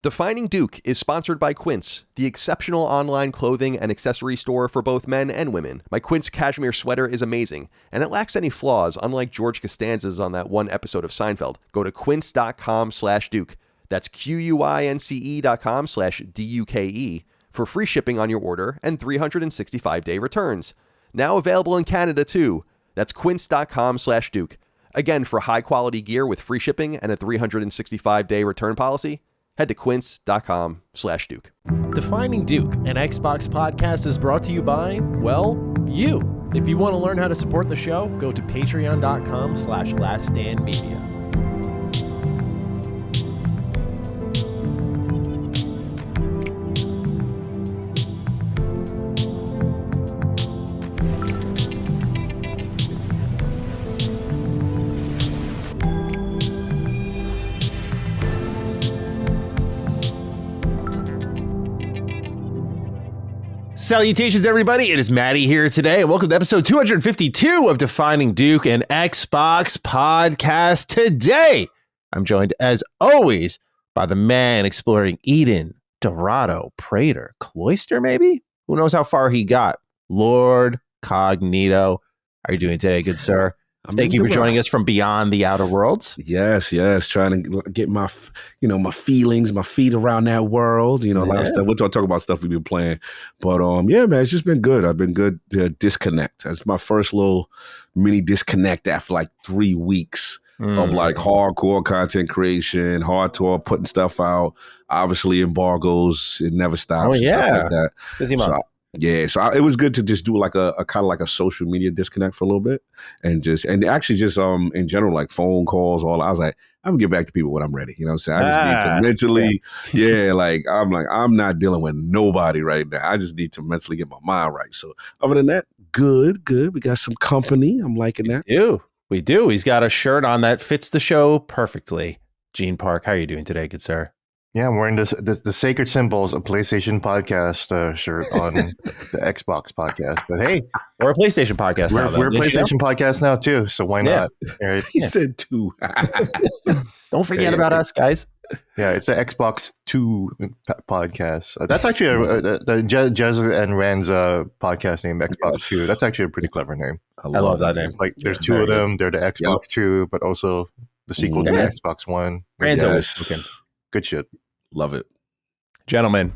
Defining Duke is sponsored by Quince, the exceptional online clothing and accessory store for both men and women. My Quince cashmere sweater is amazing, and it lacks any flaws, unlike George Costanza's on that one episode of Seinfeld. Go to quince.com/Duke. That's QUINCE.com/DUKE for free shipping on your order and 365-day returns. Now available in Canada, too. That's quince.com/Duke. Again, for high-quality gear with free shipping and a 365-day return policy, head to quince.com/Duke. Defining Duke, an Xbox podcast, is brought to you by, well, you. If you want to learn how to support the show, go to patreon.com/laststandmedia. Salutations, everybody. It is Maddie here today. Welcome to episode 252 of Defining Duke, an Xbox podcast. Today, I'm joined, as always, by the man exploring Eden, Dorado, Praetor, Cloister, maybe? Who knows how far he got? Lord Cognito. How are you doing today, good sir? Thank you for joining us from beyond the outer worlds. Yes. Trying to get my feelings, my feet around that world. A lot of stuff. We'll talk about stuff we've been playing, but man, it's just been good. I've been good to disconnect. It's my first little mini disconnect after like 3 weeks of like hardcore content creation, hardcore putting stuff out. Obviously, embargoes, it never stops. Oh yeah, stuff like that. Busy month. It was good to just do like a kind of like a social media disconnect for a little bit, and actually just in general, like phone calls, all. I was like, I'm gonna get back to people when I'm ready. You know what I'm saying? I just need to mentally, I'm not dealing with nobody right now. I just need to mentally get my mind right. So other than that, good. We got some company. I'm liking that. We do. He's got a shirt on that fits the show perfectly. Gene Park, how are you doing today, good sir? Yeah, I'm wearing the Sacred Symbols, a PlayStation podcast shirt on the Xbox podcast. But hey, we're a PlayStation podcast now. We're a PlayStation podcast now too, so why not? Right? He said two. Don't forget about us, guys. Yeah, it's an Xbox 2 podcast. That's actually the Jez and Rand's podcast name, Xbox 2. That's actually a pretty clever name. I love that name. Like, there's two of them. They're the Xbox 2, but also the sequel to the Xbox One. Rand's always looking. Good shit. Love it. Gentlemen,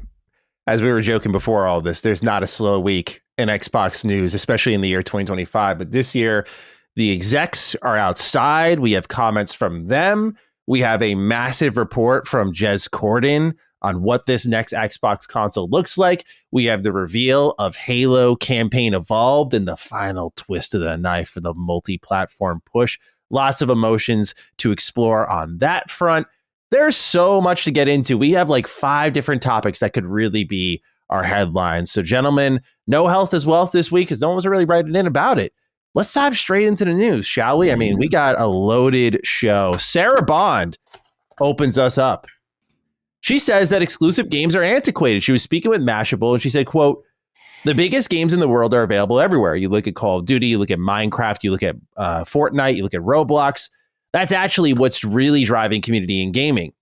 as we were joking before all this, there's not a slow week in Xbox news, especially in the year 2025. But this year, the execs are outside. We have comments from them. We have a massive report from Jez Corden on what this next Xbox console looks like. We have the reveal of Halo Campaign Evolved and the final twist of the knife for the multi-platform push. Lots of emotions to explore on that front. There's so much to get into. We have like 5 different topics that could really be our headlines. So, gentlemen, no health is wealth this week because no one was really writing in about it. Let's dive straight into the news, shall we? I mean, we got a loaded show. Sarah Bond opens us up. She says that exclusive games are antiquated. She was speaking with Mashable, and she said, quote, "The biggest games in the world are available everywhere. You look at Call of Duty, you look at Minecraft, you look at Fortnite, you look at Roblox. That's actually what's really driving community in gaming.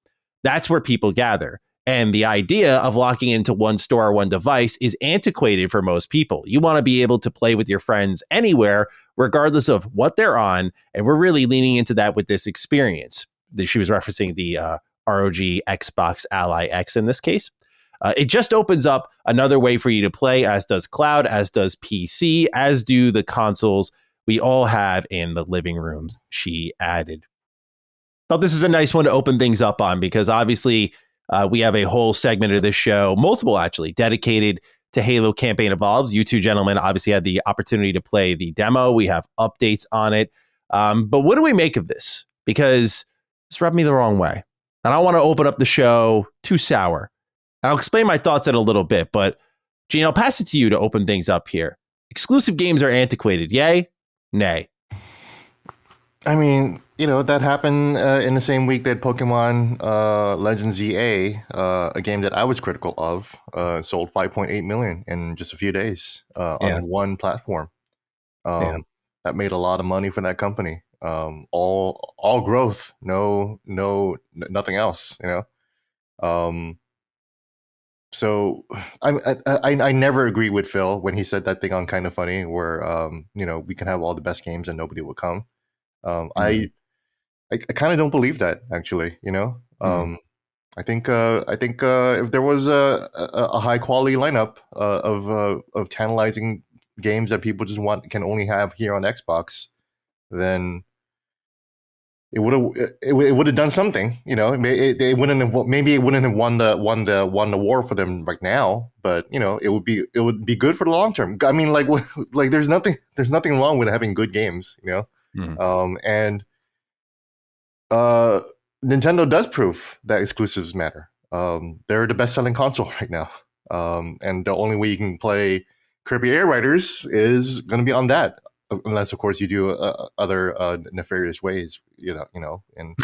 That's where people gather. And the idea of locking into one store or one device is antiquated for most people. You want to be able to play with your friends anywhere, regardless of what they're on. And we're really leaning into that with this experience." She was referencing the ROG Xbox Ally X in this case. It just opens up another way for you to play, as does cloud, as does PC, as do the consoles we all have in the living rooms, she added. Thought this is a nice one to open things up on because obviously we have a whole segment of this show, multiple actually, dedicated to Halo Campaign Evolved. You two gentlemen obviously had the opportunity to play the demo. We have updates on it. But what do we make of this? Because this rubbed me the wrong way. And I want to open up the show too sour. I'll explain my thoughts in a little bit, but Gene, I'll pass it to you to open things up here. Exclusive games are antiquated. Yay? Nay. I mean, that happened in the same week that Pokemon Legends EA, a game that I was critical of, sold 5.8 million in just a few days on one platform. That made a lot of money for that company. All growth, no, nothing else. So I never agree with Phil when he said that thing on Kind of Funny, where we can have all the best games and nobody will come. I kind of don't believe that, actually. I think if there was a high quality lineup of tantalizing games that people just can only have here on Xbox, then it would have done something. It wouldn't have, maybe it wouldn't have won the war for them right now, but it would be good for the long term. I mean, like there's nothing wrong with having good games. And Nintendo does prove that exclusives matter. They're the best-selling console right now, and the only way you can play Kirby Air Riders is going to be on that, unless, of course, you do other nefarious ways. And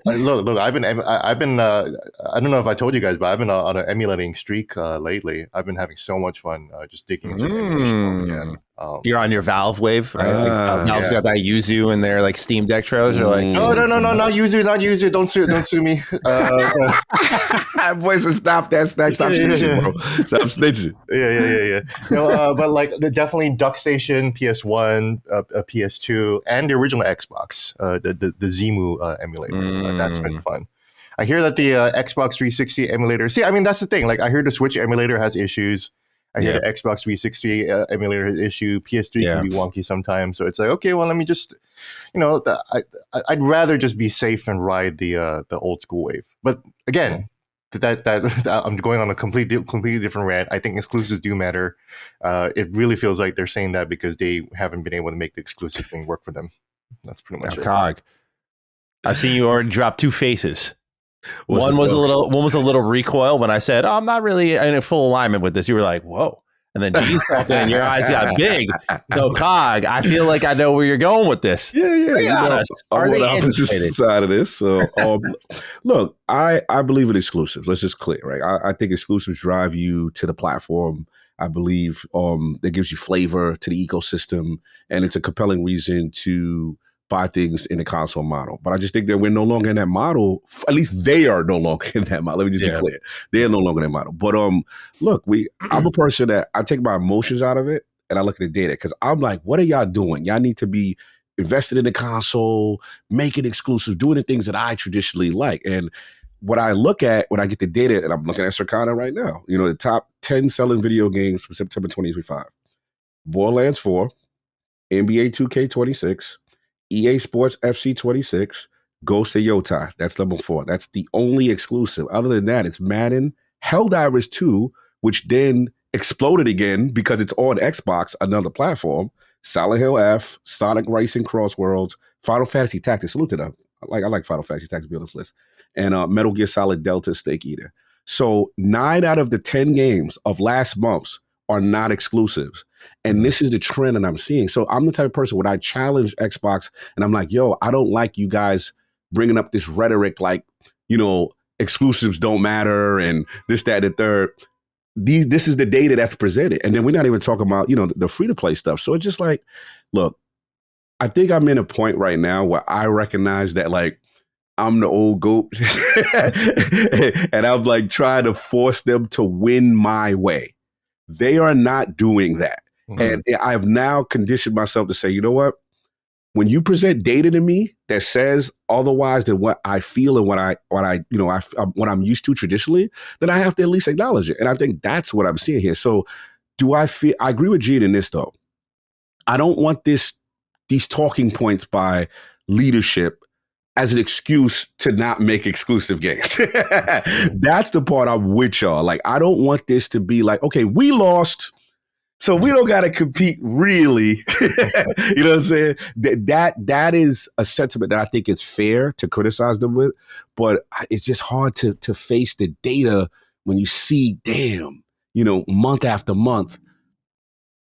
look, I've been I don't know if I told you guys, but I've been on an emulating streak lately. I've been having so much fun just digging into the emulation world again. You're on your Valve wave, right? Valve's got that Yuzu in their like Steam Deck tros. You're like, no, not Yuzu, don't sue me. Boys, stop that! Stop snitching, bro. Stop snitching. Yeah. But like definitely DuckStation, PS1, PS2, and the original Xbox, the Zemu emulator. That's been fun. I hear that the Xbox 360 emulator. See, I mean, that's the thing. Like, I hear the Switch emulator has issues. I hear the Xbox 360 emulator has issue. PS3 can be wonky sometimes. So it's like, okay, well, let me just, I'd rather just be safe and ride the old school wave. But again, that I'm going on a completely different rant. I think exclusives do matter. It really feels like they're saying that because they haven't been able to make the exclusive thing work for them. That's pretty much it. Cog, I've seen you already drop two faces. One was a little recoil when I said, "Oh, I'm not really in full alignment with this." You were like, "Whoa!" And then Gene stepped in, and your eyes got big. So, Cog, I feel like I know where you're going with this. Yeah. I'm on the opposite side of this. So, look, I believe in exclusives. Let's just clear, right? I think exclusives drive you to the platform. I believe that gives you flavor to the ecosystem, and it's a compelling reason to buy things in the console model. But I just think that we're no longer in that model. At least they are no longer in that model. Let me just be clear. They are no longer in that model. But look, I'm a person that I take my emotions out of it and I look at the data because I'm like, what are y'all doing? Y'all need to be invested in the console, making exclusive, doing the things that I traditionally like. And what I look at when I get the data, and I'm looking at Circana right now, the top 10 selling video games from September 2025. Borderlands 4, NBA 2K26, EA Sports FC 26, Ghost of Yotei. That's number 4. That's the only exclusive. Other than that, it's Madden, Helldivers 2, which then exploded again because it's on Xbox, another platform, Silent Hill F, Sonic Racing Cross Worlds, Final Fantasy Tactics. Salute to them. I like Final Fantasy Tactics to be on this list. And Metal Gear Solid Delta Snake Eater. So 9 out of the 10 games of last month's are not exclusives. And this is the trend that I'm seeing. So I'm the type of person when I challenge Xbox and I'm like, yo, I don't like you guys bringing up this rhetoric like, exclusives don't matter and this, that, and the third. This is the data that's presented. And then we're not even talking about, the free-to-play stuff. So it's just like, look, I think I'm in a point right now where I recognize that, like, I'm the old goat and I'm like trying to force them to win my way. They are not doing that. And I've now conditioned myself to say, you know what? When you present data to me that says otherwise than what I feel and what I'm used to traditionally, then I have to at least acknowledge it. And I think that's what I'm seeing here. So I agree with Gene in this though. I don't want these talking points by leadership as an excuse to not make exclusive games. That's the part I'm with y'all. Like, I don't want this to be like, okay, we lost, so we don't got to compete really. You know what I'm saying? That is a sentiment that I think it's fair to criticize them with, but it's just hard to face the data when you see, damn, month after month,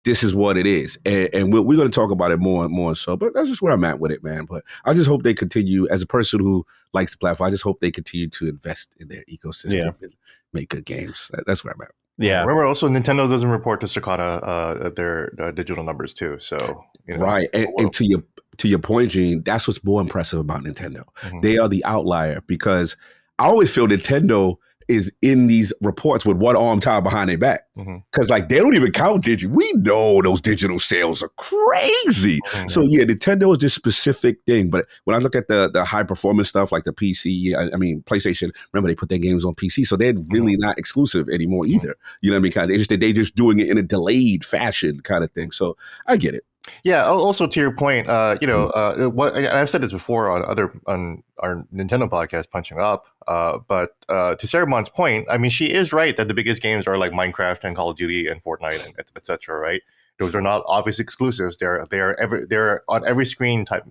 this is what it is. And we're going to talk about it more and more. So, but that's just where I'm at with it, man. But I just hope they continue, as a person who likes the platform, I just hope they continue to invest in their ecosystem and make good games. That's where I'm at. Yeah. Remember, also, Nintendo doesn't report to Circana their digital numbers too. So, right. And to your point, Gene, that's what's more impressive about Nintendo. They are the outlier because I always feel Nintendo is in these reports with one arm tied behind their back. Because like they don't even count digital. We know those digital sales are crazy. So yeah, Nintendo is this specific thing. But when I look at the high performance stuff like the PC, I mean PlayStation, remember they put their games on PC. So they're really not exclusive anymore either. You know what I mean? Kind of they're just doing it in a delayed fashion kind of thing. So I get it. Yeah. Also, to your point, what I've said this before on our Nintendo podcast, Punching Up. But to Sarah Mon's point, I mean, she is right that the biggest games are like Minecraft and Call of Duty and Fortnite and etc. Right? Those are not obvious exclusives. They're on every screen type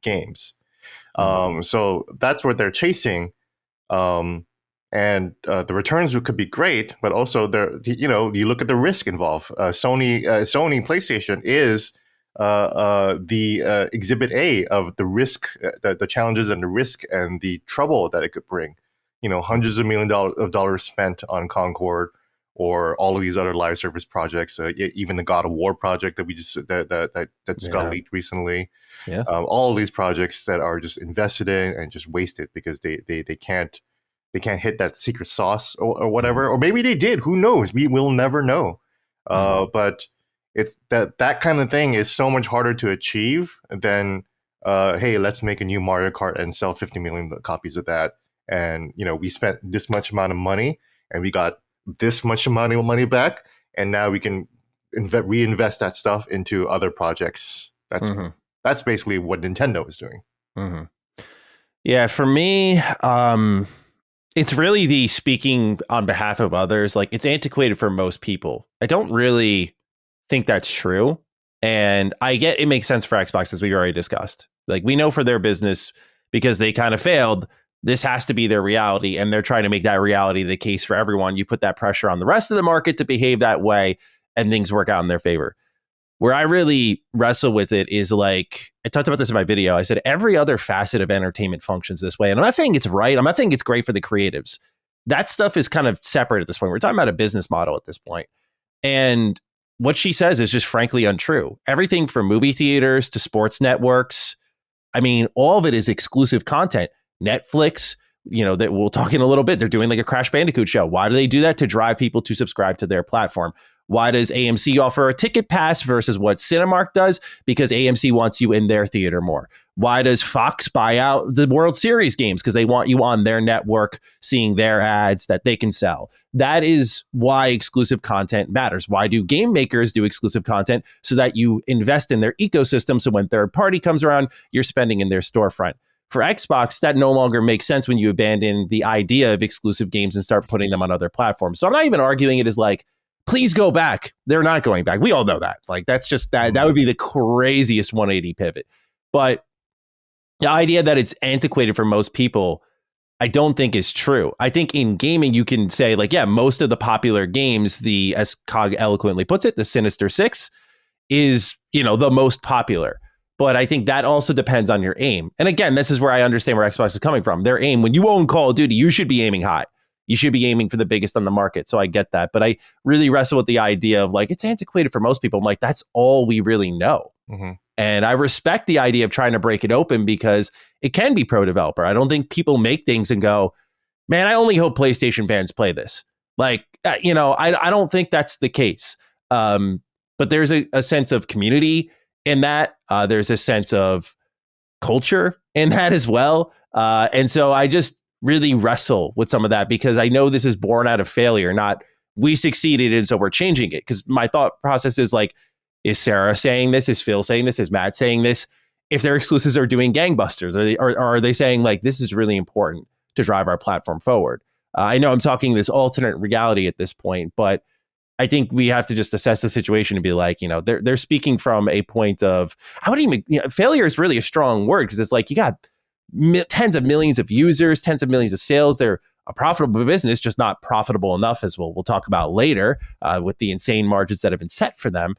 games. So that's what they're chasing. And the returns could be great, but also you look at the risk involved. Sony PlayStation is the exhibit A of the risk, the challenges and the risk and the trouble that it could bring. Hundreds of millions of dollars spent on Concord or all of these other live service projects, even the God of War project that we just that just got leaked recently. Yeah, all of these projects that are just invested in and just wasted because they can't hit that secret sauce or whatever, or maybe they did. Who knows? We will never know. But it's that kind of thing is so much harder to achieve than hey, let's make a new Mario Kart and sell 50 million copies of that. And we spent this much amount of money and we got this much amount of money back, and now we can reinvest that stuff into other projects. That's basically what Nintendo is doing. Yeah, for me, it's really the speaking on behalf of others. Like, it's antiquated for most people. I don't really think that's true. And I get it makes sense for Xbox, as we already discussed. Like, we know for their business, because they kind of failed, this has to be their reality. And they're trying to make that reality the case for everyone. You put that pressure on the rest of the market to behave that way, and things work out in their favor. Where I really wrestle with it is, like, I talked about this in my video. I said every other facet of entertainment functions this way. And I'm not saying it's right. I'm not saying it's great for the creatives. That stuff is kind of separate at this point. We're talking about a business model at this point. And what she says is just frankly untrue. Everything from movie theaters to sports networks, I mean, all of it is exclusive content. Netflix, that we'll talk in a little bit. They're doing like a Crash Bandicoot show. Why do they do that? To drive people to subscribe to their platform. Why does AMC offer a ticket pass versus what Cinemark does? Because AMC wants you in their theater more. Why does Fox buy out the World Series games? Because they want you on their network seeing their ads that they can sell. That is why exclusive content matters. Why do game makers do exclusive content? So that you invest in their ecosystem. So when third party comes around, you're spending in their storefront. For Xbox, that no longer makes sense when you abandon the idea of exclusive games and start putting them on other platforms. So I'm not even arguing it as like, please go back. They're not going back. We all know that. Like, that's just that would be the craziest 180 pivot. But the idea that it's antiquated for most people, I don't think is true. I think in gaming, you can say, like, yeah, most of the popular games, as Cog eloquently puts it, the Sinister Six is, the most popular. But I think that also depends on your aim. And again, this is where I understand where Xbox is coming from. Their aim, when you own Call of Duty, you should be aiming high. You should be aiming for the biggest on the market. So I get that. But I really wrestle with the idea of, like, it's antiquated for most people. I'm like, that's all we really know. And I respect the idea of trying to break it open because it can be pro developer. I don't think people make things and go, man, I only hope PlayStation fans play this. Like, I don't think that's the case. But there's a sense of community in that. There's a sense of culture in that as well. And so I just really wrestle with some of that because I know this is born out of failure, not we succeeded and so we're changing it. Because my thought process is like, is Sarah saying this? Is Phil saying this? Is Matt saying this? If their exclusives are doing gangbusters, are they saying, like, this is really important to drive our platform forward? I know I'm talking this alternate reality at this point, but I think we have to just assess the situation and be like, they're speaking from a point of, I wouldn't even, failure is really a strong word because it's like you got tens of millions of users, tens of millions of sales. They're a profitable business, just not profitable enough, as we'll talk about later, with the insane margins that have been set for them.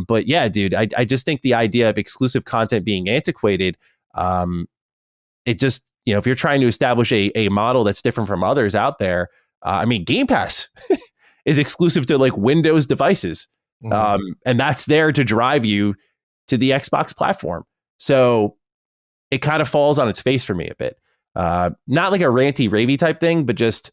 But yeah, dude, I just think the idea of exclusive content being antiquated, it just, if you're trying to establish a model that's different from others out there, I mean, Game Pass is exclusive to like Windows devices. And that's there to drive you to the Xbox platform. So it kind of falls on its face for me a bit. Not like a ranty ravey type thing, but just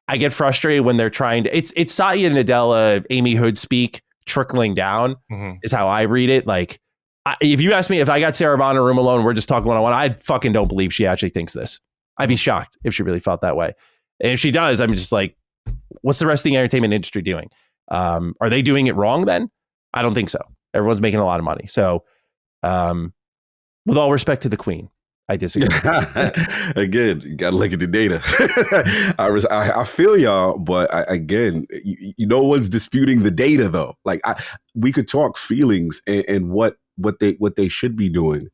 I get frustrated when they're trying to. It's Satya Nadella, Amy Hood speak trickling down is how I read it. Like, if you ask me if I got Sarah Bond in a room alone, we're just talking one-on-one, I fucking don't believe she actually thinks this. I'd be shocked if she really felt that way. And if she does, I'm just like, what's the rest of the entertainment industry doing? Are they doing it wrong then? I don't think so. Everyone's making a lot of money. So, with all respect to the Queen, I disagree. Again, you got to look at the data. I feel y'all, but again, no one's disputing the data though. Like we could talk feelings and what they should be doing,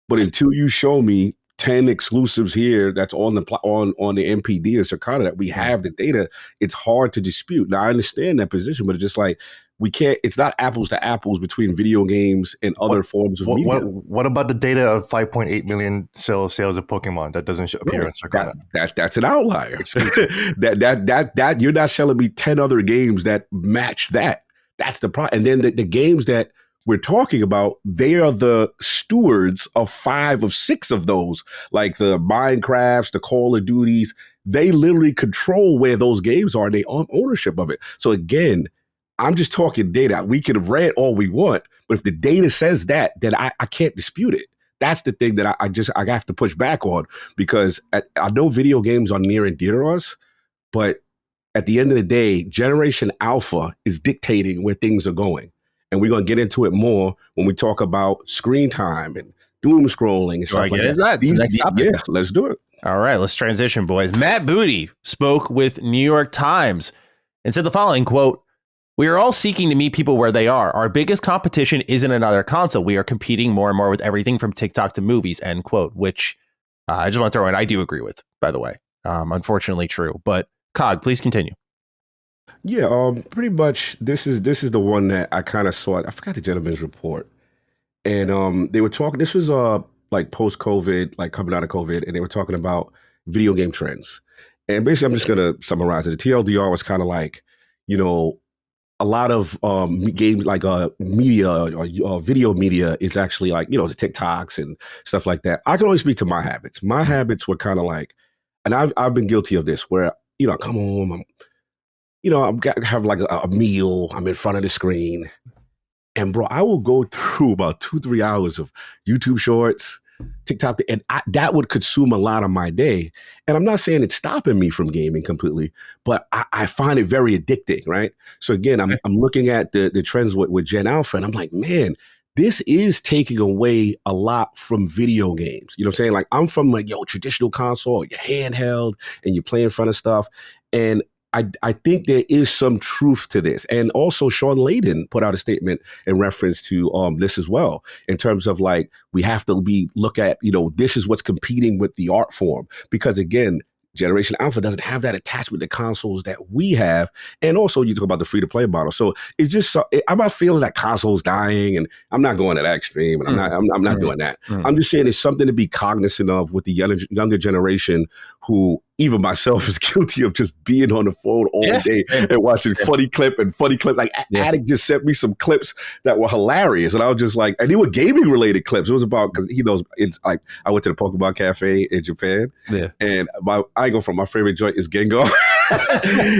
but until you show me 10 exclusives here that's on the MPD and Circana that we have the data, it's hard to dispute. Now I understand that position, but it's just like we can't. It's not apples to apples between video games and other forms of media. What about the data of 5.8 million sales of Pokemon that doesn't appear in Circana? That's an outlier. that you're not selling me 10 other games that match that. That's the problem. And then the games that we're talking about, they are the stewards of 5 of 6 of those, like the Minecrafts, the Call of Duties. They literally control where those games are. They own ownership of it. So again, I'm just talking data. We could have read all we want, but if the data says that, then I can't dispute it. That's the thing that I have to push back on, because I know video games are near and dear to us, but at the end of the day, Generation Alpha is dictating where things are going. And we're going to get into it more when we talk about screen time and doom scrolling and stuff like that. Next topic. Yeah, let's do it. All right, let's transition, boys. Matt Booty spoke with New York Times and said the following, quote, "We are all seeking to meet people where they are. Our biggest competition isn't another console. We are competing more and more with everything from TikTok to movies," end quote, which I just want to throw in, I do agree with, by the way. Unfortunately true. But Cog, please continue. Yeah, pretty much this is the one that I kind of saw. I forgot the gentleman's report. And they were talking, this was like post-COVID, like coming out of COVID, and they were talking about video game trends. And basically, I'm just going to summarize it. The TLDR was kind of like, you know, a lot of games like media or video media is actually like, you know, the TikToks and stuff like that. I can only speak to my habits. My habits were kind of like, and I've been guilty of this, where, you know, I come home, I'm have like a meal, I'm in front of the screen, and bro, I will go through about 2-3 hours of YouTube shorts, TikTok, and that would consume a lot of my day. And I'm not saying it's stopping me from gaming completely, but I find it very addicting, right? So again, I'm looking at the trends with Gen Alpha, and I'm like, man, this is taking away a lot from video games. You know what I'm saying? Like, I'm from like, traditional console, your handheld, and you play in front of stuff. And I think there is some truth to this. And also Sean Layden put out a statement in reference to this as well, in terms of like, we have to look at, this is what's competing with the art form. Because again, Generation Alpha doesn't have that attachment to consoles that we have. And also you talk about the free-to-play model. So it's just, I'm not feeling that consoles dying, and I'm not going to that extreme, and I'm not doing that. I'm just saying it's something to be cognizant of with the younger generation, who even myself is guilty of just being on the phone all day and watching funny clip. Like Attic just sent me some clips that were hilarious. And I was just like, and they were gaming related clips. It was about, because he knows, it's like, I went to the Pokemon Cafe in Japan, and I go from my favorite joint is Gengar.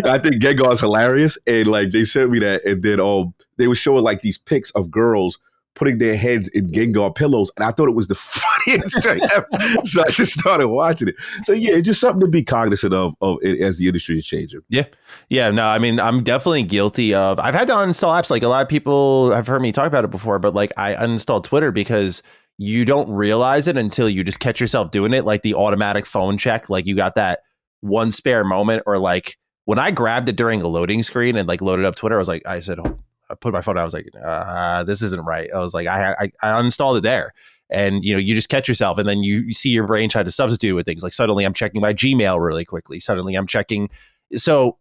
I think Gengar is hilarious. And like, they sent me that, and then they were showing like these pics of girls putting their heads in Gengar pillows, and I thought it was the funniest thing ever. So I just started watching it. So yeah, it's just something to be cognizant of it as the industry is changing. Yeah. No, I mean, I'm definitely guilty of. I've had to uninstall apps. Like, a lot of people have heard me talk about it before, but like, I uninstalled Twitter because you don't realize it until you just catch yourself doing it. Like the automatic phone check, like you got that one spare moment, or like when I grabbed it during a loading screen and like loaded up Twitter, I said, I put my phone down. I was like, this isn't right. I was like, I uninstalled it there. And, you just catch yourself, and then you see your brain try to substitute with things. Like suddenly I'm checking my Gmail really quickly. Suddenly I'm checking. So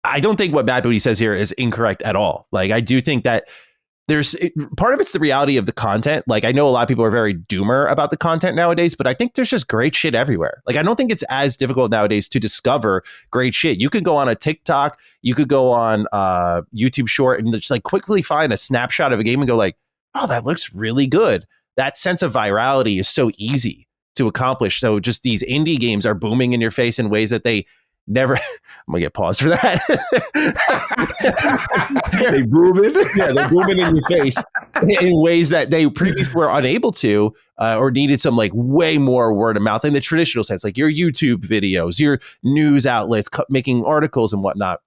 I don't think what Matt Booty says here is incorrect at all. Like, I do think that part of it's the reality of the content. Like, I know a lot of people are very doomer about the content nowadays, but I think there's just great shit everywhere. Like, I don't think it's as difficult nowadays to discover great shit. You could go on a TikTok, you could go on YouTube Short, and just like quickly find a snapshot of a game and go like, oh, that looks really good. That sense of virality is so easy to accomplish. So just these indie games are booming in your face in ways that they never. I'm gonna get paused for that. They booming. Yeah, they're booming in your face in ways that they previously were unable to, or needed some like way more word of mouth in the traditional sense, like your YouTube videos, your news outlets making articles and whatnot.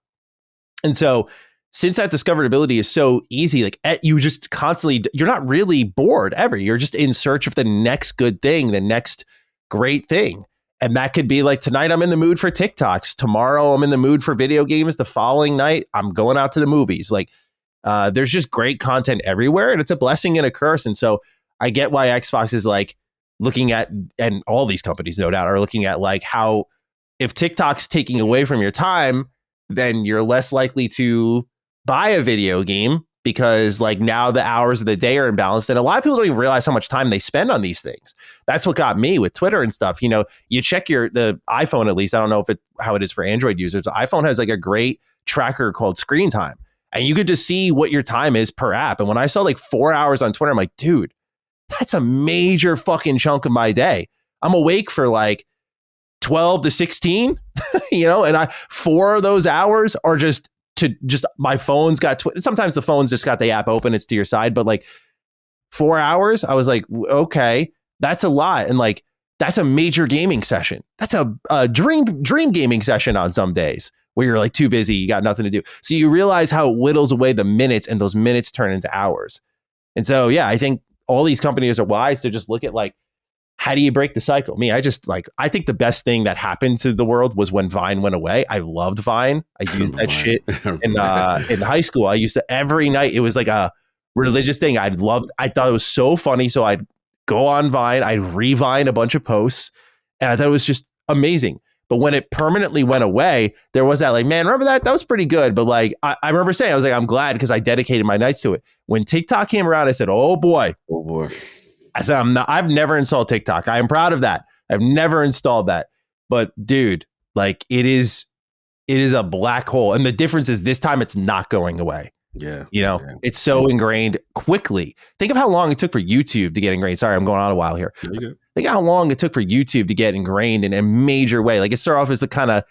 And so since that discoverability is so easy, like you just constantly, you're not really bored ever. You're just in search of the next good thing, the next great thing. And that could be like, tonight I'm in the mood for TikToks. Tomorrow I'm in the mood for video games. The following night I'm going out to the movies. Like there's just great content everywhere, and it's a blessing and a curse. And so I get why Xbox is like looking at, and all these companies no doubt are looking at, like how if TikTok's taking away from your time, then you're less likely to buy a video game, because like now the hours of the day are imbalanced, and a lot of people don't even realize how much time they spend on these things. That's what got me with Twitter and stuff. You know, you check the iPhone, at least I don't know how it is for Android users. The iPhone has like a great tracker called Screen Time, and you could just see what your time is per app. And when I saw like 4 hours on Twitter, I'm like, dude, that's a major fucking chunk of my day. I'm awake for like 12 to 16, you know, and 4 of those hours are just my phone's got sometimes the phone's just got the app open, it's to your side, but like 4 hours, I was like, okay, that's a lot. And like, that's a major gaming session. That's a dream gaming session on some days where you're like too busy, you got nothing to do. So you realize how it whittles away the minutes, and those minutes turn into hours. And so, yeah, I think all these companies are wise to just look at like, how do you break the cycle? I think the best thing that happened to the world was when Vine went away. I loved Vine. I used that shit in high school. I used to every night. It was like a religious thing. I thought it was so funny. So I'd go on Vine, I'd revine a bunch of posts, and I thought it was just amazing. But when it permanently went away, there was that like, man, remember that? That was pretty good. But like, I remember saying, I was like, I'm glad because I dedicated my nights to it. When TikTok came around, I said, oh boy. I said, I've never installed TikTok. I am proud of that. I've never installed that. But dude, like it is a black hole. And the difference is this time it's not going away. Yeah. You know, it's so ingrained quickly. Think of how long it took for YouTube to get ingrained. Sorry, I'm going on a while here. Think how long it took for YouTube to get ingrained in a major way. Like it started off as the kind of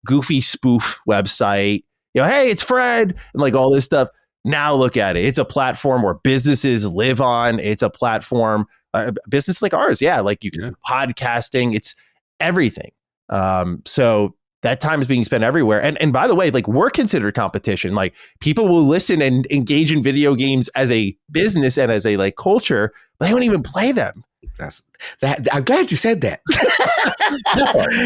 goofy spoof website, you know, hey, it's Fred, and like all this stuff. Now look at it. It's a platform where businesses live on. It's a platform, business like ours. Yeah. Like you can podcasting, it's everything. So that time is being spent everywhere. And by the way, like we're considered competition. Like people will listen and engage in video games as a business and as a like culture, but they don't even play them. I'm glad you said that.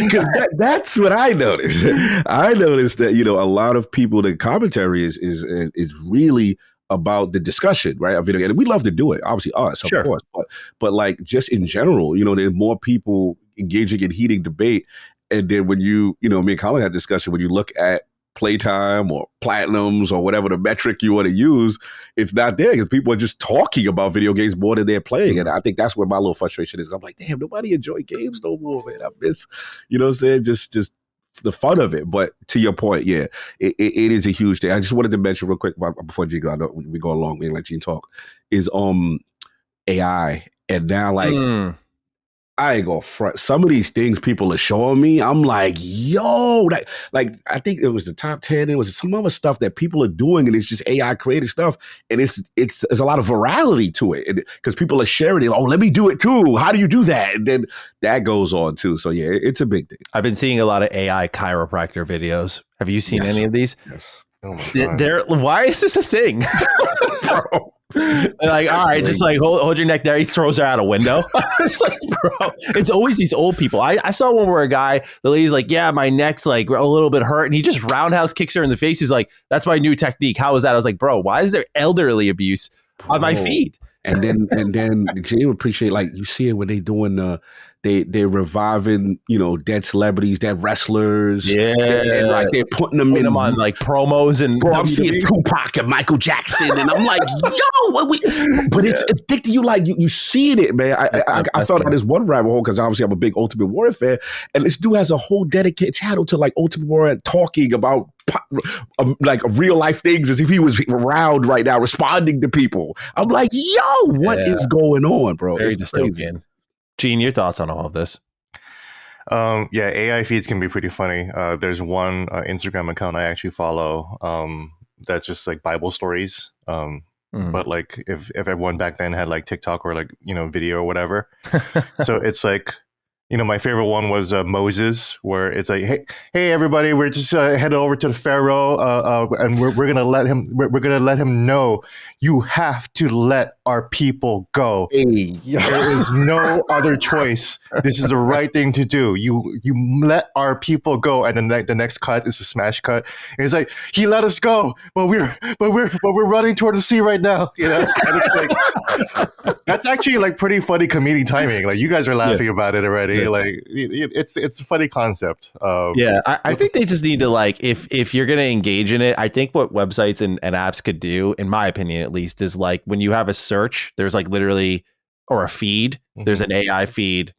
Because that's what I noticed. I noticed that, you know, a lot of people, the commentary is really about the discussion, right? Of video game. And we love to do it, obviously us, of course. But like just in general, you know, there's more people engaging in heated debate. And then when me and Colin had discussion, when you look at playtime or platinums or whatever the metric you want to use, it's not there because people are just talking about video games more than they're playing. And I think that's where my little frustration is. I'm like, damn, nobody enjoy games no more, man. I miss, you know what I'm saying? Just the fun of it. But to your point, yeah, it is a huge thing. I just wanted to mention real quick before Gene, I know we go along, we let Gene talk, is AI. And now like, I ain't gonna front. Some of these things people are showing me, I'm like, yo, like I think it was the top 10. It was some other stuff that people are doing, and it's just AI created stuff, and there's a lot of virality to it because people are sharing it. Oh, let me do it too. How do you do that? And then that goes on too. So yeah, it's a big thing. I've been seeing a lot of AI chiropractor videos. Have you seen any of these? Yes. Oh my God. Why is this a thing? Bro. Like, all right, just like hold your neck there. He throws her out a window. It's like, bro, it's always these old people. I saw one where the lady's like, yeah, my neck's like a little bit hurt, and he just roundhouse kicks her in the face. He's like, that's my new technique. How was that? I was like, bro, why is there elderly abuse on my feed? And then Jay would appreciate, like, you see it when they doing they're reviving, you know, dead celebrities, dead wrestlers. Yeah. And like they're putting them on like promos and bro, I'm seeing Tupac and Michael Jackson, and I'm like, yo, but it's addicting you, like you seeing it, man. I thought about this one rabbit hole because obviously I'm a big Ultimate Warrior fan, and this dude has a whole dedicated channel to like Ultimate Warrior talking about like real life things as if he was around right now responding to people. I'm like, yo, what is going on, bro? Very it's dystopian. crazy. Gene, your thoughts on all of this? Yeah, AI feeds can be pretty funny. There's one Instagram account I actually follow that's just like Bible stories. But like if everyone back then had like TikTok or like, video or whatever. So it's like, my favorite one was Moses, where it's like, hey, everybody, we're just headed over to the Pharaoh, and we're gonna let him. We're gonna let him know you have to let our people go. Hey, There is no other choice. This is the right thing to do. You let our people go, and then the next cut is a smash cut. And it's like he let us go, but we're running toward the sea right now. And it's like that's actually like pretty funny comedic timing. Like you guys are laughing about it already. Yeah. Like it's a funny concept. I think they just need to like if you're gonna engage in it. I think what websites and apps could do, in my opinion at least, is like when you have a search, there's like literally or a feed. There's an AI feed.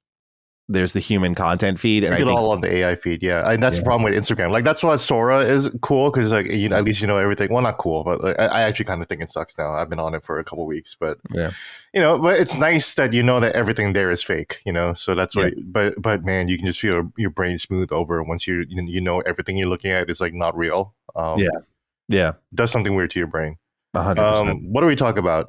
There's the human content feed, and I think all on the AI feed. Yeah, and that's the problem with Instagram. Like that's why Sora is cool because like at least everything. Well, not cool, but like, I actually kind of think it sucks now. I've been on it for a couple of weeks, but but it's nice that that everything there is fake. So that's why. But man, you can just feel your brain smooth over once you everything you're looking at is like not real. Does something weird to your brain. 100%. What do we talk about?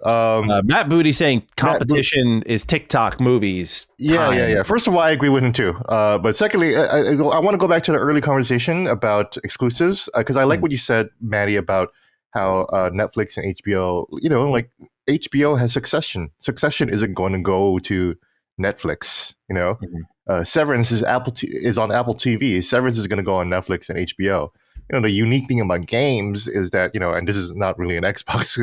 Matt Booty saying competition is TikTok movies. Yeah. First of all, I agree with him too. But secondly, I want to go back to the early conversation about exclusives because I like what you said, Maddie, about how Netflix and HBO, like HBO has Succession. Succession isn't going to go to Netflix. Severance is on Apple TV. Severance is going to go on Netflix and HBO. The unique thing about games is that, and this is not really an Xbox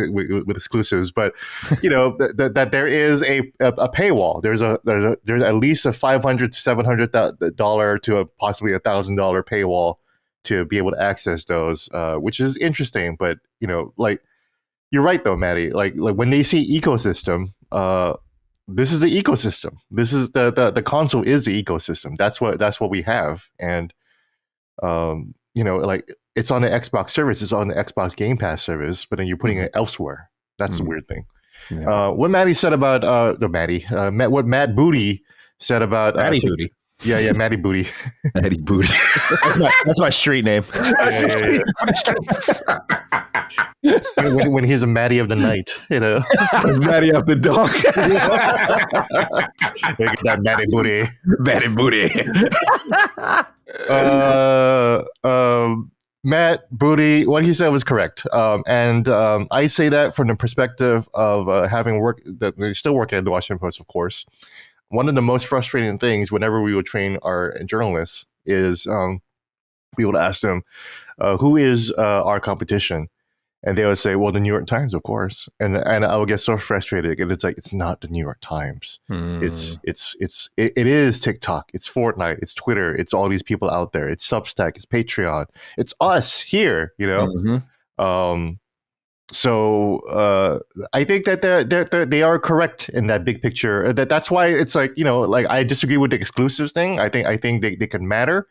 with exclusives, but, that there is a paywall. There's at least a $500 to $700 to possibly $1,000 paywall to be able to access those, which is interesting. But, like, you're right, though, Maddie. Like when they say ecosystem, this is the ecosystem. This is the console is the ecosystem. That's what we have. And, like it's on the Xbox service, it's on the Xbox Game Pass service, but then you're putting it elsewhere. That's the weird thing. Yeah. What Maddie said about what Matt Booty said about Maddie Booty. Yeah, Maddie Booty. Maddie Booty. That's my street name. When he's a Maddie of the night, Maddie of the dog. Look at that Maddie Booty. Maddie Booty. Matt Booty, what he said was correct. And I say that from the perspective of having worked, that we still work at the Washington Post, of course. One of the most frustrating things whenever we would train our journalists is we would ask them, who is our competition? And they would say, well, the New York Times, of course. And I would get so frustrated. And it's like, it's not the New York Times. It is TikTok. It's Fortnite. It's Twitter. It's all these people out there. It's Substack. It's Patreon. It's us here, So I think that they are correct in that big picture. That's why it's like, like I disagree with the exclusives thing. I think they can matter.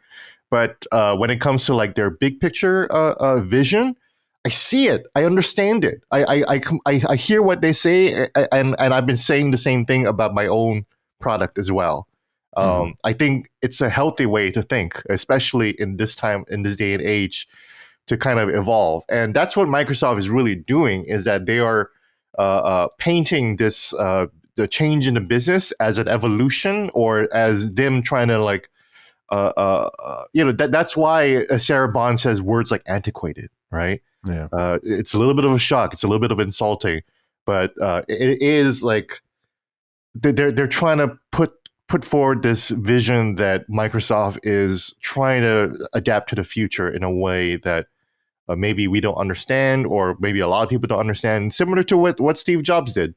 But when it comes to like their big picture vision, I see it. I understand it. I hear what they say, and I've been saying the same thing about my own product as well. I think it's a healthy way to think, especially in this time, in this day and age, to kind of evolve. And that's what Microsoft is really doing, is that they are painting this the change in the business as an evolution, or as them trying to like, that's why Sarah Bond says words like antiquated, right? Yeah, it's a little bit of a shock. It's a little bit of insulting, but it is like they're trying to put forward this vision that Microsoft is trying to adapt to the future in a way that maybe we don't understand, or maybe a lot of people don't understand. Similar to what Steve Jobs did.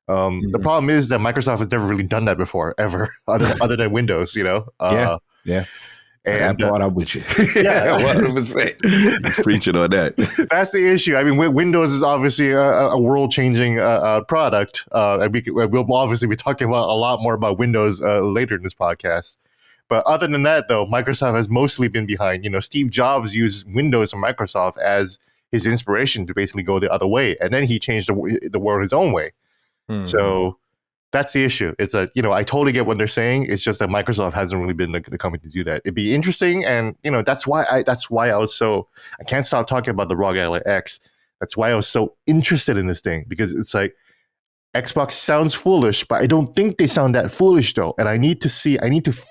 The problem is that Microsoft has never really done that before, ever, other than Windows. Yeah. And I brought up with you. Yeah, 100%. Preaching on that. That's the issue. I mean, Windows is obviously a world-changing product, and we'll obviously be talking about a lot more about Windows later in this podcast. But other than that, though, Microsoft has mostly been behind. Steve Jobs used Windows and Microsoft as his inspiration to basically go the other way, and then he changed the world his own way. So That's the issue. It's a, I totally get what they're saying. It's just that Microsoft hasn't really been the company to do that. It'd be interesting, and that's why I was so, I can't stop talking about the ROG Ally X. That's why I was so interested in this thing, because it's like Xbox sounds foolish, but I don't think they sound that foolish though. And I need to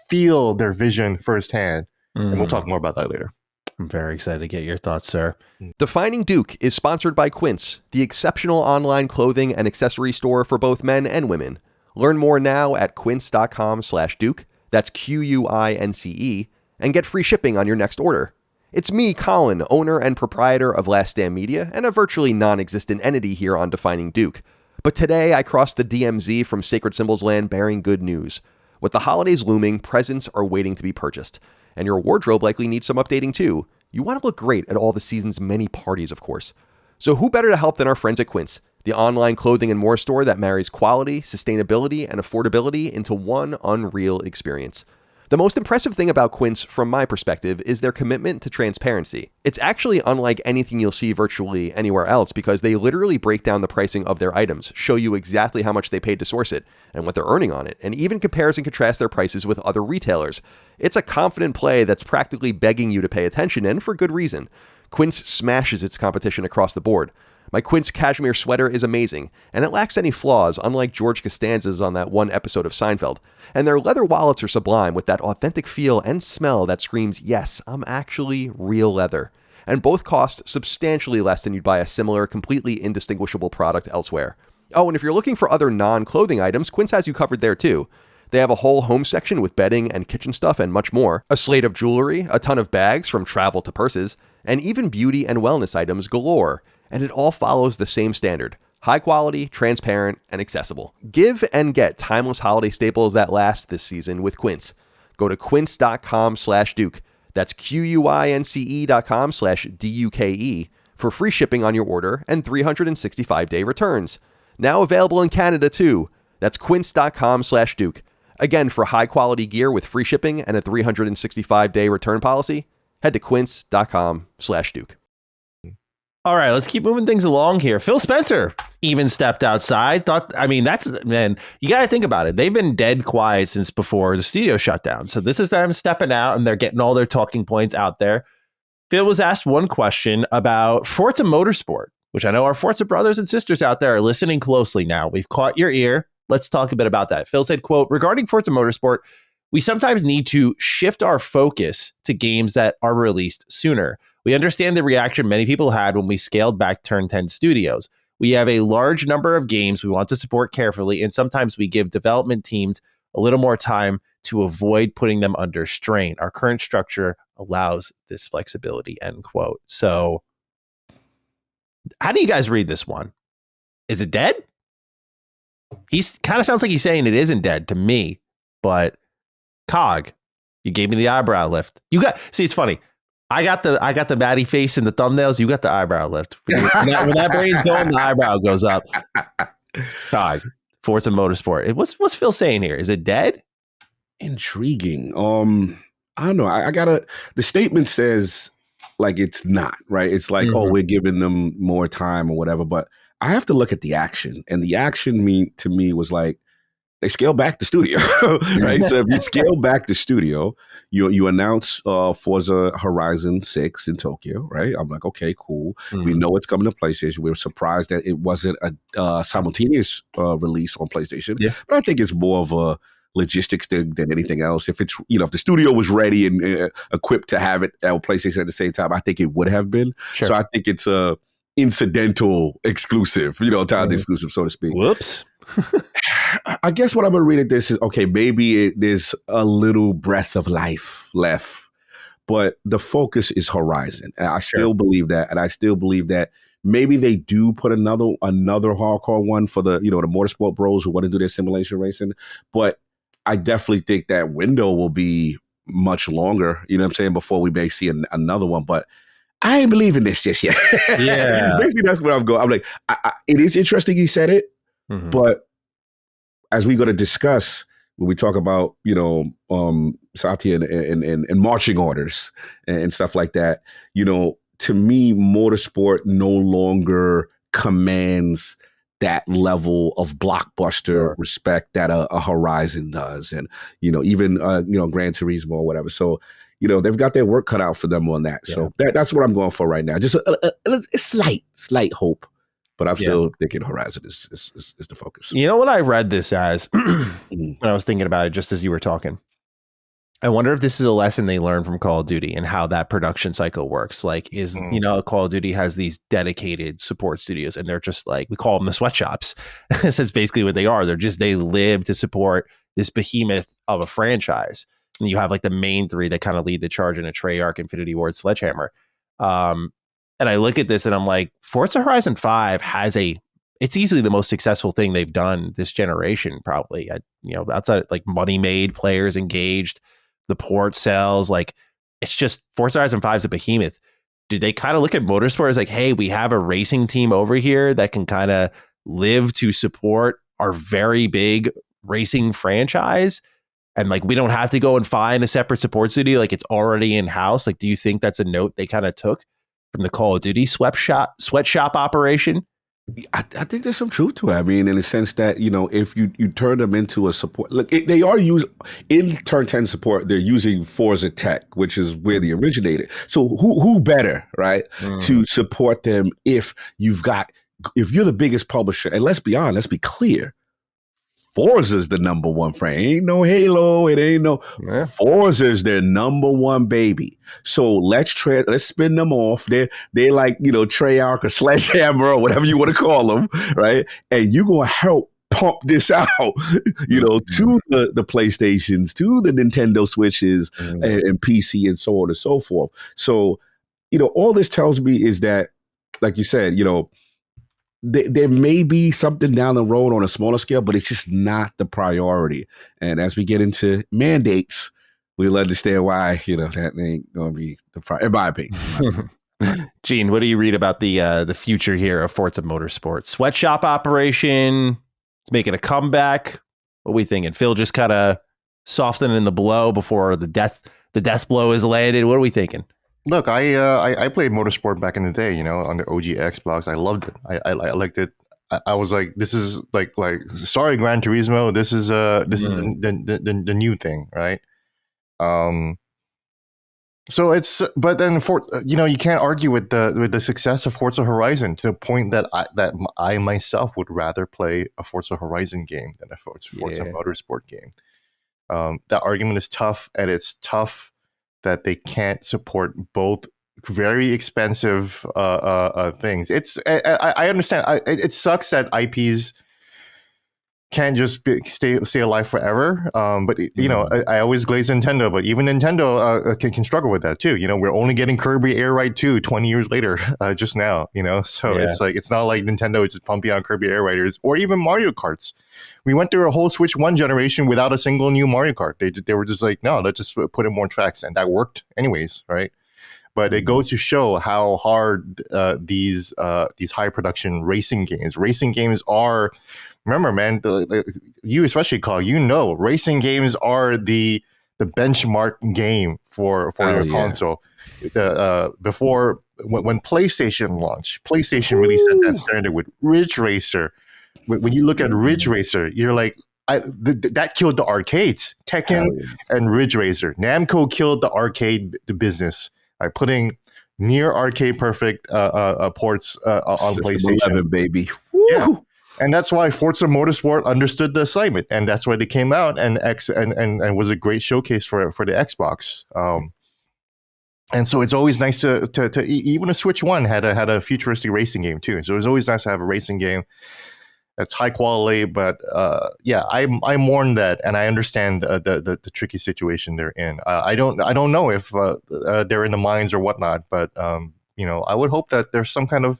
feel their vision firsthand. And we'll talk more about that later. I'm very excited to get your thoughts, sir. Defining Duke is sponsored by Quince, the exceptional online clothing and accessory store for both men and women. Learn more now at quince.com/Duke. That's QUINCE, and get free shipping on your next order. It's me, Colin, owner and proprietor of Last Stand Media, and a virtually non-existent entity here on Defining Duke. But today I crossed the DMZ from Sacred Symbols Land bearing good news. With the holidays looming, presents are waiting to be purchased. And your wardrobe likely needs some updating too. You want to look great at all the season's many parties, of course. So who better to help than our friends at Quince, the online clothing and more store that marries quality, sustainability, and affordability into one unreal experience. The most impressive thing about Quince, from my perspective, is their commitment to transparency. It's actually unlike anything you'll see virtually anywhere else, because they literally break down the pricing of their items, show you exactly how much they paid to source it, and what they're earning on it, and even compares and contrasts their prices with other retailers. It's a confident play that's practically begging you to pay attention, and for good reason. Quince smashes its competition across the board. My Quince cashmere sweater is amazing, and it lacks any flaws, unlike George Costanza's on that one episode of Seinfeld. And their leather wallets are sublime, with that authentic feel and smell that screams, yes, I'm actually real leather. And both cost substantially less than you'd buy a similar, completely indistinguishable product elsewhere. Oh, and if you're looking for other non-clothing items, Quince has you covered there too. They have a whole home section with bedding and kitchen stuff and much more, a slate of jewelry, a ton of bags from travel to purses, and even beauty and wellness items galore. And it all follows the same standard: high quality, transparent, and accessible. Give and get timeless holiday staples that last this season with Quince. Go to quince.com/Duke. That's QUINCE.com/DUKE for free shipping on your order and 365-day returns. Now available in Canada too. That's quince.com/Duke. Again, for high quality gear with free shipping and a 365-day return policy, head to quince.com/Duke. All right, let's keep moving things along here. Phil Spencer even stepped outside. Man, you got to think about it. They've been dead quiet since before the studio shut down. So this is them stepping out, and they're getting all their talking points out there. Phil was asked one question about Forza Motorsport, which I know our Forza brothers and sisters out there are listening closely now. We've caught your ear. Let's talk a bit about that. Phil said, quote, regarding Forza Motorsport, we sometimes need to shift our focus to games that are released sooner. We understand the reaction many people had when we scaled back Turn 10 Studios. We have a large number of games we want to support carefully, and sometimes we give development teams a little more time to avoid putting them under strain. Our current structure allows this flexibility, end quote. So how do you guys read this one? Is it dead? He's kind of sounds like he's saying it isn't dead to me, but Cog, you gave me the eyebrow lift. See, it's funny. I got the Maddie face in the thumbnails. You got the eyebrow lift. When that brain's going, the eyebrow goes up. Cog, Forza Motorsport. What's Phil saying here? Is it dead? Intriguing. I don't know. The statement says like it's not, right? It's like, oh, we're giving them more time or whatever. But I have to look at the action. And the action to me was like, they scale back the studio, right? So if you scale back the studio, you announce Forza Horizon 6 in Tokyo, right? I'm like, okay, cool. We know it's coming to PlayStation. We were surprised that it wasn't a simultaneous release on PlayStation. Yeah. But I think it's more of a logistics than anything else. If it's, if the studio was ready and equipped to have it on PlayStation at the same time, I think it would have been. Sure. So I think it's a incidental exclusive, timed exclusive, so to speak. Whoops. I guess what I'm going to read at this is, okay, maybe there's a little breath of life left, but the focus is Horizon. And I still believe that. And I still believe that maybe they do put another hardcore one for the, the motorsport bros who want to do their simulation racing. But I definitely think that window will be much longer, before we may see another one. But I ain't believing this just yet. Yeah. Basically, that's where I'm going. I'm like, it is interesting he said it. Mm-hmm. But as we're going to discuss when we talk about, Satya and marching orders and stuff like that, to me, motorsport no longer commands that level of blockbuster respect that a Horizon does, and even Gran Turismo or whatever. So they've got their work cut out for them on that. Yeah. So that's what I'm going for right now. Just a slight hope, but I'm still thinking Horizon is the focus. You know what I read this as when I was thinking about it, just as you were talking. I wonder if this is a lesson they learned from Call of Duty and how that production cycle works. Like, Call of Duty has these dedicated support studios, and they're just like, we call them the sweatshops. That's basically what they are. They live to support this behemoth of a franchise. And you have like the main three that kind of lead the charge in a Treyarch, Infinity Ward, Sledgehammer. And I look at this and I'm like, Forza Horizon 5 it's easily the most successful thing they've done this generation, probably. Outside like money made, players engaged, the port sales, like it's just Forza Horizon 5 is a behemoth. Do they kind of look at Motorsport as like, hey, we have a racing team over here that can kind of live to support our very big racing franchise? And like, we don't have to go and find a separate support studio. Like, it's already in house. Like, do you think that's a note they kind of took from the Call of Duty sweatshop operation? I think there's some truth to it. I mean, in the sense that, if you turn them into a support, look, they are in Turn 10 support, they're using Forza Tech, which is where they originated. So who better, right, to support them if you're the biggest publisher? And let's be clear. Forza's the number one frame. Ain't no Halo. It ain't no Forza's their number one baby. So let's spin them off. They're like, Treyarch or Sledgehammer or whatever you want to call them, right? And you're gonna help pump this out, to the PlayStations, to the Nintendo Switches and PC and so on and so forth. So, all this tells me is that, like you said, there may be something down the road on a smaller scale, but it's just not the priority. And as we get into mandates, we'll understand why, that ain't going to be the priority, in my opinion. Gene, what do you read about the future here of Forza Motorsport? Sweatshop operation, it's making a comeback. What are we thinking? Phil just kind of softening the blow before the death blow is landed. What are we thinking? Look, I played Motorsport back in the day, on the OG Xbox. I loved it. I liked it. I was like, this is like sorry, Gran Turismo. This is the new thing, right? So but then you can't argue with the success of Forza Horizon to the point that I myself would rather play a Forza Horizon game than a Forza Motorsport game. That argument is tough, and it's tough that they can't support both very expensive things. I understand. It sucks that IPs can't just stay alive forever. But I always glaze Nintendo, but even Nintendo can struggle with that too. We're only getting Kirby Air Ride 2 20 years later, just now. So it's not like Nintendo is just pumping out Kirby Air Riders or even Mario Karts. We went through a whole Switch 1 generation without a single new Mario Kart. They were just like, no, let's just put in more tracks, and that worked anyways, right? But it goes to show how hard these high production racing games are. Remember, man, you especially, Cog, racing games are the benchmark game for your console. Before when PlayStation launched, PlayStation really set that standard with Ridge Racer. When you look at Ridge Racer, you're like, that killed the arcades. Tekken and Ridge Racer. Namco killed the arcade business by putting near arcade perfect ports on System PlayStation. 11, baby. Woo! Yeah. And that's why Forza Motorsport understood the assignment, and that's why they came out and was a great showcase for the Xbox. And so it's always nice to even a Switch 1 had a futuristic racing game too. So it was always nice to have a racing game that's high quality. But I mourn that, and I understand the tricky situation they're in. I don't know if they're in the mines or whatnot, but I would hope that there's some kind of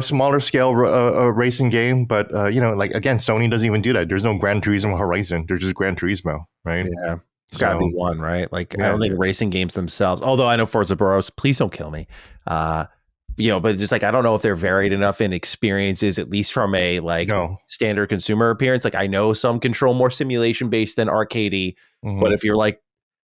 smaller scale racing game, but again, Sony doesn't even do that. There's no Gran Turismo Horizon. There's just Gran Turismo, right? Yeah, it's got to be one, right? I don't think racing games themselves. Although I know Forza Boros, please don't kill me. But just I don't know if they're varied enough in experiences, at least from a standard consumer appearance. I know some control more simulation based than arcadey, but if you're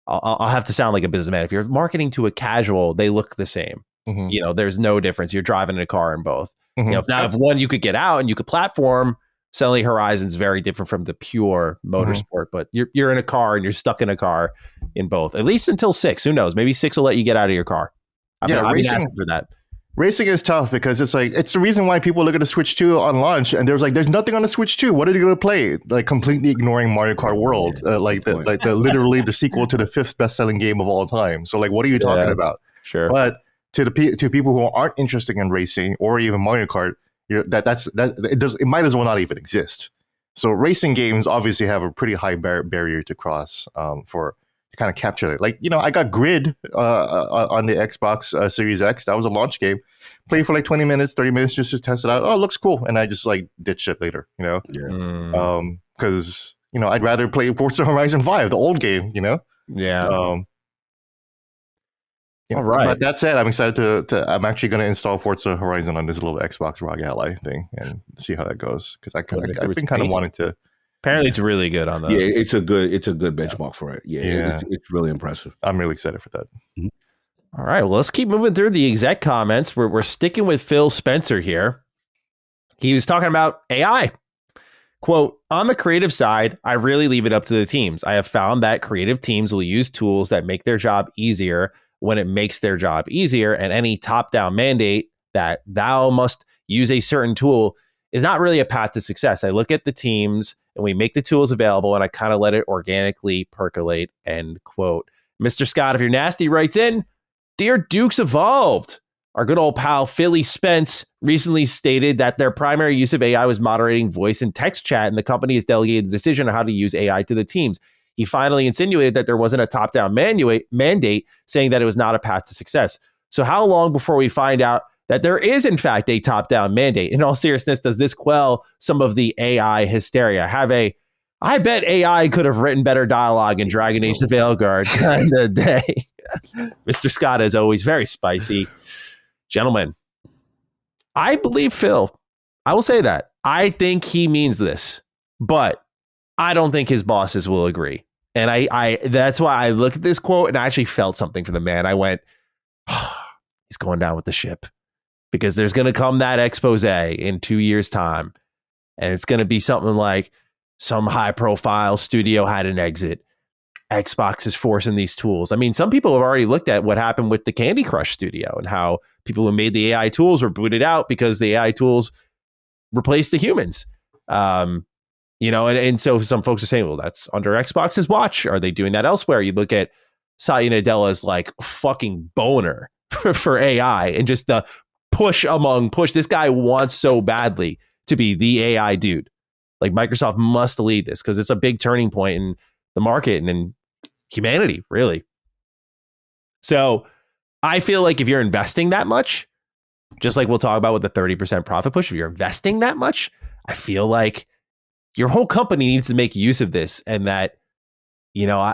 I'll have to sound like a businessman. If you're marketing to a casual, they look the same. There's no difference. You're driving in a car in both. If one you could get out and you could platform, suddenly Horizon's very different from the pure motorsport. But you're in a car and you're stuck in a car in both, at least until 6. Who knows? Maybe 6 will let you get out of your car. I've been asking for that. Racing is tough because it's the reason why people look at the Switch 2 on launch and there's nothing on the Switch 2. What are you going to play? Like completely ignoring Mario Kart World, literally the sequel to the 5th best-selling game of all time. So like, what are you talking about? Sure. But to people who aren't interested in racing or even Mario Kart, it might as well not even exist. So racing games obviously have a pretty high barrier to cross to kind of capture it. Like, I got Grid on the Xbox Series X. That was a launch game. Played for like 20 minutes, 30 minutes just to test it out. Oh, it looks cool. And I just like ditched it later, because, I'd rather play Forza Horizon 5, the old game, Yeah. All right. But that said, I'm excited I'm actually going to install Forza Horizon on this little Xbox ROG Ally thing and see how that goes. Because I've been kind of wanting to. Apparently, it's really good on that. Yeah, it's a good benchmark for it. Yeah. It's really impressive. I'm really excited for that. Mm-hmm. All right, well, let's keep moving through the exec comments. We're sticking with Phil Spencer here. He was talking about AI. Quote, on the creative side, I really leave it up to the teams. I have found that creative teams will use tools that make their job easier when it makes their job easier, and any top-down mandate that thou must use a certain tool is not really a path to success. I look at the teams and we make the tools available and I kind of let it organically percolate, end quote. Mr. Scott, if you're nasty, writes in, Dear Dukes Evolved, our good old pal Philly Spence recently stated that their primary use of AI was moderating voice and text chat, and the company has delegated the decision on how to use AI to the teams. He finally insinuated that there wasn't a top-down mandate saying that it was not a path to success. So how long before we find out that there is, in fact, a top-down mandate? In all seriousness, does this quell some of the AI hysteria? I bet AI could have written better dialogue in Dragon Age: The Veilguard kind of day. Mr. Scott is always very spicy. Gentlemen, I believe Phil. I will say that. I think he means this, but I don't think his bosses will agree. And I that's why I look at this quote and I actually felt something for the man. I went, he's going down with the ship. Because there's going to come that expose in 2 years' time. And it's going to be something like some high-profile studio had an exit. Xbox is forcing these tools. I mean, some people have already looked at what happened with the Candy Crush studio and how people who made the AI tools were booted out because the AI tools replaced the humans. And so some folks are saying, well, that's under Xbox's watch. Are they doing that elsewhere? You look at Satya Nadella's like fucking boner for AI and just the push. This guy wants so badly to be the AI dude. Like Microsoft must lead this because it's a big turning point in the market and in humanity, really. So I feel like if you're investing that much, just like we'll talk about with the 30% profit push, if you're investing that much, I feel like your whole company needs to make use of this. And that,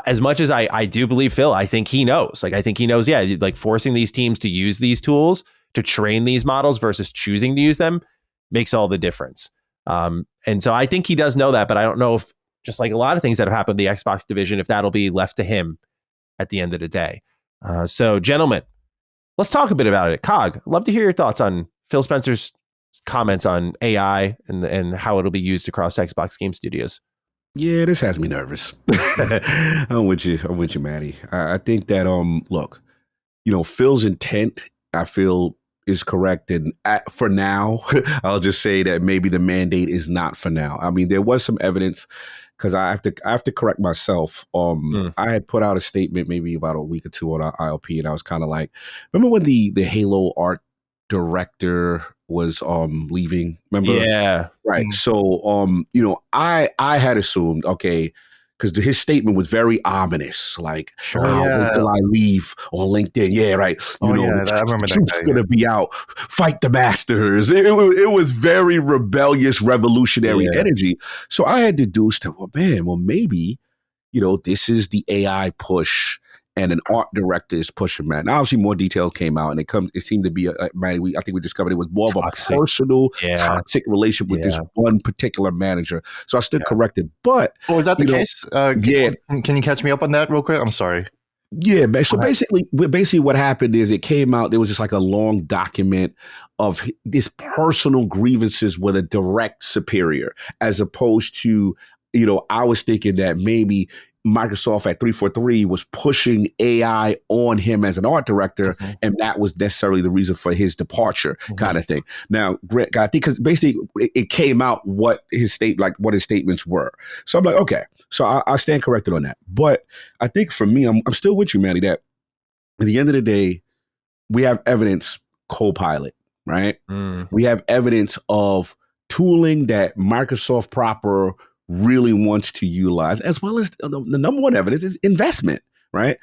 as much as I do believe Phil, I think he knows. Like, I think he knows, like forcing these teams to use these tools to train these models versus choosing to use them makes all the difference. And so I think he does know that, but I don't know if, just like a lot of things that have happened in the Xbox division, if that'll be left to him at the end of the day. So gentlemen, let's talk a bit about it. Cog, I'd love to hear your thoughts on Phil Spencer's comments on AI and how it'll be used across Xbox game studios. Yeah, this has me nervous. I'm with you, Manny. I think that, look, Phil's intent, I feel, is correct. And for now, I'll just say that maybe the mandate is not for now. I mean, there was some evidence because I have to correct myself. I had put out a statement maybe about a week or two on our ILP, and I was kind of like, remember when the Halo art director was leaving? Remember? Yeah. Right. So I had assumed, okay, because his statement was very ominous, like, wait till I leave on LinkedIn. Yeah, right. I remember that guy. Going to be out, fight the masters. It was very rebellious, revolutionary energy. So I had deduced, maybe, this is the AI push and an art director is pushing that. Now, obviously, more details came out, and it seemed to be, I think we discovered it was more of a personal, toxic relationship with this one particular manager. So I stood corrected. But is that the case? Can you catch me up on that real quick? I'm sorry. Yeah, so basically what happened is it came out, there was just like a long document of this personal grievances with a direct superior, as opposed to, I was thinking that maybe Microsoft at 343 was pushing AI on him as an art director, and that was necessarily the reason for his departure, kind of thing. Now, Greg, I think because basically it came out what his statements were. So I'm like, okay, so I stand corrected on that. But I think for me, I'm still with you, Manny, that at the end of the day, we have evidence Copilot, right? We have evidence of tooling that Microsoft proper really wants to utilize, as well as the number one evidence is investment, right?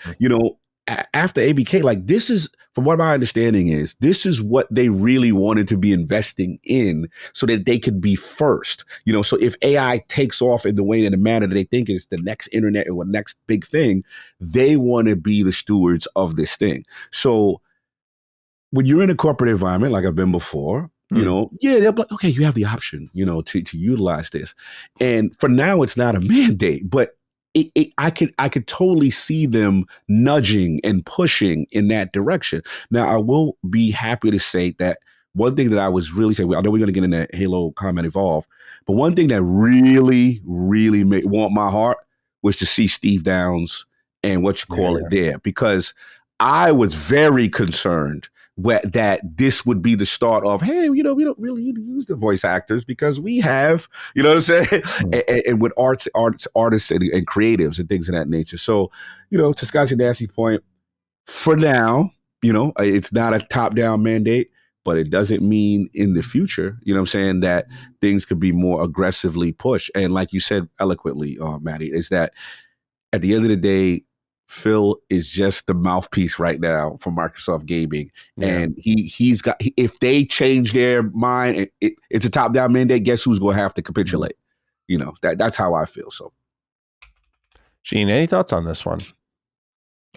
After ABK, like this is, from what my understanding is, this is what they really wanted to be investing in so that they could be first. So if AI takes off in the way, in the manner that they think is the next internet or next big thing, they want to be the stewards of this thing. So when you're in a corporate environment, like I've been before, they'll be like, okay, you have the option, to utilize this. And for now, it's not a mandate, but I could totally see them nudging and pushing in that direction. Now, I will be happy to say that one thing that I was really saying, I know we're going to get into Halo Combat Evolve, but one thing that really, really warmed my heart was to see Steve Downs and there, because I was very concerned that this would be the start of, hey, we don't really use the voice actors because we have, what I'm saying? And with artists and creatives and things of that nature. So, to Scott Dancy's point, for now, it's not a top-down mandate, but it doesn't mean in the future, that things could be more aggressively pushed. And like you said eloquently, Maddie, is that at the end of the day, Phil is just the mouthpiece right now for Microsoft Gaming. Yeah. And he's got, if they change their mind, it's a top-down mandate, guess who's going to have to capitulate? That's how I feel. So, Gene, any thoughts on this one?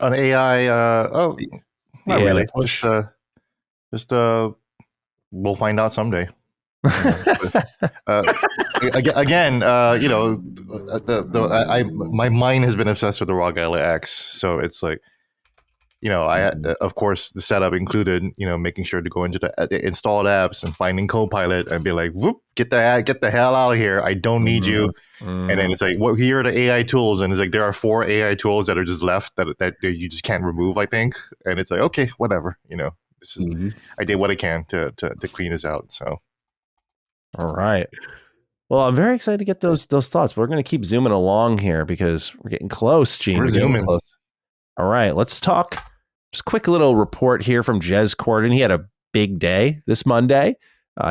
On AI, not really. Just we'll find out someday. Again, my mind has been obsessed with the ROG Ally X, so it's like, of course, the setup included, making sure to go into the installed apps and finding Copilot and be like, whoop, get the hell out of here. I don't need you. And then it's like, well, here are the AI tools, and it's like there are 4 AI tools that are just left that you just can't remove, I think. And it's like, okay, whatever, this is, I did what I can to clean this out. So. All right. Well, I'm very excited to get those thoughts. We're going to keep zooming along here because we're getting close, Gene. We're zooming close. All right. Let's talk. Just a quick little report here from Jez Corden. He had a big day this Monday.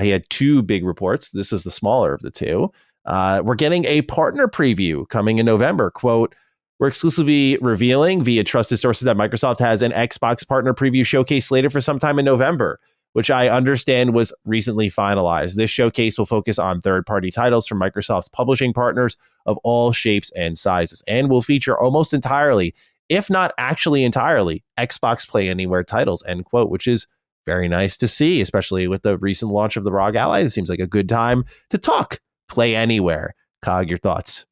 He had 2 big reports. This is the smaller of the 2. We're getting a partner preview coming in November. Quote, we're exclusively revealing via trusted sources that Microsoft has an Xbox partner preview showcase slated for sometime in November, which I understand was recently finalized. This showcase will focus on third-party titles from Microsoft's publishing partners of all shapes and sizes, and will feature almost entirely, if not actually entirely, Xbox Play Anywhere titles, end quote, which is very nice to see, especially with the recent launch of the ROG Ally. It seems like a good time to talk Play Anywhere. Cog, your thoughts?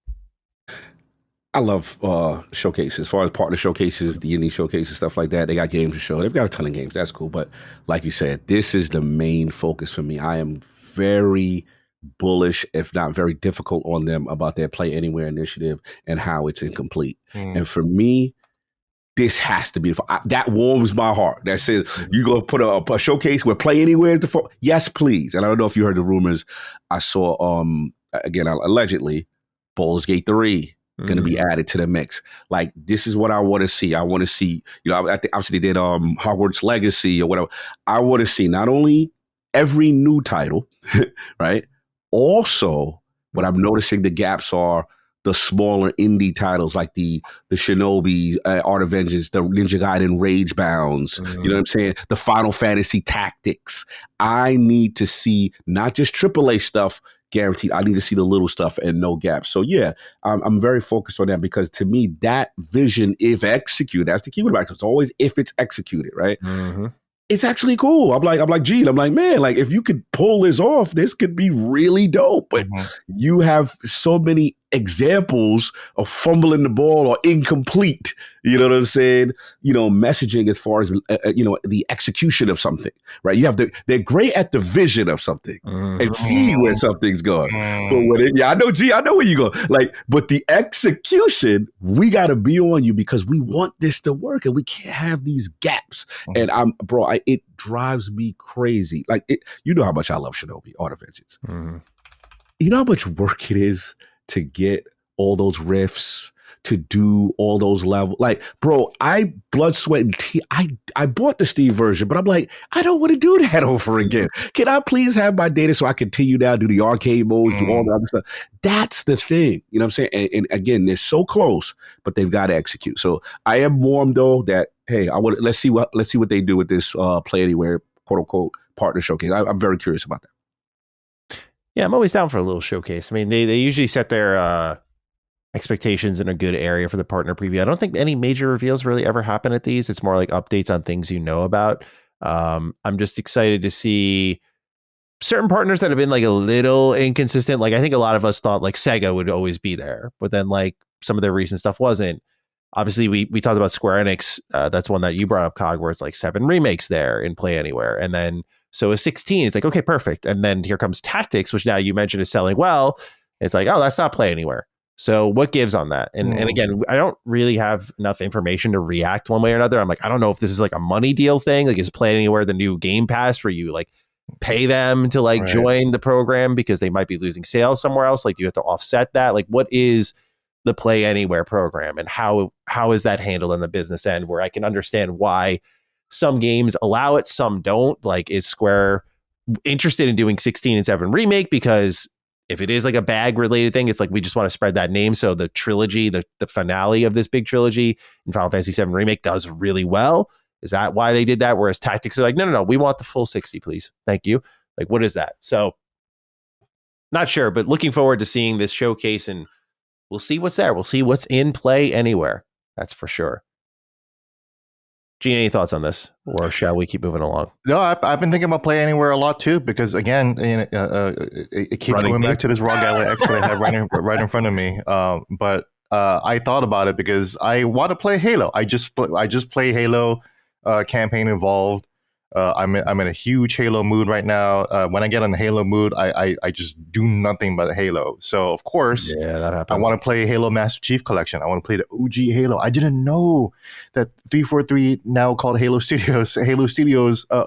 I love showcases. As far as partner showcases, the indie showcases, stuff like that, they got games to show. They've got a ton of games. That's cool. But like you said, this is the main focus for me. I am very bullish, if not very difficult on them about their Play Anywhere initiative and how it's incomplete. And for me, this has to be that warms my heart. That says you go put a showcase where Play Anywhere is the yes, please. And I don't know if you heard the rumors. I saw again allegedly Baldur's Gate 3 going to be added to the mix. Like, this is what I want to see. I want to see, I think obviously they did Hogwarts Legacy or whatever. I want to see not only every new title, right? Also, what I'm noticing the gaps are the smaller indie titles like the Shinobi, Art of Vengeance, the Ninja Gaiden Rage Bounds, you know what I'm saying? The Final Fantasy Tactics. I need to see not just AAA stuff, guaranteed. I need to see the little stuff and no gaps. So yeah, I'm very focused on that because to me, that vision, if executed, that's the key word. It's always if it's executed, right? It's actually cool. I'm like, Gene, I'm like, man, like if you could pull this off, this could be really dope. But you have so many examples of fumbling the ball or incomplete, you know what I'm saying? Messaging as far as, the execution of something, right? They're great at the vision of something and seeing where something's going. But I know where you go. But the execution, we got to be on you because we want this to work and we can't have these gaps. And it drives me crazy. You know how much I love Shinobi, Art of Vengeance. You know how much work it is to get all those riffs, to do all those levels. I blood, sweat, and tears. I bought the Steam version, but I'm like, I don't want to do that over again. Can I please have my data so I continue now, do the arcade modes, do all the other stuff? That's the thing. You know what I'm saying? And again, they're so close, but they've got to execute. So I am warm though that, hey, let's see what they do with this Play Anywhere, quote unquote, partner showcase. I'm very curious about that. Yeah, I'm always down for a little showcase. I mean, they usually set their expectations in a good area for the partner preview. I don't think any major reveals really ever happen at these. It's more like updates on things you know about. I'm just excited to see certain partners that have been a little inconsistent. I think a lot of us thought Sega would always be there, but then some of their recent stuff wasn't. Obviously, we talked about Square Enix. That's one that you brought up, Cog, where it's 7 remakes there in Play Anywhere. And then so is 16. It's okay, perfect. And then here comes Tactics, which now you mentioned is selling well. It's that's not Play Anywhere. So what gives on that? And again, I don't really have enough information to react one way or another. I'm I don't know if this is a money deal thing. Is Play Anywhere the new Game Pass where you pay them to join the program because they might be losing sales somewhere else? Do you have to offset that? What is the Play Anywhere program and how is that handled on the business end where I can understand why some games allow it, some don't? Is Square interested in doing 16 and 7 remake? Because if it is a bag related thing, it's we just want to spread that name. So the trilogy, the finale of this big trilogy in Final Fantasy 7 remake does really well. Is that why they did that? Whereas Tactics are no, we want the full 60, please. Thank you. What is that? So not sure, but looking forward to seeing this showcase and we'll see what's there. We'll see what's in Play Anywhere. That's for sure. Gene, any thoughts on this, or shall we keep moving along? No, I've been thinking about Play Anywhere a lot too, because again, it keeps going back to this ROG Ally X that I have right in front of me. But I thought about it because I want to play Halo. I just play Halo campaign involved. I'm in a huge Halo mood right now. When I get in the Halo mood, I just do nothing but Halo. So of course, yeah, that happens. I want to play Halo Master Chief Collection. I want to play the OG Halo. I didn't know that 343, now called Halo Studios,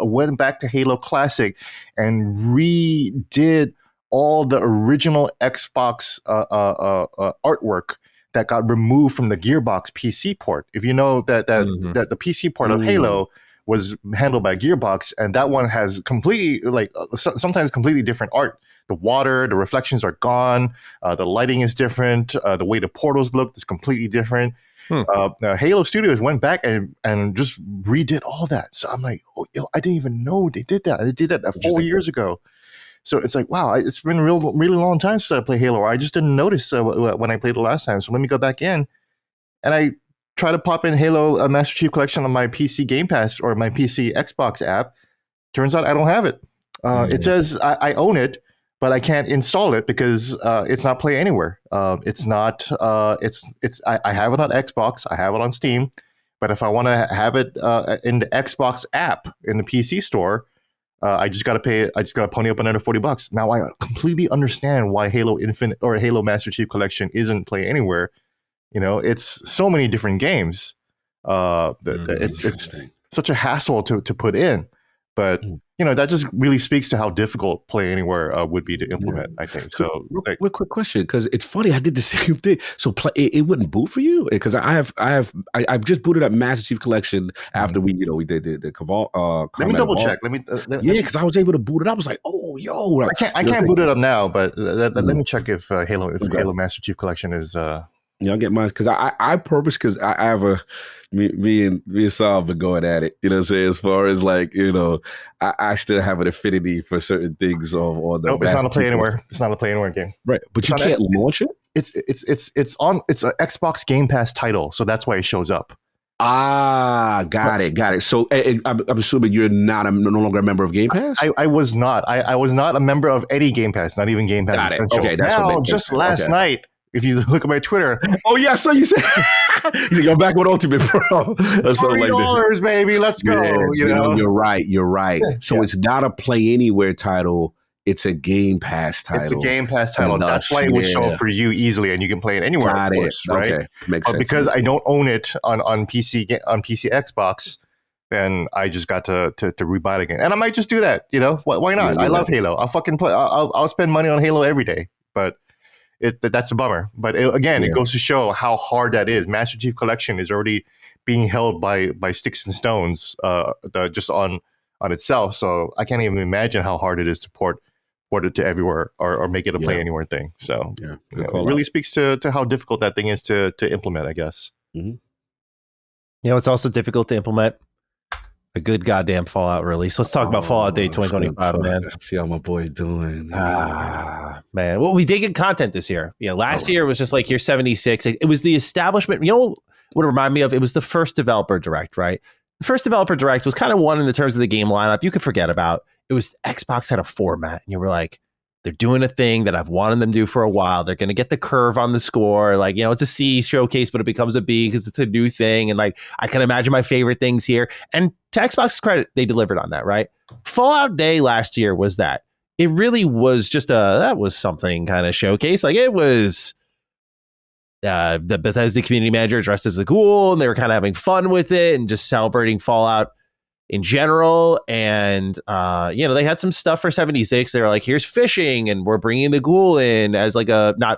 went back to Halo Classic and redid all the original Xbox artwork that got removed from the Gearbox PC port. If you know that the PC port of Halo was handled by Gearbox, and that one has completely sometimes completely different art. The water, the reflections are gone. The lighting is different. The way the portals look is completely different. Halo Studios went back and just redid all of that. So I'm I didn't even know they did that. They did that 4 years ago. So it's wow, it's been a really long time since I played Halo. I just didn't notice when I played it last time. So let me go back in, and I try to pop in Halo Master Chief Collection on my PC Game Pass or my PC Xbox app. Turns out I don't have it. It says I own it, but I can't install it because it's not Play Anywhere. It's not. I have it on Xbox. I have it on Steam, but if I want to have it in the Xbox app in the PC store, I just got to pay. I just got to pony up another $40. Now I completely understand why Halo Infinite or Halo Master Chief Collection isn't Play Anywhere. It's so many different games. It's such a hassle to put in, but that just really speaks to how difficult Play Anywhere would be to implement. I think so. Real quick question, because it's funny, I did the same thing. So it wouldn't boot for you, because I just booted up Master Chief Collection after we did the Caval. Let me double check. Because I was able to boot it up. I was like, oh, yo, I can't boot it up and but let me check if Halo Master Chief Collection is. I'll get mine because I purpose, because I have me and Saul have been going at it. You know what I'm saying? As far as I still have an affinity for certain things on the. Nope, it's not a Play Anywhere. It's not a Play Anywhere game. Right, but you can't launch it. It's an Xbox Game Pass title, so that's why it shows up. Got it. So I'm assuming you're no longer a member of Game Pass? I was not. I was not a member of any Game Pass, not even Game Pass. Got it. Essential. Okay, that's now, what makes just sense. last night, If you look at my Twitter, Oh yeah, so you said you said, "You're back with Ultimate, bro." That's so like $40, baby, let's go. Yeah, you know, you're right. You're right. So it's not a Play Anywhere title. It's a Game Pass title. it's a Game Pass title. That's why it would show up for you easily, and you can play it anywhere. Got of course, it. right? Okay, makes But sense. because I don't own it on PC Xbox, then I just got to rebuy it again, and I might just do that. You know, why not? Yeah, I love right. Halo. I'll fucking play. I'll spend money on Halo every day, but. That's a bummer. But it goes to show how hard that is. Master Chief Collection is already being held by sticks and stones just on itself. So I can't even imagine how hard it is to port it to everywhere or make it a Play Anywhere thing. So it really speaks to how difficult that thing is to implement, I guess. Mm-hmm. You know, it's also difficult to implement a good goddamn Fallout release. Let's talk about Fallout Day 2025, man. See how my boy's doing. Man. Well, we did get content this year. Yeah, last year was just like, here's 76. It was the establishment. You know what it reminded me of? It was the first developer direct, right? The first developer direct was kind of one in the terms of the game lineup you could forget about. It was Xbox had a format, and you were like, they're doing a thing that I've wanted them to do for a while. They're going to get the curve on the score. Like, you know, it's a C showcase, but it becomes a B because it's a new thing. And like, I can imagine my favorite things here. And to Xbox's credit, they delivered on that, right? Fallout Day last year was that. It really was just that was something kind of showcase. Like, it was the Bethesda community manager dressed as a ghoul, and they were kind of having fun with it and just celebrating Fallout in general. And they had some stuff for 76. They were like, here's fishing, and we're bringing the ghoul in as like I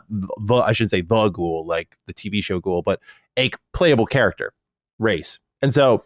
should say the ghoul, like the TV show ghoul, but a playable character race. And so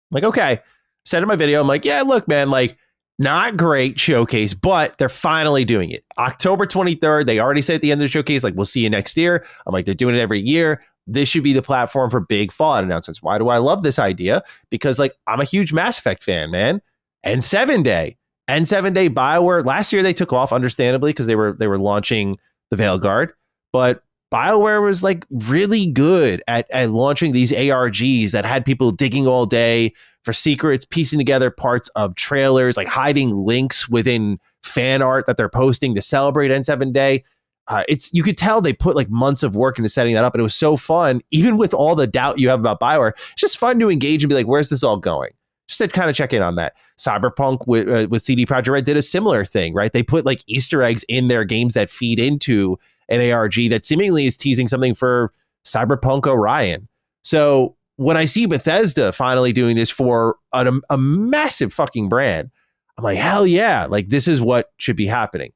like, okay, said in my video, I'm like, yeah, look, man, like, not great showcase, but they're finally doing it. October 23rd, they already said at the end of the showcase, like, we'll see you next year. I'm like, they're doing it every year. This should be the platform for big Fallout announcements. Why do I love this idea? Because like, I'm a huge Mass Effect fan, man. And 7-Day BioWare, last year they took off, understandably, because they were launching the Veilguard, but BioWare was like really good at launching these ARGs that had people digging all day for secrets, piecing together parts of trailers, like hiding links within fan art that they're posting to celebrate N7-Day. You could tell they put like months of work into setting that up, and it was so fun. Even with all the doubt you have about BioWare, it's just fun to engage and be like, where's this all going? Just to kind of check in on that. Cyberpunk with CD Projekt Red did a similar thing, right? They put like Easter eggs in their games that feed into an ARG that seemingly is teasing something for Cyberpunk Orion. So when I see Bethesda finally doing this for a massive fucking brand, I'm like, hell yeah, like this is what should be happening.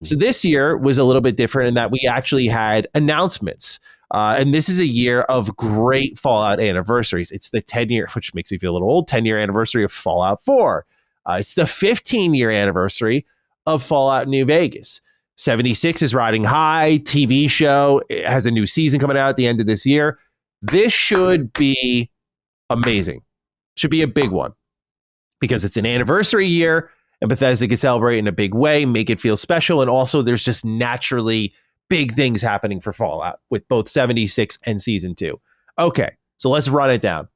So this year was a little bit different in that we actually had announcements. And this is a year of great Fallout anniversaries. It's the 10-year, which makes me feel a little old, 10-year anniversary of Fallout 4. It's the 15-year anniversary of Fallout New Vegas. 76 is riding high. TV show, it has a new season coming out at the end of this year. This should be amazing. Should be a big one because it's an anniversary year and Bethesda can celebrate in a big way, make it feel special. And also there's just naturally big things happening for Fallout with both 76 and Season 2. Okay, so let's run it down.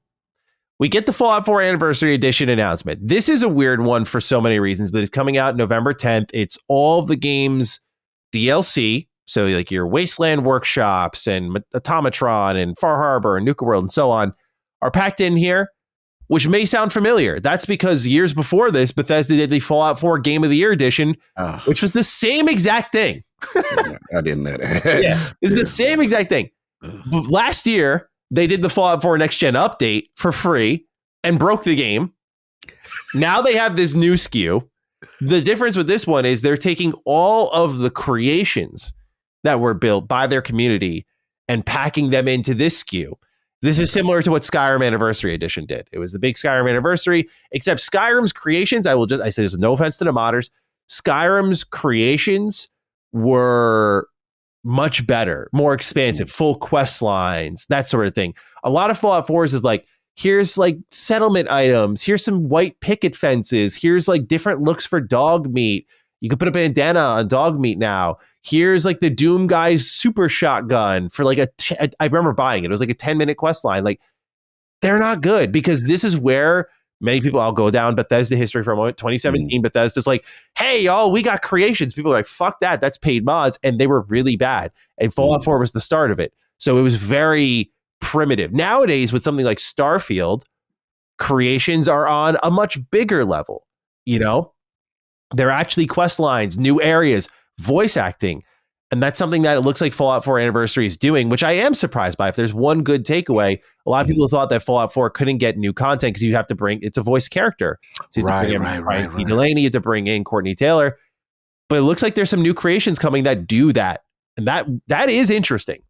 We get the Fallout 4 Anniversary Edition announcement. This is a weird one for so many reasons, but it's coming out November 10th. It's all of the game's DLC. So like your Wasteland workshops and Automatron and Far Harbor and Nuka World and so on are packed in here, which may sound familiar. That's because years before this, Bethesda did the Fallout 4 Game of the Year Edition, which was the same exact thing. I didn't know that. Yeah, it's the same exact thing. Last year, they did the Fallout 4 Next Gen update for free and broke the game. Now they have this new SKU. The difference with this one is they're taking all of the creations that were built by their community and packing them into this SKU. This is similar to what Skyrim Anniversary Edition did. It was the big Skyrim Anniversary, except Skyrim's creations, I say this with no offense to the modders, Skyrim's creations were much better, more expansive, full quest lines, that sort of thing. A lot of Fallout 4's is like, here's like settlement items, here's some white picket fences, here's like different looks for dog meat. You can put a bandana on dog meat now. Here's like the Doom guy's super shotgun for like I remember buying it. It was like a 10-minute quest line. Like, they're not good because this is where Many people, I'll go down Bethesda history for a moment. 2017, Bethesda's like, hey, y'all, we got creations. People are like, fuck that. That's paid mods. And they were really bad. And Fallout 4 was the start of it. So it was very primitive. Nowadays, with something like Starfield, creations are on a much bigger level. You know, they're actually quest lines, new areas, voice acting. And that's something that it looks like Fallout 4 Anniversary is doing, which I am surprised by. If there's one good takeaway, a lot of people thought that Fallout 4 couldn't get new content because you have to bring, it's a voice character. So you have to bring in Brian P. Delaney, you have to bring in Courtney Taylor. But it looks like there's some new creations coming that do that. And that is interesting.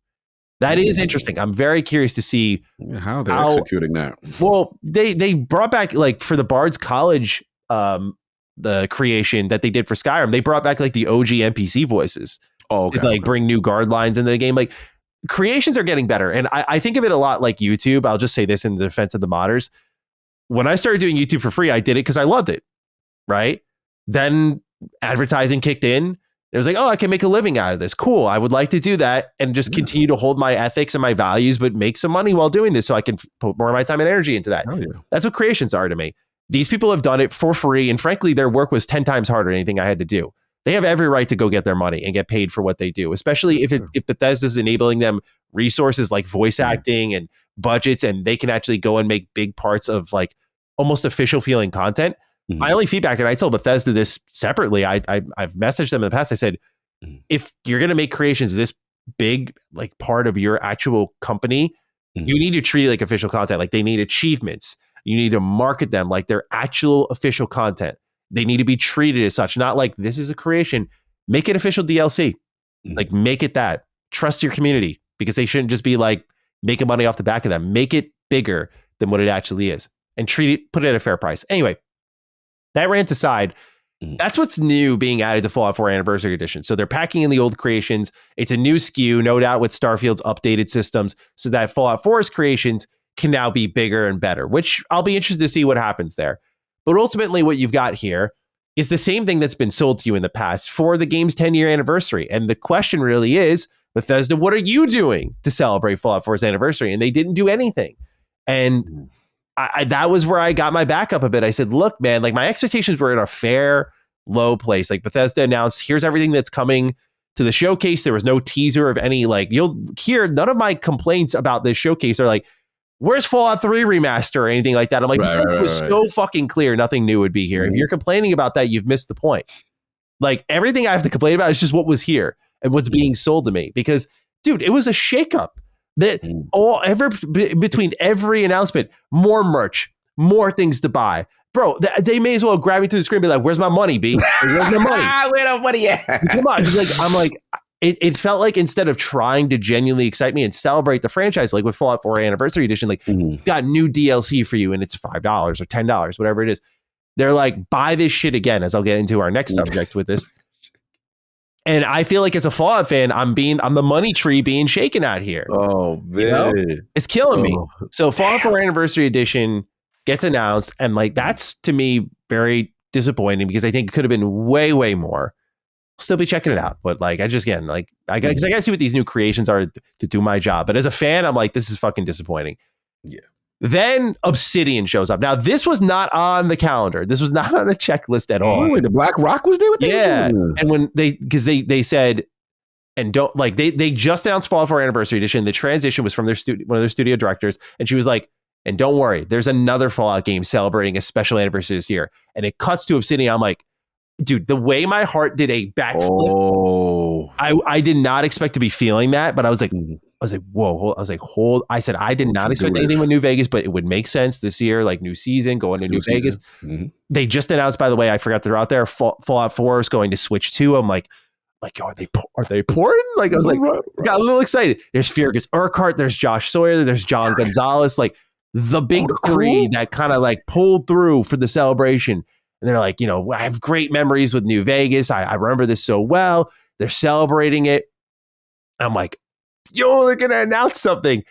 That is interesting. I'm very curious to see how they're executing that. Well, they brought back, like, for the Bard's College, the creation that they did for Skyrim, they brought back like the OG NPC voices. Oh, okay. Like bring new guard lines into the game. Like creations are getting better. And I think of it a lot like YouTube. I'll just say this in defense of the modders. When I started doing YouTube for free, I did it because I loved it. Right. Then advertising kicked in. It was like, oh, I can make a living out of this. Cool. I would like to do that and just continue to hold my ethics and my values, but make some money while doing this so I can put more of my time and energy into that. That's what creations are to me. These people have done it for free. And frankly, their work was 10 times harder than anything I had to do. They have every right to go get their money and get paid for what they do, especially if Bethesda is enabling them resources like voice acting and budgets, and they can actually go and make big parts of like almost official feeling content. My only feedback, and I told Bethesda this separately, I've messaged them in the past. I said, if you're going to make creations this big, like part of your actual company, you need to treat it like official content. Like they need achievements. You need to market them like they're actual official content. They need to be treated as such, not like this is a creation. Make it official DLC. Like make it that. Trust your community because they shouldn't just be like making money off the back of them. Make it bigger than what it actually is and put it at a fair price. Anyway, that rant aside, that's what's new being added to Fallout 4 Anniversary Edition. So they're packing in the old creations. It's a new SKU, no doubt with Starfield's updated systems so that Fallout 4's creations can now be bigger and better, which I'll be interested to see what happens there. But ultimately, what you've got here is the same thing that's been sold to you in the past for the game's 10-year anniversary. And the question really is, Bethesda, what are you doing to celebrate Fallout 4's anniversary? And they didn't do anything. And that was where I got my back up a bit. I said, look, man, like my expectations were in a fair low place. Like Bethesda announced, here's everything that's coming to the showcase. There was no teaser of any, like, you'll hear none of my complaints about this showcase are like, where's Fallout 3 remaster or anything like that? I'm like, it was so fucking clear nothing new would be here. If you're complaining about that, you've missed the point. Like everything I have to complain about is just what was here and what's being sold to me. Because, dude, it was a shakeup. That between every announcement, more merch, more things to buy. Bro, they may as well grab me through the screen and be like, where's my money, B? Where's my money? Where the money at? Come on. I'm like, it felt like instead of trying to genuinely excite me and celebrate the franchise, like with Fallout 4 Anniversary Edition, like got new DLC for you and it's $5 or $10, whatever it is. They're like, buy this shit again, as I'll get into our next subject with this. And I feel like as a Fallout fan, I'm the money tree being shaken out here. Oh, man. You know? It's killing me. So Fallout 4 Anniversary Edition gets announced. And like, that's to me very disappointing because I think it could have been way, way more. Still be checking it out, but like I just again like I got to see what these new creations are to do my job. But as a fan, I'm like, this is fucking disappointing. Yeah. Then Obsidian shows up. Now this was not on the calendar. This was not on the checklist at all. Oh, the Black Rock was there with them? Yeah. And when they said and don't like they just announced Fallout 4 Anniversary Edition. The transition was from one of their studio directors, and she was like, and don't worry, there's another Fallout game celebrating a special anniversary this year. And it cuts to Obsidian. I'm like, dude, the way my heart did a backflip, I did not expect to be feeling that, but I was like, whoa, hold. I said, I did not expect anything with New Vegas, but it would make sense this year, like new season, going to New Vegas. They just announced, by the way, I forgot to throw out there, Fallout 4 is going to Switch 2. I'm like, yo, are they pouring? Like, I was like, got a little excited. There's Fergus Urquhart, there's Josh Sawyer, there's John Gonzalez, like the big three that kind of like pulled through for the celebration. And they're like, I have great memories with New Vegas. I remember this so well. They're celebrating it. And I'm like, yo, they're going to announce something.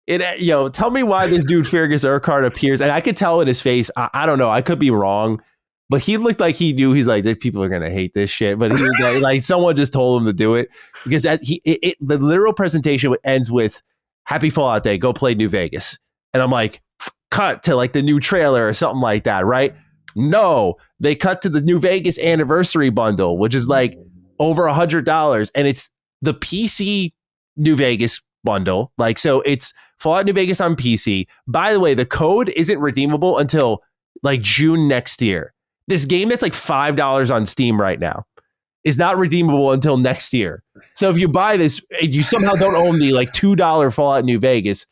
Tell me why this dude Fergus Urquhart appears. And I could tell in his face, I don't know. I could be wrong. But he looked like he knew. He's like, people are going to hate this shit. But he was like someone just told him to do it. Because the literal presentation ends with, happy Fallout Day. Go play New Vegas. And I'm like, cut to like the new trailer or something like that, right? No, they cut to the New Vegas anniversary bundle, which is like over $100, and it's the PC New Vegas bundle. Like, so it's Fallout New Vegas on PC. By the way, the code isn't redeemable until like June next year. This game that's like $5 on Steam right now is not redeemable until next year. So if you buy this and you somehow don't own the like $2 Fallout New Vegas,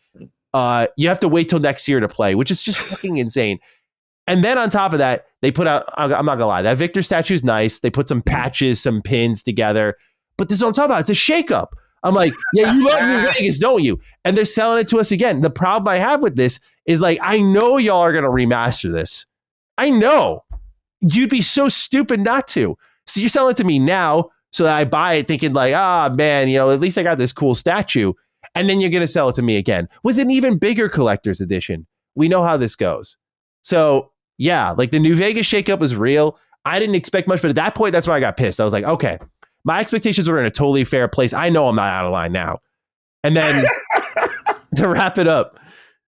you have to wait till next year to play, which is just fucking insane. And then on top of that, they put out, I'm not gonna lie, that Victor statue is nice. They put some patches, some pins together, but this is what I'm talking about. It's a shakeup. I'm like, yeah, you love New Vegas, don't you? And they're selling it to us again. The problem I have with this is like, I know y'all are gonna remaster this. I know. You'd be so stupid not to. So you're selling it to me now so that I buy it thinking like, man, at least I got this cool statue. And then you're going to sell it to me again with an even bigger collector's edition. We know how this goes. So yeah, like the New Vegas shakeup was real. I didn't expect much, but at that point, that's when I got pissed. I was like, okay, my expectations were in a totally fair place. I know I'm not out of line now. And then to wrap it up,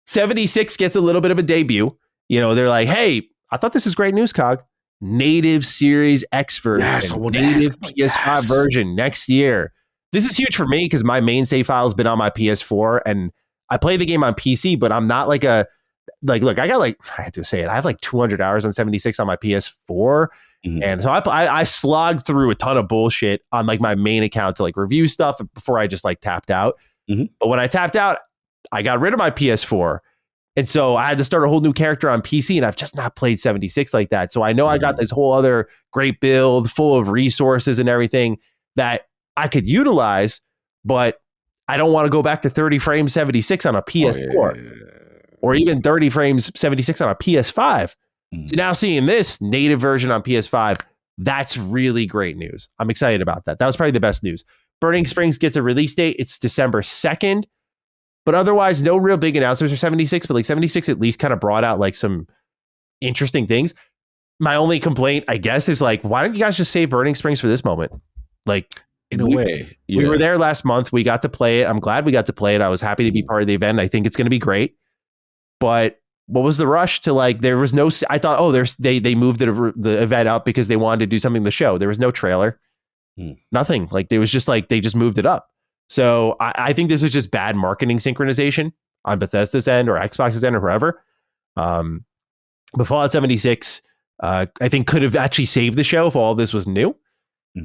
76 gets a little bit of a debut. They're like, hey, I thought this was great news, Cog. Native Series X version, native PS5 version next year. This is huge for me because my main save file has been on my PS4 and I play the game on PC, but I'm not look, I have to say it. I have like 200 hours on 76 on my PS4. Mm-hmm. And so I slogged through a ton of bullshit on like my main account to like review stuff before I just like tapped out. Mm-hmm. But when I tapped out, I got rid of my PS4. And so I had to start a whole new character on PC, and I've just not played 76 like that. So I know I got this whole other great build full of resources and everything that I could utilize, but I don't want to go back to 30 frames 76 on a PS4 or even 30 frames 76 on a PS5. So now seeing this native version on PS5, that's really great news. I'm excited about that. That was probably the best news. Burning Springs gets a release date. It's December 2nd. But otherwise, no real big announcements for 76, but like 76 at least kind of brought out like some interesting things. My only complaint, I guess, is like, why don't you guys just save Burning Springs for this moment? Like, in a way, yeah. We were there last month. We got to play it. I'm glad we got to play it. I was happy to be part of the event. I think it's going to be great. But what was the rush to like, there was no, I thought, they moved the event up because they wanted to do something to the show. There was no trailer, nothing. Like, there was just like, they just moved it up. So I think this is just bad marketing synchronization on Bethesda's end or Xbox's end or whoever. But Fallout 76, I think could have actually saved the show if all of this was new.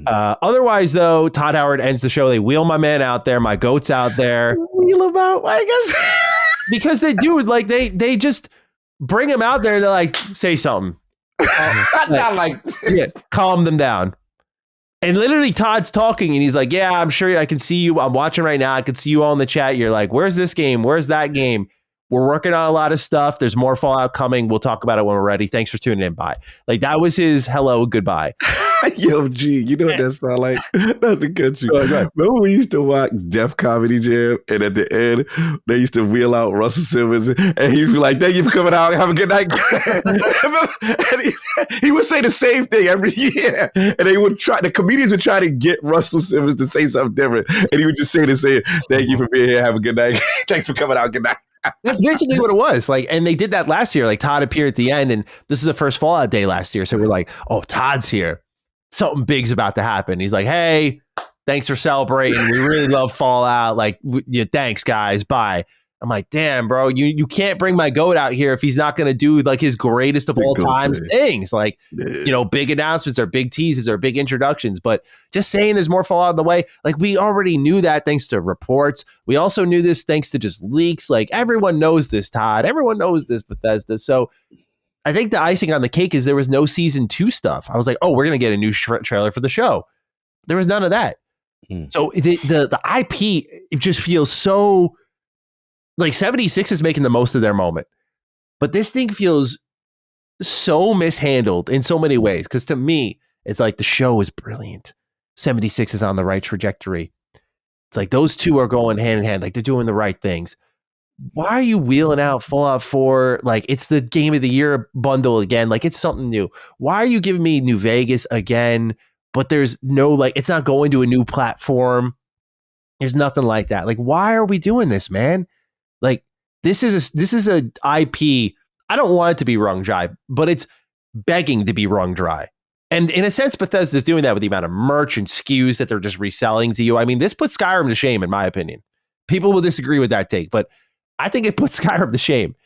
Otherwise, though, Todd Howard ends the show. They wheel my man out there. My goat's out there. Wheel him out, I guess. Because they do, like, they just bring him out there and they're like, say something. Calm them down. And literally Todd's talking and he's like, yeah, I'm sure I can see you. I'm watching right now. I can see you all in the chat. You're like, where's this game? Where's that game? We're working on a lot of stuff. There's more Fallout coming. We'll talk about it when we're ready. Thanks for tuning in. Bye. Like, that was his hello, goodbye. Yo, G, you know what that sound like? Not to cut you. Remember we used to watch Def Comedy Jam, and at the end, they used to wheel out Russell Simmons, and he'd be like, thank you for coming out. Have a good night. And he would say the same thing every year. And the comedians would try to get Russell Simmons to say something different. And he would just say the same, thank you for being here. Have a good night. Thanks for coming out. Good night. That's basically what it was. Like, and they did that last year. Like, Todd appeared at the end, and this is the first Fallout day last year. So we're like, oh, Todd's here. Something big's about to happen. He's like, hey, thanks for celebrating. We really love Fallout. Like, thanks, guys. Bye. I'm like, damn, bro, you can't bring my goat out here if he's not going to do like his greatest of all times things. Like, big announcements or big teases or big introductions. But just saying there's more Fallout in the way, like, we already knew that thanks to reports. We also knew this thanks to just leaks. Like, everyone knows this, Todd. Everyone knows this, Bethesda. So I think the icing on the cake is there was no season 2 stuff. I was like, oh, we're going to get a new trailer for the show. There was none of that. So the IP, it just feels so... Like, 76 is making the most of their moment. But this thing feels so mishandled in so many ways. Because to me, it's like the show is brilliant. 76 is on the right trajectory. It's like those two are going hand in hand. Like, they're doing the right things. Why are you wheeling out Fallout 4? Like, it's the Game of the Year bundle again. Like, it's something new. Why are you giving me New Vegas again? But there's no, like, it's not going to a new platform. There's nothing like that. Like, why are we doing this, man? Like, this is a IP. I don't want it to be wrung dry, but it's begging to be wrung dry. And in a sense, Bethesda's doing that with the amount of merch and SKUs that they're just reselling to you. I mean, this puts Skyrim to shame, in my opinion. People will disagree with that take, but I think it puts Skyrim to shame.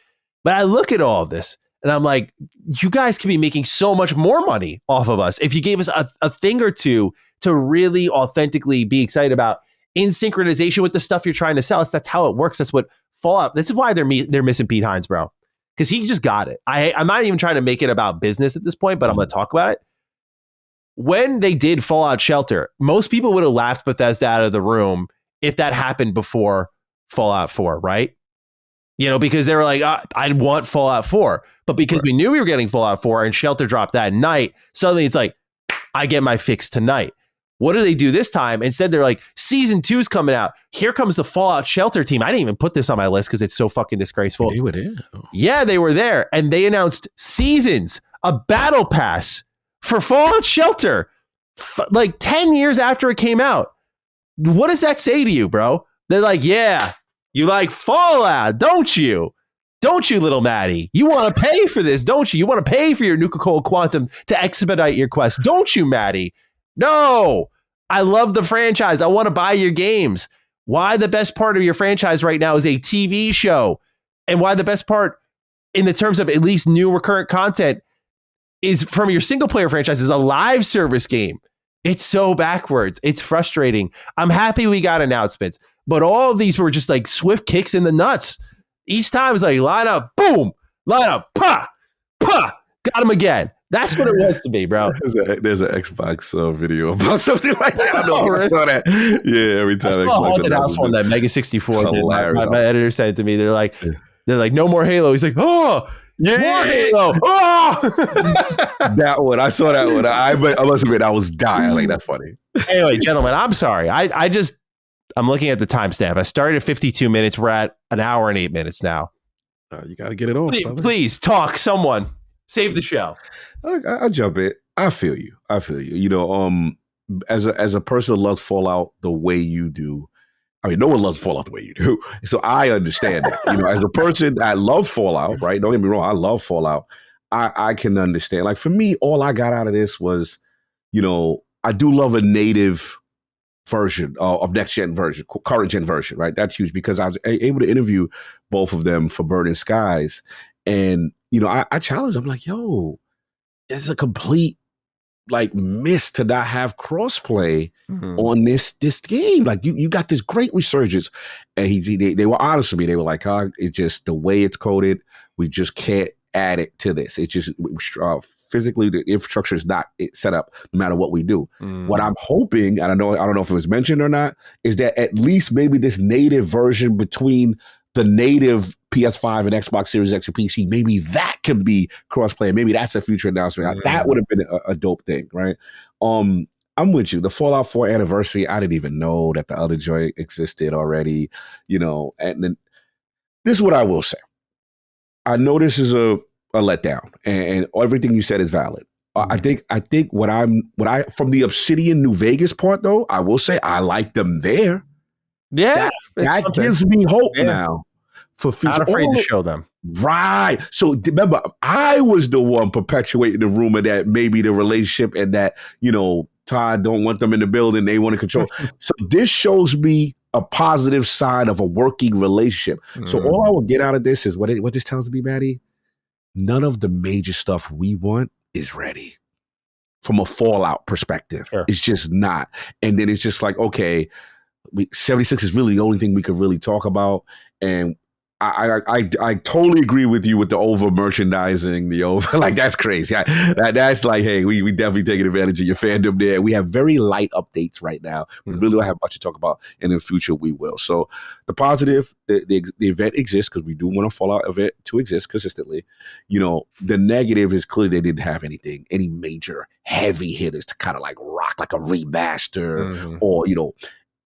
But I look at all of this and I'm like, you guys could be making so much more money off of us if you gave us a thing or two to really authentically be excited about in synchronization with the stuff you're trying to sell. That's how it works. That's what Fallout. This is why they're missing Pete Hines, bro, because he just got it. I'm not even trying to make it about business at this point, but I'm going to talk about it. When they did Fallout Shelter, most people would have laughed Bethesda out of the room if that happened before Fallout 4, right? You know, because they were like, I want Fallout 4. But because we knew we were getting Fallout 4 and Shelter dropped that night, suddenly it's like, I get my fix tonight. What do they do this time? Instead, they're like, season 2's coming out. Here comes the Fallout Shelter team. I didn't even put this on my list because it's so fucking disgraceful. They were there. Yeah, they were there. And they announced seasons, a battle pass for Fallout Shelter, like 10 years after it came out. What does that say to you, bro? They're like, yeah, you like Fallout, don't you? Don't you, little Maddie? You want to pay for this, don't you? You want to pay for your Nuka-Cola Quantum to expedite your quest, don't you, Maddie? No, I love the franchise. I want to buy your games. Why the best part of your franchise right now is a TV show, and why the best part in the terms of at least new recurrent content is from your single player franchise is a live service game. It's so backwards. It's frustrating. I'm happy we got announcements, but all of these were just like swift kicks in the nuts. Each time it was like line up, boom, line up, pa, got him again. That's what it was to me, bro. There's an Xbox video about something like that. I know I saw that. Yeah, every time. I saw a Haunted House one that Mega 64 did. My editor said it to me. They're like, no more Halo. He's like, oh. Yeah, more Halo. Oh! That one. I saw that one. I must admit, I was dying. Like, that's funny. Anyway, gentlemen, I'm sorry. I'm looking at the timestamp. I started at 52 minutes. We're at an hour and 8 minutes now. You got to get it on. Please talk. Someone save the show. I'll jump in. I feel you. You know, as a person who loves Fallout the way you do, I mean, no one loves Fallout the way you do. So I understand that. You know, as a person that loves Fallout, right? Don't get me wrong, I love Fallout. I can understand. Like, for me, all I got out of this was, you know, I do love a native version of next-gen version, current-gen version, right? That's huge because I was able to interview both of them for Burning Skies. And, you know, I challenged them, like, yo, it's a complete like miss to not have crossplay on this game. Like you got this great resurgence, and they were honest with me. They were like, it's just the way it's coded. We just can't add it to this. It's just physically the infrastructure is not set up no matter what we do. What I'm hoping, and I don't know if it was mentioned or not, is that at least maybe this native version between the native PS5 and Xbox Series X and PC, maybe that can be crossplay. Maybe that's a future announcement. That would have been a dope thing, right? I'm with you. The Fallout 4 anniversary, I didn't even know that the other joint existed already, you know. And then this is what I will say. I know this is a letdown, and everything you said is valid. I think what I from the Obsidian New Vegas part though, I will say I like them there. Yeah, that gives me hope now for future. Not afraid to show them. Right. So remember, I was the one perpetuating the rumor that maybe the relationship and that, you know, Todd don't want them in the building. They want to control. So this shows me a positive sign of a working relationship. So all I will get out of this is what this tells me, Maddie. None of the major stuff we want is ready from a Fallout perspective. Sure. It's just not. And then it's just like, okay, 76 is really the only thing we could really talk about. And I totally agree with you with the over merchandising, like that's crazy. That's like, hey, we definitely taking advantage of your fandom there. We have very light updates right now. We really don't have much to talk about, and in the future we will. So the positive, the event exists because we do want a Fallout event to exist consistently. You know, the negative is clearly they didn't have any major heavy hitters to kind of like rock like a remaster or, you know.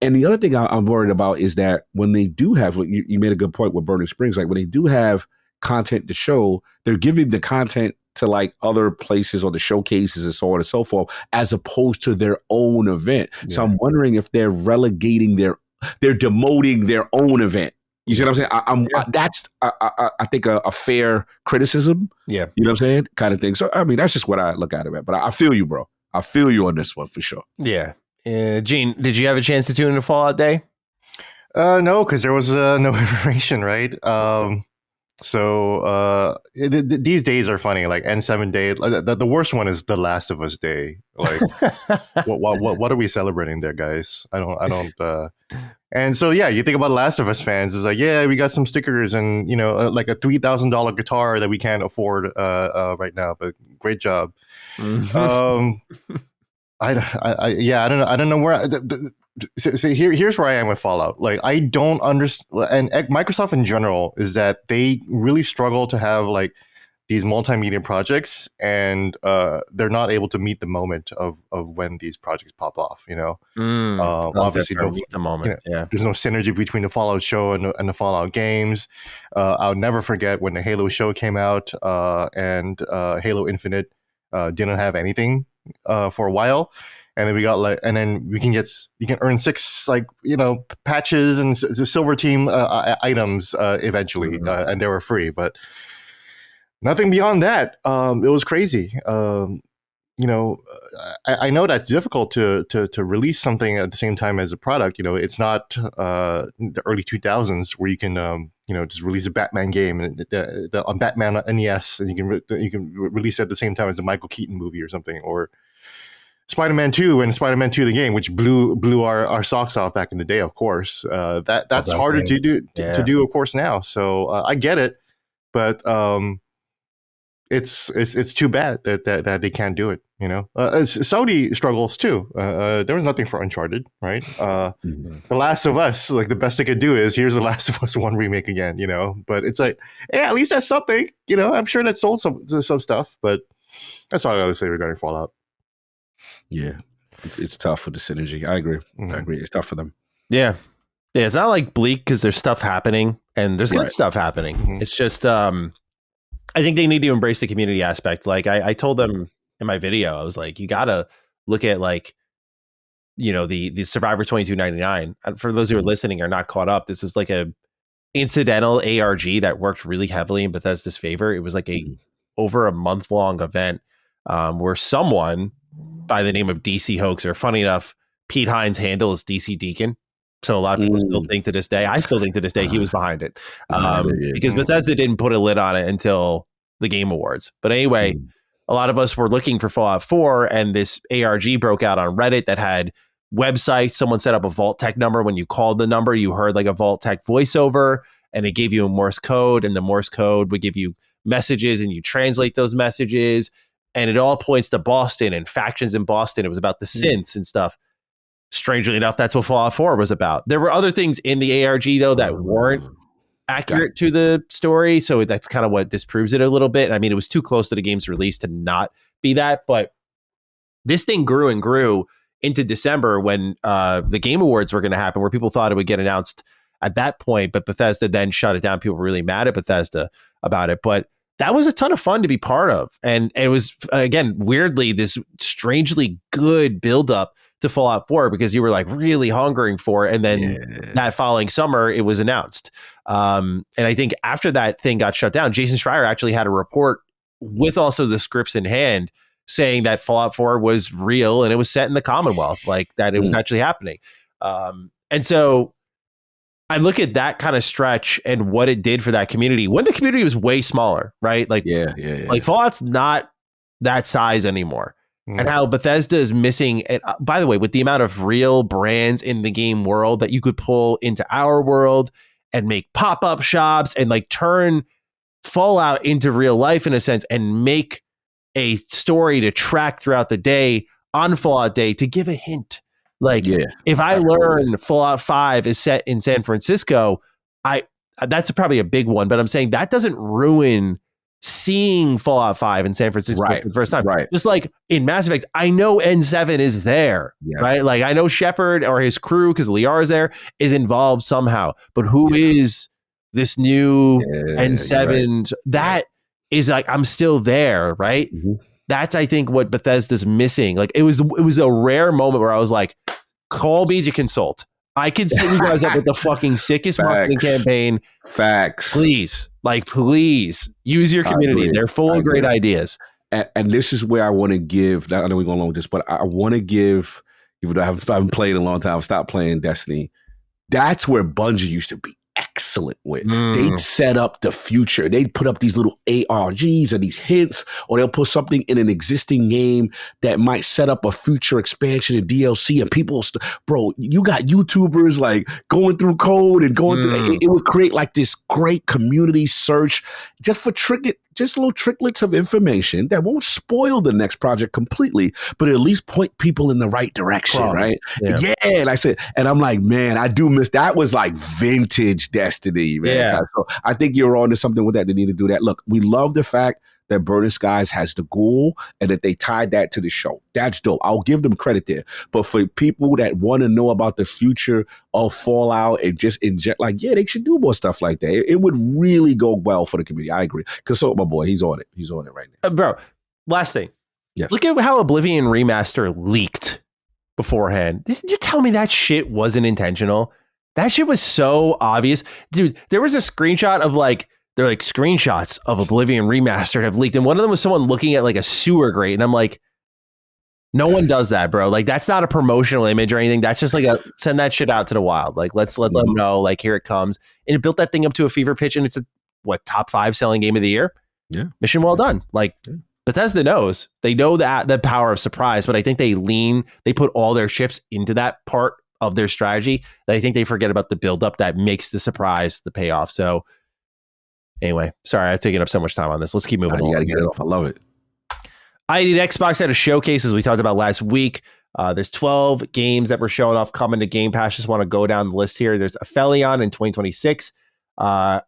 And the other thing I'm worried about is that when they do have, you made a good point with Burning Springs, like when they do have content to show, they're giving the content to like other places or the showcases and so on and so forth, as opposed to their own event. Yeah. So I'm wondering if they're demoting their own event. You see what I'm saying? That's I think a fair criticism. Yeah. You know what I'm saying? Kind of thing. So I mean, that's just what I look at it at. But I feel you, bro. I feel you on this one for sure. Yeah. Gene, did you have a chance to tune into Fallout Day? No, because there was no information, right? These days are funny. Like N7 Day. The worst one is The Last of Us Day. Like, what are we celebrating there, guys? I don't. And so yeah, you think about Last of Us fans. It's like, yeah, we got some stickers and like a $3,000 guitar that we can't afford right now. But great job. Mm-hmm. I don't know where. So here's where I am with Fallout. Like, I don't understand, and Microsoft in general is that they really struggle to have like these multimedia projects, and they're not able to meet the moment of when these projects pop off. Obviously, the moment. There's no synergy between the Fallout show and the Fallout games. I'll never forget when the Halo show came out, and Halo Infinite didn't have anything for a while. And then we got you can earn 6 patches and silver team items eventually, and they were free. But nothing beyond that. It was crazy. I know that's difficult to release something at the same time as a product. It's not the early 2000s where you can just release a Batman game on Batman on NES, and you can release it at the same time as the Michael Keaton movie or something, or Spider-Man 2 and Spider-Man 2 the game, which blew our socks off back in the day, of course. That's harder to do, of course, now. So I get it, but it's too bad that they can't do it. Sony struggles too. There was nothing for Uncharted, right? The Last of Us, like the best they could do is here's the Last of Us 1 remake again. But it's like, yeah, at least that's something. I'm sure that sold some stuff, but that's all I gotta say regarding Fallout. Yeah, it's tough for the synergy. I agree. Mm-hmm. I agree. It's tough for them. Yeah. It's not like bleak because there's stuff happening and there's good stuff happening. Mm-hmm. It's just, I think they need to embrace the community aspect. Like I told them in my video, I was like, you got to look at the Survivor 2299. For those who are listening or not caught up, this is like a incidental ARG that worked really heavily in Bethesda's favor. It was like over a month-long event where someone by the name of DC Hoaxer. Funny enough, Pete Hines' handle is DC Deacon. So a lot of people still think to this day, I still think to this day, he was behind it. Because Bethesda didn't put a lid on it until the Game Awards. But anyway, a lot of us were looking for Fallout 4, and this ARG broke out on Reddit that had websites. Someone set up a Vault Tech number. When you called the number, you heard like a Vault Tech voiceover, and it gave you a Morse code, and the Morse code would give you messages, and you translate those messages. And it all points to Boston and factions in Boston. It was about the synths and stuff. Strangely enough, that's what Fallout 4 was about. There were other things in the ARG, though, that weren't accurate to the story. So that's kind of what disproves it a little bit. I mean, it was too close to the game's release to not be that. But this thing grew and grew into December when the Game Awards were going to happen, where people thought it would get announced at that point. But Bethesda then shut it down. People were really mad at Bethesda about it. But that was a ton of fun to be part of. And it was, again, weirdly, this strangely good buildup to Fallout 4 because you were like really hungering for it. And then that following summer, it was announced. And I think after that thing got shut down, Jason Schreier actually had a report with also the scripts in hand saying that Fallout 4 was real and it was set in the Commonwealth, like that it was actually happening. And so I look at that kind of stretch and what it did for that community when the community was way smaller, right? Like, like Fallout's not that size anymore. And how Bethesda is missing it. By the way, with the amount of real brands in the game world that you could pull into our world and make pop-up shops and like turn Fallout into real life in a sense and make a story to track throughout the day on Fallout Day to give a hint. Like if I learn Fallout 5 is set in San Francisco, that's probably a big one, but I'm saying that doesn't ruin seeing Fallout 5 in San Francisco for the first time. Just like in Mass Effect, I know N7 is there, right? Like I know Shepard or his crew, because Liar is there, is involved somehow. But who is this new N7? That is like, I'm still there, right? That's, I think, what Bethesda's missing. Like it was a rare moment where I was like, call me to consult. I can set you guys up with the fucking sickest marketing campaign. Facts. Please, use your community. They're full of great ideas. And this is where I want to give, I know we're going along with this, but I want to give, even though I haven't played in a long time, I've stopped playing Destiny. That's where Bungie used to be excellent with. They'd set up the future. They'd put up these little ARGs and these hints, or they'll put something in an existing game that might set up a future expansion and DLC. And people, bro, you got YouTubers like going through code and going through. It would create like this great community search just for just little tricklets of information that won't spoil the next project completely, but at least point people in the right direction, right? Yeah. And I said, and I'm like, man, I do miss that. Was like vintage Destiny, man. Yeah. So I think you're on to something with that. They need to do that. Look, we love the fact that Burning Skies has the ghoul and that they tied that to the show. That's dope. I'll give them credit there. But for people that want to know about the future of Fallout and just inject, like, yeah, they should do more stuff like that. It would really go well for the community. I agree. Because so my boy, he's on it. He's on it right now. Bro, last thing. Yes. Look at how Oblivion Remaster leaked beforehand. You tell me that shit wasn't intentional? That shit was so obvious. Dude, there was a screenshot of they're like screenshots of Oblivion Remastered have leaked. And one of them was someone looking at like a sewer grate. And I'm like, no one does that, bro. Like, that's not a promotional image or anything. That's just like send that shit out to the wild. Like, let's let them know, like, here it comes. And it built that thing up to a fever pitch. And it's top 5 selling game of the year? Yeah. Mission well done. Like, Bethesda knows. They know that the power of surprise, but I think they put all their chips into that part of their strategy. That I think they forget about the buildup that makes the surprise the payoff. So, anyway, sorry, I've taken up so much time on this. Let's keep moving on. You got to get it off. I love it. Xbox had a showcase, as we talked about last week. There's 12 games that were showing off coming to Game Pass. Just want to go down the list here. There's Aphelion in 2026.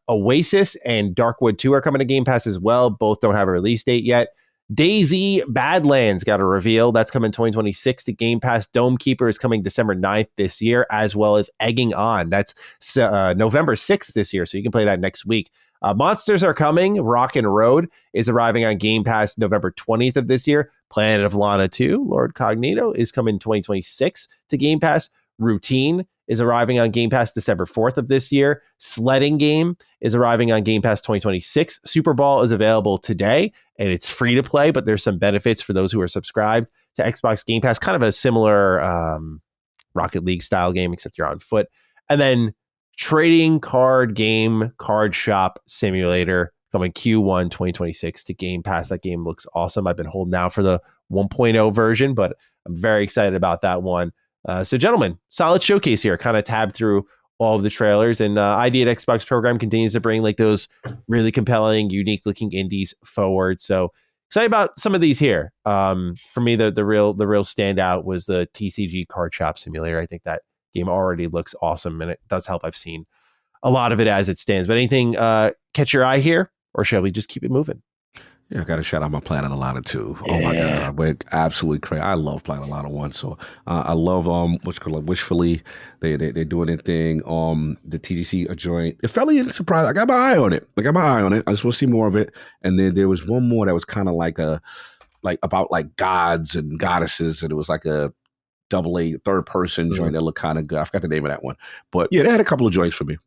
Oasis and Darkwood 2 are coming to Game Pass as well. Both don't have a release date yet. DayZ Badlands got a reveal. That's coming 2026 to Game Pass. Dome Keeper is coming December 9th this year, as well as Egging On. That's November 6th this year, so you can play that next week. Monsters Are Coming, Rock and Road, is arriving on Game Pass November 20th of this year. Planet of Lana 2, Lord Cognito, is coming 2026 to Game Pass. Routine is arriving on Game Pass December 4th of this year. Sledding Game is arriving on Game Pass 2026. Super Ball is available today, and it's free to play, but there's some benefits for those who are subscribed to Xbox Game Pass. Kind of a similar Rocket League style game, except you're on foot. And then Trading Card Game Card Shop Simulator coming Q1 2026 to Game Pass. That game looks awesome. I've been holding out for the 1.0 version, but I'm very excited about that one. So, gentlemen, solid showcase here. Kind of tabbed through all of the trailers, and ID at Xbox program continues to bring like those really compelling, unique-looking indies forward. So, excited about some of these here. For me, the real standout was the TCG Card Shop Simulator. I think that game already looks awesome, and it does help. I've seen a lot of it as it stands. But anything catch your eye here, or shall we just keep it moving? Yeah, I got to shout out my Planet Alana 2. Oh my God, I went absolutely crazy. I love Planet Alana 1. So I love what's called Wishfully. They're doing their thing. The TGC joint. It fairly surprised. I got my eye on it. I just want to see more of it. And then there was one more that was kind of like about gods and goddesses, and it was like a AA third person joint that looked kind of good. I forgot the name of that one, but yeah, they had a couple of joints for me.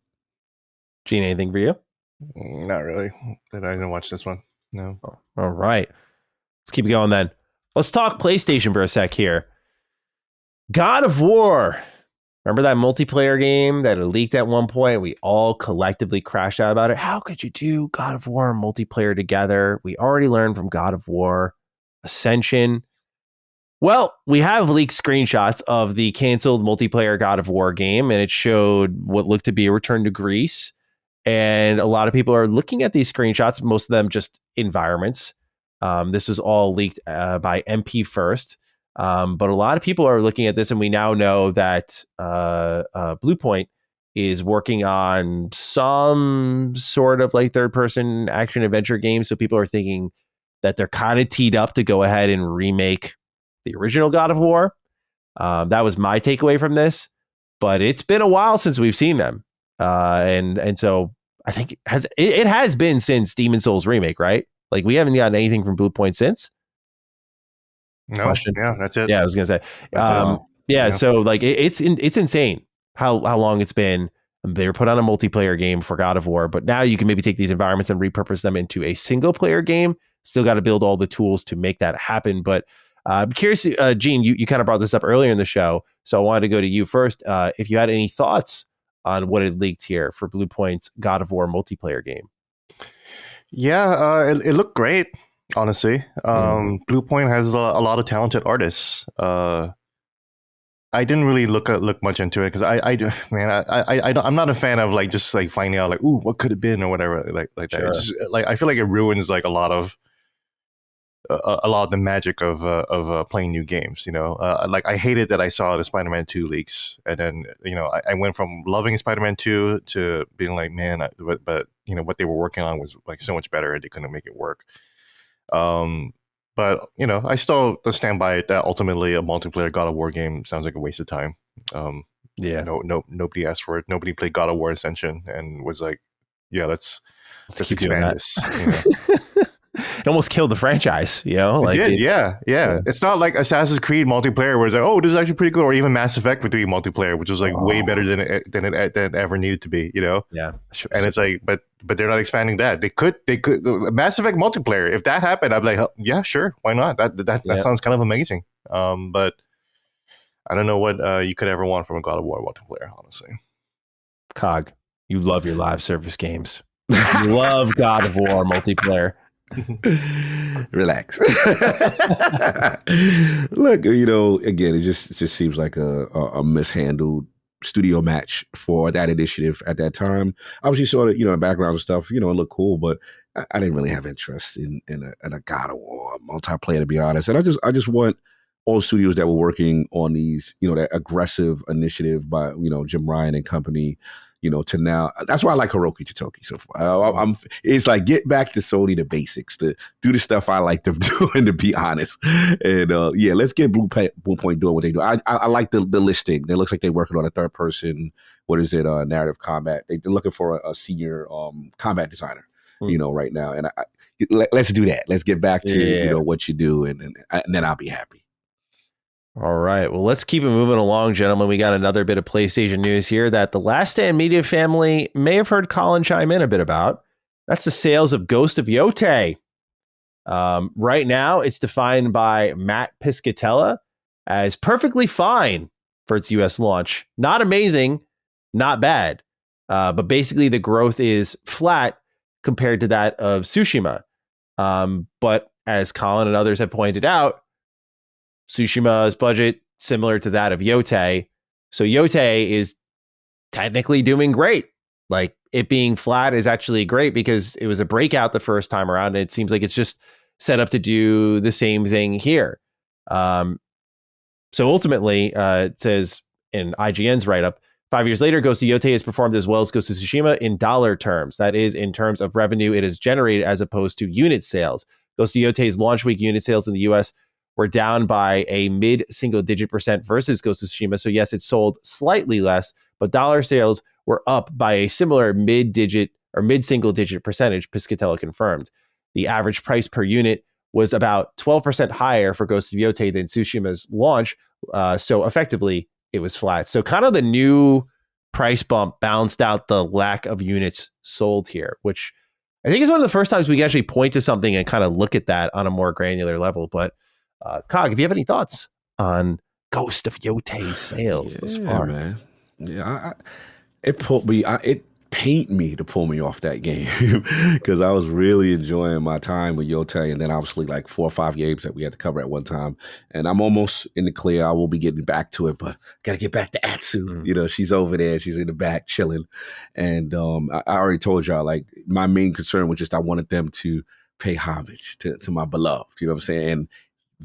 Gene, anything for you? Not really. I didn't watch this one. No. Oh, all right. Let's keep going then. Let's talk PlayStation for a sec here. God of War. Remember that multiplayer game that leaked at one point? We all collectively crashed out about it. How could you do God of War and multiplayer together? We already learned from God of War Ascension. Well, we have leaked screenshots of the canceled multiplayer God of War game, and it showed what looked to be a return to Greece. And a lot of people are looking at these screenshots, most of them just environments. This was all leaked by MP First. But a lot of people are looking at this, and we now know that Bluepoint is working on some sort of like third-person action adventure game. So people are thinking that they're kind of teed up to go ahead and remake the original God of War. That was my takeaway from this. But it's been a while since we've seen them. And so I think it has been since Demon's Souls remake, right? Like, we haven't gotten anything from Bluepoint since. No, yeah, that's it. Yeah, I was gonna say, Yeah. So like it's insane. how long it's been. They were put on a multiplayer game for God of War, but now you can maybe take these environments and repurpose them into a single player game. Still got to build all the tools to make that happen. But I'm curious, Gene, you kind of brought this up earlier in the show, so I wanted to go to you first. If you had any thoughts on what had leaked here for Blue Point's God of War multiplayer game. Yeah, it looked great, honestly. Blue Point has a lot of talented artists. I didn't really look much into it because I'm not a fan of like just like finding out like, ooh, what could it have been or whatever like that. Sure. It's just, like I feel like it ruins like a lot of the magic of playing new games. Like I hated that I saw the Spider-Man 2 leaks, and then I went from loving Spider-Man 2 to being like, man, but what they were working on was like so much better, and they couldn't make it work. But I still stand by it that ultimately a multiplayer God of War game sounds like a waste of time. Nobody asked for it. Nobody played God of War Ascension and was like, yeah, let's expand this. It almost killed the franchise, Like it did, yeah. It's not like Assassin's Creed multiplayer where it's like, oh, this is actually pretty good, or even Mass Effect with 3 multiplayer, which was like way better than it ever needed to be, Yeah, and it's like, but they're not expanding that. They could Mass Effect multiplayer. If that happened, I'd be like, oh, yeah, sure, why not? That sounds kind of amazing. But I don't know what you could ever want from a God of War multiplayer, honestly. Cog, you love your live service games. You love God of War multiplayer. Relax. Look, again, it just seems like a mishandled studio match for that initiative at that time. Obviously, saw it, the background and stuff. It looked cool, but I didn't really have interest in a God of War multiplayer, to be honest. And I just want all the studios that were working on these, that aggressive initiative by Jim Ryan and company, to now. That's why I like Hiroki Totoki so far. It's like, get back to Sony, the basics, to do the stuff I like them doing, to be honest. And let's get Blue Point doing what they do. I like the listing. It looks like they're working on a third person, narrative combat. They're looking for a senior combat designer, right now. And let's do that. Let's get back to what you do, and then I'll be happy. All right. Well, let's keep it moving along, gentlemen. We got another bit of PlayStation news here that the Last Stand Media family may have heard Colin chime in a bit about. That's the sales of Ghost of Yotei. Right now, it's defined by Matt Piscatella as perfectly fine for its U.S. launch. Not amazing, not bad. But basically, the growth is flat compared to that of Tsushima. But as Colin and others have pointed out, Tsushima's budget similar to that of Yotei. So Yotei is technically doing great. Like, it being flat is actually great because it was a breakout the first time around. And it seems like it's just set up to do the same thing here. So ultimately, it says in IGN's write-up, 5 years later, Ghost of Yotei has performed as well as Ghost of Tsushima in dollar terms. That is, in terms of revenue it has generated as opposed to unit sales. Ghost of Yotei's launch week unit sales in the US were down by a mid-single-digit % versus Ghost of Tsushima. So yes, it sold slightly less, but dollar sales were up by a similar mid-single-digit percentage, Piscatella confirmed. The average price per unit was about 12% higher for Ghost of Yotei than Tsushima's launch. So effectively, it was flat. So kind of the new price bump balanced out the lack of units sold here, which I think is one of the first times we can actually point to something and kind of look at that on a more granular level. But Cog, if you have any thoughts on Ghost of Yotei sales thus far, man. Yeah, it pained me to pull me off that game because I was really enjoying my time with Yotei, and then obviously like 4 or 5 games that we had to cover at one time. And I'm almost in the clear. I will be getting back to it, but gotta get back to Atsu. She's over there. She's in the back chilling. And I already told y'all, like, my main concern was just I wanted them to pay homage to my beloved. You know what I'm saying? And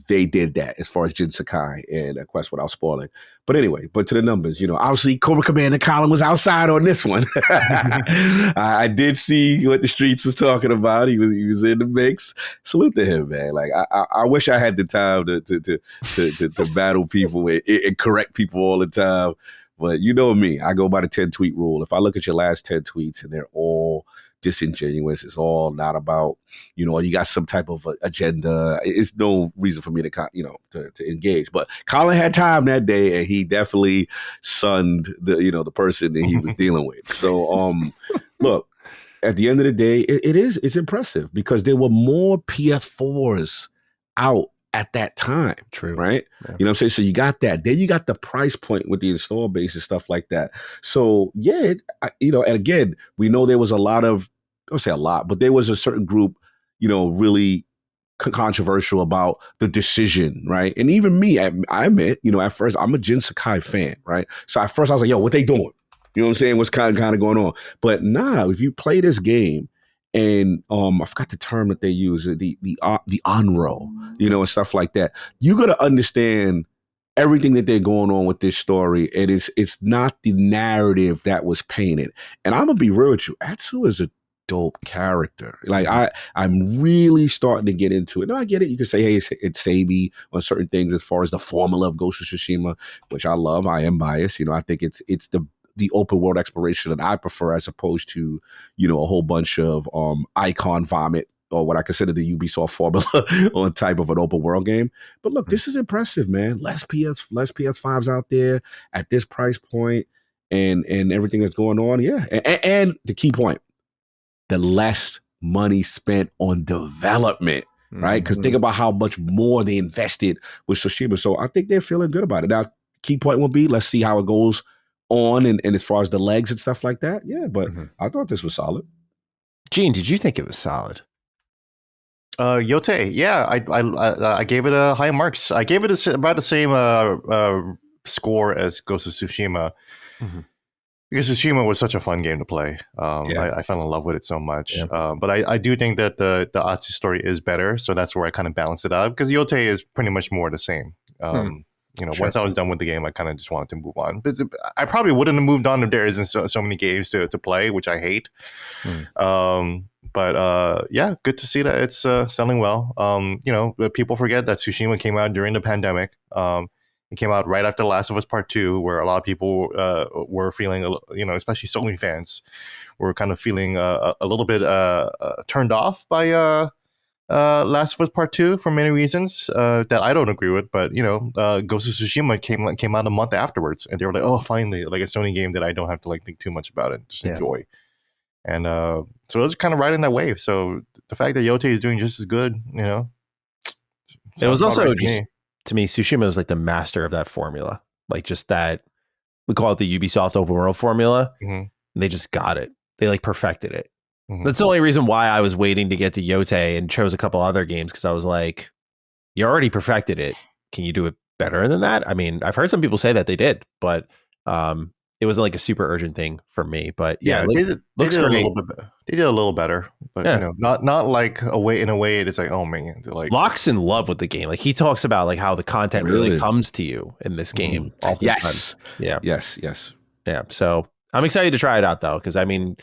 they did that as far as Jin Sakai and Quest without spoiling. But anyway, but to the numbers, obviously Cobra Commander Colin was outside on this one. I did see what the streets was talking about. He was in the mix. Salute to him, man. Like, I wish I had the time to battle people and correct people all the time. But you know me, I go by the 10 tweet rule. If I look at your last 10 tweets and they're all disingenuous. It's all not about, you got some type of agenda. It's no reason for me to engage. But Colin had time that day, and he definitely sunned the person that he was dealing with. So, look, at the end of the day, it's impressive because there were more PS4s out at that time. True. Right? Yeah. You know what I'm saying? So you got that. Then you got the price point with the install base and stuff like that. So yeah, and again, we know there was a lot of, I don't say a lot, but there was a certain group, really controversial about the decision, right? And even me, I admit, at first I'm a Jin Sakai fan, right? So at first I was like, yo, what they doing? You know what I'm saying? What's kind of going on? But if you play this game, and I forgot the term that they use, the onro, and stuff like that, you got to understand everything that they're going on with this story. And it's not the narrative that was painted. And I'm gonna be real with you, Atsu is a dope character. Like I'm really starting to get into it. No, I get it. You can say, hey, it's samey on certain things as far as the formula of Ghost of Tsushima, which I love. I am biased. I think it's the open world exploration that I prefer, as opposed to, a whole bunch of icon vomit, or what I consider the Ubisoft formula on type of an open world game. But look, this is impressive, man. Less PS5s out there at this price point, and everything that's going on. Yeah. And the key point, the less money spent on development, right? Because think about how much more they invested with Tsushima. So I think they're feeling good about it. Now, key point will be, let's see how it goes on, and as far as the legs and stuff like that. Yeah, but I thought this was solid. Gene, did you think it was solid? Yotei, yeah, I gave it a high marks. I gave it about the same score as Ghost of Tsushima. Because Tsushima was such a fun game to play. I fell in love with it so much. Yeah. But I do think that the Atsu story is better, so that's where I kind of balance it out, because Yotei is pretty much more the same. Once I was done with the game, I kind of just wanted to move on. But I probably wouldn't have moved on if there isn't so many games to play, which I hate. But yeah, good to see that it's selling well. People forget that Tsushima came out during the pandemic. It came out right after Last of Us Part 2, where a lot of people were feeling, especially Sony fans, were kind of feeling a little bit turned off by Last of Us Part 2 for many reasons that I don't agree with. But, Ghost of Tsushima came out a month afterwards, and they were like, oh, finally, like a Sony game that I don't have to think too much about it, just enjoy. And so it was kind of riding that wave. So the fact that Yotei is doing just as good, it was also right to me, Tsushima was like the master of that formula. Like just that, we call it the Ubisoft open world formula. And they just got it. They perfected it. That's the only reason why I was waiting to get to Yotei and chose a couple other games, because I was like, you already perfected it. Can you do it better than that? I mean, I've heard some people say that they did, but it wasn't like a super urgent thing for me. But yeah, they did a little bit. They did a little better, but not like in a way it's like, oh man, like Locke's in love with the game. Like he talks about how the content really comes to you in this game. Yes. Yeah. Yes. Yeah. So I'm excited to try it out though, because I mean,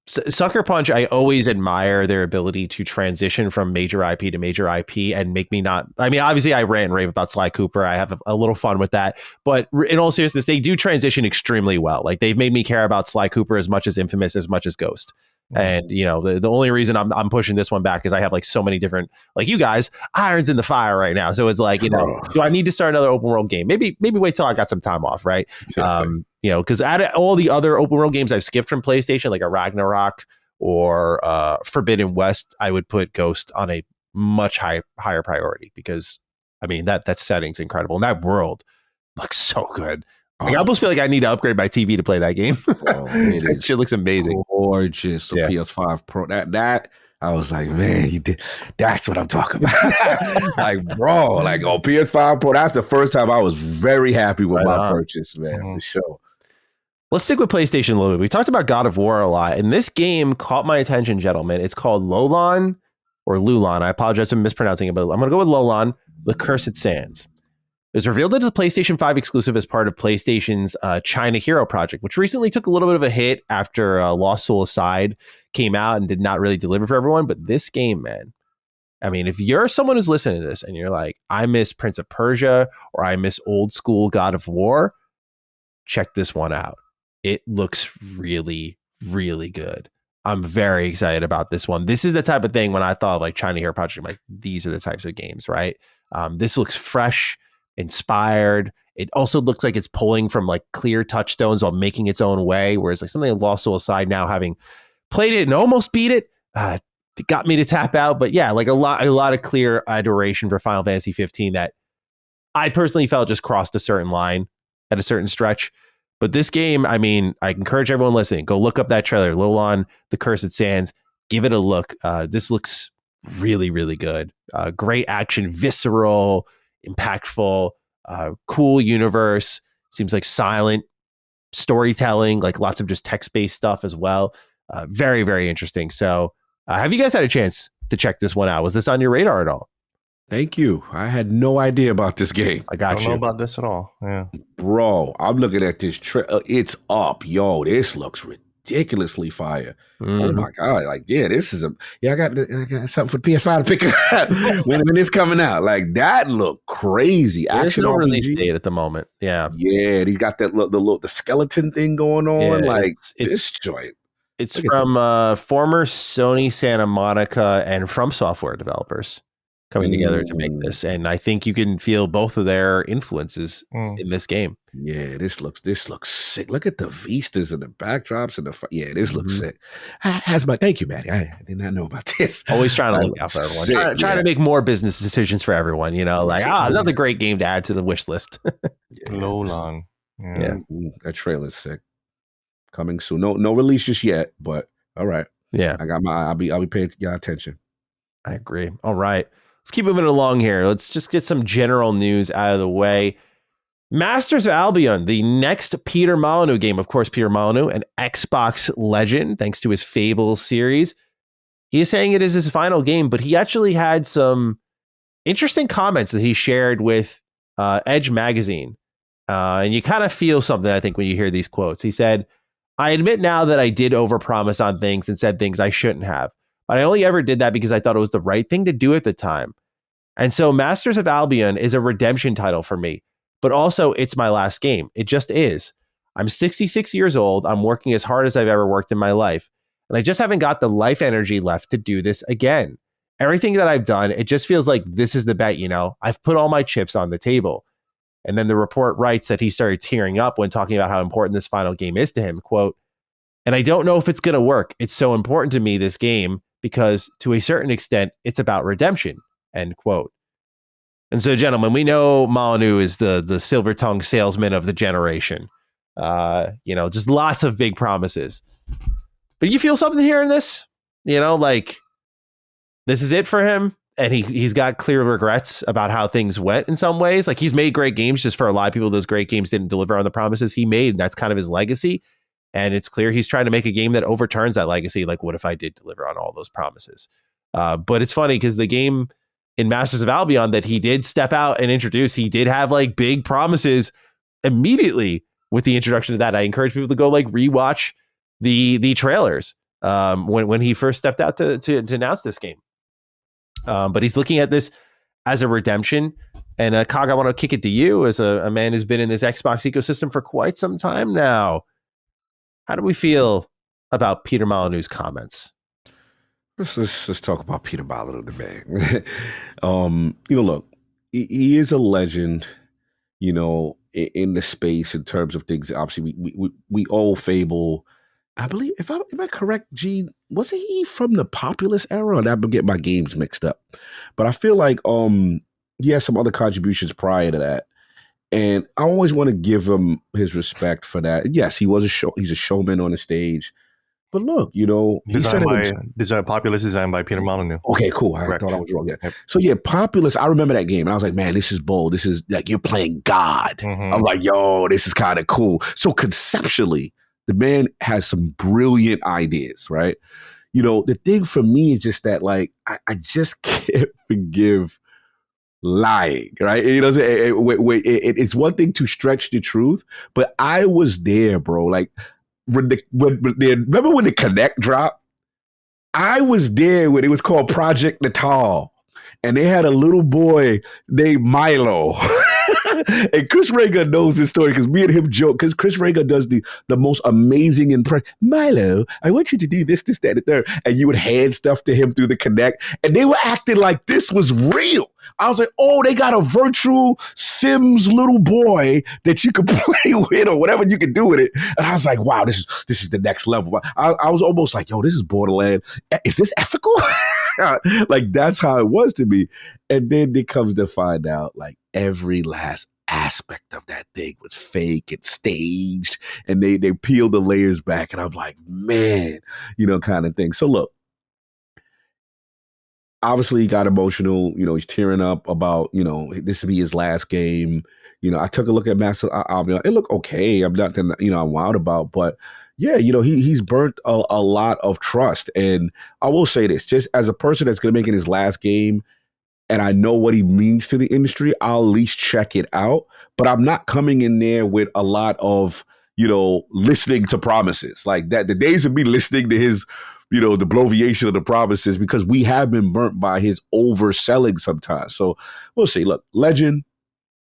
Sucker Punch, I always admire their ability to transition from major IP to major IP and make me not. I mean, obviously, I rant and rave about Sly Cooper. I have a little fun with that. But in all seriousness, they do transition extremely well. Like they've made me care about Sly Cooper as much as Infamous, as much as Ghost. And the only reason I'm pushing this one back is I have so many different, like you guys, irons in the fire right now. So it's like, do I need to start another open world game? Maybe wait till I got some time off, right? Exactly. Because out of all the other open world games I've skipped from PlayStation, like a Ragnarok or Forbidden West, I would put Ghost on a much higher priority, because I mean that setting's incredible and that world looks so good. I almost feel like I need to upgrade my TV to play that game. That shit looks amazing, gorgeous. So PS5 Pro, that I was like, man, you did. That's what I'm talking about. Like, bro, PS5 Pro. That's the first time I was very happy with my purchase, man, for sure. Let's stick with PlayStation a little bit. We talked about God of War a lot, and this game caught my attention, gentlemen. It's called Loulan or Loulan. I apologize for mispronouncing it, but I'm going to go with Loulan, The Cursed Sands. It was revealed that it's a PlayStation 5 exclusive as part of PlayStation's China Hero project, which recently took a little bit of a hit after Lost Soul Aside came out and did not really deliver for everyone. But this game, man, I mean, if you're someone who's listening to this and you're like, I miss Prince of Persia or I miss old school God of War, check this one out. It looks really, really good. I'm very excited about this one. This is the type of thing when I thought of like China Hero Project, I'm like, these are the types of games, right? This looks fresh, inspired. It also looks like it's pulling from like clear touchstones while making its own way. Whereas like something like Lost Soul Aside, now having played it and almost beat it, it got me to tap out. But yeah, like a lot of clear adoration for Final Fantasy 15 that I personally felt just crossed a certain line at a certain stretch. But this game, I mean, I encourage everyone listening, go look up that trailer, Loulan, The Cursed Sands, give it a look. This looks really, really good. Great action, visceral, impactful, cool universe. Seems like silent storytelling, like lots of just text-based stuff as well. Very, very interesting. So have you guys had a chance to check this one out? Was this on your radar at all? Thank you. I had no idea about this game. I got I don't know about this at all. Yeah. Bro, I'm looking at this. It's up. Yo, this looks ridiculously fire. Oh my God. Like, yeah, this is I got something for PS5 to pick up when it's coming out. Like, that look crazy. There's Action no RPG. release date at the moment. Yeah. Yeah, he's got that the skeleton thing going on. Yeah, like, it's this joint. It's Look at from former Sony Santa Monica and From Software developers coming together to make this. And I think you can feel both of their influences in this game. Yeah, this looks sick. Look at the vistas and the backdrops and this looks sick. Thank you, Maddie. I did not know about this. Always trying to look out for everyone. Sick, Trying to make more business decisions for everyone, you know, like, another great game to add to the wish list. Loulan. Yeah. That trailer's sick. Coming soon. No release just yet, but all right. Yeah. I'll be paying your attention. I agree. All right. Let's keep moving along here. Let's just get some general news out of the way. Masters of Albion, the next Peter Molyneux game. Of course, Peter Molyneux, an Xbox legend, thanks to his Fable series. He is saying it is his final game, but he actually had some interesting comments that he shared with Edge Magazine. And you kind of feel something, I think, when you hear these quotes. He said, "I admit now that I did overpromise on things and said things I shouldn't have. But I only ever did that because I thought it was the right thing to do at the time. And so Masters of Albion is a redemption title for me, but also it's my last game. It just is. I'm 66 years old. I'm working as hard as I've ever worked in my life. And I just haven't got the life energy left to do this again. Everything that I've done, it just feels like this is the bet, you know? I've put all my chips on the table." And then the report writes that he started tearing up when talking about how important this final game is to him. Quote, "And I don't know if it's going to work. It's so important to me, this game, because to a certain extent, it's about redemption," end quote. And so, gentlemen, we know Molyneux is the silver-tongued salesman of the generation. Just lots of big promises. But you feel something here in this? You know, like, this is it for him? And he's got clear regrets about how things went in some ways. Like, he's made great games, just for a lot of people, those great games didn't deliver on the promises he made. And that's kind of his legacy. And it's clear he's trying to make a game that overturns that legacy. Like, what if I did deliver on all those promises? But it's funny because the game in Masters of Albion that he did step out and introduce, he did have like big promises immediately with the introduction of that. I encourage people to go like rewatch the trailers when he first stepped out to announce this game. But he's looking at this as a redemption. And Cog, I want to kick it to you as a man who's been in this Xbox ecosystem for quite some time now. How do we feel about Peter Molyneux's comments? Let's talk about Peter Molyneux, the man. Look, he is a legend, in the space in terms of things. Obviously, we owe Fable. I believe, am I correct, Gene? Wasn't he from the Populous era? And I'm getting my games mixed up. But I feel like he has some other contributions prior to that. And I always want to give him his respect for that. Yes, he's a showman on the stage. But look, Populous designed by Peter Molyneux. Okay, cool. I thought I was wrong. Yeah. Yep. So yeah, Populous, I remember that game. And I was like, man, this is bold. This is like, you're playing God. Mm-hmm. I'm like, yo, this is kind of cool. So conceptually, the man has some brilliant ideas, right? The thing for me is just that, like, I just can't forgive lying, right? It's one thing to stretch the truth, but I was there, bro. Like, remember when the Connect dropped? I was there when it was called Project Natal, and they had a little boy named Milo. And Chris Rager knows this story because me and him joke, because Chris Rager does the most amazing impression. Milo, I want you to do this, that, and third. And you would hand stuff to him through the Connect. And they were acting like this was real. I was like, oh, they got a virtual Sims little boy that you could play with or whatever you can do with it. And I was like, wow, this is the next level. I was almost like, yo, this is Borderlands. Is this ethical? Like, that's how it was to me. And then it comes to find out, like, every last aspect of that thing was fake and staged, and they peeled the layers back. And I'm like, man, kind of thing. So look, obviously he got emotional, he's tearing up about, this will be his last game. I took a look at Master Albion. It looked okay. I'm not, I'm wild about, but yeah, he's burnt a lot of trust. And I will say this, just as a person that's going to make it his last game, and I know what he means to the industry, I'll at least check it out. But I'm not coming in there with a lot of, listening to promises like that. The days of me listening to his, the bloviation of the promises, because we have been burnt by his overselling sometimes. So we'll see. Look, Legend,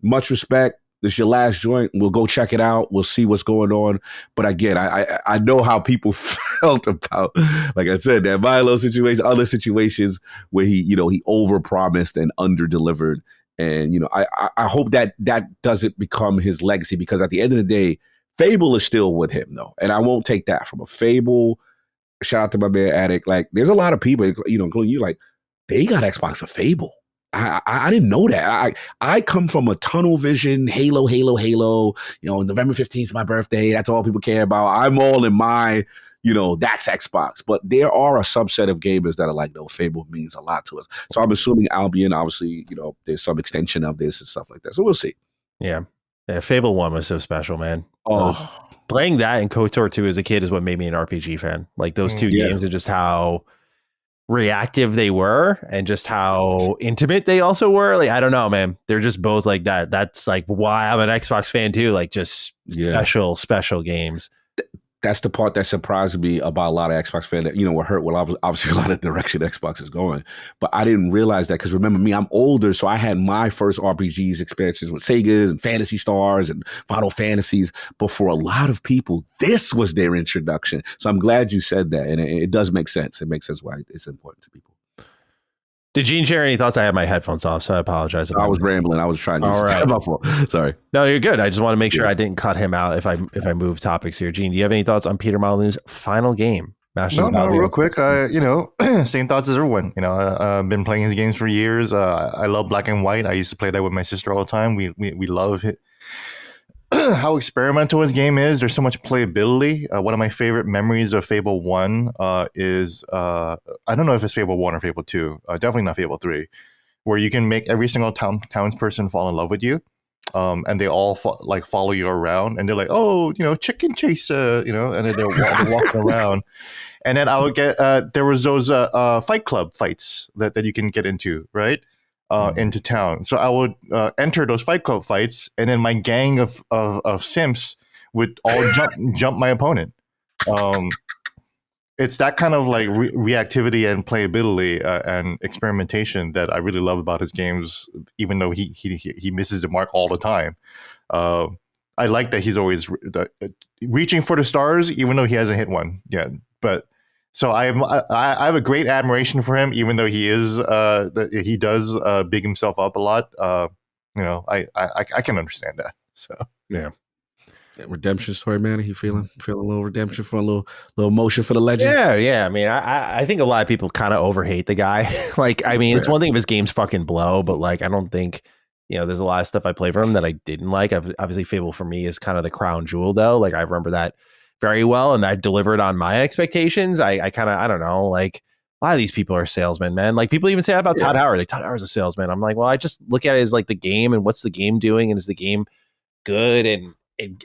much respect. This is your last joint. We'll go check it out. We'll see what's going on. But again, I know how people felt about, like I said, that Milo situation, other situations where he overpromised and underdelivered. And, I hope that doesn't become his legacy, because at the end of the day, Fable is still with him, though. And I won't take that from a Fable. Shout out to my man Attic. Like, there's a lot of people, including you, like, they got Xbox for Fable. I didn't know that. I come from a tunnel vision, Halo. November 15th is my birthday. That's all people care about. I'm all in my, that's Xbox. But there are a subset of gamers that are like, no, Fable means a lot to us. So I'm assuming Albion, obviously, there's some extension of this and stuff like that. So we'll see. Yeah. Fable 1 was so special, man. Oh. Playing that and KOTOR 2 as a kid is what made me an RPG fan. Like, those two games and just how reactive they were and just how intimate they also were. Like, I don't know, man. They're just both like that. That's like why I'm an Xbox fan too. Like, just special games. That's the part that surprised me about a lot of Xbox fans that, were hurt. Well, obviously a lot of direction Xbox is going, but I didn't realize that, because remember me, I'm older. So I had my first RPGs experiences with Sega and Phantasy Stars and Final Fantasies. But for a lot of people, this was their introduction. So I'm glad you said that. And it does make sense. It makes sense why it's important to people. Did Gene share any thoughts? I had my headphones off, so I apologize. I was rambling. I was trying to All right. Sorry. No, you're good. I just want to make sure I didn't cut him out if I move topics here. Gene, do you have any thoughts on Peter Molyneux's final game? No, real quick. Same thoughts as everyone. I've been playing his games for years. I love Black and White. I used to play that with my sister all the time. We love it. How experimental his game is. There's so much playability. One of my favorite memories of Fable 1 is, I don't know if it's Fable 1 or Fable 2, definitely not Fable 3, where you can make every single townsperson fall in love with you. And they all follow you around, and they're like, oh, chicken chaser, and then they're walking around. And then I would get, there was those fight club fights that you can get into, right? Into town. So I would enter those fight club fights, and then my gang of simps would all jump my opponent. It's that kind of like reactivity and playability and experimentation that I really love about his games, even though he misses the mark all the time. I like that he's always reaching for the stars, even though he hasn't hit one yet. But so I have a great admiration for him, even though he does big himself up a lot. I can understand that. So yeah. Redemption story, man. You feeling a little redemption for a little emotion for the legend? Yeah. I mean, I think a lot of people kind of overhate the guy. Like, I mean, it's one thing if his games fucking blow, but like, I don't think, there's a lot of stuff I play for him that I didn't like. Obviously, Fable for me is kind of the crown jewel, though. Like, I remember that very well, and that delivered on my expectations. I kind of, I don't know, like, a lot of these people are salesmen, man. Like, people even say that about Todd Howard. Like, Todd Howard's a salesman. I'm like, well, I just look at it as like the game and what's the game doing, and is the game good and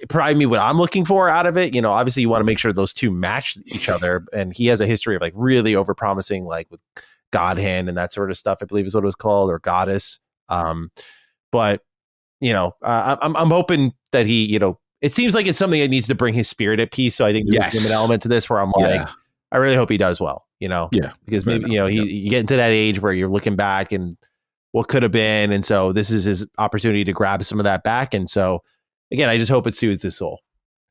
provide me what I'm looking for out of it. Obviously you want to make sure those two match each other. And he has a history of like really overpromising, like with God Hand and that sort of stuff, I believe is what it was called, or Goddess. But I'm hoping that he, it seems like it's something that needs to bring his spirit at peace. So I think there's an element to this where I'm like, I really hope he does well, because maybe, you get into that age where you're looking back and what could have been. And so this is his opportunity to grab some of that back. And so, again, I just hope it soothes his soul.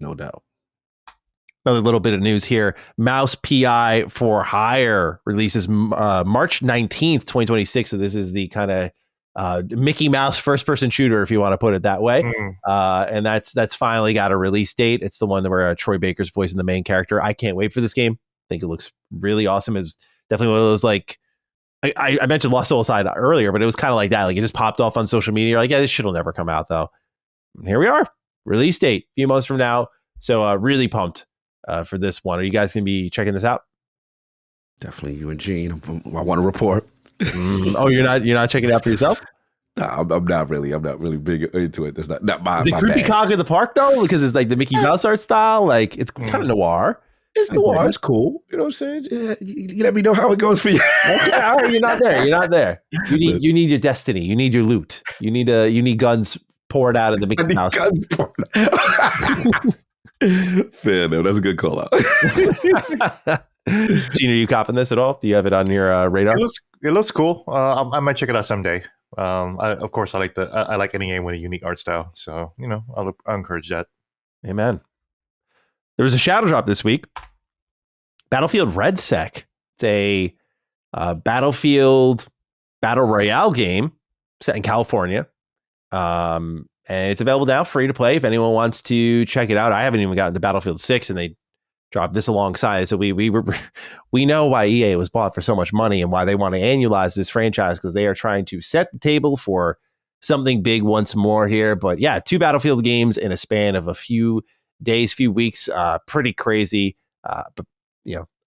No doubt. Another little bit of news here. Mouse PI for Hire releases March 19th, 2026. So this is the kind of Mickey Mouse first-person shooter, if you want to put it that way. And that's finally got a release date. It's the one where Troy Baker's voicing the main character. I can't wait for this game. I think it looks really awesome. It's definitely one of those, like, I mentioned Lost Soul Side earlier, but it was kind of like that. Like, it just popped off on social media. You're like, yeah, this shit will never come out, though. And here we are. Release date, a few months from now. So really pumped for this one. Are you guys going to be checking this out? Definitely you and Gene. I want to report. Oh, you're not checking it out for yourself? No, I'm not really big into it. That's not my. Is it creepy Cog in the Park though? Because it's like the Mickey Mouse art style. Like it's kind of noir. It's noir. It's cool. You know what I'm saying? You let me know how it goes for you. Okay, all right. You're not there. You need your destiny. You need your loot. You need guns poured out of the Mickey Mouse. Fair enough. That's a good call out. Gene, are you copping this at all? Do you have it on your radar? It looks cool. I might check it out someday. Of course, I like any game with a unique art style. So I'll encourage that. Amen. There was a shadow drop this week. Battlefield REDSEC. It's a Battlefield Battle Royale game set in California. And it's available now, free to play. If anyone wants to check it out, I haven't even gotten to Battlefield 6, and they dropped this alongside. So we know why EA was bought for so much money and why they want to annualize this franchise, because they are trying to set the table for something big once more here. But yeah, 2 Battlefield games in a span of a few days, few weeks, pretty crazy. But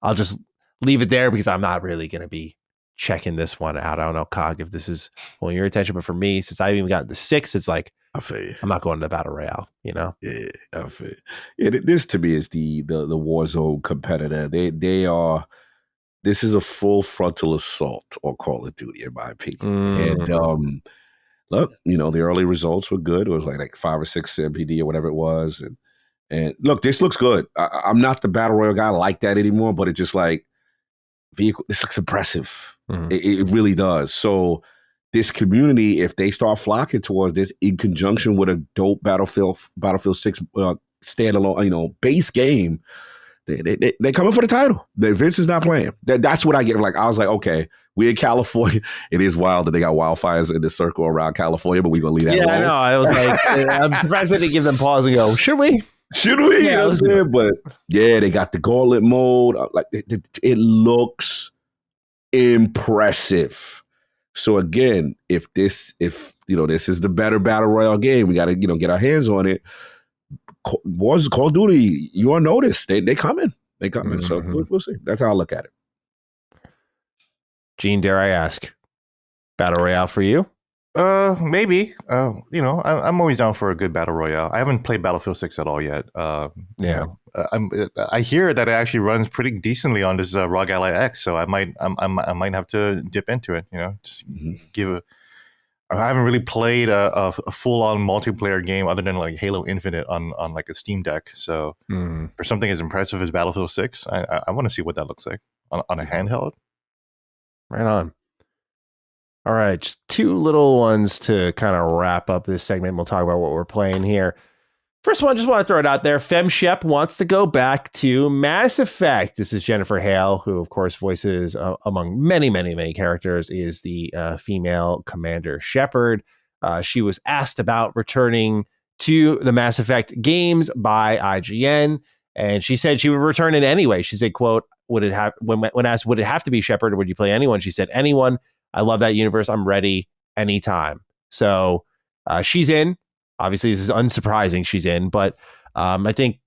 I'll just leave it there because I'm not really going to be checking this one out. I don't know, Cog, if this is pulling your attention, but for me, since I haven't even gotten to 6, it's like, I feel you. I'm not going to Battle Royale, Yeah, I feel you. Yeah, this to me is the Warzone competitor. They are. This is a full frontal assault on Call of Duty, in my opinion. And look, the early results were good. It was like 5 or 6 MPD or whatever it was, and look, this looks good. I'm not the Battle Royale guy like that anymore, but it's just like vehicle. This looks impressive. It really does. So this community, if they start flocking towards this in conjunction with a dope Battlefield 6 standalone, base game, they coming for the title. Vince is not playing. That's what I get. Like, I was like, okay, we're in California. It is wild that they got wildfires in the circle around California, but we're gonna leave that alone. Yeah, I know. I was like, I'm surprised they didn't give them pause and go, should we? Should we? Yeah, But yeah, they got the gauntlet mode. Like it looks impressive. So again, if this is the better Battle Royale game, we got to get our hands on it. Call of Duty, you on notice. They coming. They coming. So we'll see. That's how I look at it. Gene, dare I ask, Battle Royale for you? Maybe. I'm always down for a good Battle Royale. I haven't played Battlefield 6 at all yet. I hear that it actually runs pretty decently on this ROG Ally X, so I might have to dip into it. Just give a. I haven't really played a full-on multiplayer game other than like Halo Infinite on like a Steam Deck. So for something as impressive as Battlefield 6, I want to see what that looks like on a handheld. Right on. All right, just 2 little ones to kind of wrap up this segment. We'll talk about what we're playing here. First one, just want to throw it out there. FemShep wants to go back to Mass Effect. This is Jennifer Hale, who, of course, voices, among many, many, many characters, is the female Commander Shepard. She was asked about returning to the Mass Effect games by IGN, and she said she would return it anyway. She said, quote, when asked, would it have to be Shepard or would you play anyone? She said, anyone. I love that universe. I'm ready anytime. So she's in. Obviously, this is unsurprising she's in, but I think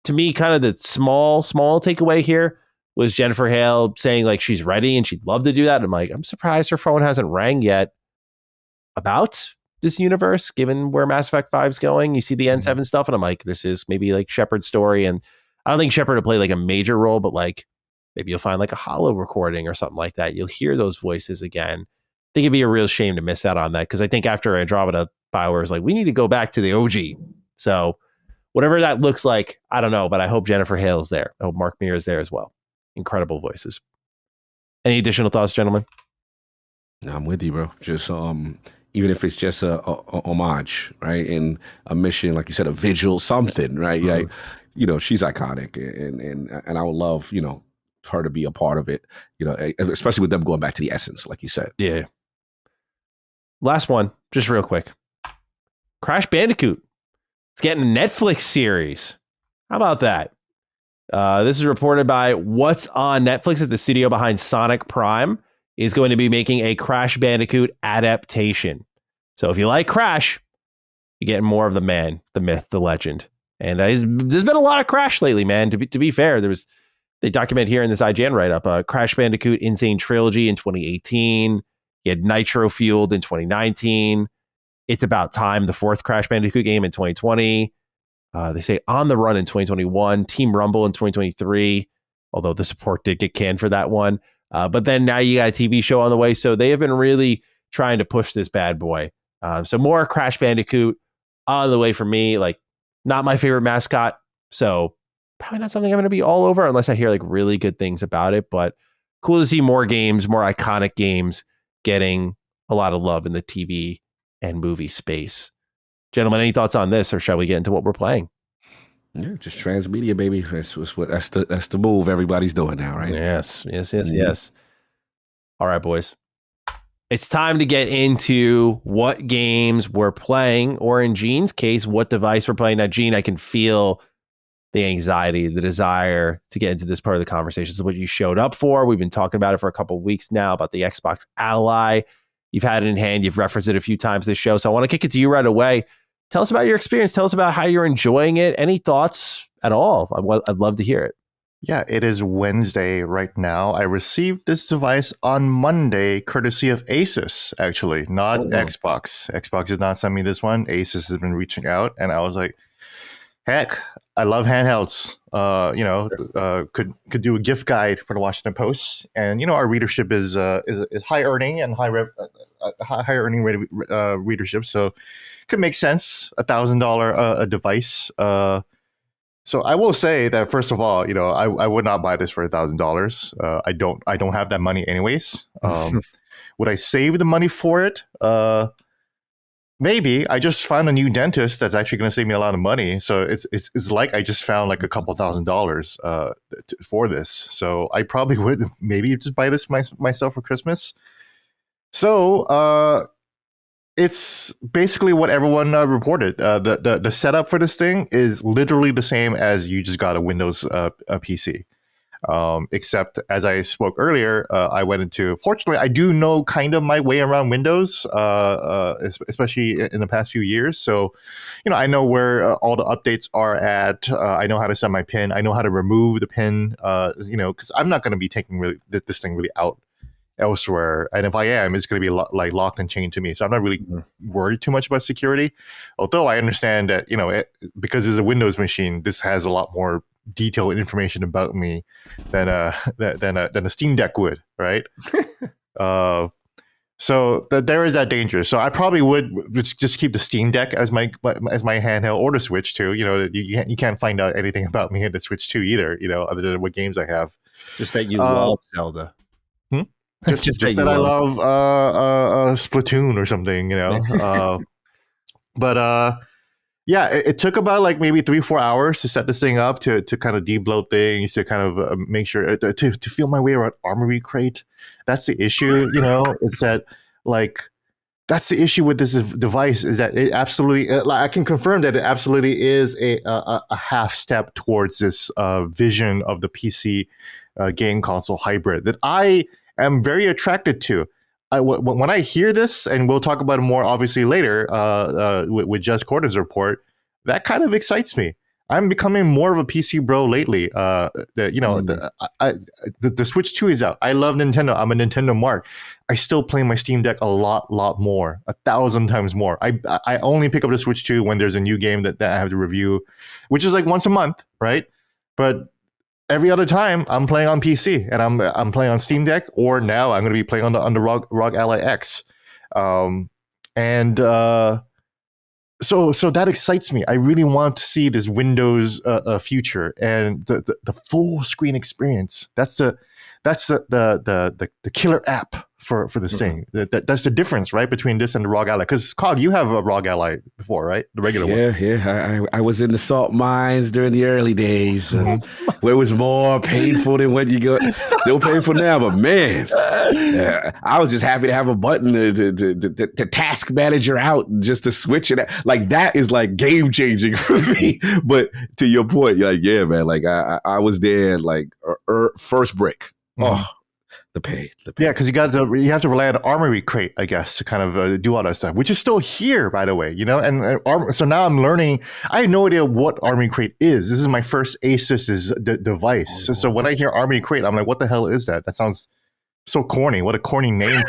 to me, kind of the small takeaway here was Jennifer Hale saying like she's ready and she'd love to do that. I'm like, I'm surprised her phone hasn't rang yet about this universe, given where Mass Effect 5 is going. You see the N7 stuff, and I'm like, this is maybe like Shepard's story. And I don't think Shepard will play like a major role, but like maybe you'll find like a holo recording or something like that. You'll hear those voices again. I think it'd be a real shame to miss out on that, because I think after Andromeda, BioWare is like, we need to go back to the OG. So whatever that looks like, I don't know, but I hope Jennifer Hale is there. I hope Mark Meir is there as well. Incredible voices. Any additional thoughts, gentlemen? I'm with you, bro. Just even if it's just a homage, right? And a mission, like you said, a vigil, something, right? Yeah, she's iconic, and I would love, her to be a part of it, especially with them going back to the essence, like you said. Yeah. Last one, just real quick. Crash Bandicoot. It's getting a Netflix series. How about that? This is reported by What's on Netflix, at the studio behind Sonic Prime is going to be making a Crash Bandicoot adaptation. So if you like Crash, you're getting more of the man, the myth, the legend. And there's been a lot of Crash lately, man. To be fair, they document here in this IGN write-up, Crash Bandicoot Insane Trilogy in 2018. You had Nitro Fueled in 2019. It's About Time, the fourth Crash Bandicoot game, in 2020. They say On the Run in 2021, Team Rumble in 2023, although the support did get canned for that one. But then now you got a TV show on the way. So they have been really trying to push this bad boy. So more Crash Bandicoot on the way for me. Like, not my favorite mascot. So probably not something I'm going to be all over unless I hear like really good things about it. But cool to see more games, more iconic games getting a lot of love in the TV and movie space. Gentlemen, any thoughts on this, or shall we get into what we're playing? Yeah, just transmedia, baby. That's the move everybody's doing now, right? Yes. All right, boys. It's time to get into what games we're playing, or in Gene's case, what device we're playing. Now, Gene, I can feel the anxiety, the desire to get into this part of the conversation. This is what you showed up for. We've been talking about it for a couple of weeks now, about the Xbox Ally. You've had it in hand. You've referenced it a few times this show. So I want to kick it to you right away. Tell us about your experience. Tell us about how you're enjoying it. Any thoughts at all? I'd love to hear it. Yeah, it is Wednesday right now. I received this device on Monday, courtesy of Asus, actually, not Xbox. Xbox did not send me this one. Asus has been reaching out, and I was like, heck, I love handhelds. Could do a gift guide for the Washington Post, and our readership is high earning and high earning rate of readership, so could make sense. $1,000 a device. So I will say that, first of all, I would not buy this for $1,000. I don't have that money anyways. Would I save the money for it? Maybe. I just found a new dentist that's actually going to save me a lot of money. So it's like I just found like a couple $1,000s for this. So I probably would maybe just buy this myself for Christmas. So it's basically what everyone reported. The setup for this thing is literally the same as you just got a Windows a PC. Except, as I spoke earlier, I went into, fortunately, I do know kind of my way around Windows, especially in the past few years. So, I know where all the updates are at. I know how to set my pin. I know how to remove the pin, because I'm not going to be taking this thing really out elsewhere. And if I am, it's going to be like locked and chained to me. So I'm not really worried too much about security. Although I understand that, because it's a Windows machine, this has a lot more detailed information about me than a Steam Deck would, right? So there is that danger. So I probably would just keep the Steam Deck as my handheld, or the Switch too. You can't find out anything about me at the Switch 2 either. Other than what games I have. Just that you love Zelda. Just that I love Splatoon or something. But yeah, it took about like maybe 3-4 hours to set this thing up, to kind of debloat things, to kind of make sure to feel my way around Armory Crate. That's the issue, it's that, like, that's the issue with this device, is that it absolutely, I can confirm that it absolutely is a half step towards this vision of the PC game console hybrid that I am very attracted to. When I hear this, and we'll talk about it more obviously later with Jess Corder's report, that kind of excites me. I'm becoming more of a PC bro lately. The Switch 2 is out. I love Nintendo. I'm a Nintendo mark. I still play my Steam Deck a lot more, 1,000 times more. I only pick up the Switch 2 when there's a new game that I have to review, which is like once a month, right? But every other time, I'm playing on PC, and I'm playing on Steam Deck, or now I'm going to be playing on the ROG Ally X, So that excites me. I really want to see this Windows future and the full screen experience. That's the killer app for this thing. That's the difference, right, between this and the ROG Ally. Because Cog, you have a ROG Ally before, right? The regular one. Yeah. I was in the salt mines during the early days, where it was more painful than what you got. Still painful now, but man, I was just happy to have a button to task manager out just to switch it. Like that is like game changing for me. But to your point, like yeah, man, like I was there like first brick. Oh. The pain. Yeah, because you have to rely on Armory Crate, I guess, to kind of do all that stuff, which is still here, by the way, And so now I'm learning. I had no idea what Armory Crate is. This is my first Asus's device. So when I hear Armory Crate, I'm like, what the hell is that? That sounds so corny. What a corny name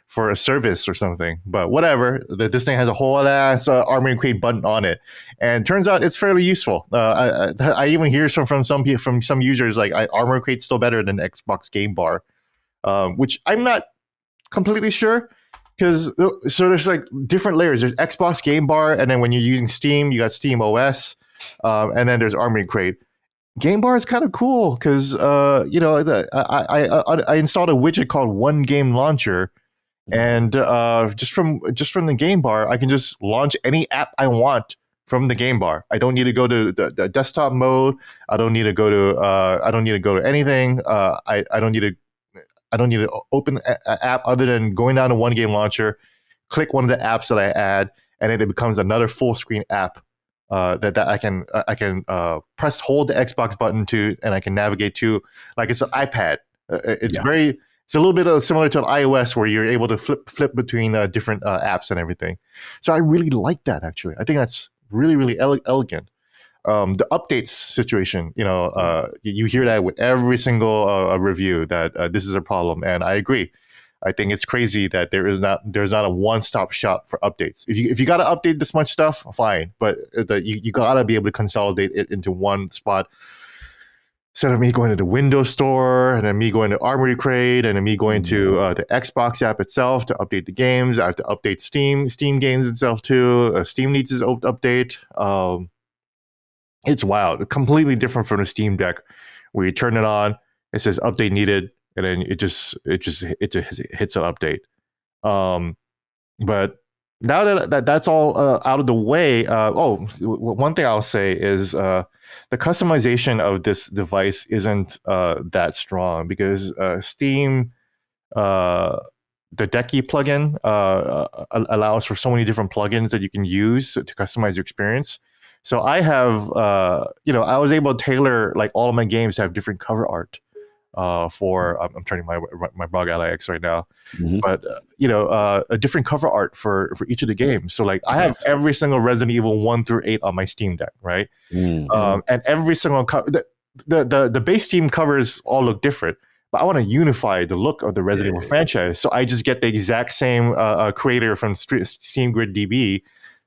for a service or something. But whatever. This thing has a whole ass Armory Crate button on it, and turns out it's fairly useful. I even hear from some users like Armory Crate's still better than Xbox Game Bar, which I'm not completely sure, because so there's like different layers. There's Xbox Game Bar, and then when you're using Steam, you got Steam OS, and then there's Armory Crate. Game Bar is kind of cool because I installed a widget called One Game Launcher. And just from the game bar, I can just launch any app I want from the game bar. I don't need to go to the desktop mode. I don't need to go to anything. I don't need to open an app other than going down to One Game Launcher, click one of the apps that I add, and then it becomes another full screen app that I can hold the Xbox button to, and I can navigate to like it's an iPad. It's a little bit similar to an iOS where you're able to flip between different apps and everything. So I really like that, actually. I think that's really, really elegant. The updates situation, you hear that with every single review that this is a problem, and I agree. I think it's crazy that there's not a one-stop shop for updates. If you got to update this much stuff, fine, but you got to be able to consolidate it into one spot. Instead of me going to the Windows Store, and then me going to Armory Crate, and then me going to the Xbox app itself to update the games. I have to update Steam games itself too. Steam needs its update. It's wild. Completely different from the Steam Deck, where you turn it on, it says update needed, and then it just hits an update. But now that's all out of the way, one thing I'll say is the customization of this device isn't that strong, because Steam, the Decky plugin allows for so many different plugins that you can use to customize your experience. So I have, I was able to tailor like all of my games to have different cover art. I'm turning my ROG Ally X right now, but a different cover art for each of the games. So like I have every single Resident Evil 1 through 8 on my Steam Deck, right? And every single the base Steam covers all look different, but I want to unify the look of the Resident Evil franchise. So I just get the exact same creator from Steam Grid DB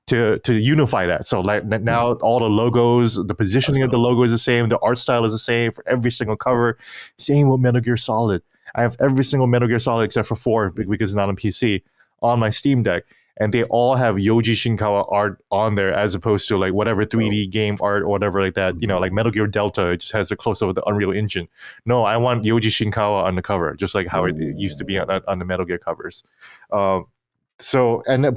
to unify that. So like now all the logos, the positioning of the logo is the same, the art style is the same for every single cover. Same with Metal Gear Solid. I have every single Metal Gear Solid except for 4 because it's not on PC on my Steam Deck, and they all have Yoji Shinkawa art on there as opposed to like whatever 3D game art or whatever like that. Like Metal Gear Delta, it just has a close up of the Unreal Engine. No, I want Yoji Shinkawa on the cover, just like how it used to be on the Metal Gear covers. But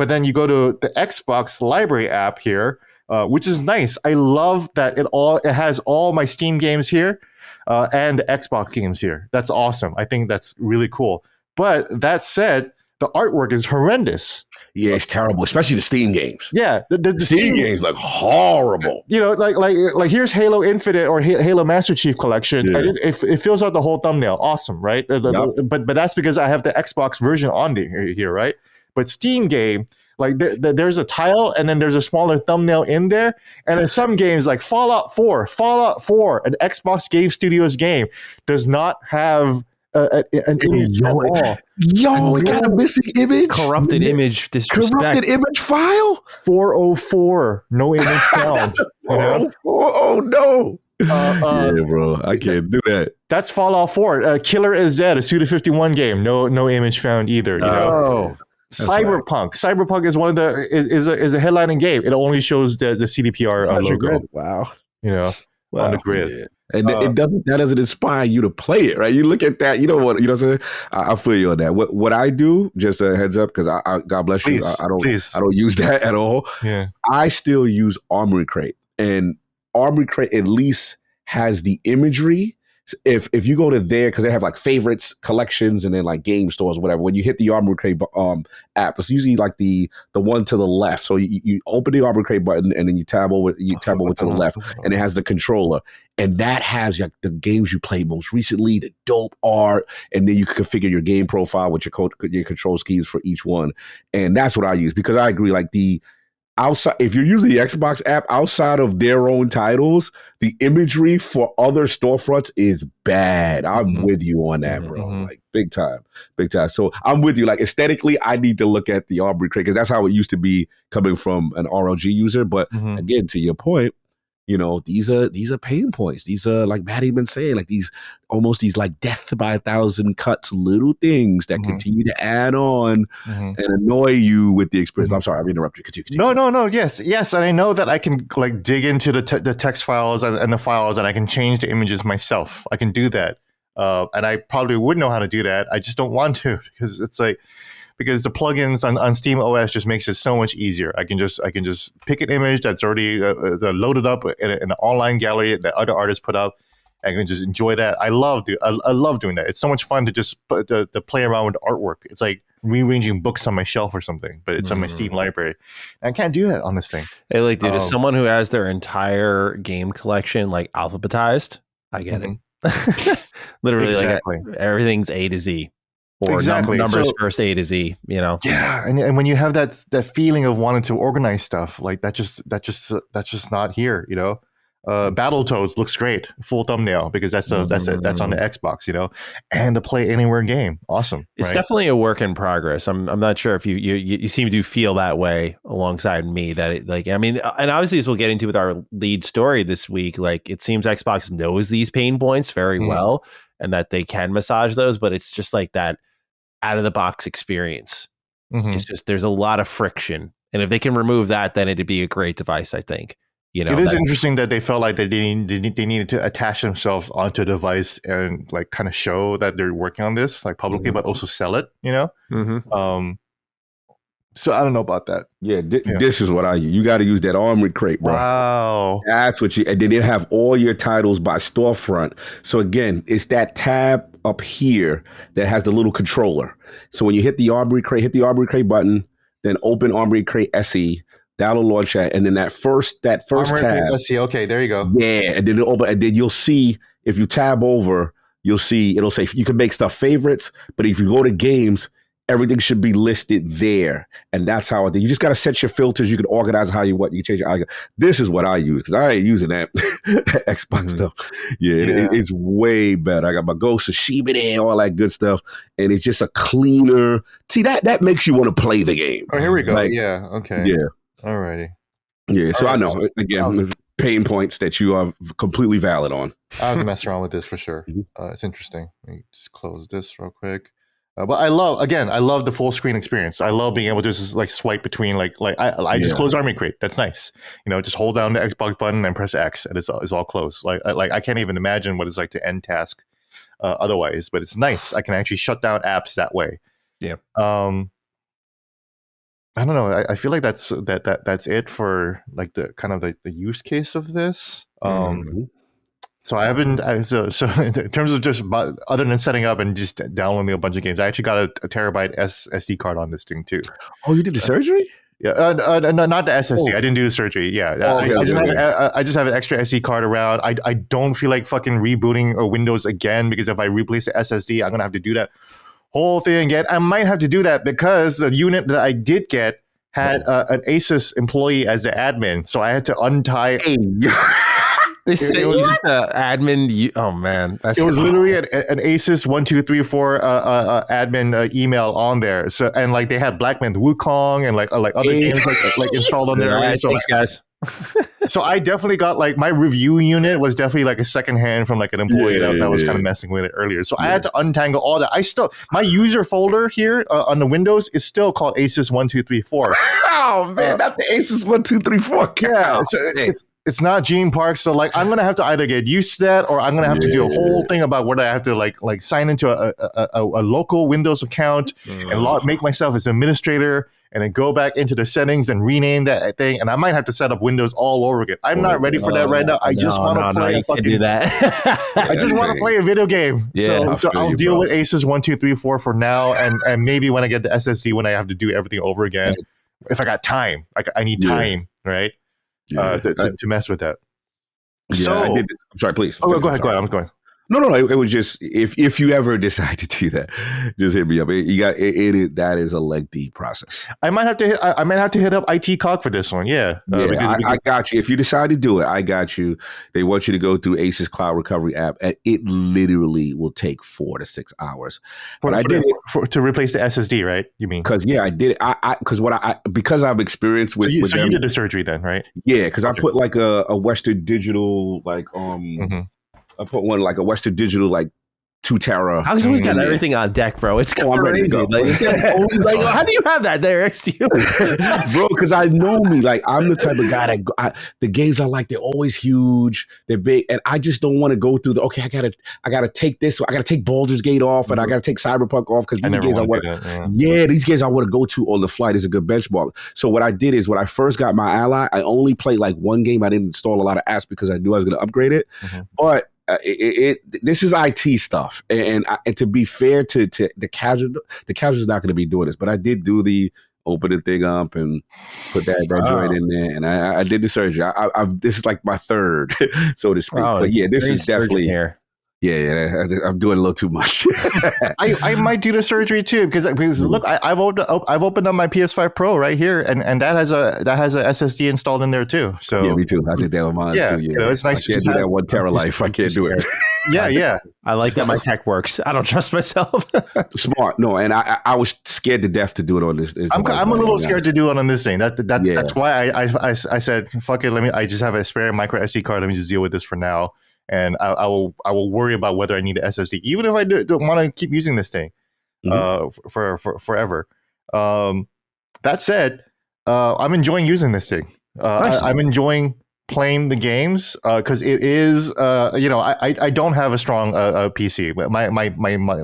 then you go to the Xbox library app here, which is nice. I love that it has all my Steam games here, and the Xbox games here. That's awesome. I think that's really cool. But that said, the artwork is horrendous. Yeah, it's terrible, especially the Steam games. Yeah, the Steam games look horrible. Like here's Halo Infinite or Halo Master Chief Collection. Yeah. It fills out the whole thumbnail. Awesome, right? But that's because I have the Xbox version on here, right? But Steam game, like there's a tile and then there's a smaller thumbnail in there. And in some games like Fallout 4, an Xbox Game Studios game, does not have an image at all. It got a missing image. Corrupted image. Disrespect. Corrupted image file? 404. No image found. 404. Oh, no. Yeah, bro. I can't do that. That's Fallout 4. Killer is Dead, a Suda51 game. No image found either. Cyberpunk. Right. Cyberpunk is one of the is a headlining game. It only shows the CDPR logo. Wow. On the grid. And it doesn't inspire you to play it, right? You look at that, you know what I'm saying? I feel you on that. What I do, just a heads up, because I God bless you, I don't use that at all. Yeah. I still use Armory Crate, and Armory Crate at least has the imagery. If you go to there, because they have like favorites, collections, and then like game stores, whatever. When you hit the Armory Crate app, it's usually like the one to the left. So you open the Armory Crate button, and then you tab over to the left, and it has the controller, and that has like the games you played most recently, the dope art, and then you can configure your game profile with your control schemes for each one, and that's what I use, because I agree, like the outside, if you're using the Xbox app outside of their own titles, the imagery for other storefronts is bad. I'm with you on that, bro. Like big time. So I'm with you. Like aesthetically, I need to look at the Armory Crate, because that's how it used to be coming from an RLG user. But again, to your point, you know, these are pain points. These are, like Maddie been saying, like these like death by 1,000 cuts, little things that continue to add on and annoy you with the experience. I'm sorry, I've interrupted you. Continue. No. Yes. And I know that I can like dig into the text files and the files, and I can change the images myself. I can do that, and I probably would know how to do that. I just don't want to, because it's like, because the plugins on Steam OS just makes it so much easier. I can just pick an image that's already loaded up in an online gallery that other artists put up. I can just enjoy that. I love doing that. It's so much fun to just to play around with artwork. It's like rearranging books on my shelf or something, but it's on my Steam library. And I can't do that on this thing. Hey, like, dude, as someone who has their entire game collection like alphabetized, I get it. Literally, exactly. Like everything's A to Z. Or numbers first A to Z, you know. Yeah, and when you have that feeling of wanting to organize stuff, like that's just not here, you know. Battletoads looks great, full thumbnail, because that's on the Xbox, you know, and a play anywhere game, awesome. It's definitely a work in progress. I'm not sure if you seem to feel that way alongside me. That it, like, I mean, and obviously as we'll get into with our lead story this week, like it seems Xbox knows these pain points very well, and that they can massage those, but it's just like that out of the box experience. It's just, there's a lot of friction, and if they can remove that, then it'd be a great device, I think. You know, it is interesting that they felt like they needed to attach themselves onto a device and like kind of show that they're working on this like publicly, but also sell it, you know. So I don't know about that. Yeah, this is what I use. You got to use that Armory Crate, bro. Wow. That's what and then they have all your titles by storefront. So again, it's that tab up here that has the little controller. So when you hit the Armory Crate button, then open Armory Crate SE, that'll launch that. And then that first tab. Let's see. Okay, there you go. Yeah, and then it'll open, and then you'll see, if you tab over, you'll see it'll say you can make stuff favorites, but if you go to games, everything should be listed there. And that's how you just got to set your filters. You can organize how you change your. This is what I use, because I ain't using that Xbox stuff. It's way better. I got my Ghost of Sheba there, all that good stuff. And it's just a cleaner. See, that makes you want to play the game. Oh, here we go. Like, yeah. Okay. Yeah. Alrighty. Yeah. So I know, again, pain points that you are completely valid on. I have to mess around with this for sure. It's interesting. Let me just close this real quick. But I love the full screen experience. I love being able to just like swipe between I just close Armory Crate. That's nice. You know, just hold down the Xbox button and press X, and it's all closed. Like I can't even imagine what it's like to end task otherwise. But it's nice. I can actually shut down apps that way. Yeah. I don't know. I feel like that's it for like the kind of the use case of this. So I haven't. So in terms of just other than setting up and just downloading a bunch of games, I actually got a terabyte SD card on this thing too. Oh, you did the surgery? Yeah, no, not the SSD. I didn't do the surgery. Yeah, I just have an extra SD card around. I don't feel like fucking rebooting Windows again, because if I replace the SSD, I'm gonna have to do that whole thing again. I might have to do that because the unit that I did get had an Asus employee as the admin, so I had to untie. They say you just admin. Oh man, it was literally an Asus 1234 admin email on there. So and like they had Black Myth Wukong and like other games like installed on there. So, thanks, guys. So I definitely got like my review unit was definitely like a second hand from like an employee that was kind of messing with it earlier. So I had to untangle all that. My user folder here on the Windows is still called Asus 1234. Oh man, not the Asus 1234. Yeah, so it's not Gene Park, so like I'm gonna have to either get used to that, or I'm gonna have to do a whole thing about whether I have to like sign into a local Windows account and make myself as an administrator, and then go back into the settings and rename that thing, and I might have to set up Windows all over again. I'm not ready for that right now. I just want to play a fucking. Do that. I just want to play a video game. Yeah, so I'll deal with Aces 1, 2, 3, 4 for now, and maybe when I get the SSD, when I have to do everything over again, if I got time, I need time, right? To mess with that. Yeah, so, I'm sorry, please. Go ahead. I'm going. No. It was just if you ever decide to do that, just hit me up. That is a lengthy process. I might have to hit up IT Cog for this one. Yeah, I got you. If you decide to do it, I got you. They want you to go through Aces Cloud Recovery app, and it literally will take 4 to 6 hours. To replace the SSD, right? You mean? Because I did it. Because I've experienced with. So you did the surgery then, right? Yeah, because I put like a Western Digital I put one like a Western Digital 2 tera. How's always got everything on deck, bro? It's crazy. How do you have that there next to you, bro? Because I know me. Like I'm the type of guy that the games I like. They're always huge. They're big, and I just don't want to go through I gotta take this. I gotta take Baldur's Gate off, and I gotta take Cyberpunk off because these games I want. These games I want to go to on the flight is a good benchmark. So what I did is when I first got my Ally, I only played like one game. I didn't install a lot of apps because I knew I was gonna upgrade it, but. This is IT stuff, and to be fair to the casual is not going to be doing this. But I did do the open the thing up and put that joint in there, and I did the surgery. This is like my third, so to speak. But yeah, this is definitely here. Yeah, I'm doing a little too much. I might do the surgery too because look, I've opened up my PS5 Pro right here, and that has a SSD installed in there too. So yeah, me too. I did that with mine too. Yeah, it's nice. I can't do that 1 tera life. I can't do it. Yeah. I like that my tech works. I don't trust myself. Smart, no, and I was scared to death to do it on this. I'm a little scared to do it on this thing. That's why I said fuck it. I just have a spare micro SD card. Let me just deal with this for now. And I will worry about whether I need an SSD, even if I don't want to keep using this thing for forever. That said, I'm enjoying using this thing. I'm enjoying playing the games because it is I don't have a strong PC.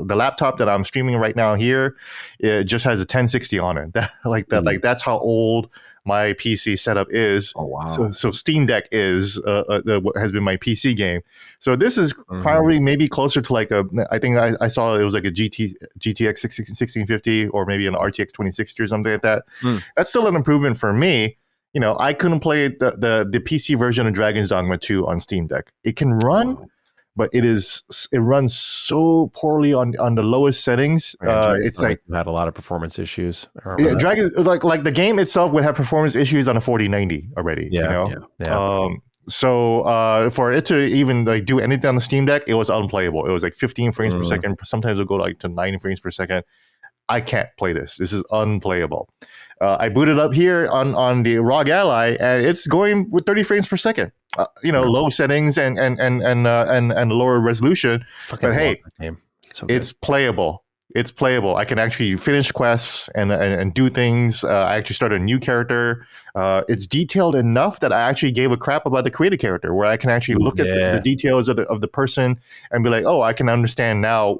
The laptop that I'm streaming right now here, it just has a 1060 on it. That's how old my PC setup is. Oh wow! So Steam Deck has been my PC game. So this is probably maybe closer to I think I saw it was like a GTX 1650 or maybe an RTX 2060 or something like that. That's still an improvement for me. I couldn't play the PC version of Dragon's Dogma 2 on Steam Deck. It can run, but it runs so poorly on the lowest settings. It's like had a lot of performance issues. Dragon like the game itself would have performance issues on a 4090 already. So for it to even do anything on the Steam Deck, it was unplayable. It was like 15 frames per second. Sometimes it'll go to 9 frames per second. I can't play this. This is unplayable. I booted up here on the ROG Ally, and it's going with 30 frames per second. Low settings and lower resolution. But hey, it's playable. It's playable. I can actually finish quests and do things. I actually started a new character. It's detailed enough that I actually gave a crap about the created character, where I can actually look at the details of the person and be like, oh, I can understand now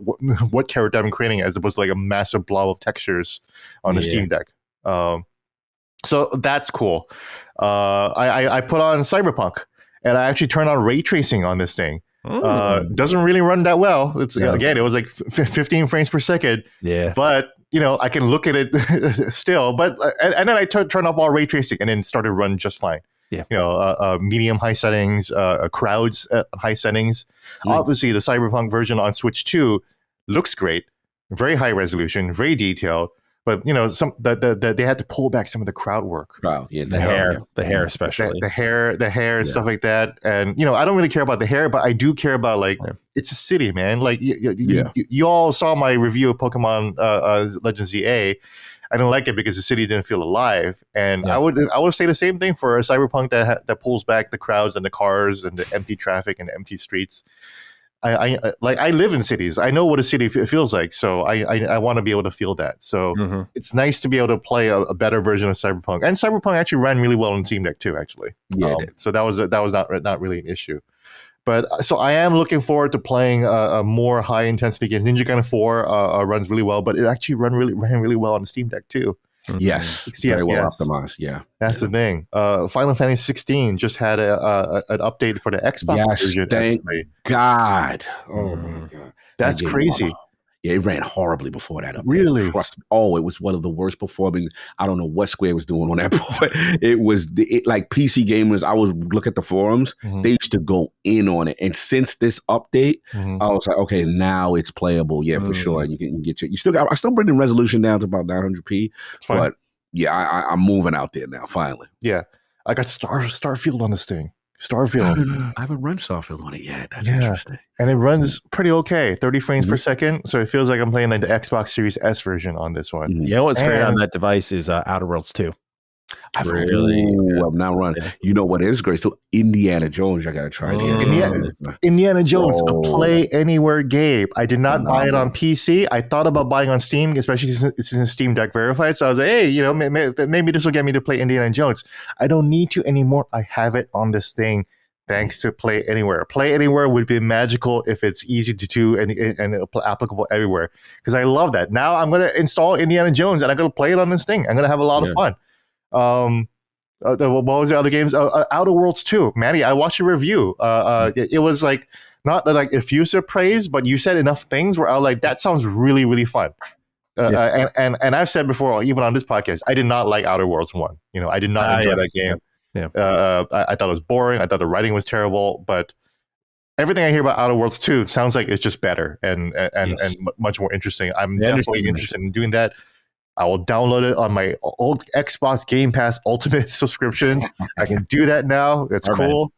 what character I'm creating, as opposed to like a massive blob of textures on the Steam Deck. So that's cool. I put on Cyberpunk, and I actually turned on ray tracing on this thing. Doesn't really run that well. Again, it was like 15 frames per second. Yeah. But I can look at it still. But and then I turned off all ray tracing, and then started to run just fine. Yeah. Medium high settings, crowds at high settings. Obviously, the Cyberpunk version on Switch 2 looks great, very high resolution, very detailed. But they had to pull back some of the crowd work. Wow, yeah, the hair especially, the hair, and stuff like that. And I don't really care about the hair, but I do care about it's a city, man. Like you all saw my review of Pokemon Legends ZA. I didn't like it because the city didn't feel alive, and I would say the same thing for a Cyberpunk that pulls back the crowds and the cars and the empty traffic and the empty streets. I live in cities. I know what a city feels like, so I want to be able to feel that. So it's nice to be able to play a better version of Cyberpunk, and Cyberpunk actually ran really well on Steam Deck too. Actually, so that was not really an issue. But so I am looking forward to playing a more high intensity game. Ninja Gaiden 4 runs really well, but it actually ran really well on the Steam Deck too. Yes, very well optimized. Yeah, that's the thing. Final Fantasy 16 just had an update for the Xbox version. Thank God. Oh my God, that's crazy. Yeah, it ran horribly before that update. Really? Trust me. Oh, it was one of the worst performing. I don't know what Square was doing on that point. It was like PC gamers. I would look at the forums. They used to go in on it. And since this update, I was like, okay, now it's playable. Yeah, for sure. And you can get I still bring the resolution down to about 900p. But yeah, I'm moving out there now. Finally. Yeah, I got Starfield on this thing. Starfield. I haven't run Starfield on it yet. That's interesting. And it runs pretty okay, 30 frames per second. So it feels like I'm playing like the Xbox Series S version on this one. You know what's great on that device is Outer Worlds 2. I'm not running. Yeah. You know what is great? Still Indiana Jones. I gotta try Indiana Jones, a Play Anywhere game. I did not buy it on PC. I thought about buying on Steam, especially since it's in Steam Deck verified. So I was like, hey, maybe this will get me to play Indiana Jones. I don't need to anymore. I have it on this thing. Thanks to Play Anywhere. Play Anywhere would be magical if it's easy to do and applicable everywhere. Because I love that. Now I'm going to install Indiana Jones and I'm going to play it on this thing. I'm going to have a lot of fun. What was the other games? Outer Worlds 2. Maddie, I watched your review. It was like not like effusive praise, but you said enough things where I was like, that sounds really, really fun. And I've said before, even on this podcast, I did not like Outer Worlds 1. I did not enjoy that game. Yeah. I thought it was boring. I thought the writing was terrible, but everything I hear about Outer Worlds 2 sounds like it's just better and much more interesting. I'm definitely interested in doing that. I will download it on my old Xbox Game Pass Ultimate subscription. I can do that now. That's cool.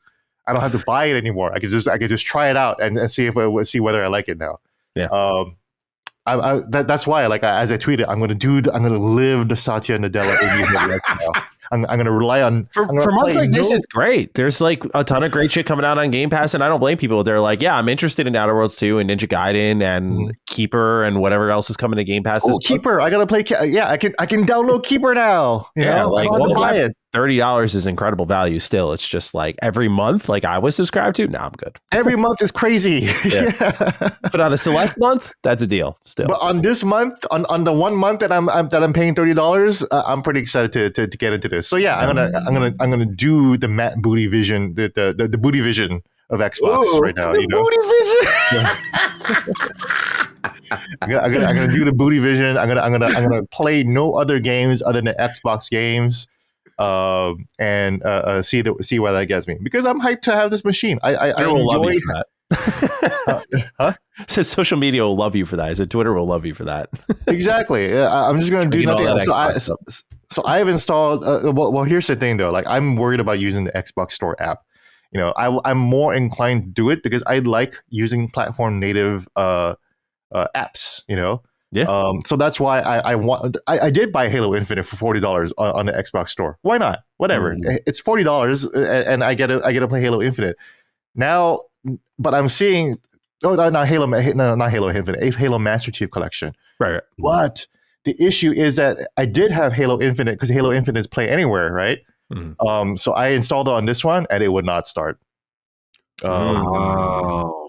I don't have to buy it anymore. I could just try it out and see whether I like it now. Yeah. That's why, as I tweeted, I'm gonna live the Satya Nadella indie now. I'm gonna rely on for months like this. It's great. There's like a ton of great shit coming out on Game Pass, and I don't blame people. They're like, yeah, I'm interested in Outer Worlds 2 and Ninja Gaiden and Keeper and whatever else is coming to Game Pass. Keeper! I gotta play. I can download Keeper now. I don't have to buy it. $30 is incredible value still. It's just like every month, like I was subscribed to. I'm good. Every month is crazy. But on a select month, that's a deal still. But on this month, on the 1 month that I'm paying $30, I'm pretty excited to get into this. So yeah, I'm gonna do the Matt Booty Vision, the Booty Vision of Xbox right now. Booty Vision. I'm gonna do the Booty Vision. I'm gonna play no other games other than Xbox games. And see where that gets me, because I'm hyped to have this machine. I enjoy that. Says social media will love you for that. I said Twitter will love you for that. Exactly. I'm just going to do nothing else. So I've installed. Well, here's the thing though. Like, I'm worried about using the Xbox Store app. I'm more inclined to do it because I like using platform native apps. Yeah. So that's why I did buy Halo Infinite for $40 on the Xbox Store. Why not? Whatever. It's $40 and I get to play Halo Infinite now. But I'm seeing not Halo Infinite, Halo Master Chief Collection. Right. But the issue is that I did have Halo Infinite because Halo Infinite is Play Anywhere, right? So I installed it on this one and it would not start.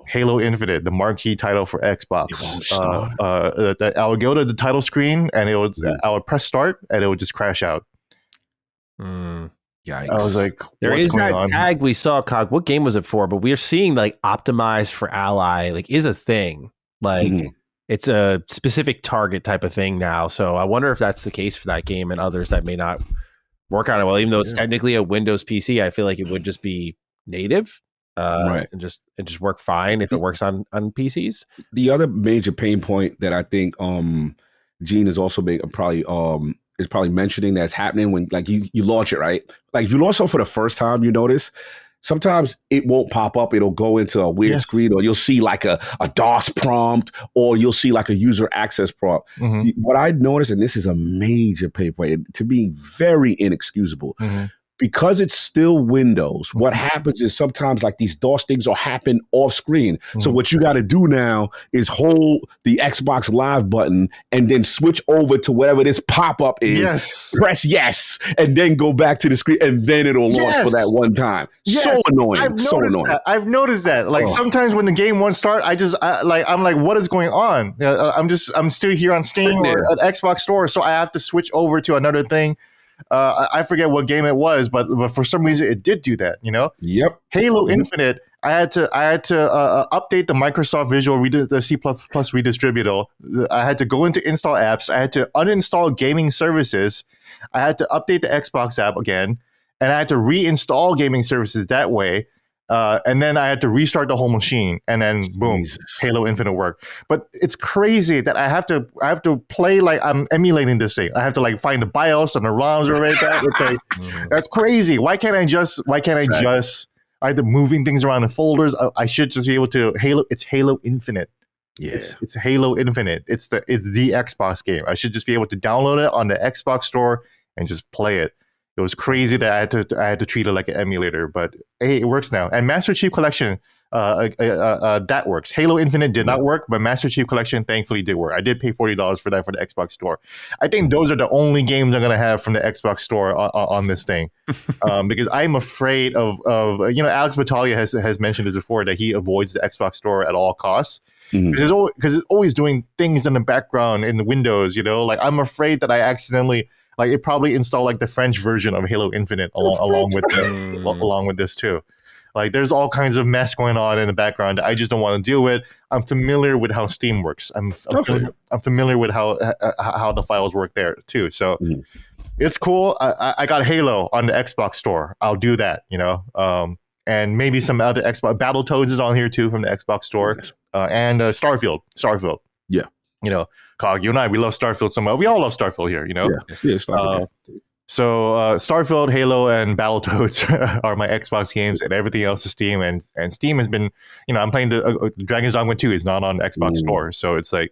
Halo Infinite, the marquee title for Xbox. I would go to the title screen and I would press start and it would just crash out. Yikes. I was like, there is that tag we saw, Cog. What game was it for? But we're seeing like optimized for Ally is a thing. Like it's a specific target type of thing now. So I wonder if that's the case for that game and others that may not work on it well. Even though it's technically a Windows PC, I feel like it would just be native. And just work fine if it works on PCs. The other major pain point that I think Gene is also probably mentioning that's happening when like you launch it, right? Like if you launch it for the first time, you notice sometimes it won't pop up. It'll go into a weird screen, or you'll see like a DOS prompt, or you'll see like a user access prompt. What I noticed, and this is a major pain point, to be very inexcusable. because it's still Windows, what happens is sometimes like these DOS things will happen off screen. So what you got to do now is hold the Xbox Live button and then switch over to whatever this pop-up is, press yes, and then go back to the screen, and then it'll launch for that one time. So annoying. I've noticed that. Like sometimes when the game won't start, I'm like, what is going on? I'm still here on Steam or at Xbox Store, so I have to switch over to another thing. I forget what game it was, but for some reason it did do that. Yep. Halo Infinite. I had to update the Microsoft the C++ redistributor. I had to go into install apps. I had to uninstall gaming services. I had to update the Xbox app again, and I had to reinstall gaming services that way. And then I had to restart the whole machine, and then boom, Halo Infinite worked. But it's crazy that I have to play like I'm emulating this thing. I have to like find the BIOS and the ROMs or right there. It's like that's crazy. Why can't I just? I have to moving things around in folders. I should just be able to Halo. It's Halo Infinite. Yeah, it's Halo Infinite. It's the Xbox game. I should just be able to download it on the Xbox Store and just play it. It was crazy that I had to treat it like an emulator, but hey, it works now. And Master Chief Collection, that works. Halo Infinite did not work, but Master Chief Collection thankfully did work. I did pay $40 for that for the Xbox Store. I think those are the only games I'm gonna have from the Xbox Store on this thing, because I'm afraid of Alex Battaglia has mentioned it before that he avoids the Xbox Store at all costs. Because it's always doing things in the background in the Windows. Like I'm afraid that I accidentally. Like it probably installed like the French version of Halo Infinite along with this too. Like there's all kinds of mess going on in the background that I just don't want to deal with. I'm familiar with how Steam works. I'm familiar with how the files work there too. So it's cool. I got Halo on the Xbox Store. I'll do that. And maybe some other Xbox Battletoads is on here too from the Xbox Store, and Starfield. Yeah. Cog, you and I, we love Starfield so much. We all love Starfield here, Yeah, Starfield. So Starfield, Halo, and Battletoads are my Xbox games, and everything else is Steam. And Steam has been, I'm playing the Dragon's Dogma 2 is not on the Xbox Store. So it's like,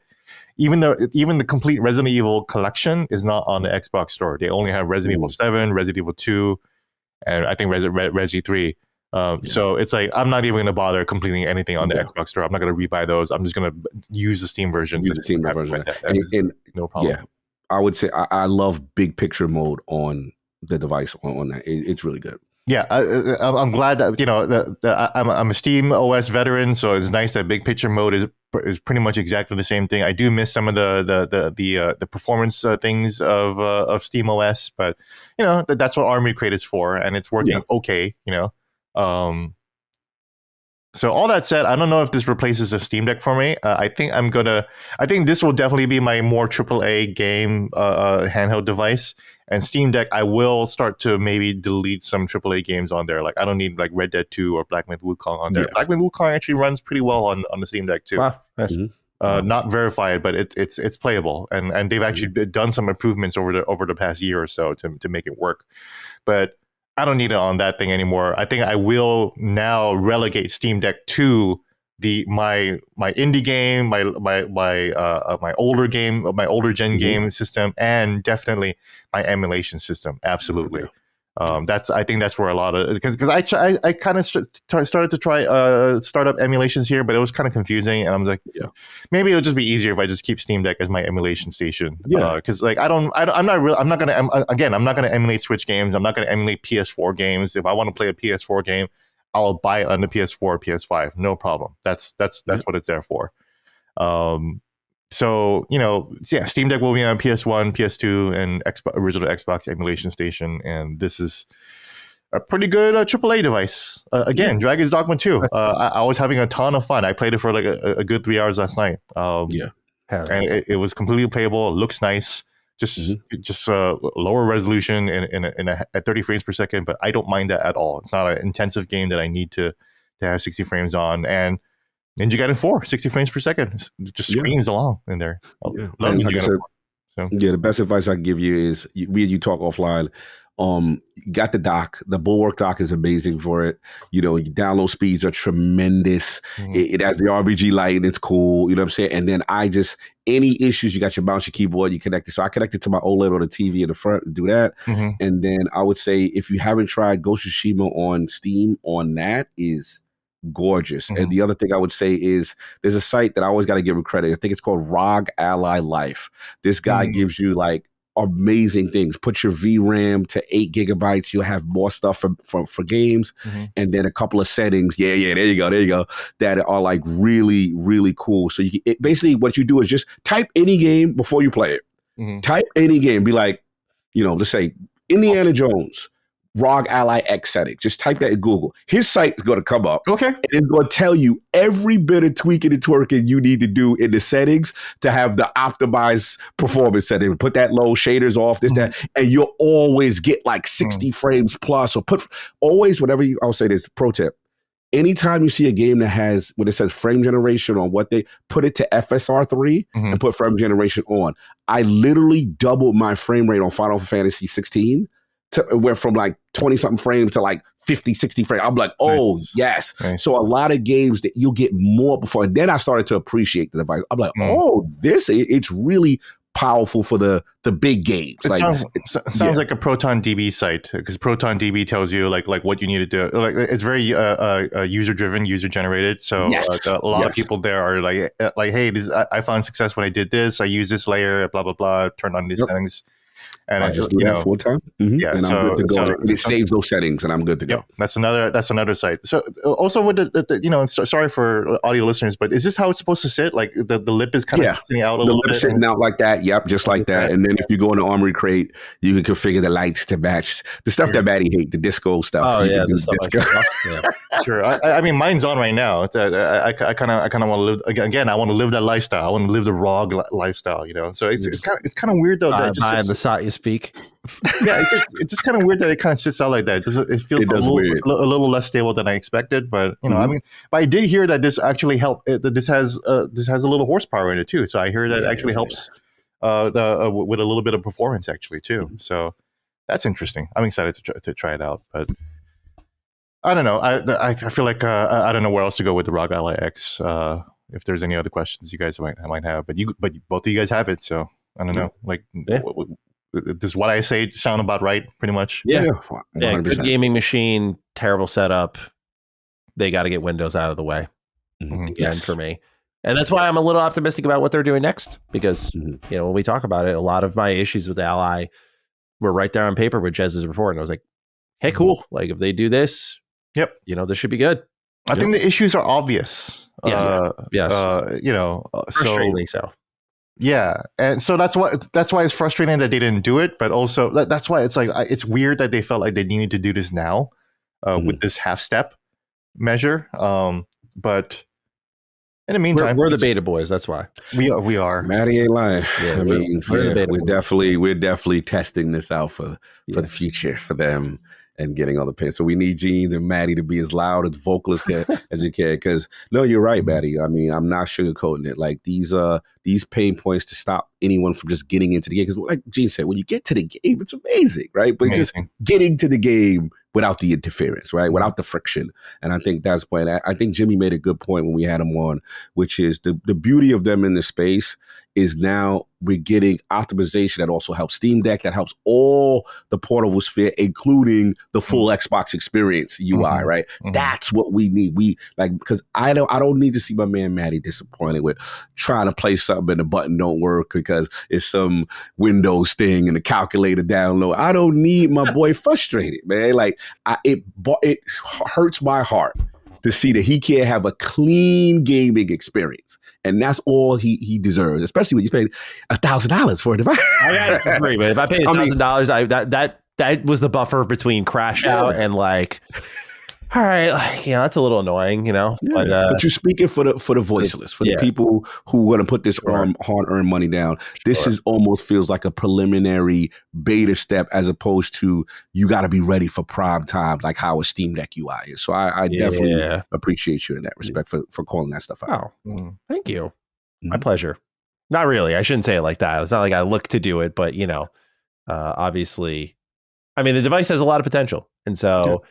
even the complete Resident Evil collection is not on the Xbox Store. They only have Resident Evil 7, Resident Evil 2, and I think Resi 3. So it's like I'm not even going to bother completing anything on the Xbox Store. I'm not going to rebuy those. I'm just going to use the Steam version. Use the Steam version. And no problem. Yeah, I would say I love big picture mode on the device on that. It's really good. Yeah, I'm glad that I'm a Steam OS veteran, so it's nice that big picture mode is pretty much exactly the same thing. I do miss some of the performance things of Steam OS, but that's what Army Crate is for, and it's working okay. So all that said, I don't know if this replaces a Steam Deck for me. I think this will definitely be my more AAA game handheld device. And Steam Deck, I will start to maybe delete some AAA games on there. Like I don't need like Red Dead 2 or Black Myth Wukong on there. Yeah. Black Myth Wukong actually runs pretty well on the Steam Deck too. Wow, nice. Not verified, but it's playable, and they've actually done some improvements over the past year or so to make it work. But I don't need it on that thing anymore. I think I will now relegate Steam Deck to my indie game, my older game, my older gen game system, and definitely my emulation system. Absolutely. I think that's where a lot of because I kind of started to try startup emulations here, but it was kind of confusing, and I'm like, maybe it'll just be easier if I just keep Steam Deck as my emulation station. Because like I'm not gonna emulate Switch games. I'm not gonna emulate PS4 games. If I want to play a PS4 game, I'll buy it on the PS4 or PS5, no problem. That's what it's there for. So, Steam Deck will be on PS1, PS2, and original Xbox emulation station. And this is a pretty good AAA device. Again, Dragon's Dogma 2. I was having a ton of fun. I played it for like a good 3 hours last night. And it was completely playable. It looks nice. Just lower resolution at 30 frames per second. But I don't mind that at all. It's not an intensive game that I need to have 60 frames on. And Ninja Gaiden 4, 60 frames per second. Just screams along in there. Love Ninja Gaiden 4. So. Yeah, the best advice I give you is you talk offline. You got the dock. The Bulwark dock is amazing for it. You know, your download speeds are tremendous. It has the RBG light and it's cool. You know what I'm saying? And then any issues, you got your mouse, your keyboard, you connect it. So I connected to my OLED on the TV in the front and do that. And then I would say if you haven't tried Ghost of Tsushima on Steam, on that is gorgeous. And the other thing I would say is there's a site that I always got to give him credit. I think it's called ROG Ally Life. This guy gives you like amazing things. Put your VRAM to 8 gigabytes. You'll have more stuff for games. And then a couple of settings. Yeah, there you go. That are like really, really cool. So basically what you do is just type any game before you play it. Type any game. Be like, let's say Indiana Jones. ROG Ally X setting. Just type that in Google. His site's going to come up. Okay. And it's going to tell you every bit of tweaking and twerking you need to do in the settings to have the optimized performance setting. Put that low, shaders off, this, that, and you'll always get like 60 frames plus. Or I'll say this, pro tip. Anytime you see a game that has, when it says frame generation on what they put it to FSR3 and put frame generation on. I literally doubled my frame rate on Final Fantasy 16. Went from like 20 something frames to like 50, 60 frames. I'm like, oh, yes. Nice. So a lot of games that you'll get more before. And then I started to appreciate the device. I'm like, it's really powerful for the big games. It sounds like a Proton DB site, because Proton DB tells you like what you need to do. Like it's very user driven, user generated. So a lot of people there are like, hey, I found success when I did this. I use this layer, blah blah blah. Turned on these settings. And I just do that full time. Yeah, and I'm good to go. It saves those settings, and I'm good to go. That's another site. So also with the sorry for audio listeners, but is this how it's supposed to sit? Like the lip is kind of sitting out a little bit, sitting out like that. Yep, just like that. And then if you go in the Armory crate, you can configure the lights to match the stuff that Maddie hates, the disco stuff. Oh yeah, the disco. Sure. I mean, mine's on right now. I kind of want to live again. I want to live that lifestyle. I want to live the ROG lifestyle. So it's kind of weird though. That just the site you speak. Yeah, it's just kind of weird that it kind of sits out like that. It feels a little less stable than I expected. But I mean, but I did hear that this actually helped. That this has a little horsepower in it too. So I hear that it actually helps with a little bit of performance actually too. So that's interesting. I'm excited to try it out. But I don't know. I feel like I don't know where else to go with the ROG Ally X. If there's any other questions you guys might have, but both of you guys have it, so I don't know. Like, does what I say sound about right? Pretty much. Yeah. Good gaming machine, terrible setup. They got to get Windows out of the way again for me, and that's why I'm a little optimistic about what they're doing next. Because when we talk about it, a lot of my issues with the Ally were right there on paper with Jez's report, and I was like, hey, cool. Like if they do this. Yep. This should be good. I think the issues are obvious. Yes. Frustratingly so. Yeah. And so that's why it's frustrating that they didn't do it. But also that's why it's like, it's weird that they felt like they needed to do this now with this half step measure. But in the meantime, we're the beta boys. That's why we are. Maddie ain't lying. Yeah, I mean, we're definitely testing this out for the future for them. And getting all the pain. So we need Gene and Maddie to be as loud, as vocal as you can. Because no, you're right, Maddie. I mean, I'm not sugarcoating it. Like these pain points to stop anyone from just getting into the game. Because like Gene said, when you get to the game, it's amazing, right? But just getting to the game without the interference, right? Without the friction. And I think that's point. I think Jimmy made a good point when we had him on, which is the beauty of them in the space is now we're getting optimization that also helps Steam Deck, that helps all the portable sphere, including the full Xbox experience UI, right? That's what we need. We like, because I don't need to see my man Maddie disappointed with trying to play something and the button don't work because it's some Windows thing and the calculator download. I don't need my boy frustrated, man. Like it hurts my heart to see that he can't have a clean gaming experience. And that's all he deserves, especially when you paid $1,000 for a device. I agree, but if I paid $1,000, that was the buffer between crash out and like, all right, like, that's a little annoying, Yeah. But you're speaking for the voiceless, for the people who want to put this hard-earned money down. This is almost feels like a preliminary beta step as opposed to you got to be ready for prime time, like how a Steam Deck UI is. So I definitely appreciate you in that respect for calling that stuff out. Oh, thank you. My pleasure. Not really. I shouldn't say it like that. It's not like I look to do it, but obviously I mean, the device has a lot of potential, and so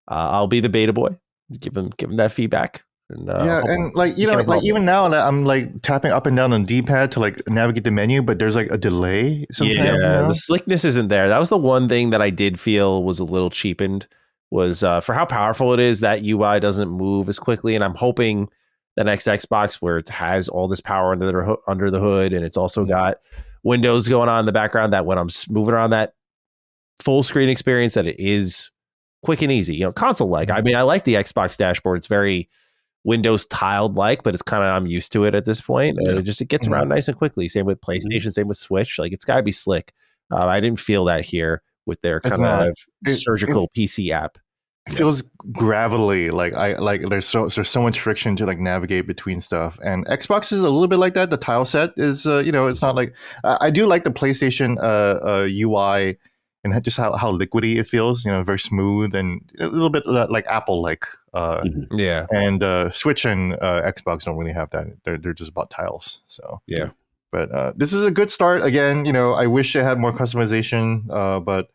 I'll be the beta boy, give them that feedback. And, and like even now I'm like tapping up and down on D-pad to like navigate the menu, but there's like a delay sometimes. The slickness isn't there. That was the one thing that I did feel was a little cheapened. Was for how powerful it is, that UI doesn't move as quickly, and I'm hoping the next Xbox, where it has all this power under the hood, and it's also got Windows going on in the background, that when I'm moving around that full screen experience, that it is quick and easy, console like. I mean, I like the Xbox dashboard. It's very Windows tiled like, but it's kind of, I'm used to it at this point. And it gets around nice and quickly. Same with PlayStation, same with Switch. Like, it's got to be slick. I didn't feel that here with their kind of surgical PC app. It feels gravelly. Like there's so much friction to like navigate between stuff. And Xbox is a little bit like that. The tile set is it's not like I do like the PlayStation UI. And just how liquidy it feels, very smooth and a little bit like Apple-like. And Switch and Xbox don't really have that. They're just about tiles. So yeah. But this is a good start. Again, I wish it had more customization, but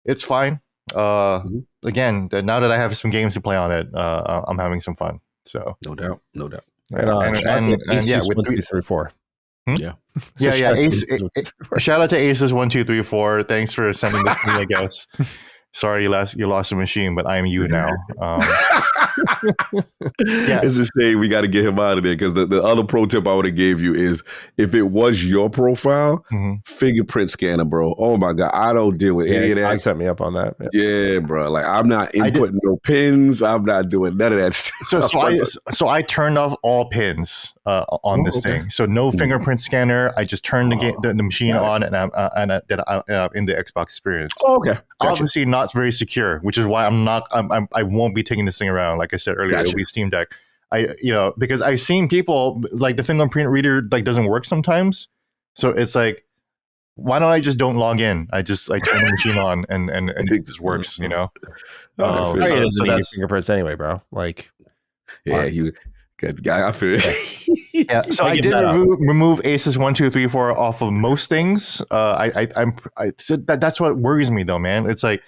it's fine. Again, now that I have some games to play on it, I'm having some fun. So no doubt. Right on. With 1, 2, 3, 4. Yeah. Shout out to Aces1234. Thanks for sending this to me, I guess. Sorry you lost a machine, but I am you now. It's a shame we got to get him out of there, because the other pro tip I would have gave you is, if it was your profile, fingerprint scanner, bro. Oh my God, I don't deal with any of that. Set me up on that. Yeah, bro. Like, I'm not inputting no pins. I'm not doing none of that stuff. So I turned off all pins on this thing. So no fingerprint scanner. I just turned the machine on, and I'm in the Xbox experience. Oh, okay. Gotcha. Obviously not very secure, which is why I won't be taking this thing around. Like I said earlier, it'll be Steam Deck. Because I've seen people, like, the fingerprint reader like doesn't work sometimes. So it's like, why don't I just don't log in? I turn the machine on and it just works, so that's fingerprints anyway, bro. Like, you good guy. I feel it. So I did remove Aces1234 off of most things. That's what worries me though, man. It's like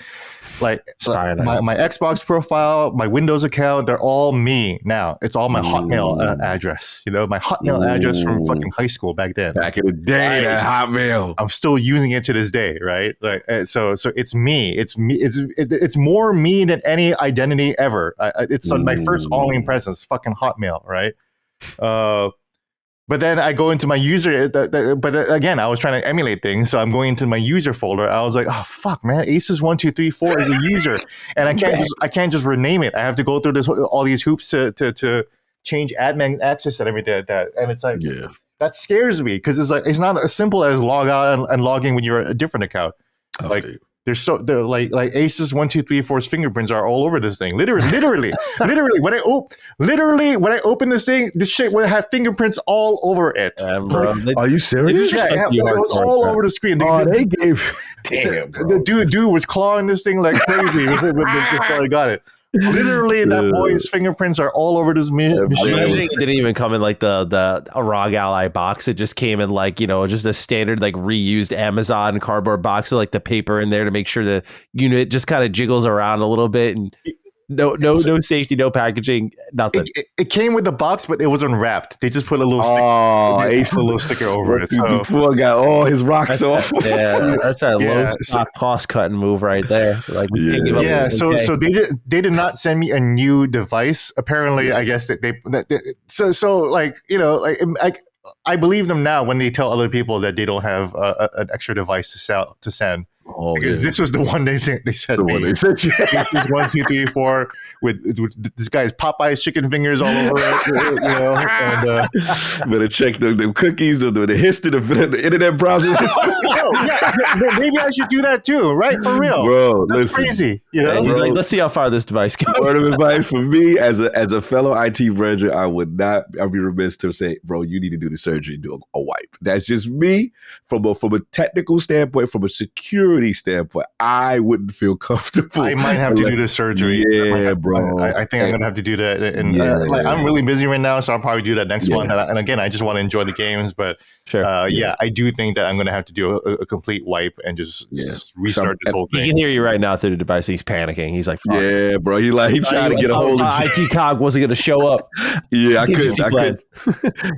my Xbox profile, my Windows account, they're all me now. It's all my Hotmail address. My Hotmail address from fucking high school back then. Back in the day, that Hotmail. I'm still using it to this day, right? Like, so it's me. It's me. It's more me than any identity ever. It's my first online presence, fucking Hotmail, right? But then I go into my user, but again, I was trying to emulate things. So I'm going into my user folder. I was like, oh, fuck, man, Aces1234 is a user. And I can't just rename it. I have to go through all these hoops to change admin access and everything like that. And it's like, that scares me, because it's not as simple as log out and log in when you're a different account. They're like Aces1234's fingerprints are all over this thing. Literally. When I open this thing, this shit would have fingerprints all over it. Bro, are you serious? Yeah, it was all over the screen. They gave. Damn, bro. The dude was clawing this thing like crazy before I got it. Literally, that boy's fingerprints are all over this machine. It didn't even come in like the ROG Ally box. It just came in like, just a standard like reused Amazon cardboard box with like the paper in there to make sure the unit just kind of jiggles around a little bit, and no safety, no packaging, nothing. It came with the box, but it was unwrapped. They just put a little sticker over it. So. Poor guy. Oh, his rocks off. Yeah, that's a low stock cost cutting move right there. Like, so they did not send me a new device. Apparently, I guess that I believe them now when they tell other people that they don't have an extra device to send. Because this was the one they sent me. This is 1, 2, 3, 4 with this guy's Popeye's chicken fingers all over it. And better check the cookies, the history, the internet browser history. Maybe I should do that too, right? For real, bro. That's crazy. He's like, let's see how far this device goes. Word of advice for me as a fellow IT brethren, I'd be remiss to say, bro, you need to do the surgery and do a wipe. That's just me from a technical standpoint, from a security security standpoint, I wouldn't feel comfortable. I might have to do the surgery. Yeah, bro. I think I'm gonna have to do that. And Yeah. like, I'm really busy right now, so I'll probably do that next Yeah. month. And again, I just want to enjoy the games. But Sure. yeah, I do think that I'm gonna have to do a complete wipe and just restart this whole He thing. can hear you right now through the device. He's panicking. He's like, fuck. Yeah, bro. He trying to get a hold of IT Cog wasn't going to show up. Yeah, I could.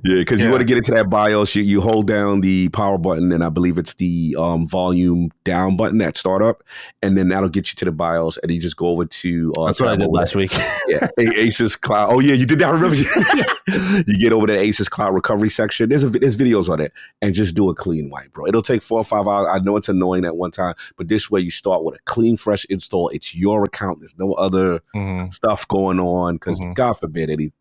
Yeah, because you Yeah. want to get into that BIOS, you hold down the power button, and I believe it's the volume down button at startup, and then that'll get you to the BIOS, and you just go over to. That's what I did last week. Yeah, Asus Cloud. Oh yeah, you did that. I remember. You get over to the Asus Cloud recovery section. There's videos on it, and just do a clean wipe, bro. It'll take 4 or 5 hours. I know it's annoying at one time, but this way you start with a clean, fresh install. It's your account. There's no other stuff going on because God forbid any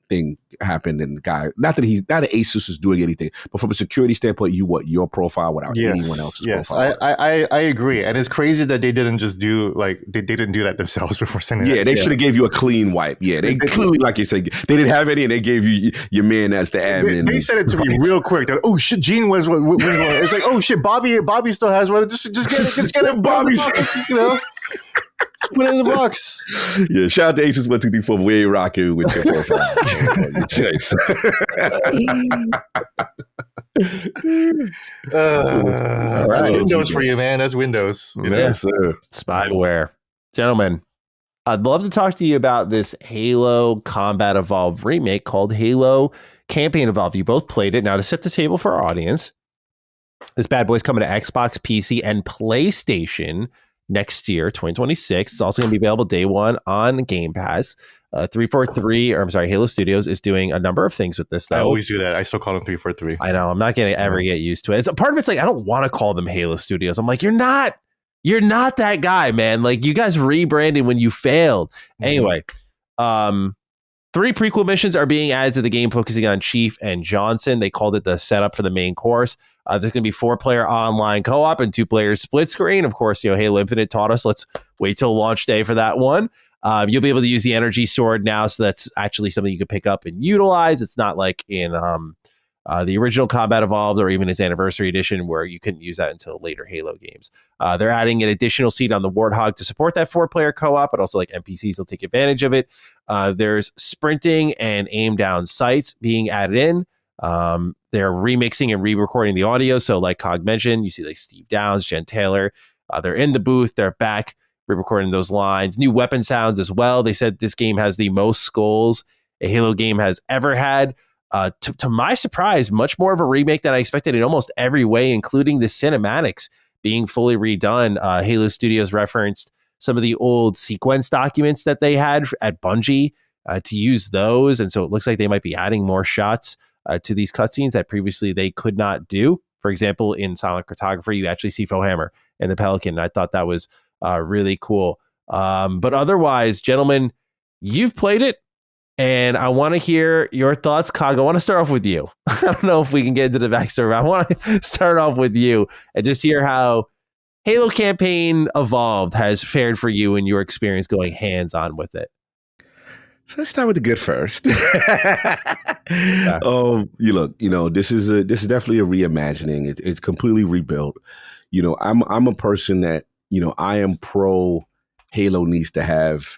thing happened and the guy. Not that Asus is doing anything, but from a security standpoint, you want your profile without anyone else's profile. I agree, and it's crazy that they didn't just do they didn't do that themselves before sending. Yeah, they should have gave you a clean wipe. Yeah, they clearly, like you said, they didn't have any, and they gave you your man as the admin. They said it to me real quick. That, oh shit, Gene was one. It's like, oh shit, Bobby still has one. Just get it, Bobby's. Put it in the box. Yeah, shout out to Aces 1 2 3 4. We ain't rocking with your profile. That's Windows for you, man. That's Windows. Yes, sir. Spyware. Gentlemen, I'd love to talk to you about this Halo Combat Evolved remake called Halo Campaign Evolved. You both played it. Now, to set the table for our audience, this bad boy's coming to Xbox, PC, and PlayStation next year, 2026. It's also going to be available day one on Game Pass. 343, Halo Studios is doing a number of things with this, though. I always do that. I still call them 343. I know. I'm not going to ever get used to it. It's a part of it's like, I don't want to call them Halo Studios. I'm like, you're not that guy, man. Like, you guys rebranded when you failed. Anyway, 3 prequel missions are being added to the game, focusing on Chief and Johnson. They called it the setup for the main course. There's going to be 4-player online co-op and 2-player split screen. Of course, Halo Infinite taught us, let's wait till launch day for that one. You'll be able to use the energy sword now, so that's actually something you can pick up and utilize. It's not like in the original Combat Evolved or even its Anniversary Edition, where you couldn't use that until later Halo games. They're adding an additional seat on the Warthog to support that 4-player co-op, but also like NPCs will take advantage of it. There's sprinting and aim down sights being added in. They're remixing and re-recording the audio. So like Cog mentioned, you see like Steve Downs, Jen Taylor. They're in the booth. They're back re-recording those lines. New weapon sounds as well. They said this game has the most skulls a Halo game has ever had. To my surprise, much more of a remake than I expected in almost every way, including the cinematics being fully redone. Halo Studios referenced some of the old sequence documents that they had at Bungie to use those. And so it looks like they might be adding more shots to these cutscenes that previously they could not do. For example, in Silent Cartographer, you actually see Fohammer and the Pelican. I thought that was really cool. But otherwise, gentlemen, you've played it, and I want to hear your thoughts. Cog, I want to start off with you. I don't know if we can get into the backstory, but I want to start off with you and just hear how Halo Campaign Evolved has fared for you and your experience going hands-on with it. So let's start with the good first. This is definitely a reimagining. It's completely rebuilt. I'm a person that, I am pro Halo needs to have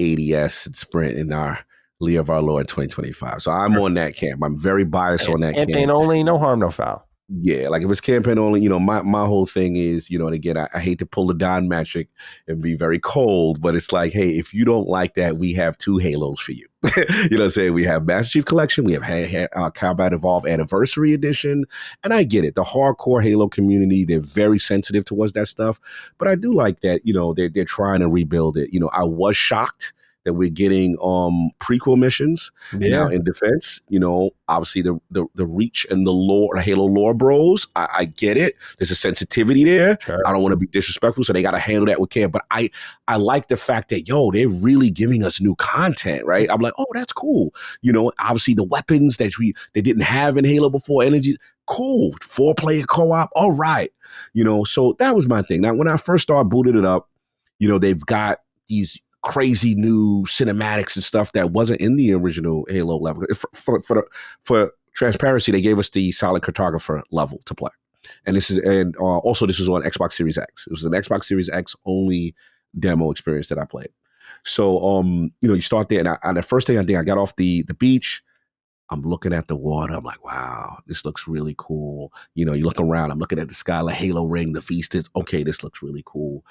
ADS and Sprint in our Year of Our Lord 2025. So I'm on that camp. I'm very biased on that campaign camp. Only, no harm, no foul. Yeah, like if it's campaign only, my whole thing is, and again, I hate to pull the Don magic and be very cold, but it's like, hey, if you don't like that, we have 2 Halos for you. You know what I'm saying? We have Master Chief Collection, we have Combat Evolved Anniversary Edition, and I get it. The hardcore Halo community, they're very sensitive towards that stuff, but I do like that, they're trying to rebuild it. I was shocked that we're getting prequel missions now in defense. Obviously the reach and the lore, Halo lore bros, I get it. There's a sensitivity there. Sure. I don't want to be disrespectful, so they got to handle that with care. But I like the fact that, they're really giving us new content, right? I'm like, oh, that's cool. Obviously the weapons that they didn't have in Halo before, energy, cool. 4-player co-op, all right. So that was my thing. Now, when I first started booting it up, they've got these crazy new cinematics and stuff that wasn't in the original Halo level. For transparency, they gave us the Silent Cartographer level to play. And this was on Xbox Series X. It was an Xbox Series X only demo experience that I played. So, you start there, and the first thing I did, I got off the beach. I'm looking at the water. I'm like, wow, this looks really cool. You look around. I'm looking at the sky, like Halo Ring, the Vistas. Okay, this looks really cool.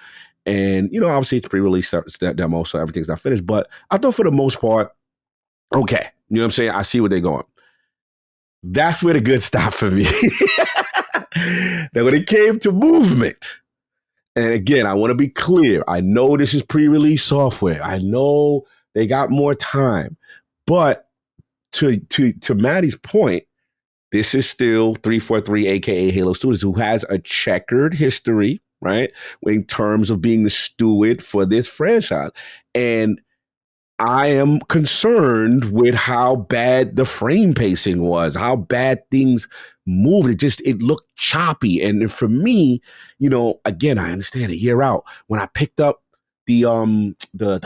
And, obviously it's pre-release demo, so everything's not finished. But I thought for the most part, okay. You know what I'm saying? I see where they're going. That's where the good stopped for me. Now, when it came to movement, and again, I want to be clear. I know this is pre-release software. I know they got more time. But to Maddie's point, this is still 343, aka Halo Studios, who has a checkered history, right, in terms of being the steward for this franchise. And I am concerned with how bad the frame pacing was, how bad things moved. It looked choppy. And for me, again, I understand a year out. When I picked up the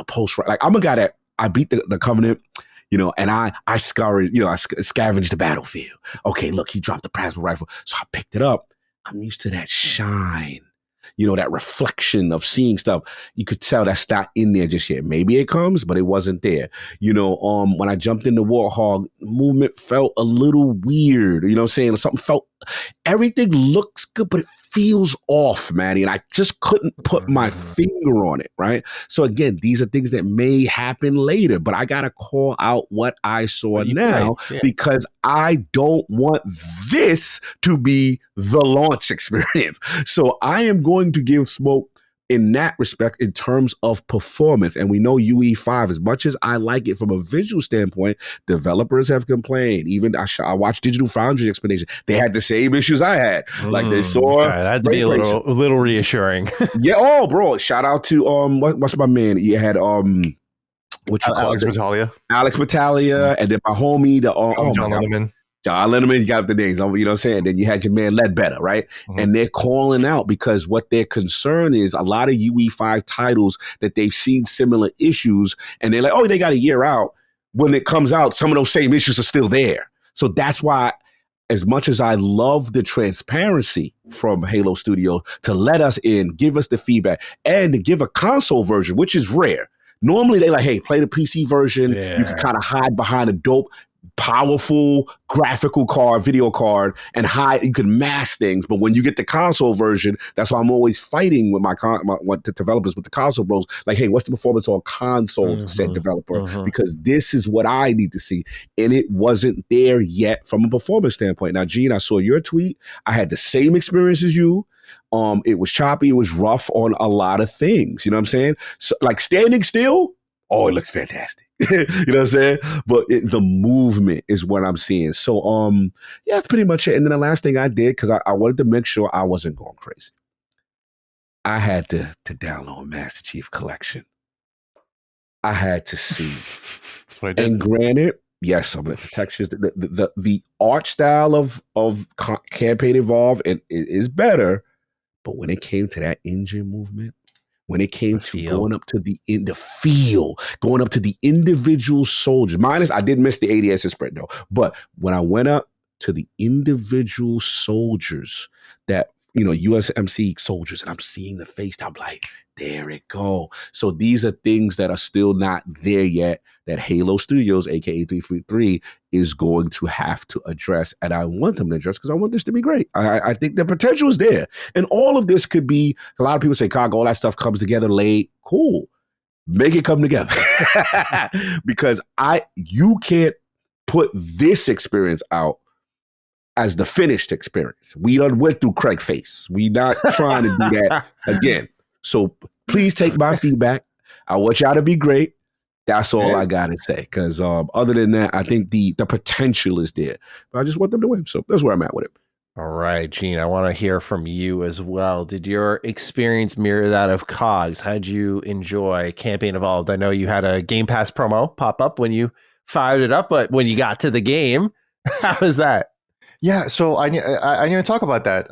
post, like I'm a guy that I beat the Covenant, and I scoured, I scavenged the battlefield. Okay, look, he dropped the plasma rifle. So I picked it up. I'm used to that shine, that reflection of seeing stuff. You could tell that's not in there just yet. Maybe it comes, but it wasn't there. When I jumped into Warthog, movement felt a little weird. You know what I'm saying? Everything looks good, but it feels off, Maddie. And I just couldn't put my finger on it, right? So again, these are things that may happen later, but I got to call out what I saw now because I don't want this to be the launch experience. So I am going to give smoke in that respect in terms of performance. And we know UE5, as much as I like it from a visual standpoint, developers have complained. Even I watched Digital Foundry explanation. They had the same issues I had. Like they saw. That had to be a little reassuring. Yeah. Oh, bro. Shout out to what's my man? You had Alex Battaglia. Alex Battaglia, and then my homie, John Linneman. John Linneman, you got the names, you know what I'm saying? Then you had your man Ledbetter, right? Mm-hmm. And they're calling out because what their concern is, a lot of UE5 titles that they've seen similar issues, and they're like, oh, they got a year out. When it comes out, some of those same issues are still there. So that's why, as much as I love the transparency from Halo Studio to let us in, give us the feedback, and to give a console version, which is rare. Normally, they like, hey, play the PC version. Yeah. You can kind of hide behind a dope, powerful graphical card, video card, and hide. You can mask things, but when you get the console version, that's why I'm always fighting with the developers with the console bros. Like, hey, what's the performance on console to said developer? Because this is what I need to see, and it wasn't there yet from a performance standpoint. Now, Gene, I saw your tweet. I had the same experience as you. It was choppy. It was rough on a lot of things. You know what I'm saying? So, like standing still. Oh, it looks fantastic. You know what I'm saying? But the movement is what I'm seeing. So, yeah, that's pretty much it. And then the last thing I did, because I wanted to make sure I wasn't going crazy, I had to download Master Chief Collection. I had to see. That's what I did. And granted, yes, some of the textures, the art style of Campaign Evolved is better. But when it came to that engine movement, when it came to going up to the individual soldiers, I did miss the ADS sprint though. But when I went up to the individual soldiers that, USMC soldiers, and I'm seeing the face, I'm like, there it go. So these are things that are still not there yet that Halo Studios, aka 343, is going to have to address. And I want them to address because I want this to be great. I think the potential is there. And all of this could be, a lot of people say, Cog, all that stuff comes together late. Cool. Make it come together. Because you can't put this experience out as the finished experience. We done went through Craig Face. We not trying to do that again. So please take my feedback. I want y'all to be great. That's all I got to say. Because other than that, I think the potential is there. But I just want them to win. So that's where I'm at with it. All right, Gene, I want to hear from you as well. Did your experience mirror that of Cogs? How did you enjoy Campaign Evolved? I know you had a Game Pass promo pop up when you fired it up, but when you got to the game, how was that? Yeah, so I need to talk about that.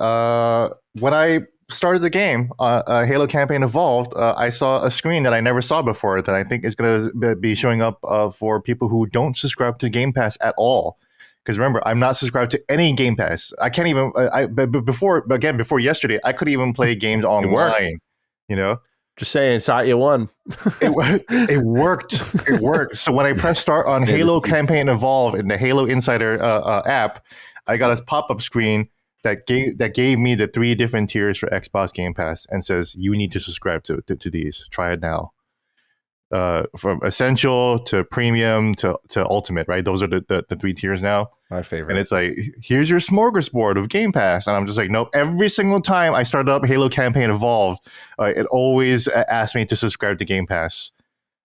When I started the game, Halo Campaign Evolved, I saw a screen that I never saw before that I think is going to be showing up for people who don't subscribe to Game Pass at all. Because remember, I'm not subscribed to any Game Pass. I can't even. Before yesterday, I couldn't even play games online. You know, just saying, Satya won. it worked. It worked. So when I pressed start on Halo Campaign Evolve in the Halo Insider app, I got a pop-up screen that gave me the 3 different tiers for Xbox Game Pass and says you need to subscribe to these. Try it now. From essential to premium to ultimate, right? Those are the 3 tiers now. My favorite. And it's like, here's your smorgasbord of Game Pass. And I'm just like, nope. Every single time I started up Halo Campaign Evolved, it always asked me to subscribe to Game Pass.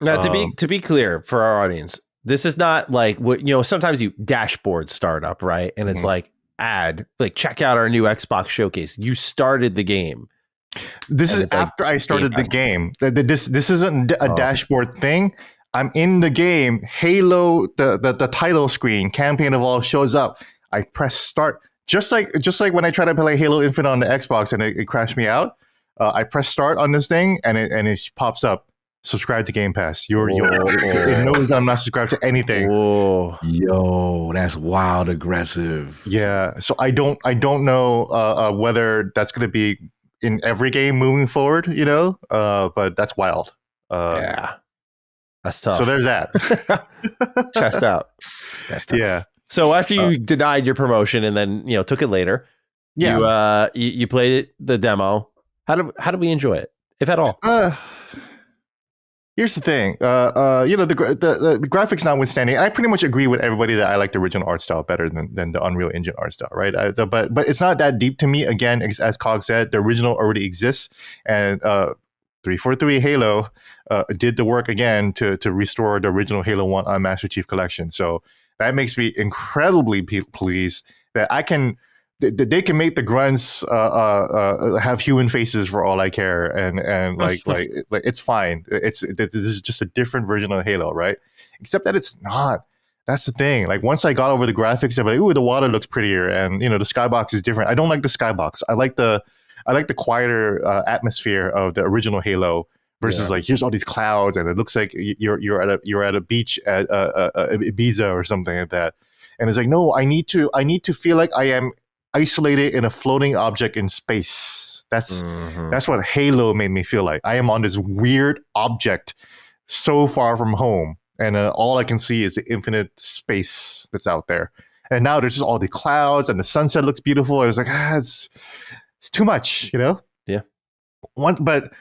Now, to be clear for our audience, this is not like what, sometimes you dashboard startup, right? And it's like check out our new Xbox showcase. You started the game. This is after I started the game. This isn't a dashboard thing. I'm in the game. Halo, the title screen, Campaign Evolved shows up. I press start. Just like when I try to play Halo Infinite on the Xbox and it crashed me out. I press start on this thing and it pops up. Subscribe to Game Pass. It knows I'm not subscribed to anything. Whoa. Yo, that's wild aggressive. Yeah. So I don't know whether that's going to be in every game moving forward, but that's wild. Yeah, that's tough. So there's that. Chest out. That's tough. Yeah. So after you denied your promotion and then took it later, you played the demo. How did we enjoy it, if at all? Here's the thing, the graphics notwithstanding, I pretty much agree with everybody that I like the original art style better than the Unreal Engine art style, right? But it's not that deep to me. Again, as Cog said, the original already exists, and 343 Halo did the work again to restore the original Halo 1 on Master Chief Collection. So that makes me incredibly pleased that they can make the grunts have human faces for all I care, and like it's fine. This is just a different version of Halo, right? Except that it's not. That's the thing. Like once I got over the graphics, I'm like, ooh, the water looks prettier, and the skybox is different. I don't like the skybox. I like the quieter atmosphere of the original Halo versus like here's all these clouds and it looks like you're at a beach at Ibiza or something like that. And it's like, no, I need to feel like I am isolated in a floating object in space. That's what Halo made me feel like. I am on this weird object so far from home, and all I can see is the infinite space that's out there. And now there's just all the clouds, and the sunset looks beautiful. I was like, it's too much, Yeah. But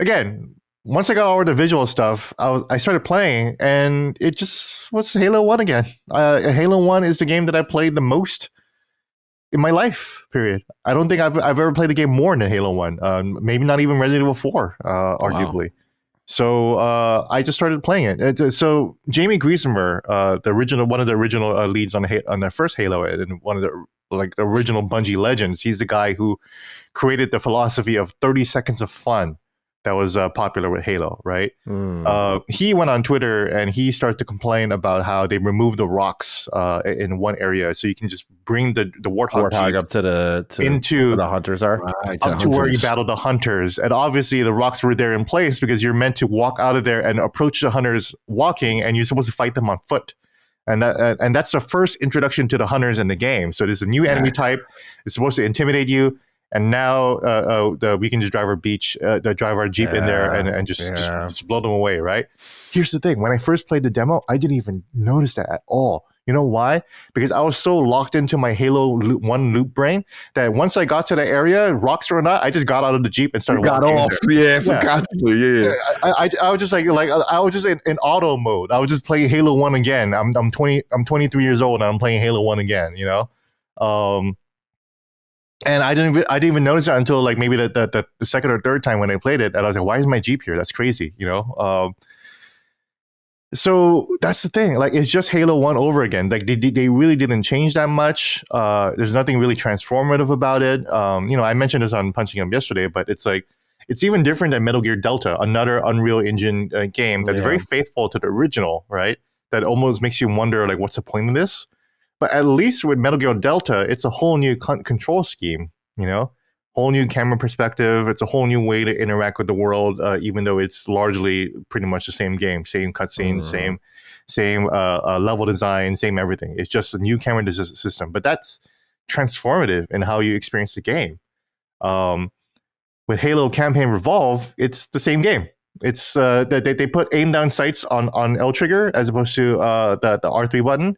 again, once I got over the visual stuff, I started playing, and it just was Halo 1 again. Halo 1 is the game that I played the most in my life, period. I don't think I've ever played a game more than Halo 1. Maybe not even Resident Evil 4, arguably. So I just started playing it. So Jamie Griesemer, one of the original leads on the first Halo, and one of the original Bungie legends. He's the guy who created the philosophy of 30 seconds of fun that was popular with Halo, right? He went on Twitter and he started to complain about how they removed the rocks in one area, so you can just bring the warthog up into where the hunters are, up to where you battle the hunters. And obviously the rocks were there in place because you're meant to walk out of there and approach the hunters walking, and you're supposed to fight them on foot. And that's the first introduction to the hunters in the game. So there's a new enemy type. It's supposed to intimidate you. And now we can just drive our Jeep in there and just blow them away, right? Here's the thing. When I first played the demo, I didn't even notice that at all. You know why? Because I was so locked into my Halo 1 loop brain that once I got to the area, rocks or not, I just got out of the Jeep and started walking off. Subconsciously, I was just like I was just in auto mode. I was just playing Halo 1 again. I'm 23 years old and I'm playing Halo 1 again, And I didn't even notice that until like maybe the second or third time when I played it, and I was like, "Why is my Jeep here? That's crazy," So that's the thing. Like, it's just Halo 1 over again. Like they really didn't change that much. There's nothing really transformative about it. I mentioned this on Punching Up yesterday, but it's like it's even different than Metal Gear Delta, another Unreal Engine game that's very faithful to the original, right? That almost makes you wonder, like, what's the point of this? But at least with Metal Gear Delta, it's a whole new control scheme, whole new camera perspective. It's a whole new way to interact with the world, even though it's largely pretty much the same game, same cutscenes, same level design, same everything. It's just a new camera system, but that's transformative in how you experience the game. With Halo Campaign Revolve, it's the same game. It's they put aim down sights on L trigger as opposed to the R3 button.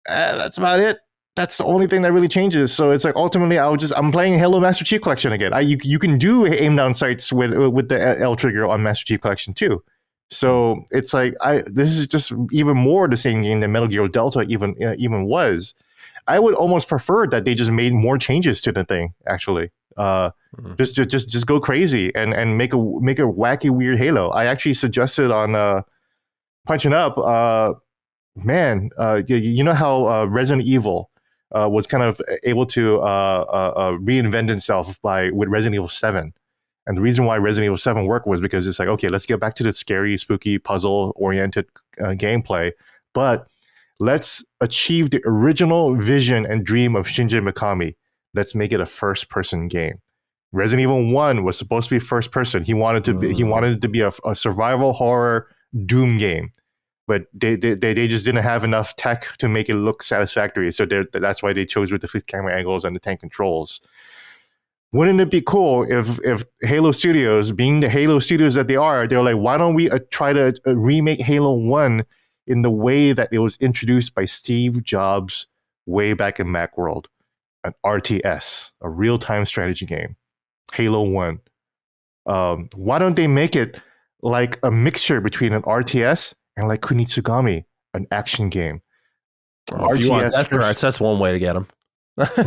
That's about it. That's the only thing that really changes. So it's like ultimately, I'm playing Halo Master Chief Collection again. You can do aim down sights with the L trigger on Master Chief Collection too. So it's like this is just even more the same game than Metal Gear Delta even was. I would almost prefer that they just made more changes to the thing. Actually, just go crazy and make a wacky weird Halo. I actually suggested on Punching Up, you know how Resident Evil was kind of able to reinvent itself with Resident Evil 7. And the reason why Resident Evil 7 worked was because it's like, okay, let's get back to the scary, spooky, puzzle-oriented gameplay, but let's achieve the original vision and dream of Shinji Mikami. Let's make it a first-person game. Resident Evil 1 was supposed to be first-person. He wanted it to be a survival horror Doom game. But they just didn't have enough tech to make it look satisfactory. So that's why they chose with the fixed camera angles and the tank controls. Wouldn't it be cool if Halo Studios, being the Halo Studios that they are, they're like, why don't we try to remake Halo 1 in the way that it was introduced by Steve Jobs way back in Macworld? An RTS, a real-time strategy game. Halo 1. Why don't they make it like a mixture between an RTS and like Kunitsugami, an action game? If you want death threats, that's one way to get them.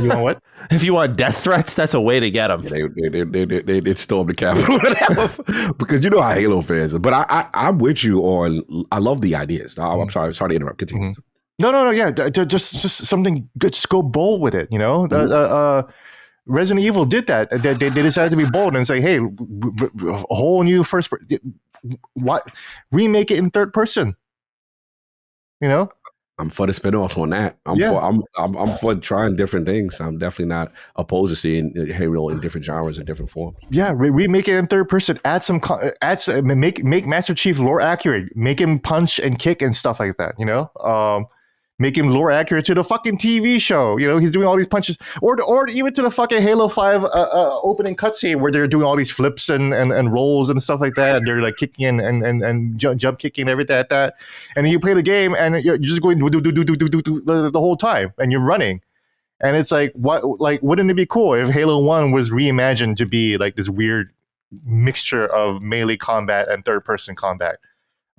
You want what? If you want death threats, that's a way to get them. They stormed the Capitol because you know how Halo fans are. But I'm with you on. I love the ideas. I'm sorry to interrupt. Continue. No. Yeah, just something good. Just go bold with it. You know, Resident Evil did that. They decided to be bold and say, hey, a whole new first. What? Remake it in third person. You know. I'm for the spinoffs on that. I'm for trying different things. I'm definitely not opposed to seeing Halo in different genres and different forms. Yeah, remake it in third person. Make Master Chief lore accurate. Make him punch and kick and stuff like that. You know, make him lore accurate to the fucking TV show. You know, he's doing all these punches, or even to the fucking Halo 5 opening cutscene where they're doing all these flips and rolls and stuff like that, and they're like kicking and jump kicking and everything like that. And then you play the game and you're just going do the whole time, and you're running. And it's like, what? Like, wouldn't it be cool if Halo 1 was reimagined to be like this weird mixture of melee combat and third person combat?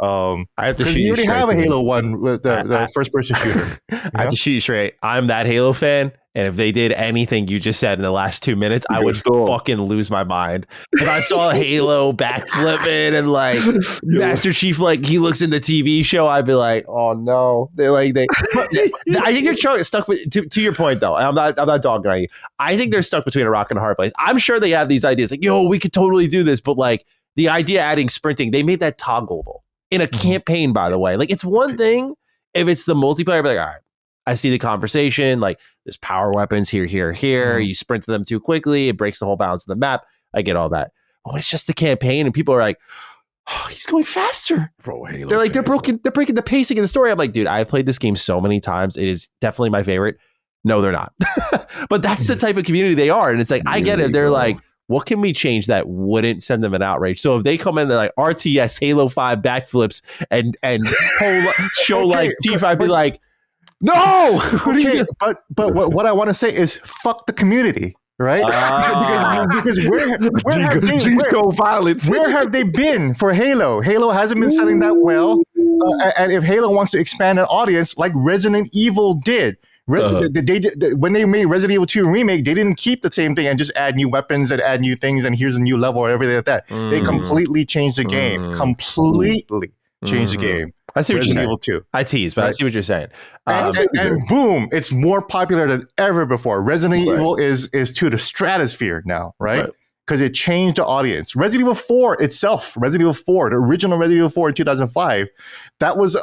I have to shoot you you already straight. have a Halo 1 with the first person shooter. I have to shoot you straight. I'm that Halo fan, and if they did anything you just said in the last 2 minutes, I would fucking lose my mind. If I saw Halo backflipping and like Master Chief, like he looks in the TV show, I'd be like, oh no. I think they're stuck with, to your point though. I'm not dogging on you. I think they're stuck between a rock and a hard place. I'm sure they have these ideas like, yo, we could totally do this, but like the idea adding sprinting, they made that toggleable. In a campaign, by the way, like it's one thing if it's the multiplayer, but like, all right, I see the conversation, like there's power weapons here. You sprint to them too quickly. It breaks the whole balance of the map. I get all that. Oh, it's just the campaign. And people are like, oh, he's going faster. Bro, Halo they're like, they're breaking the pacing in the story. I'm like, dude, I've played this game so many times. It is definitely my favorite. No, they're not. But that's the type of community they are. And it's like, I get it. They're like, what can we change that wouldn't send them an outrage? So if they come in, they're like RTS, Halo 5 backflips and show like Chief, I'd be like, no. Okay, but what I want to say is fuck the community, right? Because where have they been for Halo? Halo hasn't been selling that well, and if Halo wants to expand an audience like Resident Evil did. When they made Resident Evil 2 Remake, they didn't keep the same thing and just add new weapons and add new things and here's a new level or everything like that. They completely changed the game. Completely changed the game. I see what you're saying. Evil 2. I tease, but right? I see what you're saying. And boom, it's more popular than ever before. Resident Evil is to the stratosphere now, right? Because it changed the audience. Resident Evil 4 itself, Resident Evil 4, the original Resident Evil 4 in 2005, that was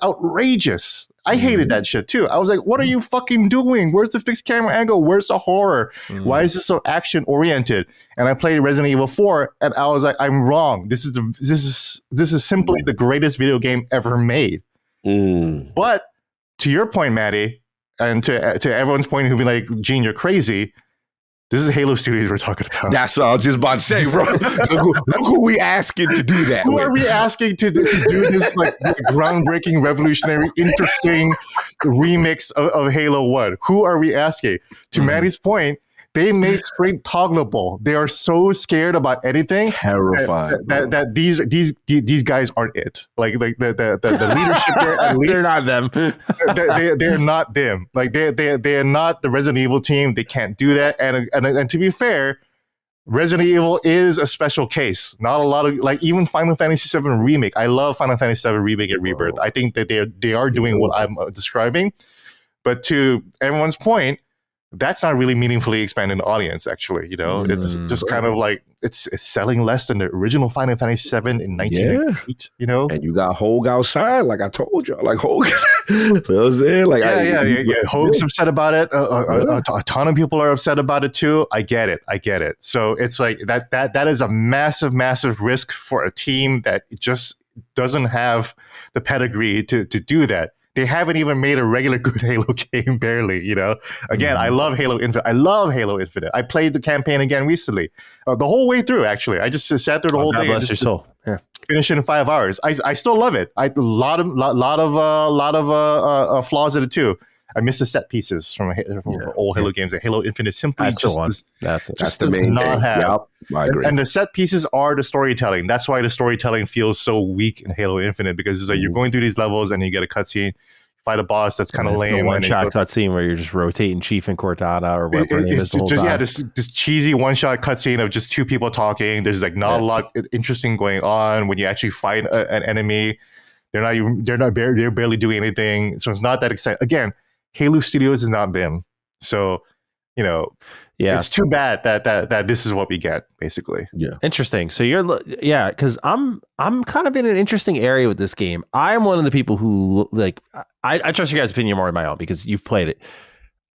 outrageous. I hated that shit too. I was like, what are you fucking doing? Where's the fixed camera angle? Where's the horror? Why is this so action oriented? And I played Resident Evil 4 and I was like, I'm wrong. This is simply the greatest video game ever made. But to your point, Maddie, and to everyone's point who'd be like, Gene, you're crazy. This is Halo Studios we're talking about. That's what I was just about to say, bro. Look who we asking to do that. Who are we asking to do this like groundbreaking, revolutionary, interesting remix of Halo 1? Who are we asking? To Maddie's point, they made Sprint toggleable. They are so scared about anything. Terrified. That these guys aren't it. Like the leadership there, at least They're not them. they're not them. Like they are not the Resident Evil team. They can't do that. And to be fair, Resident Evil is a special case. Not a lot of like even Final Fantasy VII Remake. I love Final Fantasy VII Remake and Rebirth. I think that they are doing what I'm describing. But to everyone's point, that's not really meaningfully expanding the audience, actually. It's just kind of like it's selling less than the original Final Fantasy VII in 1998. And you got Hogue outside, like I told you, like Hogue. Was it? Like Hogue's upset about it. A ton of people are upset about it too. I get it. So it's like that is a massive risk for a team that just doesn't have the pedigree to do that. They haven't even made a regular good Halo game, barely, Again, I love Halo Infinite. I played the campaign again recently. The whole way through, actually. I just sat through the whole God day. Bless your soul. Yeah. Finished it in 5 hours. I still love it. A lot of flaws in it, too. I miss the set pieces from old Halo games. Like Halo Infinite simply That's the one. That's the main thing. Have. Yep, I agree. And the set pieces are the storytelling. That's why the storytelling feels so weak in Halo Infinite, because it's like you're going through these levels and you get a cutscene, fight a boss that's kind of lame. The one-shot cutscene where you're just rotating Chief and Cortana or whatever her name is the whole time. Yeah, this cheesy one-shot cutscene of just two people talking. There's like not a lot interesting going on. When you actually fight an enemy, they're barely doing anything. So it's not that exciting. Again, Halo Studios is not them. So, it's too bad that this is what we get, basically. Yeah. Interesting. So because I'm kind of in an interesting area with this game. I'm one of the people who like I trust your guys' opinion more than my own because you've played it.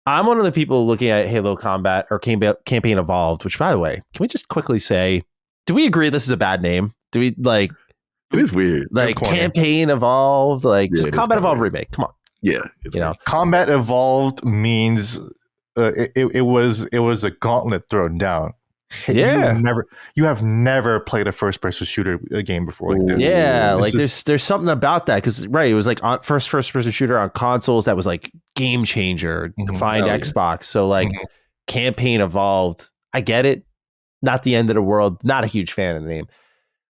I'm one of the people looking at Halo Combat or Campaign Evolved, which, by the way, can we just quickly say, do we agree this is a bad name? Do we like? It is weird. Like Campaign Evolved, like just Combat Evolved Remake. Come on. Yeah, Combat Evolved means it was a gauntlet thrown down. Yeah, you have never played a first-person shooter game before like this. Yeah, there's something about that because it was like on first-person shooter on consoles that was like game changer, defined Xbox. So like Campaign Evolved, I get it. Not the end of the world. Not a huge fan of the name,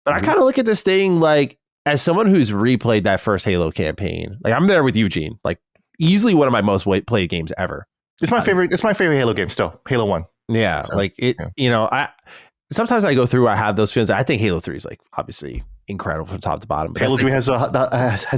but I kind of look at this thing like. As someone who's replayed that first Halo campaign, like I'm there with Eugene, like easily one of my most played games ever. It's my favorite. It's my favorite Halo game still. Halo 1. Yeah, so, like it. Yeah. I sometimes I go through. I have those feelings. I think Halo 3 is like obviously incredible from top to bottom. Halo 3 has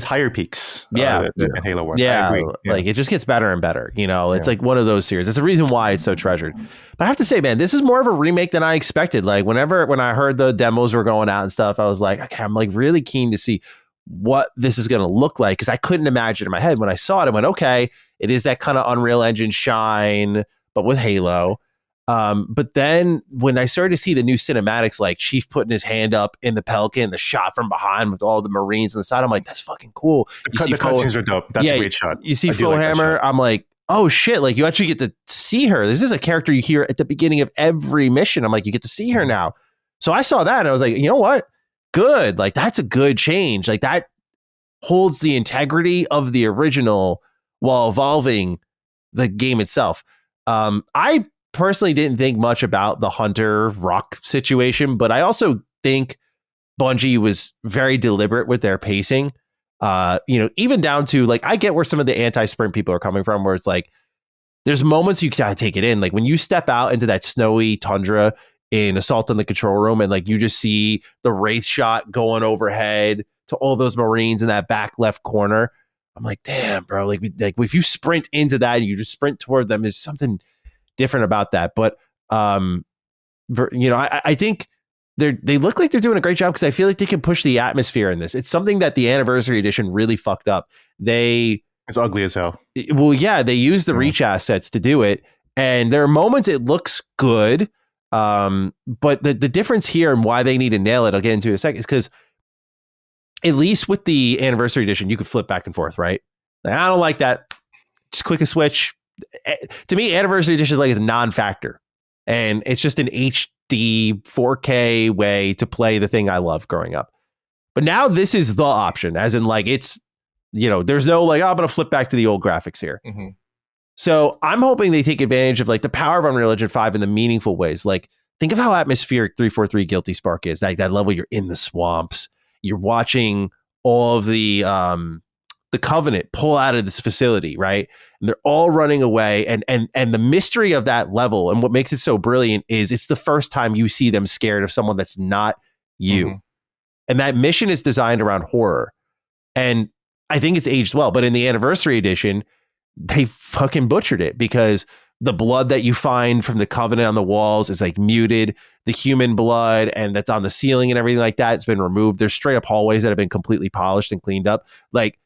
higher peaks. Than Halo 1. Yeah, I agree. Like it just gets better and better. It's like one of those series. It's the reason why it's so treasured. But I have to say, man, this is more of a remake than I expected. Like when I heard the demos were going out and stuff, I was like, okay, I'm like really keen to see what this is going to look like because I couldn't imagine in my head when I saw it. I went, okay, it is that kind of Unreal Engine shine, but with Halo. But then when I started to see the new cinematics, like Chief putting his hand up in the Pelican, the shot from behind with all the Marines on the side, I'm like, that's fucking cool. The cutscenes are dope. That's a great shot. You see Phil Hammer, I'm like, oh shit, like you actually get to see her. This is a character you hear at the beginning of every mission. I'm like, you get to see her now. So I saw that and I was like, you know what? Good. Like that's a good change. Like that holds the integrity of the original while evolving the game itself. I personally didn't think much about the Hunter Rock situation, but I also think Bungie was very deliberate with their pacing. Even down to like, I get where some of the anti-sprint people are coming from, where it's like, there's moments you gotta take it in. Like when you step out into that snowy tundra in Assault on the Control Room and like you just see the Wraith shot going overhead to all those Marines in that back left corner. I'm like, damn, bro. Like if you sprint into that and you just sprint toward them, there's something different about that. But I think they look like they're doing a great job because I feel like they can push the atmosphere in this. It's something that the Anniversary Edition really fucked up. They It's ugly as hell. Well, yeah, they use the reach assets to do it, and there are moments it looks good. But the difference here and why they need to nail it, I'll get into in a second, is because at least with the anniversary edition, you could flip back and forth, right? Like, I don't like that. Just click a switch. To me, anniversary edition is like a non-factor, and it's just an HD 4K way to play the thing I loved growing up. But now this is the option, as in like it's, there's no like, oh, I'm going to flip back to the old graphics here. Mm-hmm. So I'm hoping they take advantage of like the power of Unreal Engine 5 in the meaningful ways. Like think of how atmospheric 343 Guilty Spark is. That level, you're in the swamps. You're watching all of the Covenant pull out of this facility, right? And they're all running away. And the mystery of that level and what makes it so brilliant is it's the first time you see them scared of someone that's not you. Mm-hmm. And that mission is designed around horror. And I think it's aged well. But in the anniversary edition, they fucking butchered it because the blood that you find from the Covenant on the walls is like muted. The human blood and that's on the ceiling and everything like that, it's been removed. There's straight up hallways that have been completely polished and cleaned up. Like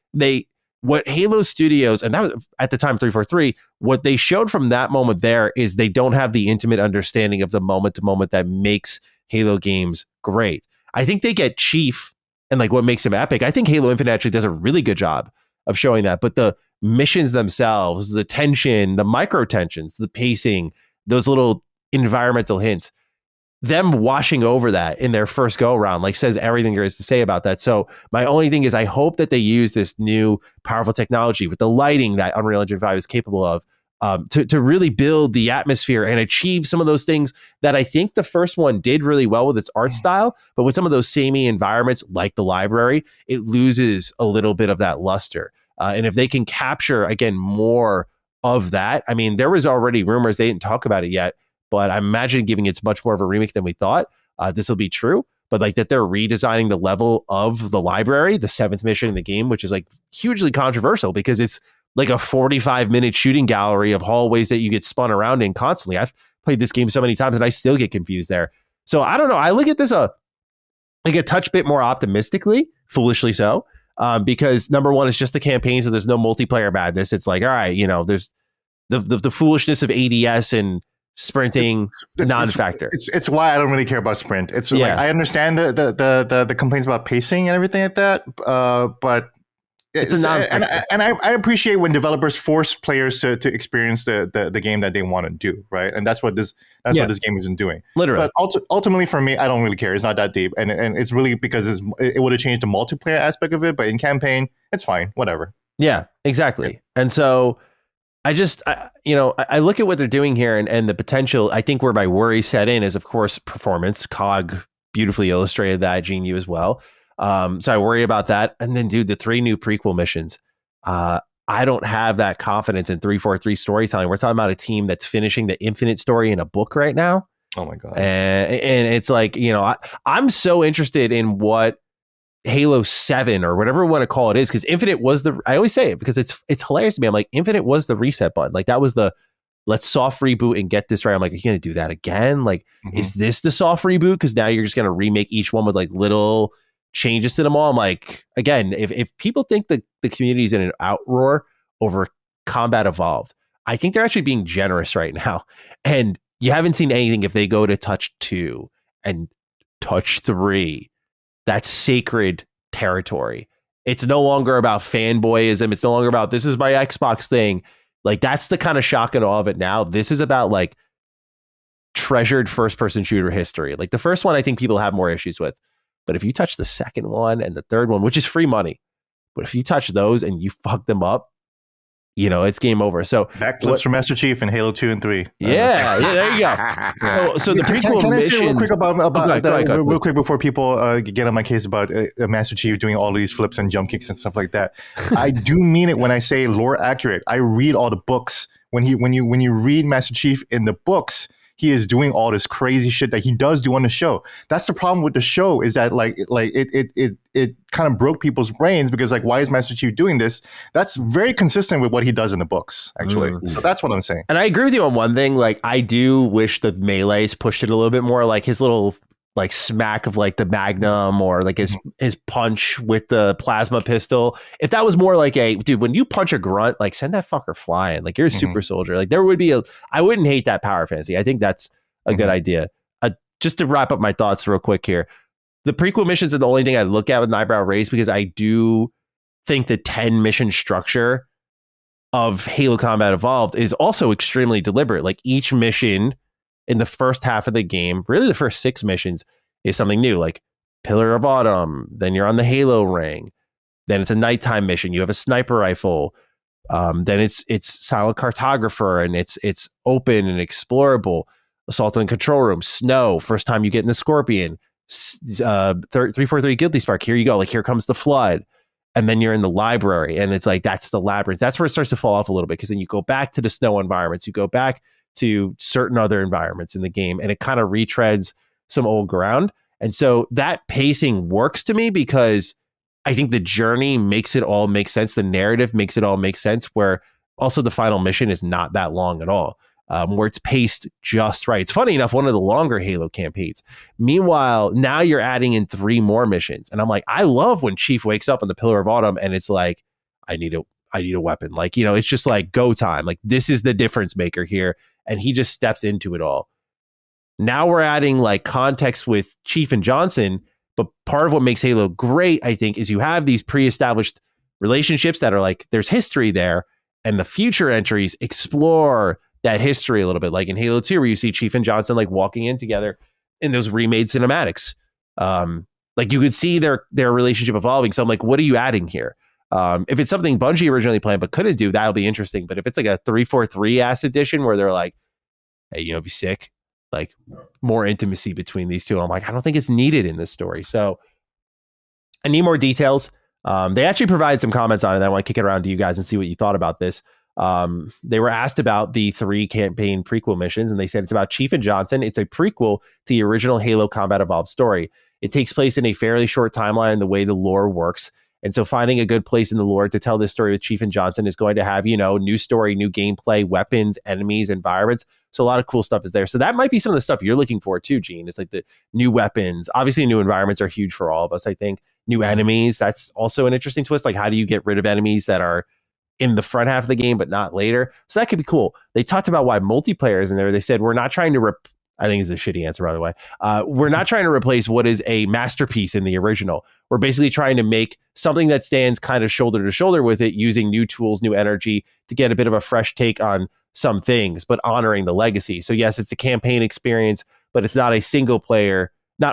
what Halo Studios, and that was at the time 343, what they showed from that moment there is they don't have the intimate understanding of the moment to moment that makes Halo games great. I think they get Chief and like what makes them epic. I think Halo Infinite actually does a really good job of showing that, but the missions themselves, the tension, the micro tensions, the pacing, those little environmental hints, them washing over that in their first go around, like says everything there is to say about that. So my only thing is I hope that they use this new powerful technology with the lighting that Unreal Engine 5 is capable of to really build the atmosphere and achieve some of those things that I think the first one did really well with its art style, but with some of those samey environments like the library, it loses a little bit of that luster. And if they can capture, again, more of that, I mean, there was already rumors, they didn't talk about it yet, but I imagine giving it's much more of a remake than we thought. This will be true, but like that they're redesigning the level of the library, the 7th mission in the game, which is like hugely controversial because it's like a 45-minute shooting gallery of hallways that you get spun around in constantly. I've played this game so many times and I still get confused there. So I don't know. I look at this like a touch bit more optimistically, foolishly so. Because number one, it's just the campaign, so there's no multiplayer madness. It's like, all right, there's the foolishness of ADS and sprinting non-factor. It's why I don't really care about sprint. It's like I understand the complaints about pacing and everything like that, but it's a non-factor. And I appreciate when developers force players to experience the game that they want to do, right? And that's what this game isn't doing. Literally. But ultimately for me, I don't really care. It's not that deep, and it's really because it would have changed the multiplayer aspect of it. But in campaign, it's fine, whatever. Yeah, exactly. Yeah. And so I look at what they're doing here and the potential. I think where my worry set in is, of course, performance. Cog beautifully illustrated that. Gene, you as well. So I worry about that. And then, dude, the 3 new prequel missions. I don't have that confidence in 343 storytelling. We're talking about a team that's finishing the Infinite story in a book right now. Oh my God. And it's like, I'm so interested in what Halo 7 or whatever we want to call it is, because Infinite was I always say it because it's hilarious to me. I'm like, Infinite was the reset button. Like that was the let's soft reboot and get this right. I'm like, are you going to do that again? Like, is this the soft reboot? Because now you're just going to remake each one with like little changes to them all. I'm like, again, if people think that the community is in an outroar over Combat Evolved, I think they're actually being generous right now. And you haven't seen anything if they go to Touch 2 and Touch 3. That's sacred territory. It's no longer about fanboyism. It's no longer about this is my Xbox thing. Like that's the kind of shock and awe of it now. This is about like treasured first-person shooter history. Like the first one, I think people have more issues with. But if you touch the second one and the third one, which is free money, but if you touch those and you fuck them up, it's game over. So backflips from Master Chief in Halo 2 and 3. Yeah, there you go. So the prequel can I say real missions. quick about real quick before people get on my case about Master Chief doing all of these flips and jump kicks and stuff like that. I do mean it when I say lore accurate. I read all the books. When you read Master Chief in the books, he is doing all this crazy shit that he does do on the show. That's the problem with the show is that it kind of broke people's brains because like, why is Master Chief doing this? That's very consistent with what he does in the books, actually. So that's what I'm saying. And I agree with you on one thing. Like, I do wish the melees pushed it a little bit more. Like his little like smack of like the Magnum or like his punch with the plasma pistol. If that was more like a dude, when you punch a grunt, like send that fucker flying. Like you're a super soldier. Like there would be I wouldn't hate that power fantasy. I think that's a good idea. Just to wrap up my thoughts real quick here. The prequel missions are the only thing I look at with an eyebrow raised because I do think the 10 mission structure of Halo Combat Evolved is also extremely deliberate. Like each mission in the first half of the game, really the first 6 missions, is something new, like Pillar of Autumn. Then you're on the Halo ring. Then it's a nighttime mission. You have a sniper rifle. Then it's Silent Cartographer, and it's open and explorable. Assault on the Control Room, Snow. First time you get in the Scorpion. 343 Guilty Spark. Here you go. Like here comes the Flood. And then you're in the library, and it's like that's the labyrinth. That's where it starts to fall off a little bit because then you go back to the snow environments. You go back to certain other environments in the game, and it kind of retreads some old ground. And so that pacing works to me because I think the journey makes it all make sense. The narrative makes it all make sense, where also the final mission is not that long at all, where it's paced just right. It's funny enough, one of the longer Halo campaigns. Meanwhile, now you're adding in 3 more missions. And I'm like, I love when Chief wakes up on the Pillar of Autumn and it's like, I need a weapon. Like, it's just like go time. Like this is the difference maker here. And he just steps into it all. Now we're adding like context with Chief and Johnson. But part of what makes Halo great, I think, is you have these pre-established relationships that are like, there's history there. And the future entries explore that history a little bit, like in Halo 2, where you see Chief and Johnson like walking in together in those remade cinematics. Like you could see their relationship evolving. So I'm like, what are you adding here? If it's something Bungie originally planned but couldn't do, that'll be interesting. But if it's like a 343 ass edition where they're like, hey, it'd be sick, like more intimacy between these two. I'm like, I don't think it's needed in this story. So I need more details. They actually provide some comments on it. I want to kick it around to you guys and see what you thought about this. They were asked about the 3 campaign prequel missions, and they said it's about Chief and Johnson. It's a prequel to the original Halo Combat Evolved story. It takes place in a fairly short timeline, the way the lore works. And so finding a good place in the lore to tell this story with Chief and Johnson is going to have, new story, new gameplay, weapons, enemies, environments. So a lot of cool stuff is there. So that might be some of the stuff you're looking for too, Gene. It's like the new weapons. Obviously, new environments are huge for all of us, I think. New enemies, that's also an interesting twist. Like, how do you get rid of enemies that are in the front half of the game, but not later? So that could be cool. They talked about why multiplayer is in there. They said, we're not trying to I think it's a shitty answer, by the way. We're not trying to replace what is a masterpiece in the original. We're basically trying to make something that stands kind of shoulder to shoulder with it, using new tools, new energy to get a bit of a fresh take on some things, but honoring the legacy. So yes, it's a campaign experience, but it's not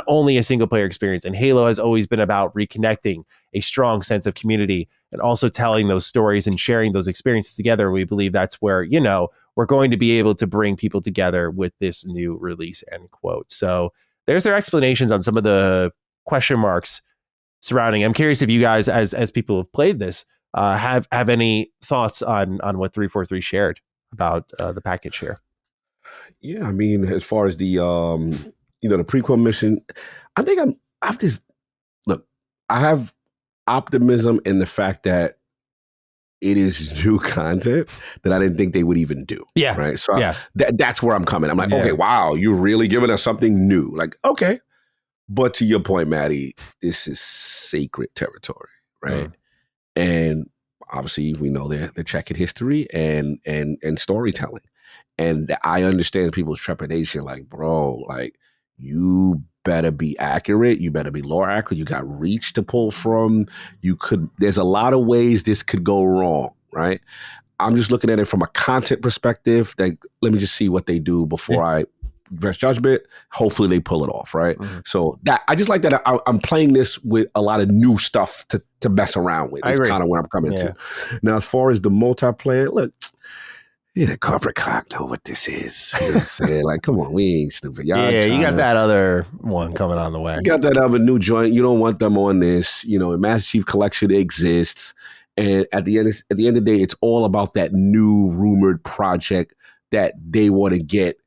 only a single player experience. And Halo has always been about reconnecting, a strong sense of community, and also telling those stories and sharing those experiences together. We believe that's where, we're going to be able to bring people together with this new release, end quote. So there's their explanations on some of the question marks surrounding. I'm curious if you guys, as people who have played this, have any thoughts on what 343 shared about the package here. Yeah, I mean, as far as the the prequel mission, I think I have optimism in the fact that it is new content that I didn't think they would even do. Yeah. Right. So that's where I'm coming. I'm like, okay, wow, you're really giving us something new. Like, okay. But to your point, Maddie, this is sacred territory, right? And obviously we know their checkered history and storytelling. And I understand people's trepidation, like, bro, like, you better be accurate. You better be lore accurate. You got reach to pull from. There's a lot of ways this could go wrong, right? I'm just looking at it from a content perspective. Let me just see what they do before I rest judgment. Hopefully they pull it off, right? Mm-hmm. So I just like that I'm playing this with a lot of new stuff to mess around with. That's kind of where I'm coming to. Now, as far as the multiplayer, look, the corporate cock know what this is. You know what I'm saying? Like, come on, we ain't stupid. Y'all you got that other one coming on the way. You got that other new joint. You don't want them on this. Master Chief Collection exists. And at the end of the day, it's all about that new rumored project that they want to get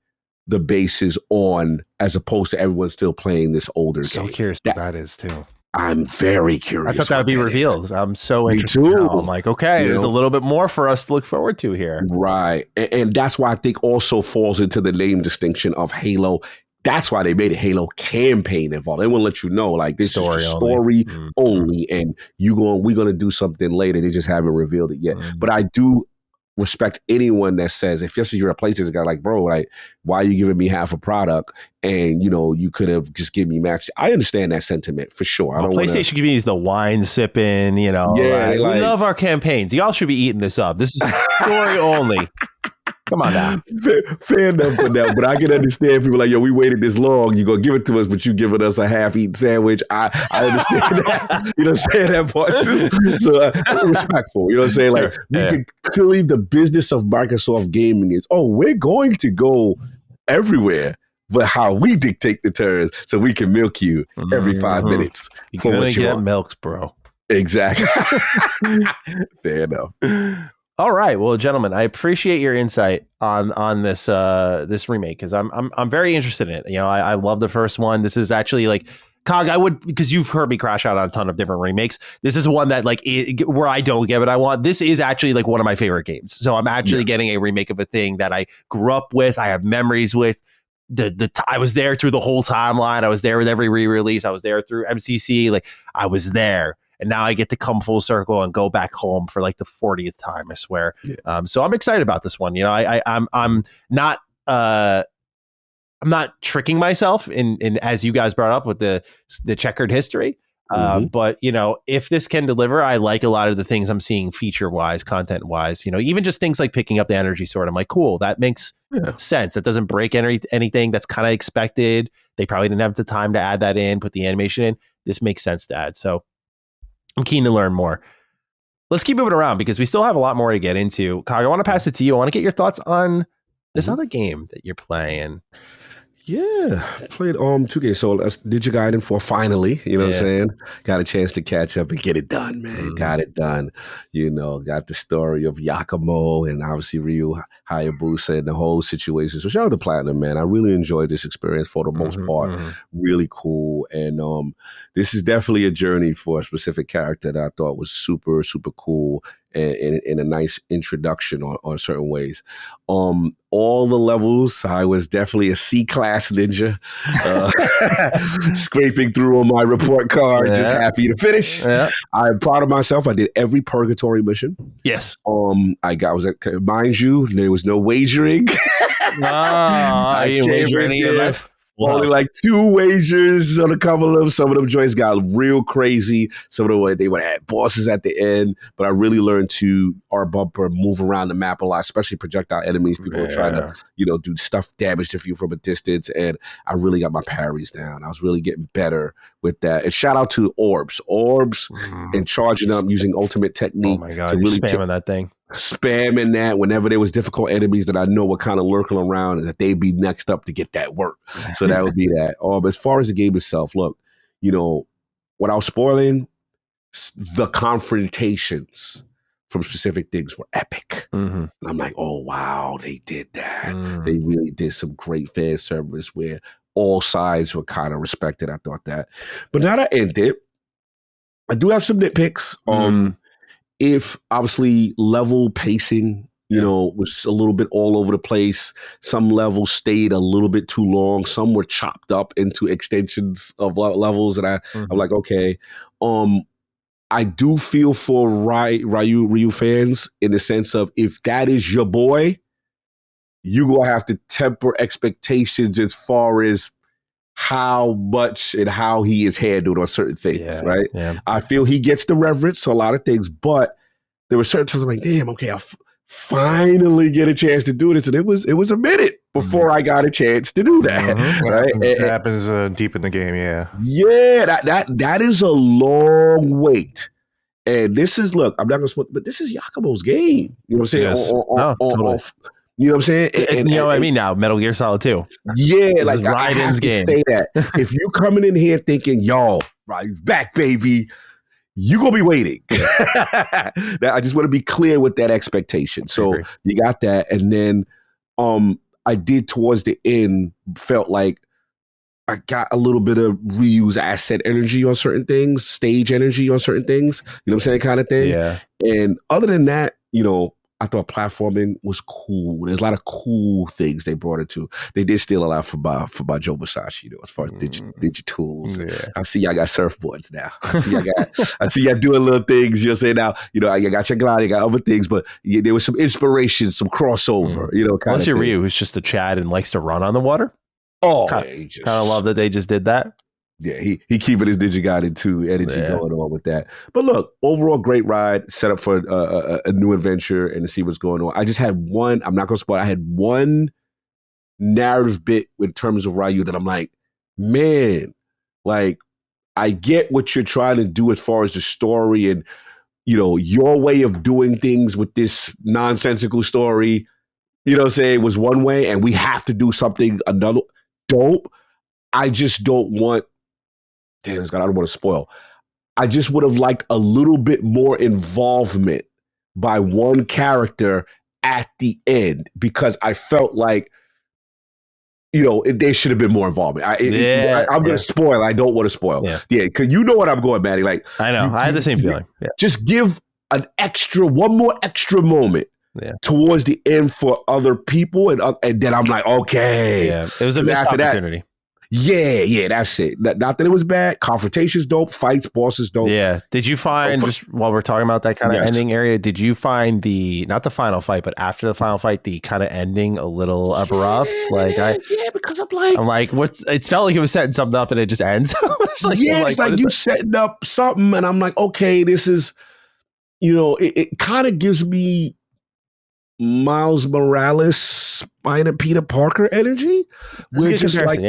the bases on, as opposed to everyone still playing this older game. So curious what that is too. I'm very curious. I thought that would be revealed. I'm so interested. Now. I'm like, okay, there's a little bit more for us to look forward to here. Right. And that's why I think also falls into the name distinction of Halo That's why they made a Halo campaign involved. They won't let you know, like, this Story is only. story only, and we're gonna do something later. They just haven't revealed it yet. But I do respect anyone that says, if you're a PlayStation guy, like, bro, like, why are you giving me half a product? And you could have just given me match. I understand that sentiment for sure. I don't PlayStation community is the wine sipping, we love our campaigns. Y'all should be eating this up. This is story only. Come on now. Fair enough for that, but I can understand people like, yo, we waited this long, you gonna give it to us, but you giving us a half-eaten sandwich. I understand that. You know what I'm saying? That part too. So respectful. You know what I'm saying? Like, we could clearly, the business of Microsoft gaming is, we're going to go everywhere, but how we dictate the terms so we can milk you every 5 minutes. You're gonna get milked, bro. Exactly. Fair enough. All right, well, gentlemen, I appreciate your insight on this this remake, because I'm very interested in it. I love the first one. This is actually like, Cog, I would, because you've heard me crash out on a ton of different remakes. This is one that, like, where I don't get what I want. This is actually like one of my favorite games. So I'm actually getting a remake of a thing that I grew up with. I have memories with. I was there through the whole timeline. I was there with every re-release. I was there through MCC. Like, I was there. And now I get to come full circle and go back home for like the 40th time, I swear. Yeah. So I'm excited about this one. I'm not tricking myself in as you guys brought up with the checkered history. But if this can deliver, I like a lot of the things I'm seeing feature wise, content wise. Even just things like picking up the energy sword. I'm like, cool, that makes sense. That doesn't break anything. That's kind of expected. They probably didn't have the time to add that in, put the animation in. This makes sense to add. So I'm keen to learn more. Let's keep moving around because we still have a lot more to get into. Cog, I want to pass it to you. I want to get your thoughts on this other game that you're playing. Yeah, played 2 games. So that's Ninja Gaiden 4 finally. You know what I'm saying? Got a chance to catch up and get it done, man. Got it done. Got the story of Yakumo and obviously Ryu Hayabusa and the whole situation. So shout out to Platinum, man. I really enjoyed this experience for the most part. Really cool. And this is definitely a journey for a specific character that I thought was super, super cool and a nice introduction on certain ways. All the levels, I was definitely a C-class ninja, scraping through on my report card, just happy to finish. Yeah. I'm proud of myself. I did every purgatory mission. Yes. Mind you, there was no wagering. I didn't wager any of life. Wow. Only like 2 wagers on a couple of them. Some of them joints got real crazy. Some of them, they would have bosses at the end. But I really learned to R-bumper, move around the map a lot, especially projectile enemies. People were trying to, do stuff damage to you from a distance. And I really got my parries down. I was really getting better with that. And shout out to Orbs and charging up using ultimate technique. Oh my God, you're spamming that thing. Spamming that whenever there was difficult enemies that I know were kind of lurking around and that they'd be next up to get that work. So that would be that. As far as the game itself, look, without spoiling, the confrontations from specific things were epic. And I'm like, oh, wow, they did that. They really did some great fan service where all sides were kind of respected. I thought that. But now that ended, I do have some nitpicks. If obviously level pacing, was a little bit all over the place. Some levels stayed a little bit too long. Some were chopped up into extensions of levels. And I'm like, okay. I do feel for Ryu fans in the sense of if that is your boy, you're going to have to temper expectations as far as how much and how he is handled on certain things, right? Yeah. I feel he gets the reverence to a lot of things, but there were certain times I'm like, damn, okay, I'll finally get a chance to do this. And it was a minute before I got a chance to do that. Right? It happens deep in the game, yeah. Yeah, that is a long wait. And this is, look, I'm not going to, but this is Yakumo's game. You know what I'm saying? Yes. Totally. You know what I'm saying? And you know what I mean now? Metal Gear Solid 2. Yeah, this like is Raiden's game. Say that. If you coming in here thinking, yo, Raiden's back, baby, you gonna be waiting. I just want to be clear with that expectation. So you got that, and then I did towards the end felt like I got a little bit of reuse asset energy on certain things, stage energy on certain things. You know what I'm saying, kind of thing. Yeah. And other than that, I thought platforming was cool. There's a lot of cool things they brought it to. They did steal a lot from by Joe Masashi, as far as digitals. Yeah. I see y'all got surfboards now. I see y'all doing little things. You'll say now, you got your glide, you got other things, but there was some inspiration, some crossover, Unless you're Ryu, who's just a Chad and likes to run on the water. Oh, kind of love that they just did that. Yeah, he keeping his Ninja Gaiden 2 energy going on with that. But look, overall, great ride, set up for a new adventure and to see what's going on. I just had one, I'm not going to spoil, I had one narrative bit in terms of Ryu that I'm like, man, like, I get what you're trying to do as far as the story and, your way of doing things with this nonsensical story, was one way and we have to do something another dope. I just don't want, damn, I don't want to spoil. I just would have liked a little bit more involvement by one character at the end because I felt like, there should have been more involvement. I'm going to spoil. I don't want to spoil. Yeah, because you know what I'm going, Maddie. Like, I know. I had the same feeling. Yeah. Just give one more extra moment towards the end for other people, and then I'm like, okay. Yeah, it was a missed opportunity. Yeah, that's it. Not that it was bad. Confrontation's dope. Fights, bosses dope. Yeah. Did you find, just while we're talking about that kind of ending area, did you find not the final fight, but after the final fight, the kind of ending a little abrupt? Because I'm like, it felt like it was setting something up and it just ends. It's like you setting up something and I'm like, okay, this is, it kind of gives me Miles Morales, Spider Peter Parker energy. We're just like,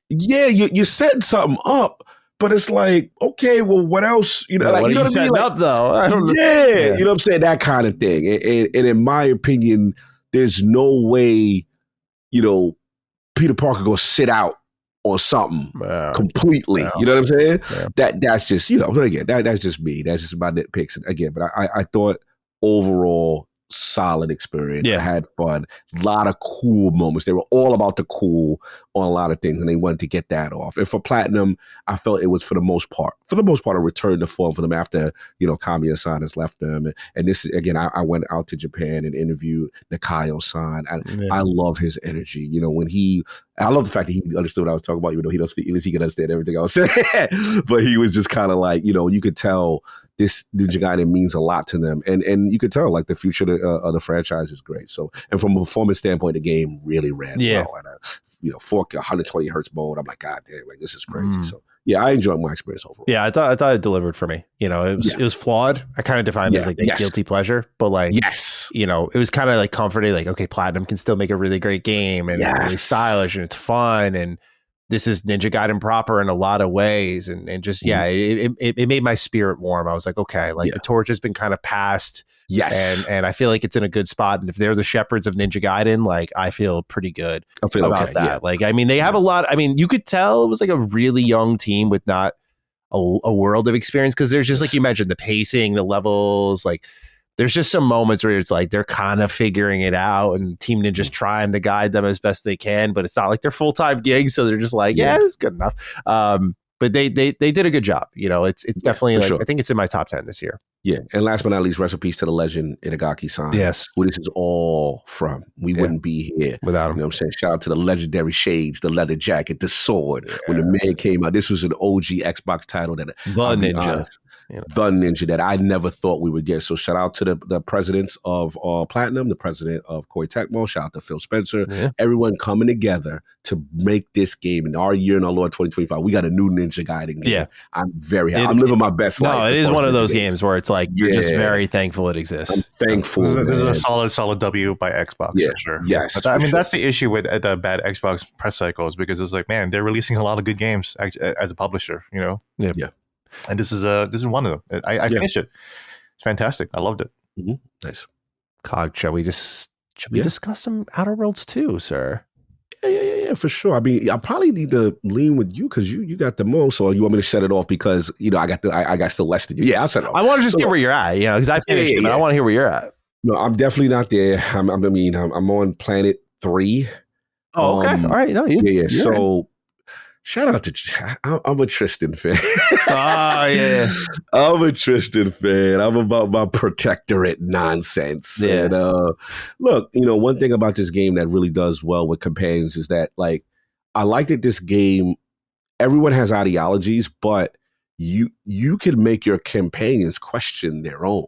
you're setting something up, but it's like, okay, well, what else? What are you setting up though? I don't know. Yeah, you know what I'm saying? That kind of thing. And in my opinion, there's no way, Peter Parker go sit out or something completely. Wow. You know what I'm saying? Yeah. That's just, again, that's just me. That's just my nitpicks. Again, but I thought overall, solid experience. I had fun. A lot of cool moments. They were all about the cool on a lot of things, and they wanted to get that off. And for Platinum, I felt it was for the most part, a return to form for them after, Kamiya-san has left them. And this is, again, I went out to Japan and interviewed Nakayo-san. I love his energy. I love the fact that he understood what I was talking about, even though he doesn't speak English, he can understand everything I was saying. But he was just kind of like, you could tell this Ninja Gaiden means a lot to them. And you could tell, like, the future of the franchise is great. So, and from a performance standpoint, the game really ran well. And 4K, 120 hertz mode. I'm like, God damn, like, this is crazy. So, I enjoyed my experience overall. Yeah, I thought it delivered for me. It was flawed. I kind of defined it as like a guilty pleasure, but like, it was kind of like comforting. Like, okay, Platinum can still make a really great game and it's really stylish and it's fun. And this is Ninja Gaiden proper in a lot of ways. And just, it made my spirit warm. I was like, okay, like the torch has been kind of passed. Yes. And I feel like it's in a good spot. And if they're the shepherds of Ninja Gaiden, like, I feel pretty good about that. Yeah. Like, I mean, they have a lot. I mean, you could tell it was like a really young team with not a world of experience. Cause there's just, like you mentioned, the pacing, the levels, like, there's just some moments where it's like they're kind of figuring it out and Team Ninja's trying to guide them as best they can, but it's not like they're full-time gigs. So they're just like, it's good enough. But they did a good job. It's definitely like, I think it's in my top 10 this year. Yeah. And last but not least, rest in peace to the legend Itagaki-san. Yes. Who this is all from. We wouldn't be here without him. You know what I'm saying? Shout out to the legendary shades, the leather jacket, the sword. Yes. When the man came out, this was an OG Xbox title that the Ninja that I never thought we would get. So shout out to the presidents of Platinum, the president of Koei Tecmo, shout out to Phil Spencer, everyone coming together to make this game in our year in our Lord 2025. We got a new Ninja Gaiden game. Yeah. I'm very happy. I'm living my best life. No, it is one of those games where it's like, you're just very thankful it exists. I'm thankful. This is a solid W by Xbox for sure. Yes. That's the issue with the bad Xbox press cycles, because it's like, man, they're releasing a lot of good games as a publisher, Yeah. And this is one of them. I finished it. It's fantastic. I loved it. Mm-hmm. Nice. Cog, shall we discuss some Outer Worlds 2, sir? Yeah, for sure. I mean, I probably need to lean with you because you got the most, or you want me to set it off because I got still less than you. Yeah, I'll set it off. I want to just hear where you're at, because I finished it, but I want to hear where you're at. No, I'm definitely not there. I'm on planet 3. Oh, okay. All right. No, so Shout out to I'm a Tristan fan. Oh yeah. I'm a Tristan fan. I'm about my protectorate nonsense. Yeah. And look, one thing about this game that really does well with companions is that, like, I like that this game, everyone has ideologies, but you can make your companions question their own.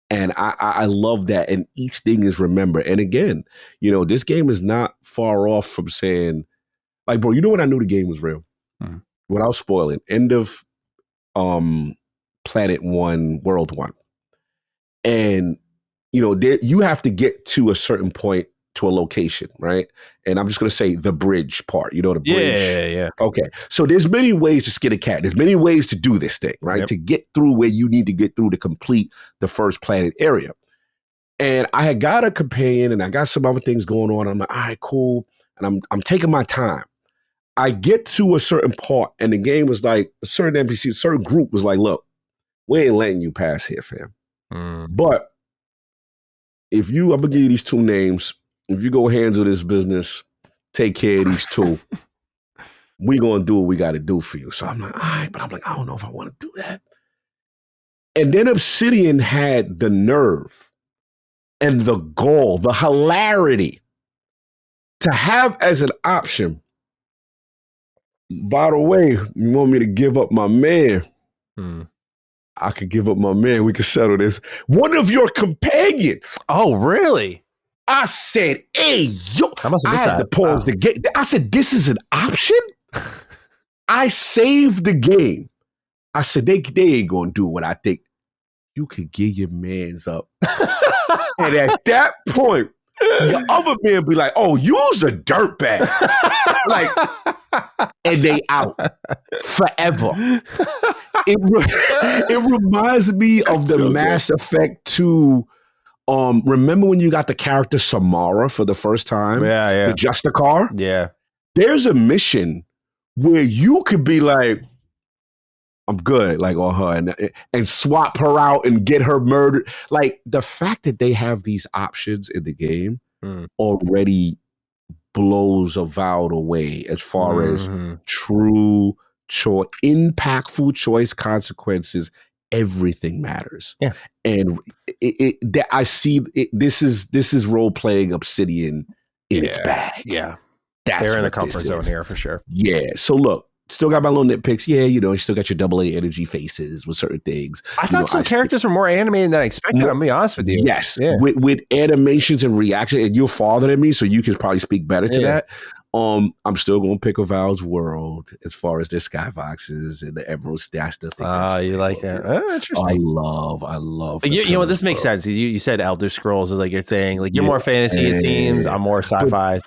And I love that. And each thing is remembered. And again, this game is not far off from saying, like, bro, when I knew the game was real? Mhm. Without spoiling, end of Planet 1, World 1. And, you have to get to a certain point to a location, right? And I'm just going to say the bridge part, the bridge. Yeah. Okay. So there's many ways to skin a cat. There's many ways to do this thing, right? Yep. To get through where you need to get through to complete the first planet area. And I had got a companion and I got some other things going on. I'm like, all right, cool. And I'm taking my time. I get to a certain part and the game was like, a certain NPC, a certain group was like, look, we ain't letting you pass here, fam. But I'm going to give you these two names. If you go handle this business, take care of these two, we going to do what we got to do for you. So I'm like, all right, but I'm like, I don't know if I want to do that. And then Obsidian had the nerve and the gall, the hilarity to have as an option, by the way, you want me to give up my man? I could give up my man. We could settle this. One of your companions. Oh, really? I said, hey, yo. I had to pause the game. I said, this is an option? I saved the game. I said, they ain't going to do what I think. You could give your mans up. And at that point, the other man be like, oh, you's a dirtbag. And they out forever. It reminds me of the Mass Effect 2. Remember when you got the character Samara for the first time? Yeah. The Justicar? Yeah. There's a mission where you could be like, I'm good, like on her, and swap her out and get her murdered. Like, the fact that they have these options in the game already blows Avowed away as far as true choice, impactful choice consequences. Everything matters. Yeah. And I see this is role playing Obsidian in its bag. Yeah. That's they're in the comfort zone here for sure. Yeah. So look, still got my little nitpicks. Yeah, you still got your AA energy faces with certain things. I thought some characters were more animated than I expected. I'm gonna be honest with you. Yes. Yeah. With animations and reaction, and you're farther than me, so you can probably speak better to that. I'm still going to pick Avowed's world as far as their skyboxes and the Emerald Stash stuff. You like that? Interesting. I love. You know what? This makes sense. You said Elder Scrolls is like your thing. Like you're more fantasy, it seems. I'm more sci-fi.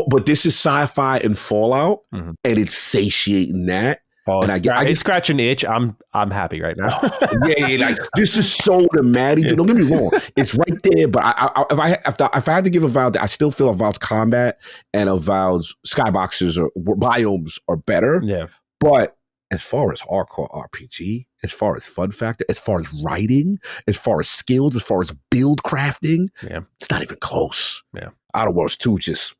But this is sci-fi and Fallout, and it's satiating that. And I just scratch an itch. I'm happy right now. Like this is so dramatic. Don't get me wrong, it's right there. But if I had to give Avowed, I still feel Avowed's combat and Avowed's skyboxes or biomes are better. Yeah. But as far as hardcore RPG, as far as fun factor, as far as writing, as far as skills, as far as build crafting, it's not even close. Yeah. Outer Worlds 2 just.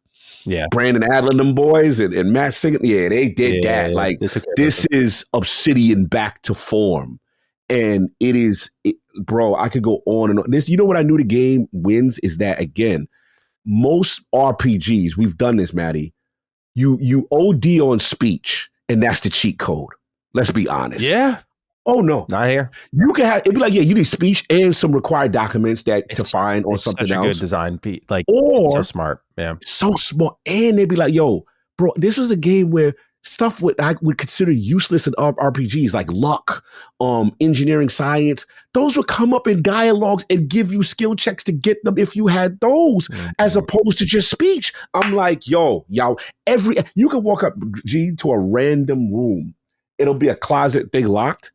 Yeah, Brandon Adler, them boys, and Matt Singer, they did that. Like, this is Obsidian back to form. And bro, I could go on and on. This, what I knew the game wins is that, again, most RPGs, we've done this, Maddie, you OD on speech, and that's the cheat code. Let's be honest. Yeah. Oh, no. Not here. You can have, it'd be like, you need speech and some required documents to find or something such else. A good design, so smart. Yeah. So smart. And they'd be like, yo, bro, this was a game where stuff I would consider useless in RPGs, like luck, engineering, science, those would come up in dialogues and give you skill checks to get them if you had those, as opposed to just speech. I'm like, yo, y'all, you can walk up, G, to a random room. It'll be a closet thing locked.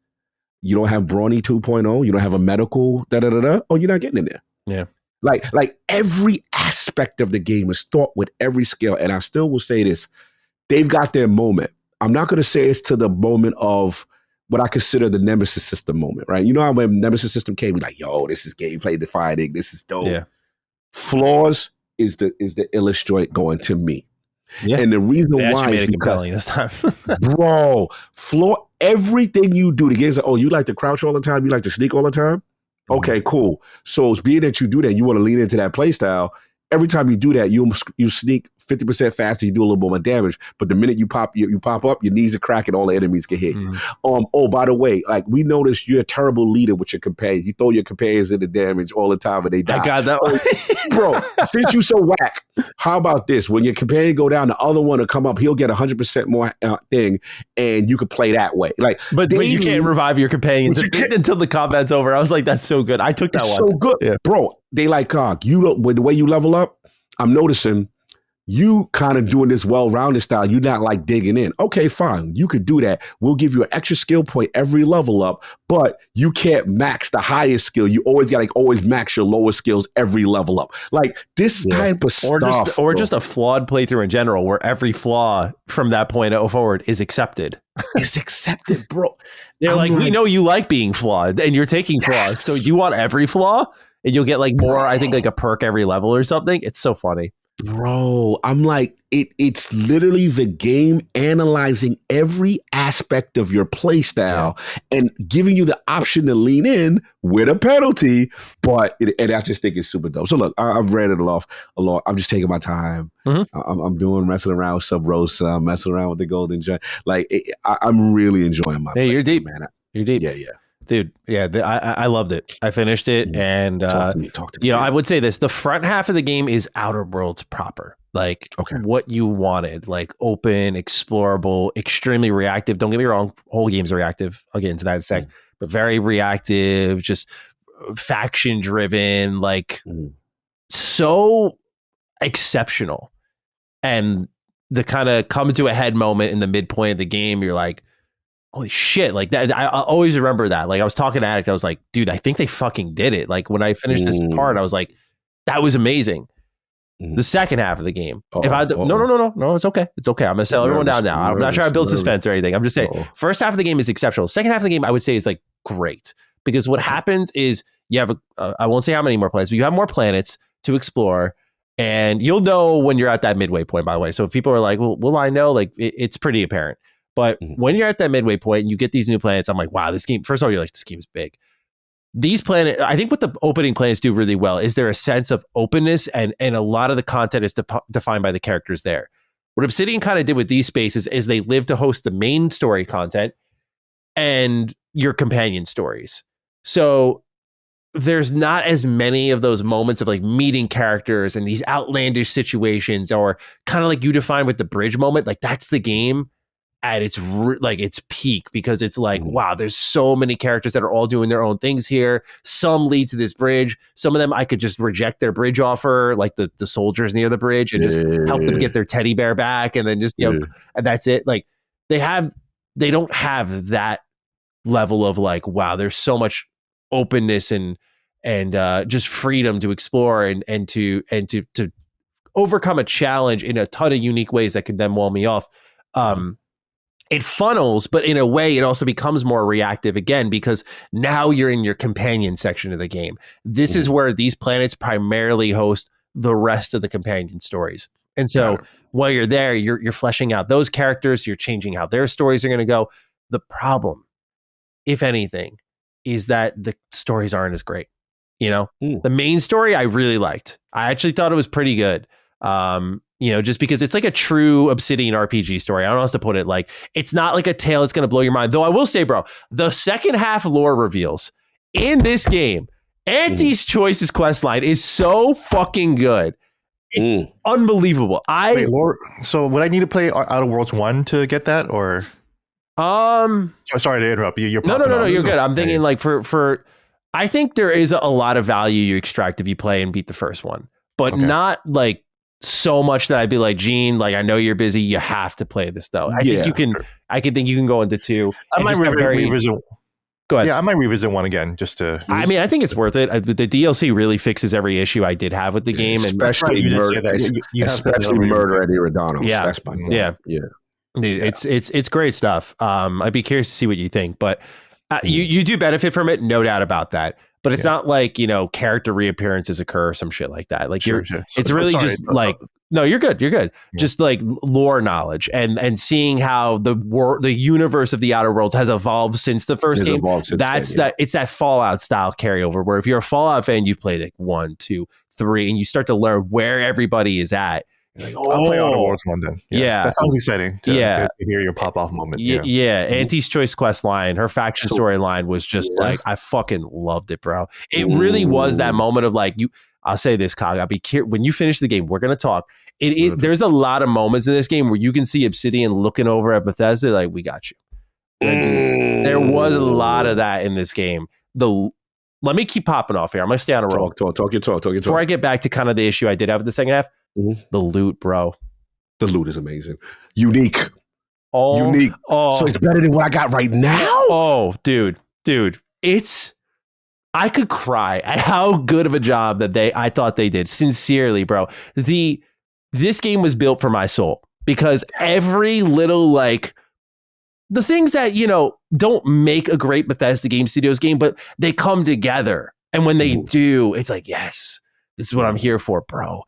You don't have Brawny 2.0. You don't have a medical, Oh, you're not getting in there. Yeah. Like every aspect of the game is thought with every skill. And I still will say this. They've got their moment. I'm not going to say it's to the moment of what I consider the Nemesis system moment, right? You know how when Nemesis system came, we're like, yo, this is gameplay defining. This is dope. Yeah. Flaws is the illest joint going to me. Yeah. And the reason They why actually is made it because, compelling this time. bro, floor everything you do. The game's like, oh, you like to crouch all the time? You like to sneak all the time? Okay, cool. So it's being that you do that, you want to lean into that play style. Every time you do that, you sneak 50% faster, you do a little more damage. But the minute you pop up, your knees are cracking, all the enemies can hit you. Oh, by the way, like we noticed you're a terrible leader with your companions. You throw your companions into damage all the time and they die. I got that one. Bro, since you so whack, how about this? When your companion go down, the other one will come up, he'll get 100% more thing, and you could play that way. Like, but you can't revive your companions until the combat's over. I was like, that's so good. I took that one. So good. Yeah. Bro, they like Cog. With the way you level up, I'm noticing you kind of doing this well-rounded style. You're not like digging in. Okay, fine. You could do that. We'll give you an extra skill point every level up, but you can't max the highest skill. You always got to always max your lowest skills every level up. Like this type of stuff. Or just a flawed playthrough in general where every flaw from that point forward is accepted. It's accepted, bro. They're like, we know you like being flawed and you're taking flaws. So you want every flaw and you'll get like more, I think like a perk every level or something. It's so funny. Bro, I'm like, it's literally the game analyzing every aspect of your play style and giving you the option to lean in with a penalty. But and I just think it's super dope. So look, I've read it a lot. I'm just taking my time. I'm doing messing around with Sub Rosa, messing around with the Golden Giant. Like I'm really enjoying my. Hey, you're deep, man. You're deep. Yeah. Dude, yeah, I loved it. I finished it, and talk to me. You know, I would say this: the front half of the game is Outer Worlds proper, like what you wanted, like open, explorable, extremely reactive. Don't get me wrong, whole game's reactive. I'll get into that in a sec, but very reactive, just faction driven, like so exceptional. And the kind of come to a head moment in the midpoint of the game, you're like, holy shit, like that. I always remember that. Like I was talking to Addict, I was like, dude, I think they fucking did it. Like when I finished this part, I was like, that was amazing. The second half of the game. No, it's okay. It's okay. I'm gonna settle everyone down now. I'm not trying to build suspense or anything. I'm just saying, first half of the game is exceptional. Second half of the game, I would say, is like great because what happens is you have I won't say how many more planets, but you have more planets to explore, and you'll know when you're at that midway point. By the way, so if people are like, well, will I know? Like it's pretty apparent. But when you're at that midway point and you get these new planets, I'm like, wow, this game, first of all, you're like, this game's big. These planets, I think what the opening planets do really well is there a sense of openness and a lot of the content is defined by the characters there. What Obsidian kind of did with these spaces is they live to host the main story content and your companion stories. So there's not as many of those moments of like meeting characters and these outlandish situations or kind of like you define with the bridge moment. Like that's the game at its its peak because it's like, wow, there's so many characters that are all doing their own things here. Some lead to this bridge. Some of them I could just reject their bridge offer, like the soldiers near the bridge, and just help them get their teddy bear back, and then just and that's it. Like they don't have that level of like, wow, there's so much openness and just freedom to explore and to overcome a challenge in a ton of unique ways that can then wall me off. It funnels, but in a way, it also becomes more reactive again, because now you're in your companion section of the game. This is where these planets primarily host the rest of the companion stories. And so while you're there, you're fleshing out those characters, you're changing how their stories are going to go. The problem, if anything, is that the stories aren't as great. You know, the main story I really liked. I actually thought it was pretty good. Just because it's like a true Obsidian RPG story. I don't know how else to put it. Like, it's not like a tale that's going to blow your mind. Though I will say, bro, the second half lore reveals in this game, Auntie's Choices questline is so fucking good. It's unbelievable. Wait, lore, so would I need to play Outer Worlds 1 to get that, or? Sorry to interrupt you. No, you're good. I'm thinking like for I think there is a lot of value you extract if you play and beat the first one, but not like so much that I'd be like, Gene, like I know you're busy, you have to play this though. I think you can go into 2. I might revisit. Go ahead. Yeah, I might revisit 1 again just to. I mean, I think it's worth it. The DLC really fixes every issue I did have with the game, and especially murder at Eridanos. Yeah, that's my Dude, it's great stuff. I'd be curious to see what you think, but you do benefit from it, no doubt about that. But it's not like, character reappearances occur or some shit like that. Like it's really just like No, you're good. You're good. Yeah. Just like lore knowledge and seeing how the universe of the Outer Worlds has evolved since the first game. It's that Fallout style carryover where if you're a Fallout fan, you play like 1, 2, 3, and you start to learn where everybody is at. You're like, I'll play Outer Worlds one then. Yeah. That sounds exciting to hear your pop off moment. Yeah. Auntie's Choice quest line, her faction storyline was just like, I fucking loved it, bro. It really was that moment of like, I'll say this, Cog, I'll be curious. When you finish the game, we're going to talk. There's a lot of moments in this game where you can see Obsidian looking over at Bethesda like, we got you. There was a lot of that in this game. Let me keep popping off here. I'm going to stay on a roll. Talk your talk. Before I get back to kind of the issue I did have with the second half, the loot, bro. The loot is amazing. Unique. So it's better than what I got right now? Oh, dude. I could cry at how good of a job that I thought they did. Sincerely, bro. This game was built for my soul because every little like the things that, don't make a great Bethesda Game Studios game, but they come together. And when they do, it's like, yes, this is what I'm here for, bro.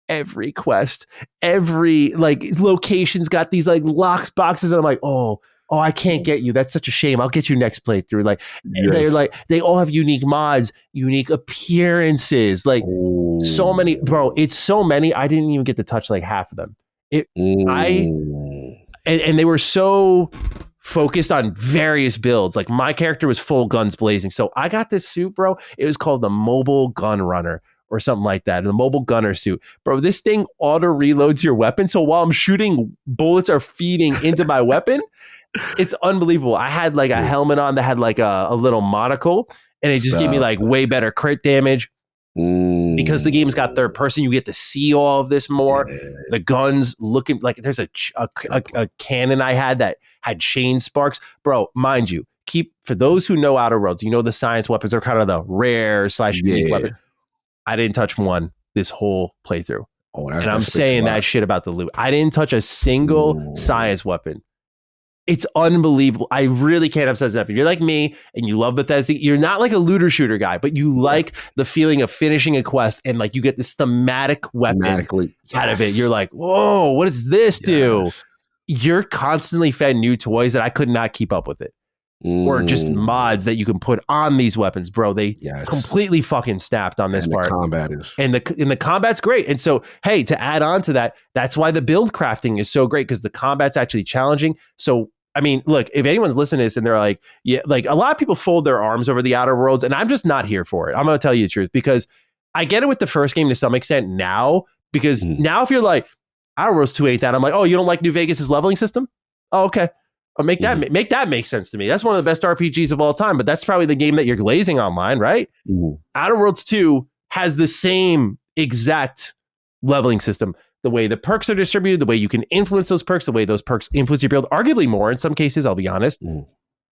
Every quest, every like location's got these like locked boxes. And I'm like, oh, I can't get you. That's such a shame. I'll get you next playthrough. Like they're like, they all have unique mods, unique appearances, like so many, bro. It's so many. I didn't even get to touch like half of them. And they were so focused on various builds. Like my character was full guns blazing. So I got this suit, bro. It was called the Mobile Gun Runner or something like that. The Mobile Gunner suit. Bro, this thing auto reloads your weapon. So while I'm shooting, bullets are feeding into my weapon. It's unbelievable. I had like a helmet on that had like a little monocle and it just gave me like way better crit damage. Because the game's got third person, you get to see all of this more. The guns looking like there's a cannon I had that had chain sparks. Bro, mind you, for those who know Outer Worlds, the science weapons are kind of the rare / unique weapon. I didn't touch one this whole playthrough. And I'm saying that shit about the loot. I didn't touch a single science weapon. It's unbelievable. I really can't emphasize enough. If you're like me and you love Bethesda, you're not like a looter shooter guy, but you like the feeling of finishing a quest and like you get this thematic weapon out of it. You're like, whoa, what does this do? You're constantly fed new toys that I could not keep up with it. Or just mods that you can put on these weapons, bro. They completely fucking snapped on this part. The combat is. And the combat's great. And so, hey, to add on to that, that's why the build crafting is so great because the combat's actually challenging. So, I mean, look, if anyone's listening to this and they're like, yeah, like a lot of people fold their arms over the Outer Worlds, and I'm just not here for it. I'm going to tell you the truth because I get it with the first game to some extent now, because now if you're like, Outer Worlds 2 ain't that, I'm like, oh, you don't like New Vegas's leveling system? Oh, okay. Make that make sense to me. That's one of the best RPGs of all time, but that's probably the game that you're glazing online, right? Outer Worlds 2 has the same exact leveling system. The way the perks are distributed, the way you can influence those perks, the way those perks influence your build, arguably more in some cases, I'll be honest.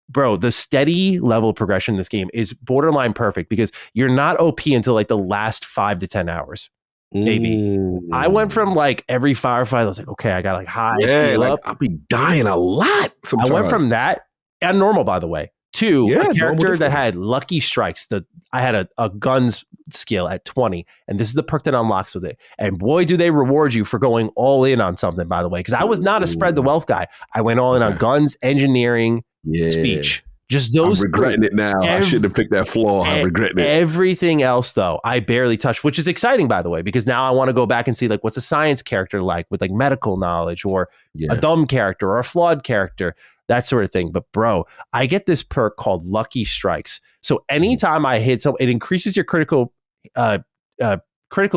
Bro, the steady level progression in this game is borderline perfect because you're not OP until like the last 5 to 10 hours. Maybe. I went from like every firefight, I was like, okay, I got like high. Yeah, like, I'll be dying a lot sometimes. I went from that, and normal, by the way, to a character that had lucky strikes. I had a guns skill at 20, and this is the perk that unlocks with it. And boy, do they reward you for going all in on something, by the way, because I was not a spread the wealth guy. I went all in on guns, engineering, speech. Just those. I'm regretting it now. I shouldn't have picked that flaw. I'm regretting it. Everything else, though, I barely touched, which is exciting, by the way, because now I want to go back and see like what's a science character like with like medical knowledge, or a dumb character or a flawed character, that sort of thing. But bro, I get this perk called Lucky Strikes. So anytime I hit it increases your critical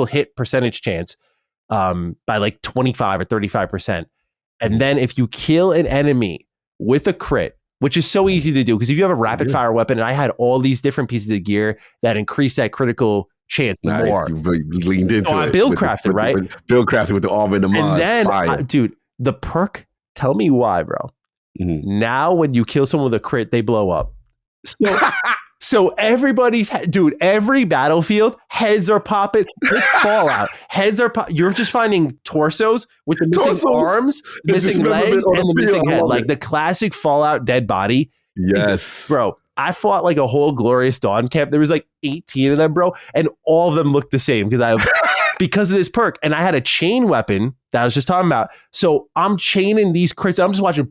hit percentage chance by like 25 or 35%. And then if you kill an enemy with a crit, which is so easy to do, because if you have a rapid fire weapon, and I had all these different pieces of gear that increase that critical chance more. You leaned into it. I build crafted, right? Build crafted with the arm and the mods. And then, dude, the perk, tell me why, bro. Now when you kill someone with a crit, they blow up. So everybody's, dude, every battlefield, heads are popping. It's Fallout. Heads are you're just finding torsos with the missing arms, missing legs, and the missing head. Like the classic Fallout dead body. Yes. Bro, I fought like a whole Glorious Dawn camp. There was like 18 of them, bro. And all of them looked the same because I have because of this perk. And I had a chain weapon that I was just talking about. So I'm chaining these crits. I'm just watching.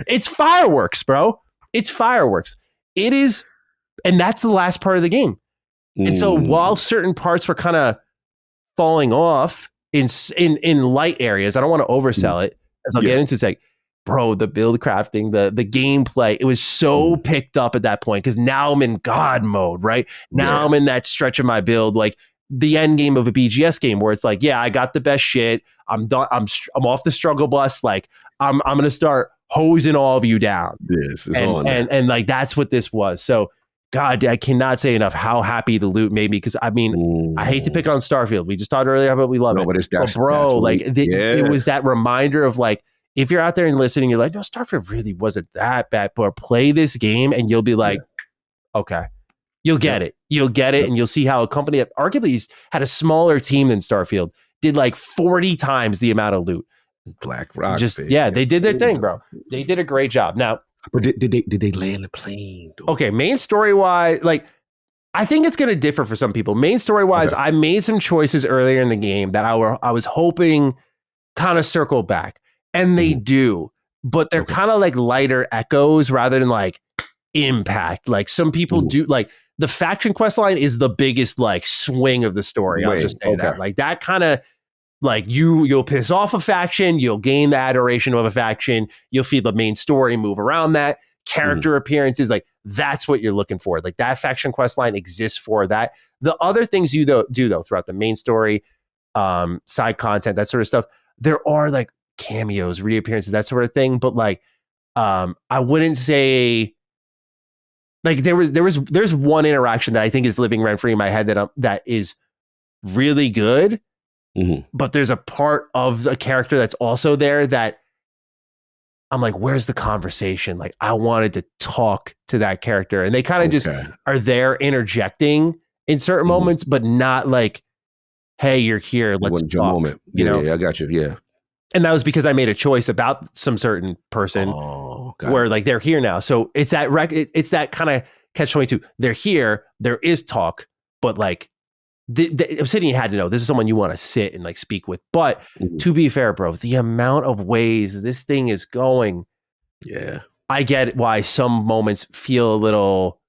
It's fireworks, bro. It's fireworks. It is. And that's the last part of the game. And so while certain parts were kind of falling off in light areas, I don't want to oversell it, as I'll get into. It's like, bro, the build crafting, the gameplay, it was so picked up at that point because now I'm in God mode, right? Now I'm in that stretch of my build, like the end game of a BGS game where it's like, yeah, I got the best shit. I'm done. I'm off the struggle bus. Like I'm gonna start hosing all of you down. This is and like that's what this was. So God, I cannot say enough how happy the loot made me because I mean, I hate to pick on Starfield. We just talked earlier how we love it. But bro, like it was that reminder of like, if you're out there and listening, you're like, no, Starfield really wasn't that bad, but play this game and you'll be like, okay, you'll get it. You'll get it. And you'll see how a company that arguably had a smaller team than Starfield did like 40 times the amount of loot. Black Rock. They did their thing, bro. They did a great job. Now, but did they land the plane? Though? Okay, main story wise, like I think it's going to differ for some people. Main story wise, I made some choices earlier in the game that I was hoping kind of circle back, and they do, but they're kind of like lighter echoes rather than like impact. Like some people do, like the faction quest line is the biggest like swing of the story. I'll just say that, like that kind of. Like you'll piss off a faction, you'll gain the adoration of a faction, you'll feel the main story move around that, character appearances, like that's what you're looking for. Like that faction quest line exists for that. The other things you do though throughout the main story, side content, that sort of stuff, there are like cameos, reappearances, that sort of thing. But like I wouldn't say like there's one interaction that I think is living rent free in my head that is really good. But there's a part of the character that's also there that I'm like, where's the conversation? Like, I wanted to talk to that character. And they kind of just are there interjecting in certain moments, but not like, hey, you're here. Let's talk. Moment. You know? I got you. Yeah. And that was because I made a choice about some certain person where like they're here now. So it's that it's that kind of catch-22. They're here. There is talk, but like, Obsidian had to know this is someone you want to sit and like speak with. But to be fair, bro, the amount of ways this thing is going, I get why some moments feel a little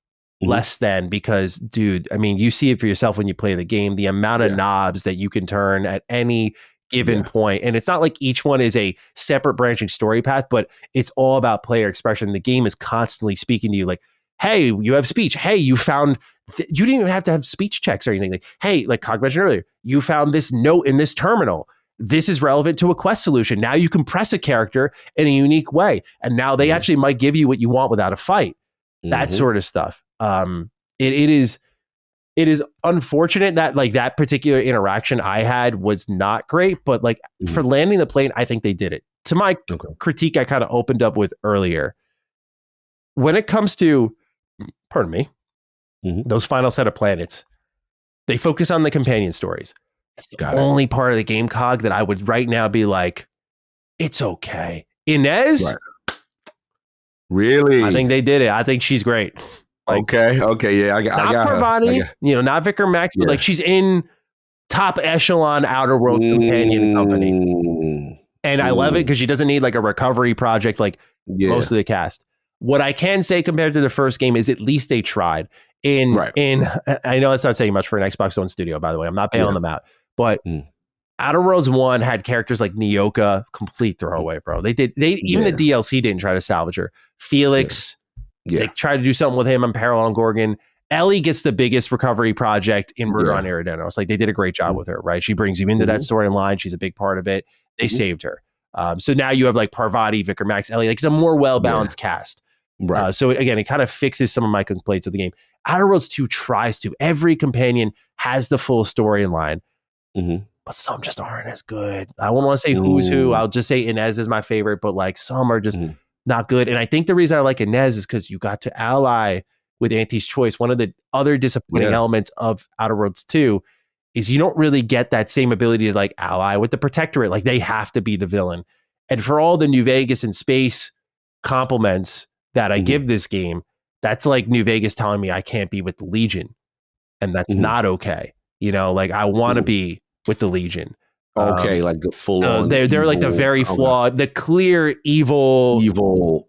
less than because, dude, I mean, you see it for yourself when you play the game, the amount of knobs that you can turn at any given point. And it's not like each one is a separate branching story path, but it's all about player expression. The game is constantly speaking to you like, hey, you have speech. Hey, you found, you didn't even have to have speech checks or anything. Like, hey, like Cog mentioned earlier, you found this note in this terminal. This is relevant to a quest solution. Now you can press a character in a unique way. And now they actually might give you what you want without a fight. That sort of stuff. It is unfortunate that like that particular interaction I had was not great, but like for landing the plane, I think they did it. To my critique I kind of opened up with earlier, when it comes to, pardon me, those final set of planets, they focus on the companion stories. It's the only part of the game, Cog, that I would right now be like, it's okay. Inez? Really? I think they did it. I think she's great. Like, okay, yeah. I got Parvati, not Vicar Max, but like she's in top echelon Outer Worlds companion company. And I love it because she doesn't need like a recovery project like most of the cast. What I can say compared to the first game is at least they tried. In I know it's not saying much for an Xbox One studio, by the way. I'm not bailing them out. But Outer Worlds 1 had characters like Nyoka, complete throwaway, bro. They even the DLC didn't try to salvage her. Felix, they tried to do something with him on Parallel and Gorgon. Ellie gets the biggest recovery project in Murder on Eridanos. Like they did a great job with her, right? She brings you into that storyline. She's a big part of it. They saved her. So now you have like Parvati, Vicar Max, Ellie. Like it's a more well-balanced cast. Right. So again, it kind of fixes some of my complaints with the game. Outer Worlds 2 tries to. Every companion has the full storyline, but some just aren't as good. I won't want to say who's who. I'll just say Inez is my favorite, but like some are just not good. And I think the reason I like Inez is because you got to ally with Auntie's Choice. One of the other disappointing elements of Outer Worlds 2 is you don't really get that same ability to like ally with the Protectorate. Like they have to be the villain. And for all the New Vegas and space compliments that I give this game, that's like New Vegas telling me I can't be with the Legion. And that's not okay. You know, like I want to be with the Legion. Okay, like the full on. They're like the very flawed, the clear evil,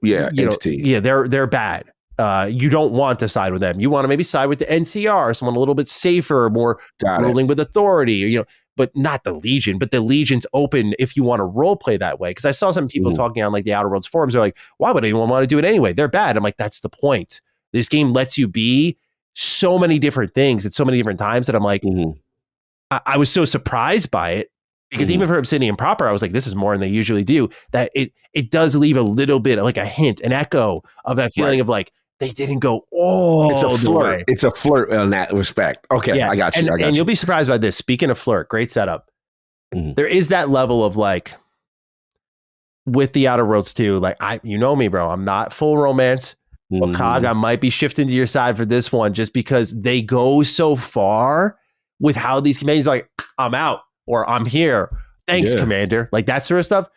entity. They're bad. You don't want to side with them. You want to maybe side with the NCR, someone a little bit safer, more ruling with authority, but not the Legion. But the Legion's open if you want to role play that way. Because I saw some people talking on like the Outer Worlds forums. They're like, why would anyone want to do it anyway? They're bad. I'm like, that's the point. This game lets you be so many different things at so many different times that I'm like, I was so surprised by it. Because even for Obsidian proper, I was like, this is more than they usually do. That it does leave a little bit of like a hint, an echo of that feeling of like, they didn't go all it's a the flirt. way. It's a flirt in that respect. Okay, I got you. And you'll be surprised by this. Speaking of flirt, great setup. There is that level of like, with the Outer Worlds 2, like you know me, bro. I'm not full romance. But Cog, I might be shifting to your side for this one just because they go so far with how these companions like, I'm out. Or I'm here. Thanks, Commander. Like that sort of stuff.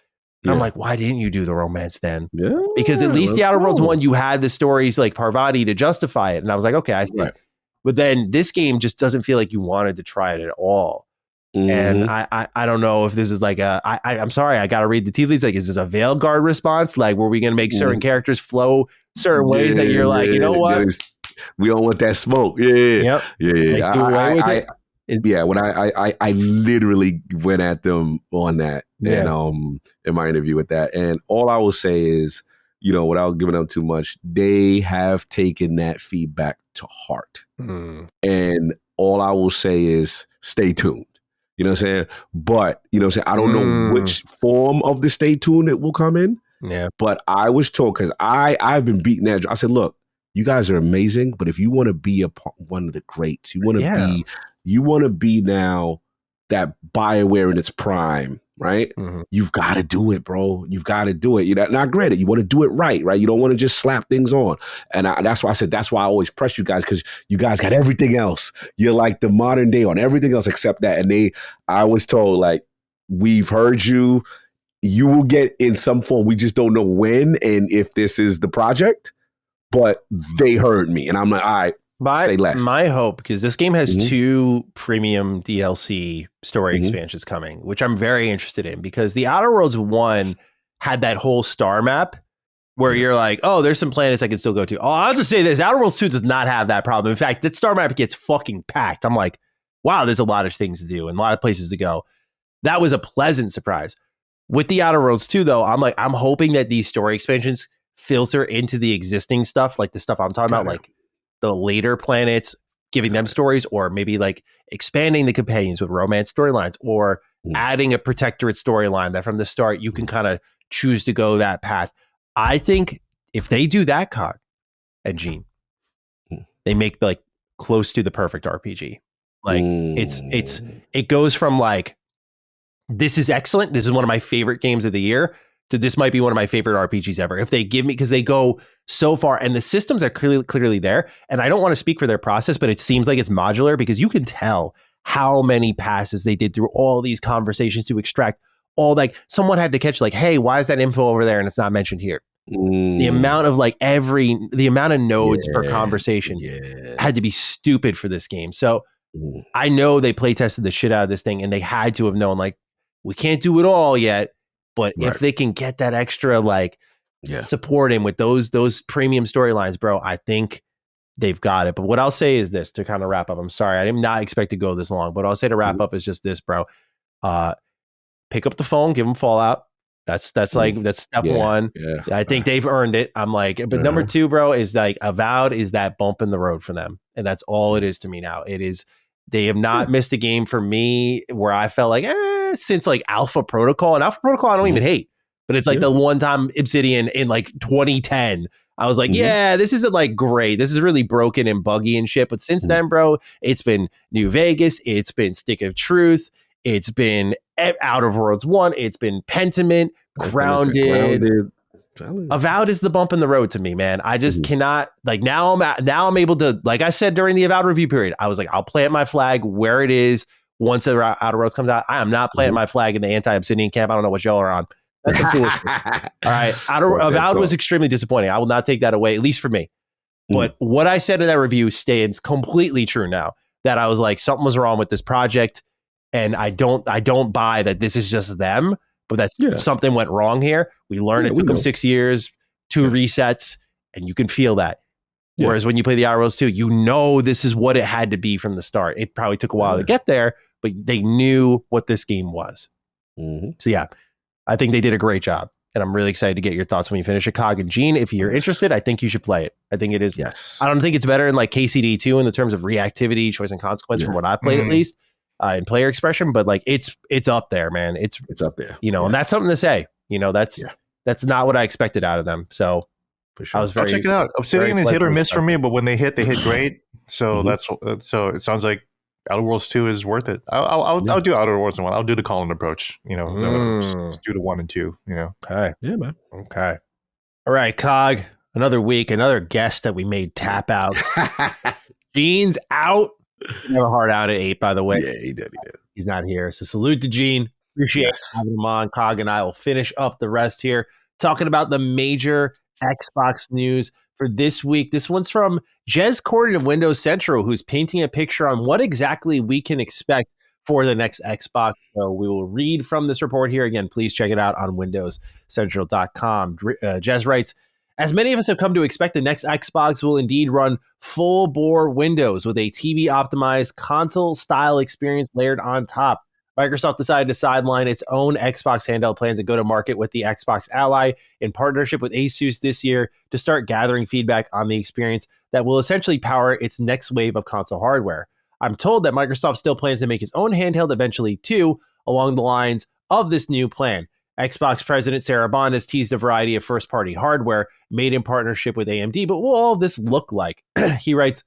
Yeah. I'm like, why didn't you do the romance then? Yeah, because at least the Outer Worlds 1, you had the stories like Parvati to justify it. And I was like, okay, I see. Right. But then this game just doesn't feel like you wanted to try it at all. And I don't know if this is like I'm sorry, I got to read the tea leaves. Like, is this a Veilguard response? Like, were we going to make certain characters flow certain ways that you're like, you know what? We don't want that smoke. Yeah. Like, when I literally went at them on that and in my interview with that, and all I will say is, without giving them too much, they have taken that feedback to heart, and all I will say is stay tuned. You know what I'm saying? But I don't know which form of the stay tuned it will come in. Yeah. But I was told, because I've been beating that. I said, look, you guys are amazing, but if you want to be one of the greats, you want to be now that BioWare in its prime, right? You've got to do it, bro. You've got to do it. You're not granted. You want to do it right? You don't want to just slap things on. And that's why I said, that's why I always press you guys, because you guys got everything else. You're like the modern day on everything else except that. And I was told, like, we've heard you. You will get in some form. We just don't know when and if this is the project, but they heard me. And I'm like, all right. Say less. My hope, because this game has 2 premium DLC story expansions coming, which I'm very interested in, because the Outer Worlds 1 had that whole star map where you're like, oh, there's some planets I can still go to. Oh, I'll just say this, Outer Worlds 2 does not have that problem. In fact, that star map gets fucking packed. I'm like, wow, there's a lot of things to do and a lot of places to go. That was a pleasant surprise. With the Outer Worlds 2, though, I'm hoping that these story expansions filter into the existing stuff, like the stuff I'm talking about, like the later planets, giving them stories, or maybe like expanding the companions with romance storylines, or adding a protectorate storyline that from the start you can kind of choose to go that path. I think if they do that, Cog and Gene, they make like close to the perfect RPG. Like it goes from like, this is excellent, this is one of my favorite games of the year, to this might be one of my favorite RPGs ever. If they give me, because they go so far and the systems are clearly there. And I don't want to speak for their process, but it seems like it's modular, because you can tell how many passes they did through all these conversations to extract all, like someone had to catch like, hey, why is that info over there and it's not mentioned here? The amount of like the amount of nodes per conversation had to be stupid for this game. So I know they play tested the shit out of this thing, and they had to have known like, we can't do it all yet. But if they can get that extra like support in with those premium storylines, bro, I think they've got it. But what I'll say is this, to kind of wrap up. I'm sorry, I did not expect to go this long, but I'll say to wrap up is just this, bro. Pick up the phone, give them Fallout. That's step one. Yeah. I think they've earned it. I'm like, but number 2, bro, is like Avowed is that bump in the road for them, and that's all it is to me now. It is. They have not missed a game for me where I felt like, since like Alpha Protocol, and Alpha Protocol I don't even hate, but it's like the one time Obsidian in like 2010, I was like, this isn't like great. This is really broken and buggy and shit. But since then, bro, it's been New Vegas. It's been Stick of Truth. It's been Outer Worlds 1. It's been Pentiment, Grounded. Avowed is the bump in the road to me, man. I just cannot, like, now I'm able to, like I said during the Avowed review period, I was like, I'll plant my flag where it is once Outer Worlds comes out. I am not planting my flag in the anti-Obsidian camp. I don't know what y'all are on. That's some foolishness. All right. Avowed was extremely disappointing. I will not take that away, at least for me. But what I said in that review stands completely true now. that I was like, something was wrong with this project, and I don't buy that this is just them, but that's something went wrong here. We learned it took them 6 years, 2 resets, and you can feel that. Whereas when you play the Outer Worlds 2, you know this is what it had to be from the start. It probably took a while to get there, but they knew what this game was. So yeah, I think they did a great job. And I'm really excited to get your thoughts when you finish a Cog and Gene. If you're interested, I think you should play it. I think it is. I don't think it's better in like KCD2 in the terms of reactivity, choice and consequence from what I've played at least in player expression, but like it's up there, man. It's up there, you know, and that's something to say, you know, that's not what I expected out of them. So for sure. I'll check it out. Obsidian is hit or miss for me, but when they hit great. So so it sounds like Outer Worlds 2 is worth it. I'll do Outer Worlds 1. I'll do the Colin approach. You know, just do the 1 and 2. You know. Okay. Yeah, man. Okay. All right, Cog. Another week, another guest that we made tap out. Gene's out. He have a hard out at 8, by the way. Yeah, he did. He's not here. So salute to Gene. Appreciate having him on. Cog and I will finish up the rest here, talking about the major Xbox news for this week. This one's from Jez Corden of Windows Central, who's painting a picture on what exactly we can expect for the next Xbox. So we will read from this report here. Again, please check it out on windowscentral.com. Jez writes, as many of us have come to expect, the next Xbox will indeed run full-bore Windows with a TV-optimized console-style experience layered on top. Microsoft decided to sideline its own Xbox handheld plans and go to market with the Xbox Ally in partnership with Asus this year to start gathering feedback on the experience that will essentially power its next wave of console hardware. I'm told that Microsoft still plans to make its own handheld eventually too, along the lines of this new plan. Xbox President Sarah Bond has teased a variety of first-party hardware made in partnership with AMD, but what will all this look like? He writes,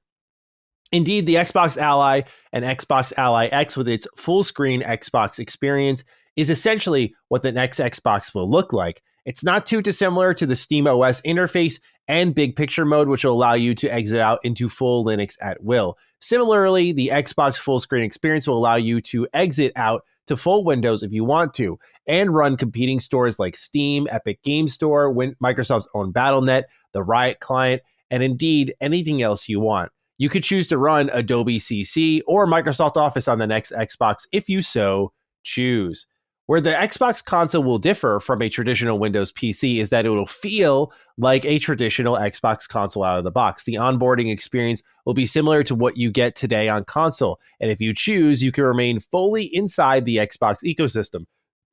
indeed, the Xbox Ally and Xbox Ally X with its full-screen Xbox experience is essentially what the next Xbox will look like. It's not too dissimilar to the Steam OS interface and big picture mode, which will allow you to exit out into full Linux at will. Similarly, the Xbox full-screen experience will allow you to exit out to full Windows if you want to, and run competing stores like Steam, Epic Game Store, Microsoft's own Battle.net, the Riot client, and indeed anything else you want. You could choose to run Adobe CC or Microsoft Office on the next Xbox if you so choose. Where the Xbox console will differ from a traditional Windows PC is that it will feel like a traditional Xbox console out of the box. The onboarding experience will be similar to what you get today on console, and if you choose, you can remain fully inside the Xbox ecosystem,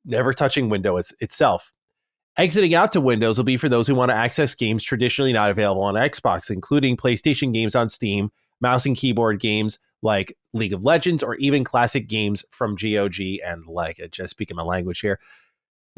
never touching Windows itself. Exiting out to Windows will be for those who want to access games traditionally not available on Xbox, including PlayStation games on Steam, mouse and keyboard games like League of Legends, or even classic games from GOG and like, just speaking my language here.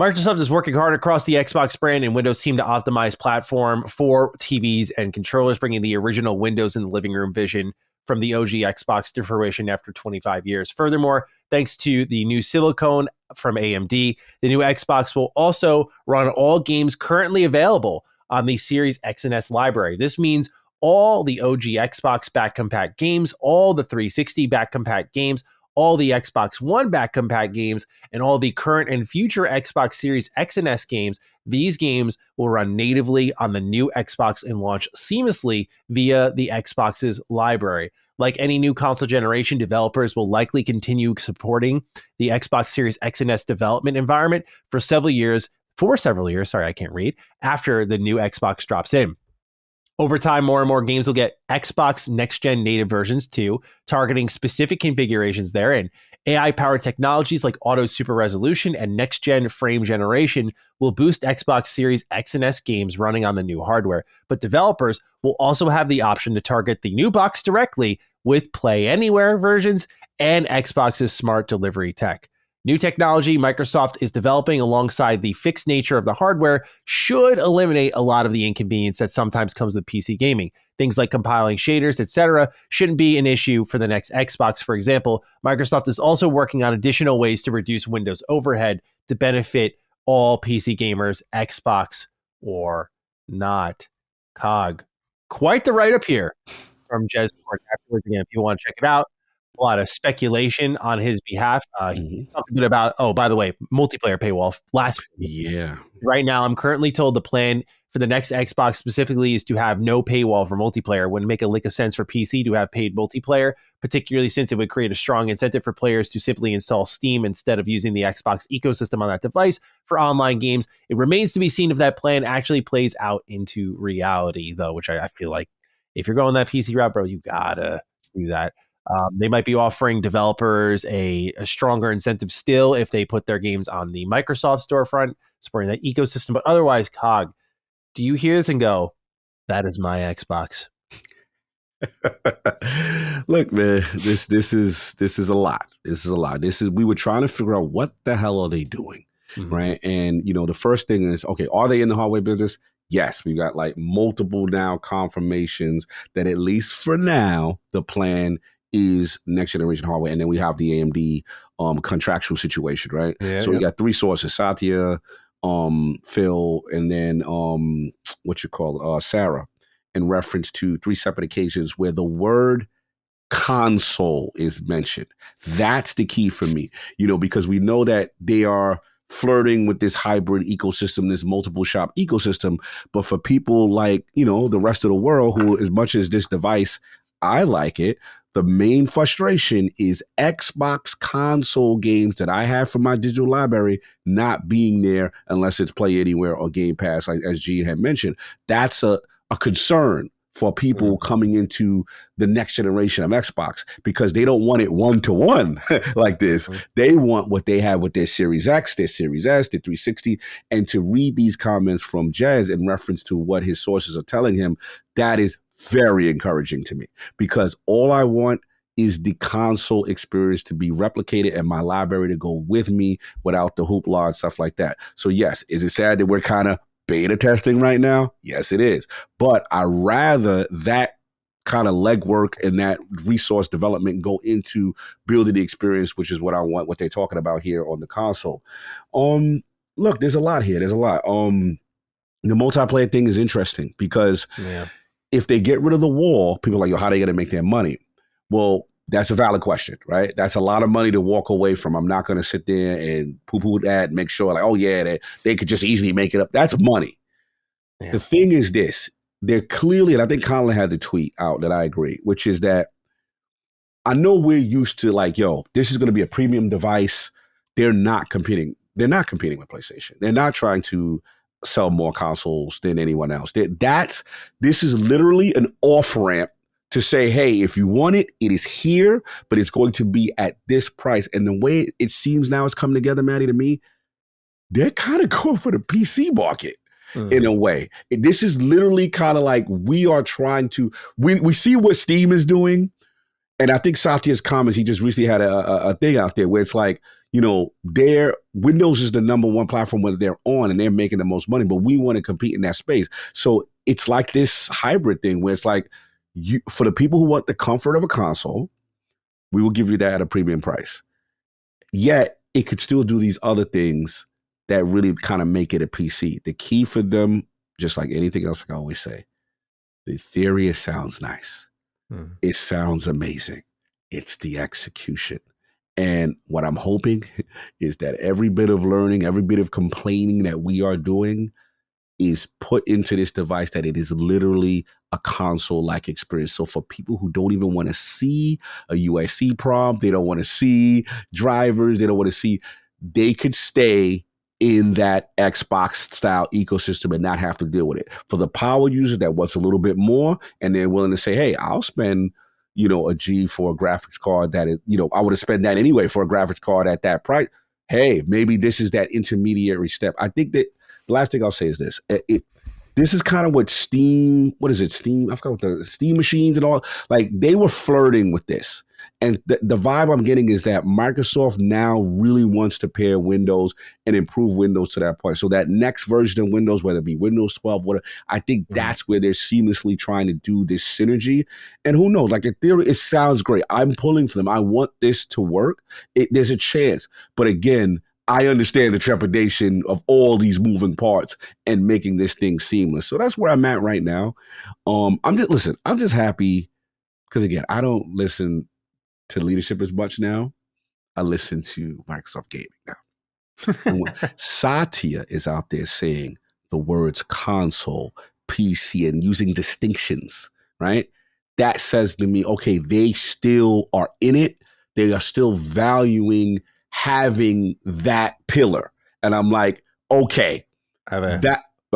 Microsoft is working hard across the Xbox brand and Windows team to optimize platform for TVs and controllers, bringing the original Windows in the living room vision from the OG Xbox to fruition after 25 years. Furthermore, thanks to the new silicone from AMD, the new Xbox will also run all games currently available on the Series X and S library. This means all the OG Xbox back compat games, all the 360 back compat games, all the Xbox One back compat games, and all the current and future Xbox Series X and S games. These games will run natively on the new Xbox and launch seamlessly via the Xbox's library. Like any new console generation, developers will likely continue supporting the Xbox Series X and S development environment for several years, after the new Xbox drops in. Over time, more and more games will get Xbox next-gen native versions too, targeting specific configurations therein. AI-powered technologies like auto super resolution and next-gen frame generation will boost Xbox Series X and S games running on the new hardware, but developers will also have the option to target the new box directly with Play Anywhere versions and Xbox's smart delivery tech. New technology Microsoft is developing alongside the fixed nature of the hardware should eliminate a lot of the inconvenience that sometimes comes with PC gaming. Things like compiling shaders, etc., shouldn't be an issue for the next Xbox. For example, Microsoft is also working on additional ways to reduce Windows overhead to benefit all PC gamers, Xbox or not. Cog. Quite the write-up here from Jez Corden. Afterwards, again, if you want to check it out. A lot of speculation on his behalf. He talked a bit about, by the way, multiplayer paywall. Right now, I'm currently told the plan for the next Xbox specifically is to have no paywall for multiplayer. Wouldn't make a lick of sense for PC to have paid multiplayer, particularly since it would create a strong incentive for players to simply install Steam instead of using the Xbox ecosystem on that device for online games. It remains to be seen if that plan actually plays out into reality, though, which I feel like if you're going that PC route, bro, you gotta do that. They might be offering developers a stronger incentive still if they put their games on the Microsoft storefront, supporting that ecosystem. But otherwise, Cog, do you hear this and go, that is my Xbox? Look, man, this is a lot. This is a lot. We were trying to figure out what the hell are they doing, right? And the first thing is, okay, are they in the hardware business? Yes, we got like multiple now confirmations that at least for now the plan is next generation hardware, and then we have the AMD contractual situation, right? So we got three sources: Satya, Phil, and then Sarah, in reference to three separate occasions where the word console is mentioned. That's the key for me, because we know that they are flirting with this hybrid ecosystem, this multiple shop ecosystem. But for people like, the rest of the world who, as much as this device, I like it, the main frustration is Xbox console games that I have from my digital library not being there unless it's Play Anywhere or Game Pass, like as Gene had mentioned. That's a concern for people coming into the next generation of Xbox, because they don't want it one-to-one like this. They want what they have with their Series X, their Series S, their 360. And to read these comments from Jez in reference to what his sources are telling him, that is very encouraging to me, because all I want is the console experience to be replicated and my library to go with me without the hoopla and stuff like that. So yes, is it sad that we're kind of beta testing right now? Yes, it is. But I rather that kind of legwork and that resource development go into building the experience, which is what I want, what they're talking about here on the console. Look, there's a lot here. There's a lot. The multiplayer thing is interesting because if they get rid of the wall, people are like, how are they going to make their money? Well, that's a valid question, right? That's a lot of money to walk away from. I'm not going to sit there and poo-poo that and make sure like, oh yeah, they could just easily make it up. That's money. Yeah. The thing is this, they're clearly, and I think Colin had the tweet out that I agree, which is that I know we're used to like, this is going to be a premium device. They're not competing. They're not competing with PlayStation. They're not trying to sell more consoles than anyone else. This is literally an off-ramp to say, hey, if you want it, it is here, but it's going to be at this price. And the way it seems now it's coming together, Maddie, to me, they're kind of going for the PC market in a way. This is literally kind of like we are trying to, we see what Steam is doing. And I think Satya's comments, he just recently had a thing out there where it's like, their Windows is the number one platform where they're on and they're making the most money, but we want to compete in that space. So it's like this hybrid thing where it's like, for the people who want the comfort of a console, we will give you that at a premium price. Yet it could still do these other things that really kind of make it a PC. The key for them, just like anything else, like I always say, the theory, it sounds nice. It sounds amazing. It's the execution. And what I'm hoping is that every bit of learning, every bit of complaining that we are doing is put into this device, that it is literally a console-like experience. So for people who don't even want to see a USC prompt, they don't want to see drivers, they don't want to see, they could stay in that Xbox style ecosystem and not have to deal with it. For the power user that wants a little bit more and they're willing to say, hey, I'll spend, a G for a graphics card that is, I would have spent that anyway for a graphics card at that price. Hey, maybe this is that intermediary step. I think that the last thing I'll say is this. This is kind of what Steam, Steam? I forgot what the Steam machines and all, like they were flirting with this. And the vibe I'm getting is that Microsoft now really wants to pair Windows and improve Windows to that point. So that next version of Windows, whether it be Windows 12, whatever, I think that's where they're seamlessly trying to do this synergy. And who knows, like in theory, it sounds great. I'm pulling for them. I want this to work. There's a chance. But again, I understand the trepidation of all these moving parts and making this thing seamless. So that's where I'm at right now. I'm just happy because again, I don't listen to leadership as much now. I listen to Microsoft Gaming now. And when Satya is out there saying the words console, PC, and using distinctions, right? That says to me, okay, they still are in it. They are still valuing having that pillar. And I'm like, okay, I'm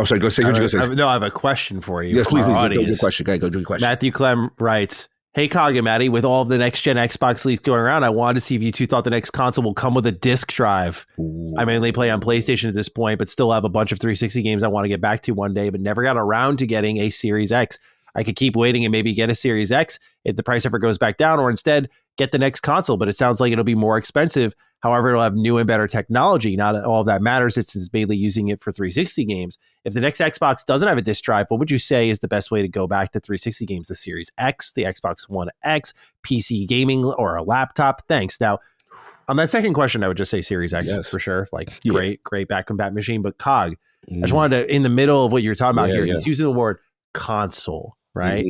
sorry, go say what you're going to say. No, I have a question for you. Yes, please, go do your Audience. question. Go do your question. Matthew Clem writes, hey, Cog and Matty, with all of the next-gen Xbox leaks going around, I wanted to see if you two thought the next console will come with a disc drive. Ooh. I mainly play on PlayStation at this point, but still have a bunch of 360 games I want to get back to one day, but never got around to getting a Series X. I could keep waiting and maybe get a Series X if the price ever goes back down, or instead get the next console, but it sounds like it'll be more expensive. However, it'll have new and better technology. Not all of that matters. It's mainly using it for 360 games. If the next Xbox doesn't have a disc drive, what would you say is the best way to go back to 360 games? The Series X, the Xbox One X, PC gaming, or a laptop? Thanks. Now, on that second question, I would just say Series X for sure. Like great back-compat machine. But Cog, I just wanted to, in the middle of what you're talking about here, he's using the word console, right?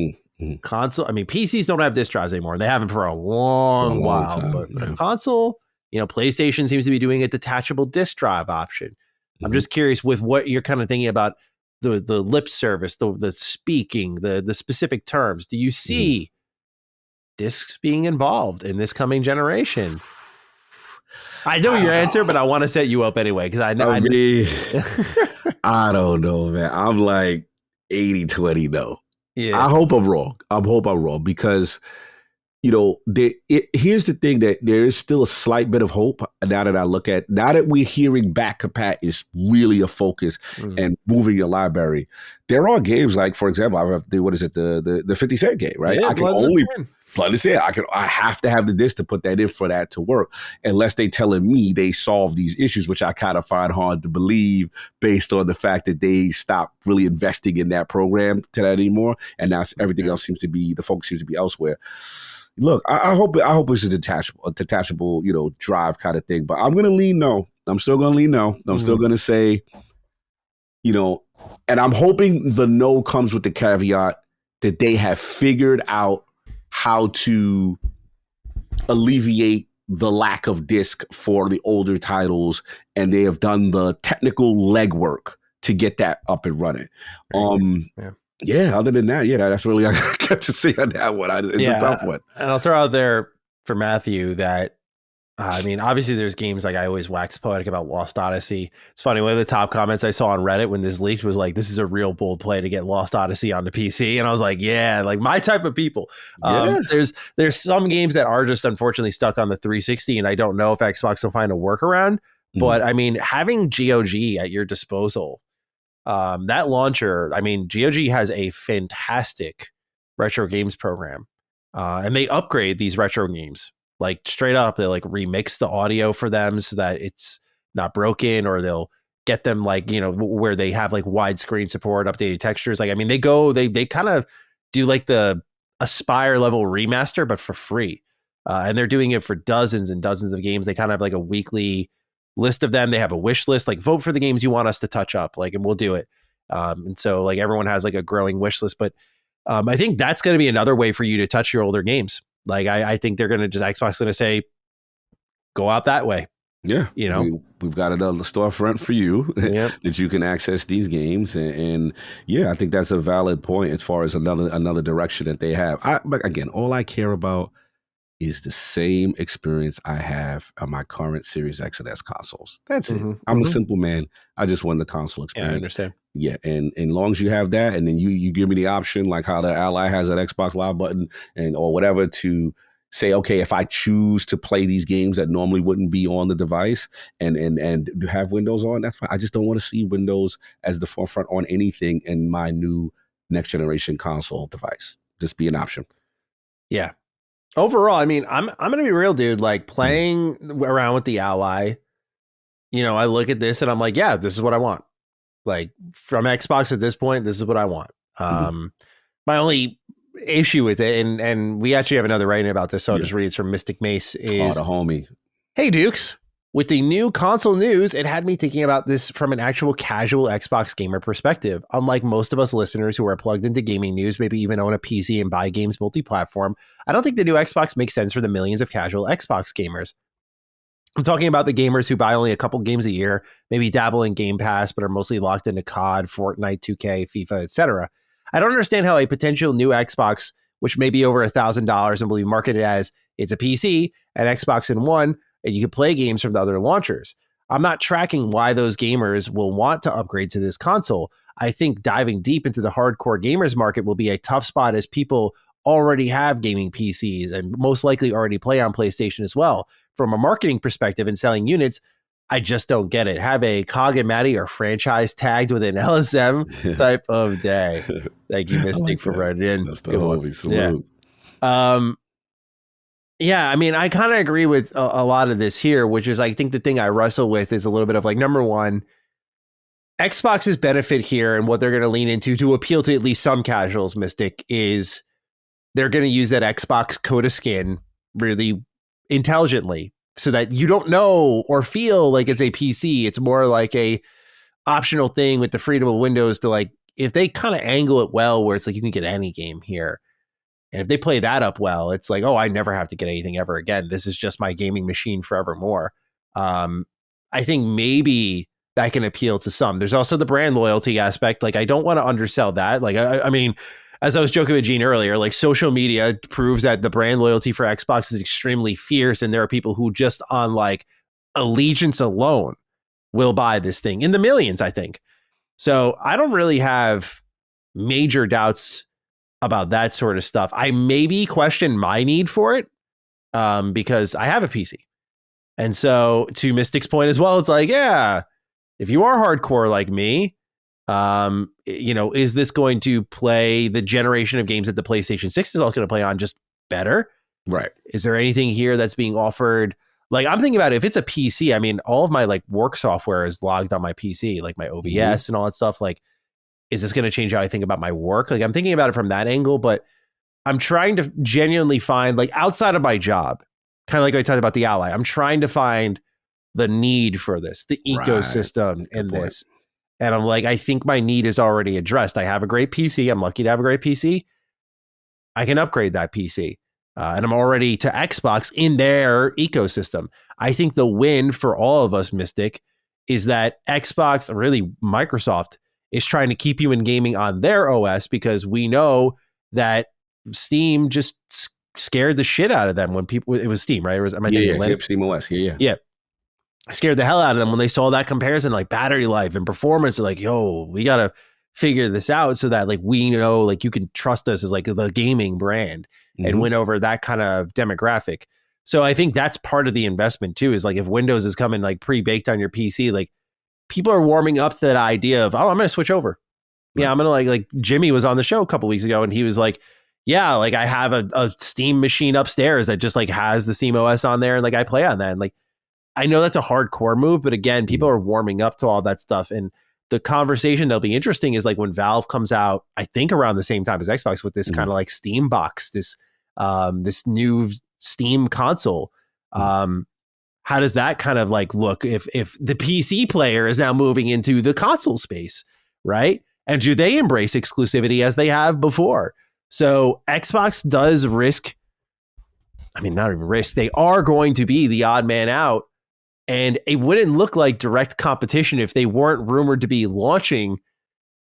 Console. I mean, PCs don't have disc drives anymore. They haven't for a long while. Time, but a console, PlayStation seems to be doing a detachable disc drive option. I'm just curious with what you're kind of thinking about the lip service, the speaking, the specific terms. Do you see discs being involved in this coming generation? I know your answer, but I want to set you up anyway because I know. I don't know, man. I'm like 80-20 though. Yeah. I hope I'm wrong because, here's the thing, that there is still a slight bit of hope now that we're hearing back compat is really a focus and moving your library. There are games like, for example, I have the 50 Cent game, right? Yeah, I can only Blood and Sand. I have to have the disc to put that in for that to work, unless they telling me they solve these issues, which I kind of find hard to believe based on the fact that they stopped really investing in that program to that anymore, and now everything else the focus seems to be elsewhere. Look, I hope it's a detachable, drive kind of thing, but I'm gonna lean no. I'm still gonna lean no. I'm still gonna say, and I'm hoping the no comes with the caveat that they have figured out how to alleviate the lack of disc for the older titles, and they have done the technical legwork to get that up and running. Other than that, that's really all I got to say on that one. It's a tough one. And I'll throw out there for Matthew that, obviously there's games like I always wax poetic about Lost Odyssey. It's funny, one of the top comments I saw on Reddit when this leaked was like, this is a real bold play to get Lost Odyssey onto PC. And I was like, yeah, like my type of people. There's some games that are just unfortunately stuck on the 360, and I don't know if Xbox will find a workaround. But having GOG at your disposal, that launcher, GOG has a fantastic retro games program, and they upgrade these retro games. Like straight up, they like remix the audio for them so that it's not broken, or they'll get them like, where they have like widescreen support, updated textures. Like, they kind of do like the Aspire level remaster, but for free. And they're doing it for dozens and dozens of games. They kind of have like a weekly list of them. They have a wish list, like vote for the games you want us to touch up, like, and we'll do it. And so like everyone has like a growing wish list, but I think that's going to be another way for you to touch your older games. Like, I think they're going to Xbox going to say, go out that way. Yeah. We've got another storefront for you that you can access these games. And I think that's a valid point as far as another direction that they have. But again, all I care about is the same experience I have on my current Series X and S consoles. That's it. I'm a simple man. I just want the console experience. Yeah, I understand. Yeah, and as long as you have that, and then you give me the option, like how the Ally has an Xbox Live button or whatever, to say, okay, if I choose to play these games that normally wouldn't be on the device and have Windows on, that's fine. I just don't want to see Windows as the forefront on anything in my new next generation console device. Just be an option. Yeah. Overall, I'm going to be real, dude. Like playing around with the Ally, I look at this and I'm like, yeah, this is what I want. Like from Xbox at this point, this is what I want. My only issue with it, and we actually have another writing about this, so I'll just read it from Mystic Mace, is the homie. Hey, Dukes. With the new console news, it had me thinking about this from an actual casual Xbox gamer perspective. Unlike most of us listeners who are plugged into gaming news, maybe even own a PC and buy games multi-platform, I don't think the new Xbox makes sense for the millions of casual Xbox gamers. I'm talking about the gamers who buy only a couple games a year, maybe dabble in Game Pass, but are mostly locked into COD, Fortnite, 2K, FIFA, etc. I don't understand how a potential new Xbox, which may be over $1,000 and will be marketed as it's a PC, an Xbox in one, and you can play games from the other launchers. I'm not tracking why those gamers will want to upgrade to this console. I think diving deep into the hardcore gamers market will be a tough spot as people already have gaming PCs and most likely already play on PlayStation as well. From a marketing perspective and selling units, I just don't get it. Have a Cog and Matty or franchise tagged with an LSM type of day. Thank you, Mystic, for running in. That's the Hobie salute. Yeah, I mean, I kind of agree with a lot of this here, which is I think the thing I wrestle with is a little bit of like, number one, Xbox's benefit here and what they're going to lean into to appeal to at least some casuals, Mystic, is they're going to use that Xbox code of skin really intelligently so that you don't know or feel like it's a PC. It's more like a optional thing with the freedom of Windows to like, if they kind of angle it well, where it's like you can get any game here. And if they play that up well, it's like, oh, I never have to get anything ever again. This is just my gaming machine forevermore. I think maybe that can appeal to some. There's also the brand loyalty aspect. Like, I don't want to undersell that. Like, I mean, as I was joking with Gene earlier, like social media proves that the brand loyalty for Xbox is extremely fierce. And there are people who just on like allegiance alone will buy this thing in the millions, I think. So I don't really have major doubts about that sort of stuff. I maybe question my need for it because I have a PC. And so to Mystic's point as well, it's like, yeah, if you are hardcore like me, you know, is this going to play the generation of games that the PlayStation 6 is all going to play on just better? Right. Is there anything here that's being offered? Like, I'm thinking about it, if it's a PC, I mean, all of my like work software is logged on my PC, like my OBS and all that stuff. Like, is this going to change how I think about my work? Like, I'm thinking about it from that angle, but I'm trying to genuinely find, like, outside of my job, kind of like I talked about the Ally, I'm trying to find the need for this, the ecosystem in this. And I'm like, I think my need is already addressed. I have a great PC. I'm lucky to have a great PC. I can upgrade that PC. And I'm already to Xbox in their ecosystem. I think the win for all of us, Mystic, is that Xbox, really Microsoft, is trying to keep you in gaming on their OS because we know that Steam just scared the shit out of them when people, it was Steam, right? Or was, am I thinking Linux? Steam OS. Yeah. Scared the hell out of them when they saw that comparison, like battery life and performance. They're like, yo, we got to figure this out so that like we know like you can trust us as like the gaming brand and win over that kind of demographic. So I think that's part of the investment too, is like if Windows is coming like pre-baked on your PC, like people are warming up to that idea of, oh, I'm going to switch over. Right. Yeah, I'm going to like Jimmy was on the show a couple weeks ago and he was like, yeah, like I have a Steam machine upstairs that just like has the Steam OS on there and like I play on that. And like, I know that's a hardcore move, but again, people are warming up to all that stuff. And the conversation that'll be interesting is like when Valve comes out, I think around the same time as Xbox with this kind of like Steam box, this new Steam console. How does that kind of like look if the PC player is now moving into the console space, right? And do they embrace exclusivity as they have before? So Xbox does risk, I mean, not even risk, they are going to be the odd man out. And it wouldn't look like direct competition if they weren't rumored to be launching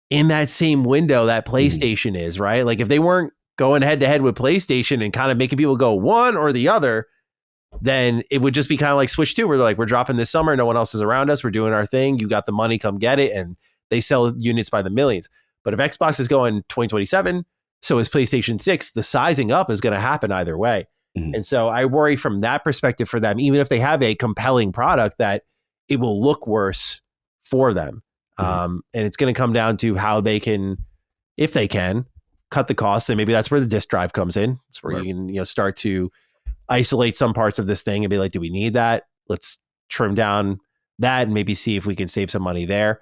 in that same window that PlayStation is, right? Like if they weren't going head to head with PlayStation and kind of making people go one or the other, then it would just be kind of like Switch 2, where they're like, we're dropping this summer, no one else is around us, we're doing our thing, you got the money, come get it, and they sell units by the millions. But if Xbox is going 2027, so is PlayStation 6, the sizing up is going to happen either way. And so I worry from that perspective for them, even if they have a compelling product, that it will look worse for them. And it's going to come down to how they can, if they can, cut the costs. And maybe that's where the disk drive comes in. It's where you can start to isolate some parts of this thing and be like, do we need that? Let's trim down that and maybe see if we can save some money there.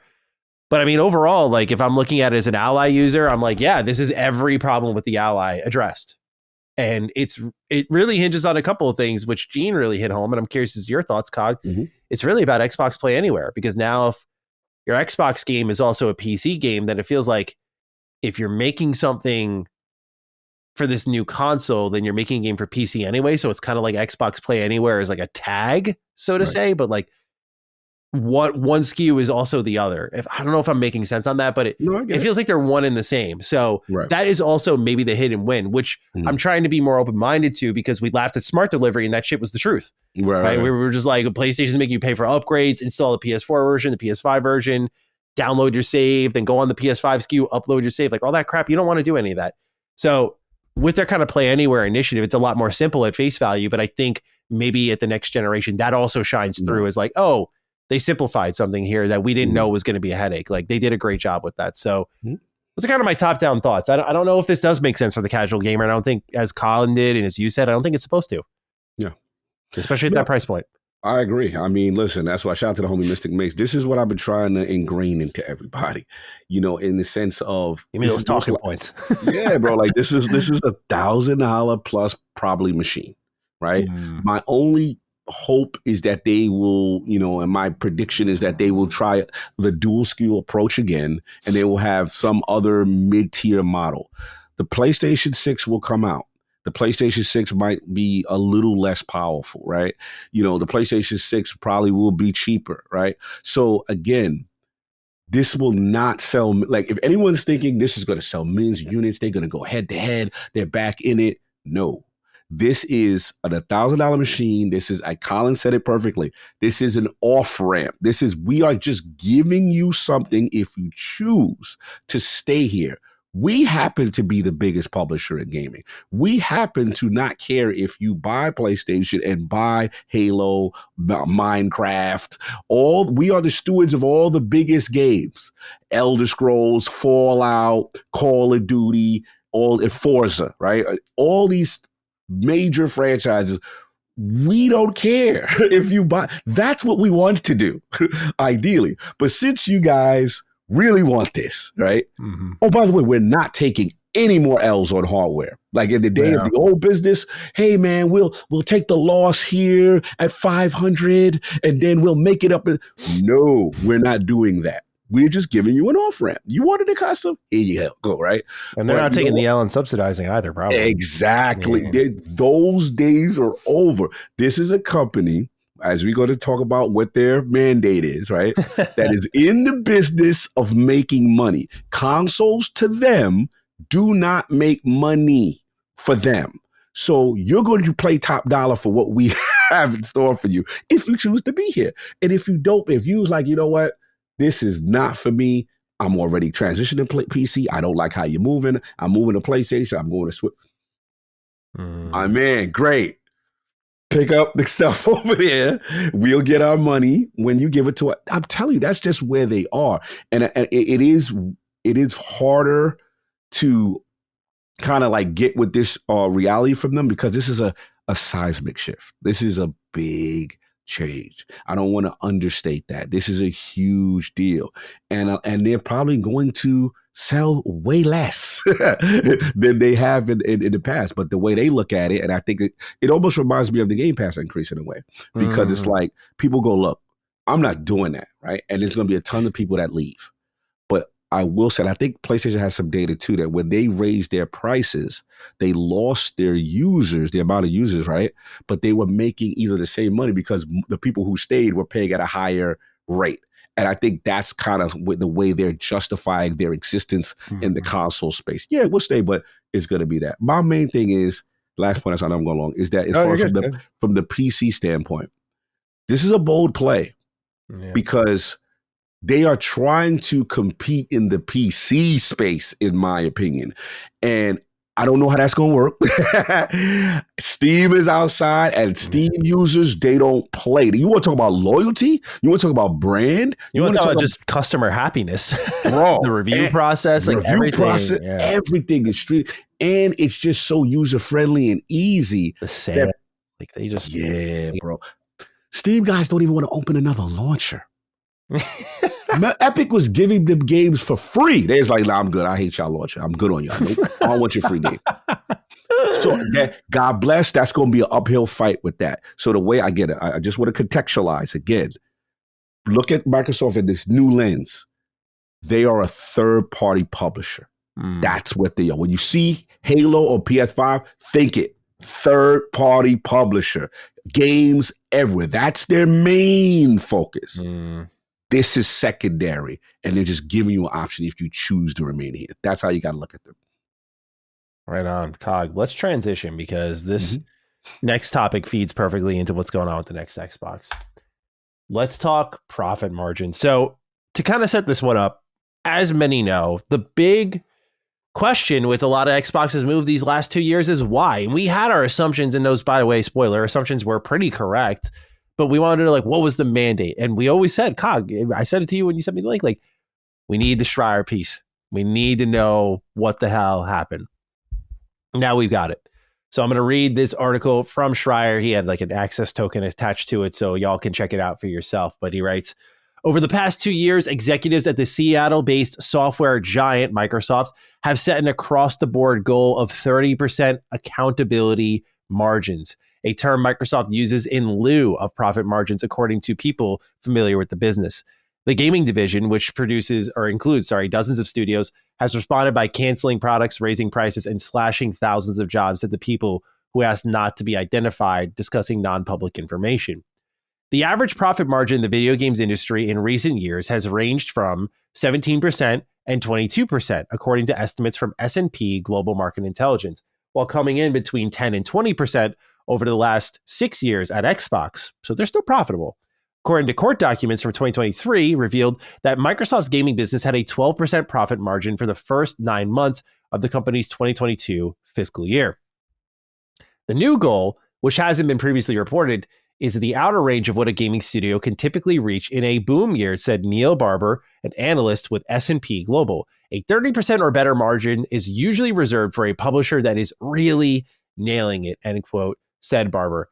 But I mean, overall, like if I'm looking at it as an Ally user, I'm like, yeah, this is every problem with the Ally addressed. And it really hinges on a couple of things, which Gene really hit home. And I'm curious as your thoughts, Cog. It's really about Xbox Play Anywhere, because now if your Xbox game is also a PC game, then it feels like if you're making something for this new console, then you're making a game for PC anyway. So it's kind of like Xbox Play Anywhere is like a tag, so to say, but like what one SKU is also the other. If I don't know if I'm making sense on that, but it feels like they're one and the same. So that is also maybe the hidden win, which I'm trying to be more open-minded to, because we laughed at smart delivery and that shit was the truth. Right? We were just like, PlayStation's making you pay for upgrades, install the PS4 version, the PS5 version, download your save, then go on the PS5 SKU, upload your save, like all that crap. You don't want to do any of that. So with their kind of Play Anywhere initiative, it's a lot more simple at face value, but I think maybe at the next generation, that also shines through as like, oh, they simplified something here that we didn't know was going to be a headache. Like they did a great job with that. So those are kind of my top-down thoughts. I don't know if this does make sense for the casual gamer. I don't think, as Colin did and as you said, I don't think it's supposed to. Yeah. Especially at that price point. I agree. I mean, listen, that's why shout out to the homie Mystic Mix. This is what I've been trying to ingrain into everybody, in the sense of... Give me those talking points. Yeah, bro. Like this is $1,000 plus probably machine, right? My only hope is that they will, and my prediction is that they will try the dual SKU approach again, and they will have some other mid-tier model. The PlayStation 6 will come out. The PlayStation 6 might be a little less powerful, right? The PlayStation 6 probably will be cheaper, right? So again, this will not sell. Like if anyone's thinking this is going to sell millions of units, they're going to go head to head, they're back in it. No. This is a $1,000 machine. This is, Colin said it perfectly. This is an off ramp. We are just giving you something if you choose to stay here. We happen to be the biggest publisher in gaming. We happen to not care if you buy PlayStation and buy Halo, Minecraft. We are the stewards of all the biggest games. Elder Scrolls, Fallout, Call of Duty, Forza, right? All these major franchises, we don't care if you buy. That's what we want to do, ideally. But since you guys really want this, right? Oh, by the way, we're not taking any more L's on hardware. Like in the day of the old business, hey man, we'll take the loss here at 500 and then we'll make it up. No, we're not doing that. We're just giving you an off-ramp. You wanted a custom? Here you go, right? And they're not taking the L and subsidizing either, probably. Exactly. Yeah. Those days are over. This is a company, as we're going to talk about what their mandate is, right? That is in the business of making money. Consoles to them do not make money for them. So you're going to play top dollar for what we have in store for you if you choose to be here. And if you don't, if you was like, you know what? This is not for me. I'm already transitioning to PC. I don't like how you're moving. I'm moving to PlayStation. I'm going to Switch. Man, great. Pick up the stuff over there. We'll get our money when you give it to us. I'm telling you, that's just where they are. And it is harder to kind of like get with this reality from them, because this is a seismic shift. This is a big change. I don't want to understate that. This is a huge deal. And they're probably going to sell way less than they have in the past. But the way they look at it, and I think it almost reminds me of the Game Pass increase in a way, because it's like people go, look, I'm not doing that, right? And there's going to be a ton of people that leave. But I will say, and I think PlayStation has some data too, that when they raised their prices, they lost their users, the amount of users, right? But they were making either the same money because the people who stayed were paying at a higher rate. And I think that's kind of the way they're justifying their existence in the console space. Yeah, we'll stay, but it's going to be that. My main thing is, last point, I know I'm going long, is that as far as from the PC standpoint, this is a bold play because they are trying to compete in the PC space, in my opinion. And I don't know how that's going to work. Steam is outside, and Steam users, they don't play. You want to talk about loyalty? You want to talk about brand? You want to talk about just customer happiness? Bro, the review process, like everything. Everything is street. And it's just so user-friendly and easy. The same. Like they just... Yeah, bro. Steam guys don't even want to open another launcher. Epic was giving them games for free. They was like, nah, I'm good. I hate y'all launcher. I'm good on y'all. I don't want your free game. So God bless. That's going to be an uphill fight with that. So the way I get it, I just want to contextualize again. Look at Microsoft in this new lens. They are a third-party publisher. That's what they are. When you see Halo or PS5, think it. Third-party publisher. Games everywhere. That's their main focus. This is secondary, and they're just giving you an option if you choose to remain here. That's how you got to look at them. Right on, Cog. Let's transition because this next topic feeds perfectly into what's going on with the next Xbox. Let's talk profit margin. So to kind of set this one up, as many know, the big question with a lot of Xbox's move these last 2 years is why. And we had our assumptions, and those, by the way, spoiler, assumptions were pretty correct. But we wanted to know, what was the mandate? And we always said, Cog, I said it to you when you sent me the link, we need the Schreier piece. We need to know what the hell happened. Now we've got it. So I'm going to read this article from Schreier. He had an access token attached to it, so y'all can check it out for yourself. But he writes, over the past 2 years, executives at the Seattle-based software giant Microsoft have set an across-the-board goal of 30% accountability margins, a term Microsoft uses in lieu of profit margins, according to people familiar with the business. The gaming division, which includes dozens of studios, has responded by canceling products, raising prices, and slashing thousands of jobs, said the people who asked not to be identified, discussing non-public information. The average profit margin in the video games industry in recent years has ranged from 17% and 22%, according to estimates from S&P Global Market Intelligence, while coming in between 10 and 20% over the last 6 years at Xbox. So they're still profitable. According to court documents from 2023, revealed that Microsoft's gaming business had a 12% profit margin for the first 9 months of the company's 2022 fiscal year. The new goal, which hasn't been previously reported, is the outer range of what a gaming studio can typically reach in a boom year, said Neil Barber, an analyst with S&P Global. A 30% or better margin is usually reserved for a publisher that is really nailing it, end quote, said Barber.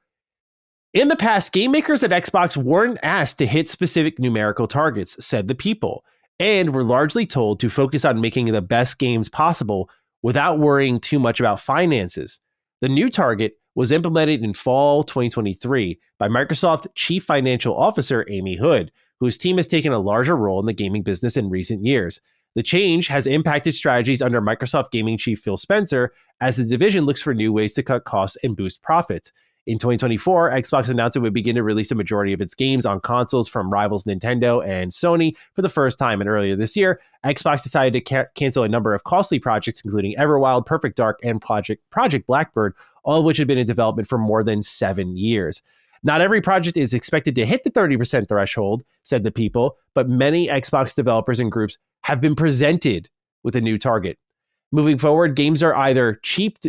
In the past, game makers at Xbox weren't asked to hit specific numerical targets, said the people, and were largely told to focus on making the best games possible without worrying too much about finances. The new target was implemented in fall 2023 by Microsoft Chief Financial Officer Amy Hood, whose team has taken a larger role in the gaming business in recent years. The change has impacted strategies under Microsoft Gaming Chief Phil Spencer as the division looks for new ways to cut costs and boost profits. In 2024, Xbox announced it would begin to release a majority of its games on consoles from rivals Nintendo and Sony for the first time. And earlier this year, Xbox decided to cancel a number of costly projects, including Everwild, Perfect Dark, and Project Blackbird, all of which had been in development for more than 7 years. Not every project is expected to hit the 30% threshold, said the people, but many Xbox developers and groups have been presented with a new target. Moving forward, games that are either cheap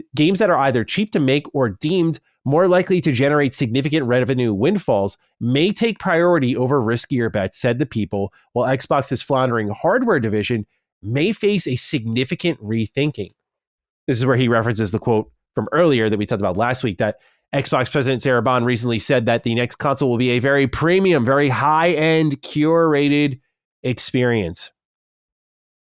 to make or deemed more likely to generate significant revenue windfalls may take priority over riskier bets, said the people, while Xbox's floundering hardware division may face a significant rethinking. This is where he references the quote from earlier that we talked about last week, that Xbox President Sarah Bond recently said that the next console will be a very premium, very high-end, curated experience.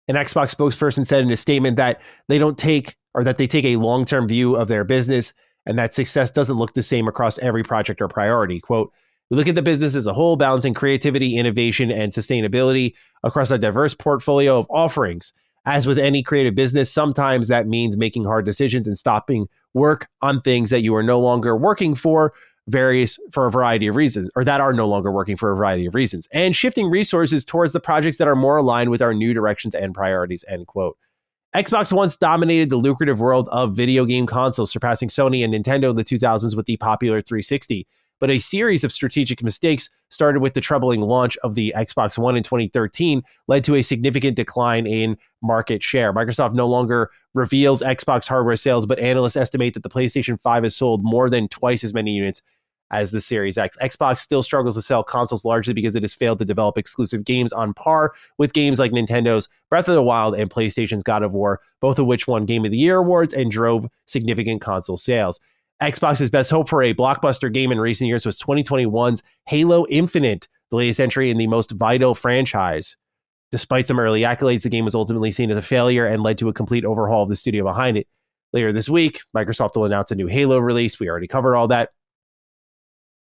An Xbox spokesperson said in a statement that they take a long-term view of their business and that success doesn't look the same across every project or priority. Quote, we look at the business as a whole, balancing creativity, innovation, and sustainability across a diverse portfolio of offerings. As with any creative business, sometimes that means making hard decisions and stopping work on things that you are no longer working for a variety of reasons, or that are no longer working for a variety of reasons, and shifting resources towards the projects that are more aligned with our new directions and priorities, end quote. Xbox once dominated the lucrative world of video game consoles, surpassing Sony and Nintendo in the 2000s with the popular 360. But a series of strategic mistakes started with the troubling launch of the Xbox One in 2013 led to a significant decline in market share. Microsoft no longer reveals Xbox hardware sales, but analysts estimate that the PlayStation 5 has sold more than twice as many units as the Series X. Xbox still struggles to sell consoles largely because it has failed to develop exclusive games on par with games like Nintendo's Breath of the Wild and PlayStation's God of War, both of which won Game of the Year awards and drove significant console sales. Xbox's best hope for a blockbuster game in recent years was 2021's Halo Infinite, the latest entry in the most vital franchise. Despite some early accolades, the game was ultimately seen as a failure and led to a complete overhaul of the studio behind it. Later this week, Microsoft will announce a new Halo release. We already covered all that.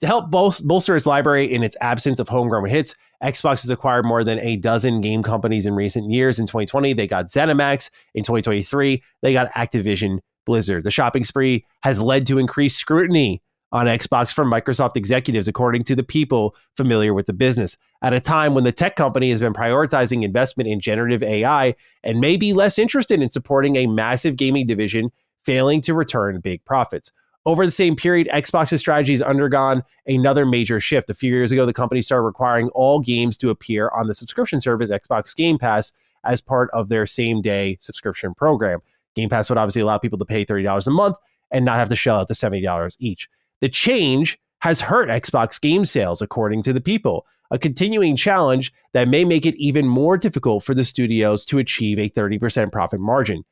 To help bolster its library in its absence of homegrown hits, Xbox has acquired more than a dozen game companies in recent years. In 2020, they got ZeniMax. In 2023, they got Activision Blizzard. The shopping spree has led to increased scrutiny on Xbox from Microsoft executives, according to the people familiar with the business, at a time when the tech company has been prioritizing investment in generative AI and may be less interested in supporting a massive gaming division failing to return big profits. Over the same period, Xbox's strategy has undergone another major shift. A few years ago, the company started requiring all games to appear on the subscription service Xbox Game Pass as part of their same-day subscription program. Game Pass would obviously allow people to pay $30 a month and not have to shell out the $70 each. The change has hurt Xbox game sales, according to the people, a continuing challenge that may make it even more difficult for the studios to achieve a 30% profit margin.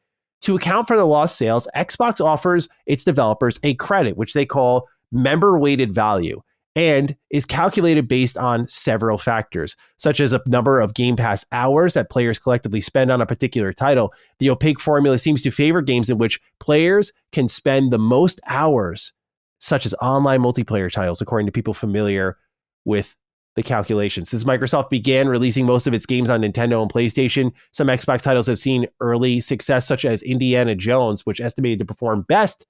To account for the lost sales, Xbox offers its developers a credit, which they call member-weighted value, and is calculated based on several factors, such as a number of Game Pass hours that players collectively spend on a particular title. The opaque formula seems to favor games in which players can spend the most hours, such as online multiplayer titles, according to people familiar with the calculations. Since Microsoft began releasing most of its games on Nintendo and PlayStation, some Xbox titles have seen early success, such as Indiana Jones, which estimated to perform best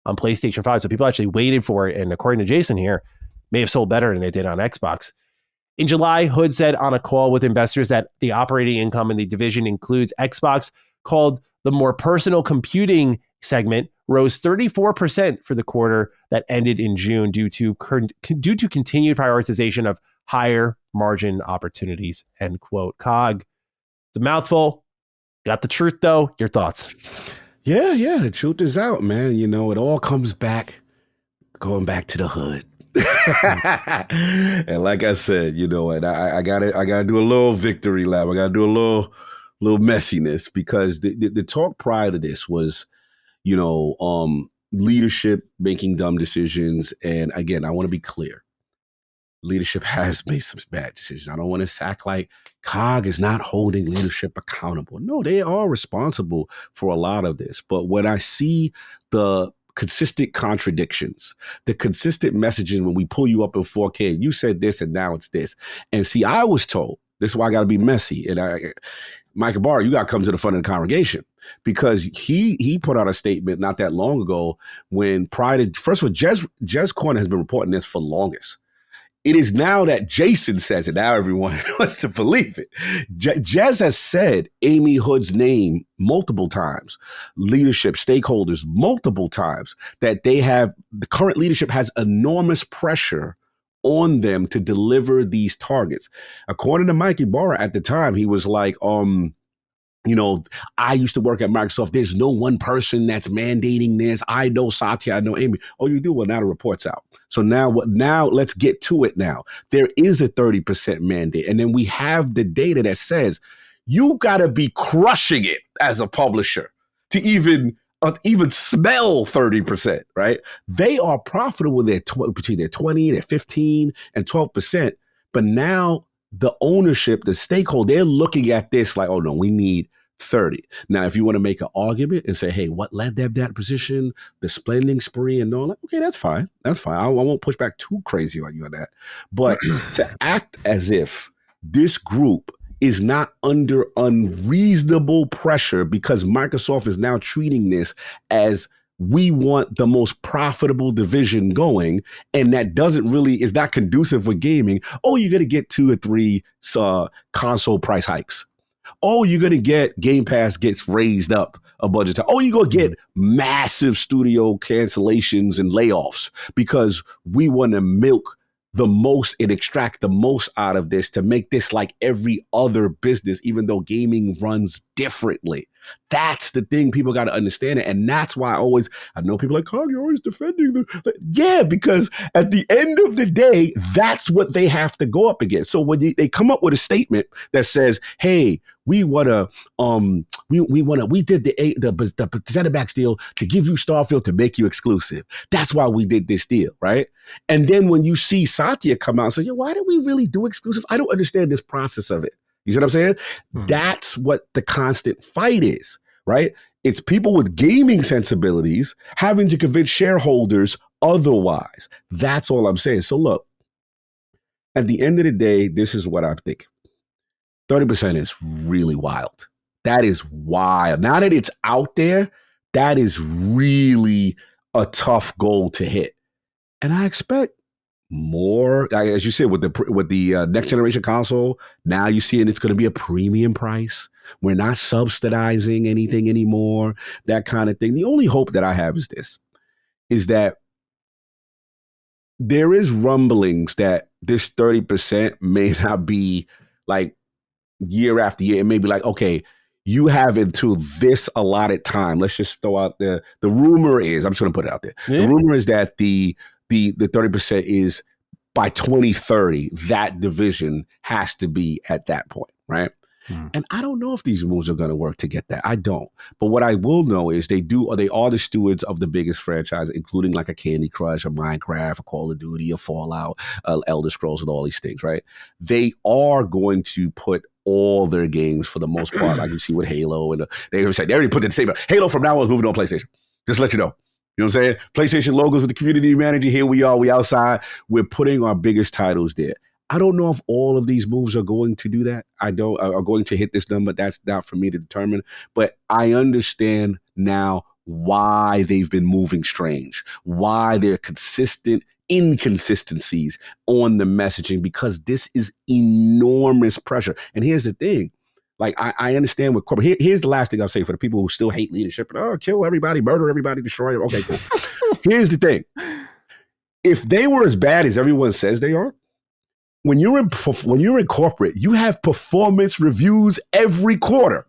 on PlayStation 5. So people actually waited for it, and according to Jason here, may have sold better than it did on Xbox. In July, Hood said on a call with investors that the operating income in the division includes Xbox, called the more personal computing segment, rose 34% for the quarter that ended in June due to continued prioritization of higher margin opportunities, end quote. Cog, it's a mouthful. Got the truth, though. Your thoughts? Yeah, the truth is out, man. You know, it all comes back, going back to the hood. And like I said, you know, and I gotta do a little victory lap. I gotta do a little messiness, because the talk prior to this was, you know, leadership making dumb decisions. And again, I want to be clear. Leadership has made some bad decisions. I don't want to act like COG is not holding leadership accountable. No, they are responsible for a lot of this. But when I see the consistent contradictions, the consistent messaging when we pull you up in 4K, you said this and now it's this. And see, I was told, this is why I got to be messy. And Michael Barr, you got to come to the front of the congregation, because he put out a statement not that long ago when first of all, Jez Corner has been reporting this for longest. It is now that Jason says it. Now everyone wants to believe it. Jez has said Amy Hood's name multiple times, leadership, stakeholders multiple times, that the current leadership has enormous pressure on them to deliver these targets. According to Mikey Barra at the time, he was like, you know, I used to work at Microsoft. There's no one person that's mandating this. I know Satya, I know Amy. Oh, you do? Well, now the report's out. So now let's get to it now. There is a 30% mandate. And then we have the data that says you got to be crushing it as a publisher to even smell 30%, right? They are profitable between their 20, their 15, and 12%. But now the ownership, the stakeholder, they're looking at this like, oh no, we need 30. Now, if you want to make an argument and say, hey, what led them that position, the spending spree and all that, okay, that's fine. That's fine. I won't push back too crazy on you on that. But to act as if this group is not under unreasonable pressure because Microsoft is now treating this as we want the most profitable division going, and that is not conducive with gaming. Oh, you're going to get 2 or 3 console price hikes. Oh, you're going to get Game Pass gets raised up a bunch of times. Oh, you're going to get massive studio cancellations and layoffs because we want to milk the most and extract the most out of this to make this like every other business, even though gaming runs differently. That's the thing people got to understand it. And that's why I know people like, Cog, you're always defending them. Yeah, because at the end of the day, that's what they have to go up against. So when they come up with a statement that says, hey, we did the ZeniMax deal to give you Starfield to make you exclusive. That's why we did this deal, right? And then when you see Satya come out and say, yeah, why did we really do exclusive? I don't understand this process of it. You see what I'm saying? Mm-hmm. That's what the constant fight is, right? It's people with gaming sensibilities having to convince shareholders otherwise. That's all I'm saying. So look, at the end of the day, this is what I think. 30% is really wild. That is wild. Now that it's out there, that is really a tough goal to hit. And I expect more, as you said, with the next generation console, now you see it's going to be a premium price. We're not subsidizing anything anymore, that kind of thing. The only hope that I have is this, is that there is rumblings that this 30% may not be like year after year. It may be like, okay, you have until this allotted time. Let's just throw out the rumor is, I'm just going to put it out there. Yeah. The rumor is that the 30% is by 2030, that division has to be at that point, right? And I don't know if these moves are going to work to get that. I don't. But what I will know is they are the stewards of the biggest franchise, including like a Candy Crush, a Minecraft, a Call of Duty, a Fallout, Elder Scrolls, and all these things, right? They are going to put all their games, for the most part, like you see with Halo, and they already put the same. Halo from now on is moving on PlayStation. Just to let you know. You know what I'm saying? PlayStation logos with the community manager. Here we are. We outside. We're putting our biggest titles there. I don't know if all of these moves are going to do that. Are going to hit this number. That's not for me to determine. But I understand now why they've been moving strange, why there are consistent inconsistencies on the messaging, because this is enormous pressure. And here's the thing. Like, I understand what corporate. Here's the last thing I'll say for the people who still hate leadership. Kill everybody, murder everybody, destroy it. Okay, cool. Here's the thing. If they were as bad as everyone says they are, when you're in corporate, you have performance reviews every quarter.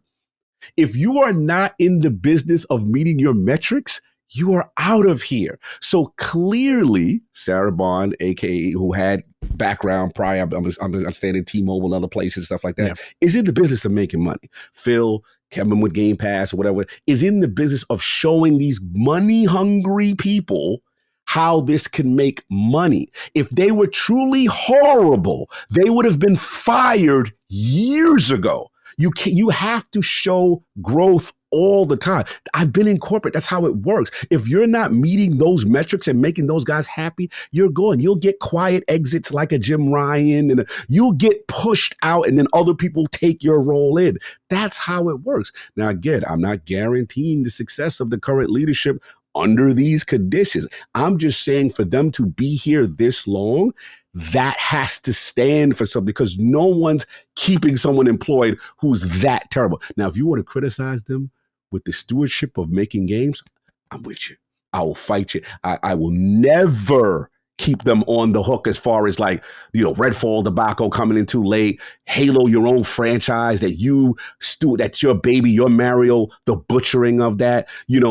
If you are not in the business of meeting your metrics, you are out of here. So clearly, Sarah Bond, aka who had background prior, I'm understanding T-Mobile and other places, stuff like that, is in the business of making money. Phil, Kevin with Game Pass or whatever, is in the business of showing these money-hungry people how this can make money. If they were truly horrible, they would have been fired years ago. You have to show growth all the time. I've been in corporate. That's how it works. If you're not meeting those metrics and making those guys happy, you're going. You'll get quiet exits like a Jim Ryan, and you'll get pushed out, and then other people take your role in. That's how it works. Now, again, I'm not guaranteeing the success of the current leadership under these conditions. I'm just saying, for them to be here this long, that has to stand for something, because no one's keeping someone employed who's that terrible. Now, if you want to criticize them with the stewardship of making games, I'm with you. I will fight you. I will never keep them on the hook as far as, like, Redfall debacle coming in too late, Halo, your own franchise that's your baby, your Mario, the butchering of that,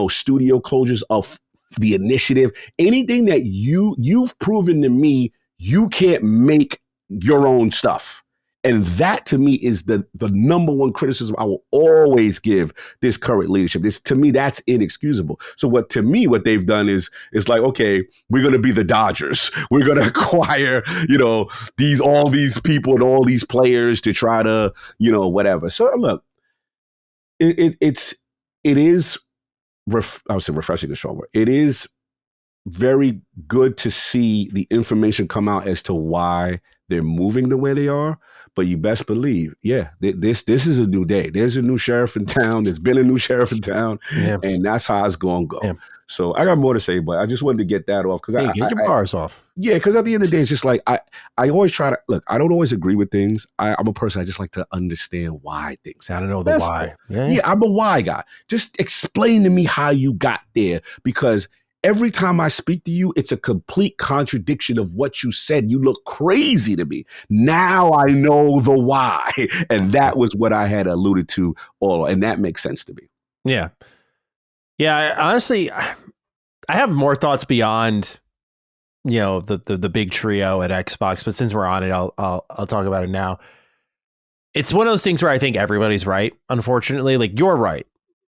studio closures of the initiative, anything that you've proven to me you can't make your own stuff. And that, to me, is the number one criticism I will always give this current leadership. To me, that's inexcusable. So what they've done is like, okay, we're going to be the Dodgers. We're going to acquire, all these people and all these players to try to, whatever. So look, it is, I would say refreshing is strong word. It is very good to see the information come out as to why they're moving the way they are. But you best believe, this is a new day. There's a new sheriff in town. There's been a new sheriff in town, and that's how it's going to go. Yeah. So I got more to say, but I just wanted to get that off. Get your bars off. Yeah, because at the end of the day, it's just like, I always try to, look, I don't always agree with things. I'm a person, I just like to understand why things. I don't know the why. Yeah, I'm a why guy. Just explain to me how you got there, because every time I speak to you, it's a complete contradiction of what you said. You look crazy to me. Now I know the why. And that was what I had alluded to and that makes sense to me. Yeah. Yeah, honestly, I have more thoughts beyond, the big trio at Xbox, but since we're on it, I'll talk about it now. It's one of those things where I think everybody's right, unfortunately. Like, you're right.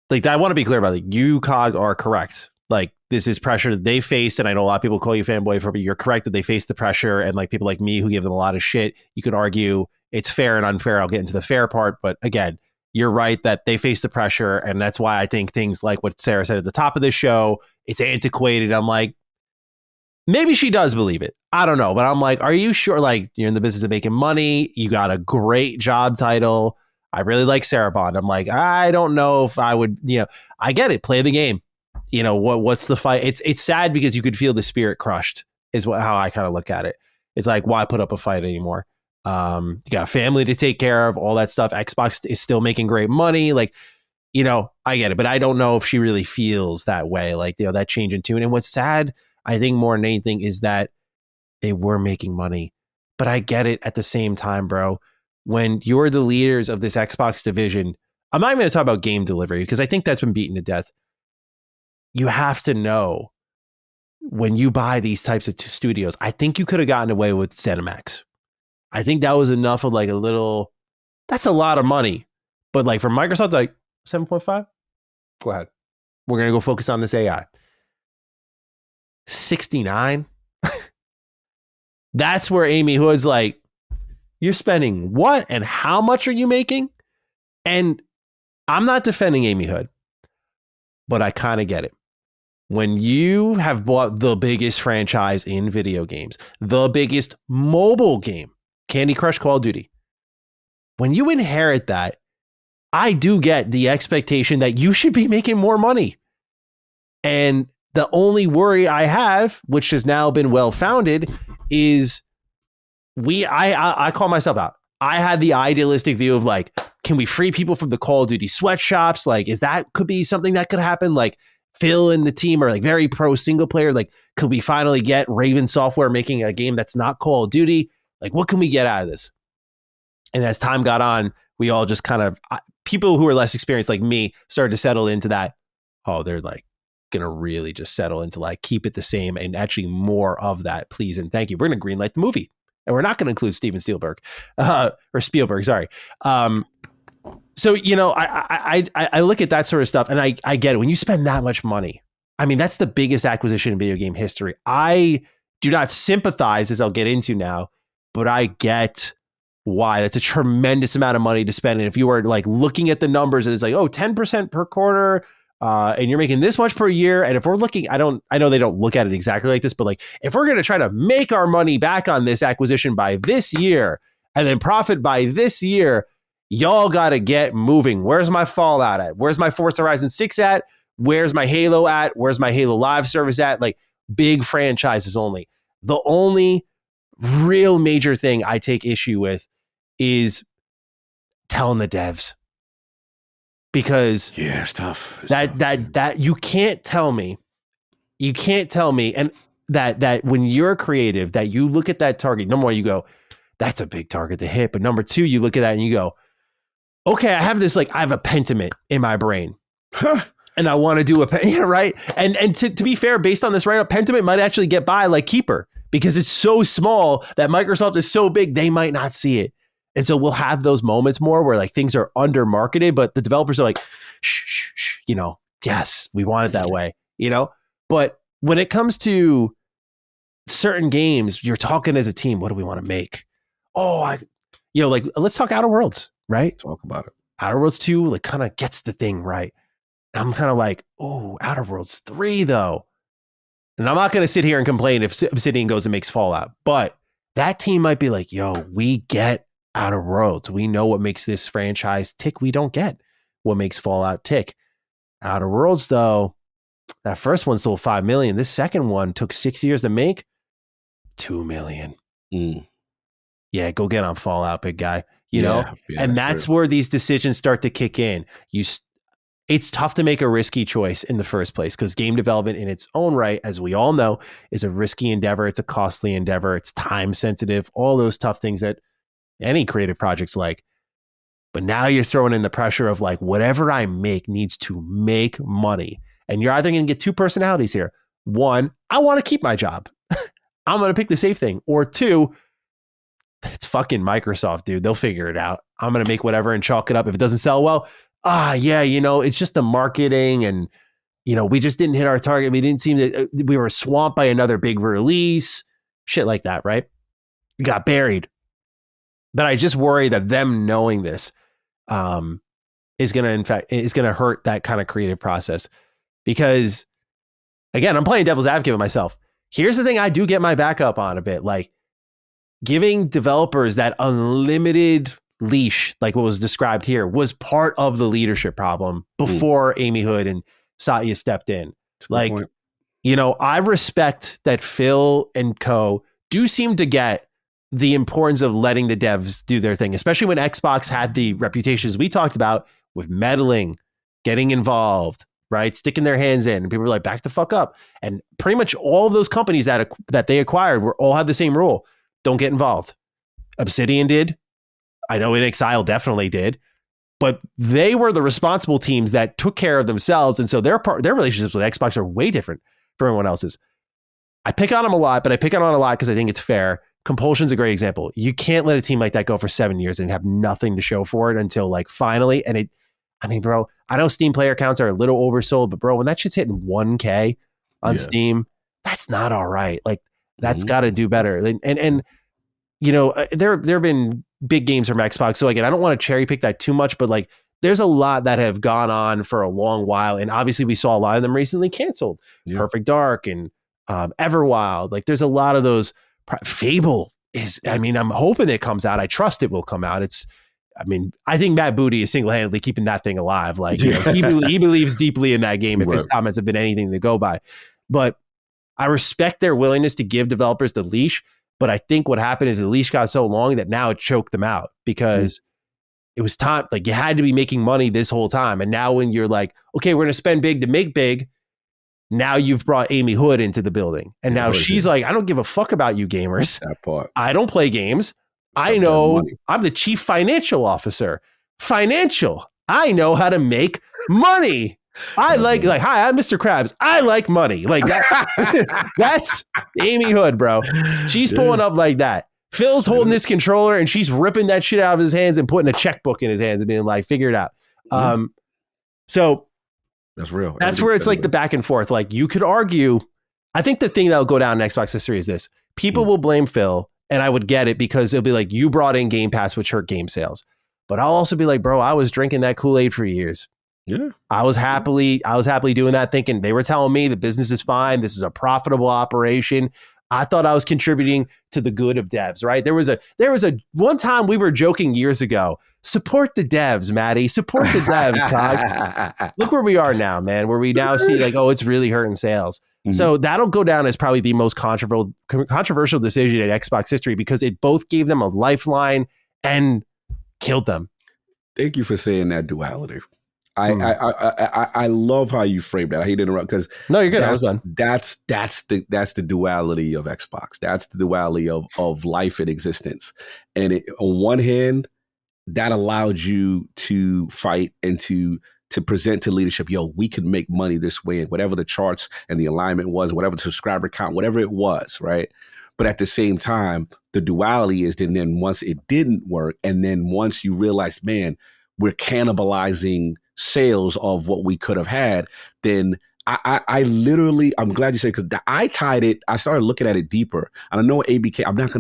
Like, I want to be clear about it. You, Cog, are correct. Like, this is pressure that they faced, and I know a lot of people call you fanboy for it, but you're correct that they faced the pressure, and like people like me who give them a lot of shit, you could argue it's fair and unfair. I'll get into the fair part, but again, you're right that they faced the pressure, and that's why I think things like what Sarah said at the top of this show, it's antiquated. I'm like, Maybe she does believe it. I don't know. But I'm like, are you sure? Like, you're in the business of making money. You got a great job title. I really like Sarah Bond. I'm like, I don't know if I would, I get it. Play the game. What's the fight? It's sad because you could feel the spirit crushed is how I kind of look at it. It's like, why put up a fight anymore? You got a family to take care of, all that stuff. Xbox is still making great money. Like, I get it, but I don't know if she really feels that way. Like, that change in tune. And what's sad, I think more than anything, is that they were making money. But I get it at the same time, bro. When you're the leaders of this Xbox division, I'm not even going to talk about game delivery because I think that's been beaten to death. You have to know when you buy these types of studios, I think you could have gotten away with ZeniMax. I think that was enough of like a little, that's a lot of money. But like for Microsoft, like 7.5, go ahead. We're going to go focus on this AI. 69. That's where Amy Hood's like, you're spending what and how much are you making? And I'm not defending Amy Hood, but I kind of get it. When you have bought the biggest franchise in video games, the biggest mobile game, Candy Crush, Call of Duty, when you inherit that, I do get the expectation that you should be making more money. And the only worry I have, which has now been well-founded, is I call myself out. I had the idealistic view of like, can we free people from the Call of Duty sweatshops? Like, could be something that could happen? Like, Phil and the team are like very pro single player. Like, could we finally get Raven Software making a game that's not Call of Duty? Like, what can we get out of this? And as time got on, we all just kind of, people who are less experienced like me started to settle into that. Oh, they're like going to really just settle into like, keep it the same and actually more of that, please. And thank you. We're going to greenlight the movie. And we're not going to include Steven Spielberg, or Spielberg, sorry. So, I look at that sort of stuff and I get it. When you spend that much money, I mean, that's the biggest acquisition in video game history. I do not sympathize, as I'll get into now, but I get why. That's a tremendous amount of money to spend. And if you were like looking at the numbers and it's like, 10% per quarter, and you're making this much per year. And if we're looking, I know they don't look at it exactly like this, but like, if we're going to try to make our money back on this acquisition by this year and then profit by this year, y'all got to get moving. Where's my Fallout at? Where's my Forza Horizon 6 at? Where's my Halo at? Where's my Halo Live service at? Like, big franchises only. The only real major thing I take issue with is telling the devs. Because it's tough. That you can't tell me, and that when you're creative, that you look at that target, number one, you go, that's a big target to hit. But number two, you look at that and you go, okay, I have a Pentiment in my brain. And I want to do right? And to be fair, based on this write-up, Pentiment might actually get by like Keeper because it's so small that Microsoft is so big, they might not see it. And so we'll have those moments more where like things are under marketed, but the developers are like, shh, yes, we want it that way, But when it comes to certain games, you're talking as a team. What do we want to make? Like let's talk Outer Worlds, right? Talk about it. Outer Worlds 2 like kind of gets the thing right. I'm kind of like, Outer Worlds 3 though. And I'm not going to sit here and complain if Obsidian goes and makes Fallout, but that team might be like, we get Outer Worlds. We know what makes this franchise tick. We don't get what makes Fallout tick. Outer Worlds, though, that first one sold 5 million. This second one took 6 years to make 2 million. Yeah, go get on Fallout, big guy. You know? Yeah, and that's where these decisions start to kick in. It's tough to make a risky choice in the first place because game development in its own right, as we all know, is a risky endeavor. It's a costly endeavor. It's time sensitive. All those tough things that any creative projects like. But now you're throwing in the pressure of like, whatever I make needs to make money. And you're either going to get two personalities here. One, I want to keep my job. I'm going to pick the safe thing. Or two, it's fucking Microsoft, dude. They'll figure it out. I'm going to make whatever and chalk it up. If it doesn't sell well, it's just the marketing and, we just didn't hit our target. We didn't seem to, we were swamped by another big release, shit like that, right? We got buried. But I just worry that them knowing this is going to hurt that kind of creative process. Because, again, I'm playing devil's advocate with myself. here's the thing I do get my back up on a bit. Like, giving developers that unlimited leash, like what was described here, was part of the leadership problem before Amy Hood and Satya stepped in. Like, you know, I respect that Phil and co do seem to get the importance of letting the devs do their thing, especially when Xbox had the reputations we talked about with meddling, getting involved, right? Sticking their hands in, and people were like, back the fuck up. And pretty much all of those companies that they acquired all had the same rule. Don't get involved. Obsidian did. I know inXile definitely did. But they were the responsible teams that took care of themselves. And so their relationships with Xbox are way different from everyone else's. I pick on them a lot, but I pick on it a lot because I think it's fair. Compulsion's a great example. You can't let a team like that go for 7 years and have nothing to show for it until like finally. And I mean, bro, I know Steam player counts are a little oversold, but bro, when that shit's hitting 1K on Steam, that's not all right. Like, that's got to do better. And you know, there have been big games from Xbox. So again, I don't want to cherry pick that too much, but like, there's a lot that have gone on for a long while. And obviously we saw a lot of them recently canceled. Perfect Dark and Everwild. Like, there's a lot of those. Fable is, I mean, I'm hoping it comes out. I trust it will come out. I think Matt Booty is single-handedly keeping that thing alive. Like, you know, he believes deeply in that game if his comments have been anything to go by. But I respect their willingness to give developers the leash. But I think what happened is the leash got so long that now it choked them out because it was time. Like, you had to be making money this whole time. And now when you're like, okay, we're going to spend big to make big. Now you've brought Amy Hood into the building. And now she's like, I don't give a fuck about you gamers. That part. I don't play games. I know I'm the chief financial officer. Financial. I know how to make money. I like, hi, I'm Mr. Krabs. I like money. Like that, that's Amy Hood, bro. She's pulling up like that. Phil's holding this controller and she's ripping that shit out of his hands and putting a checkbook in his hands and being like, figure it out. So that's real. That's where it's like the back and forth. Like, you could argue, I think the thing that'll go down in Xbox history is this. People will blame Phil, and I would get it because it'll be like, you brought in Game Pass, which hurt game sales. But I'll also be like, bro, I was drinking that Kool-Aid for years. Yeah. I was happily doing that, thinking they were telling me the business is fine. This is a profitable operation. I thought I was contributing to the good of devs, right? There was a one time we were joking years ago, support the devs, Maddie, support the devs, Cog. Look where we are now, man, where we now see like, oh, it's really hurting sales. So that'll go down as probably the most controversial decision in Xbox history because it both gave them a lifeline and killed them. Thank you for saying that duality. I love how you framed that. I hate to interrupt because no, you're good. I was done. That's the duality of Xbox. That's the duality of life and existence. And on one hand, that allowed you to fight and to present to leadership, yo, we could make money this way, and whatever the charts and the alignment was, whatever the subscriber count, whatever it was, right? But at the same time, the duality is then once it didn't work, and then once you realize, man, we're cannibalizing sales of what we could have had, then I literally, I'm glad you said, because I started looking at it deeper. And I know ABK, I'm not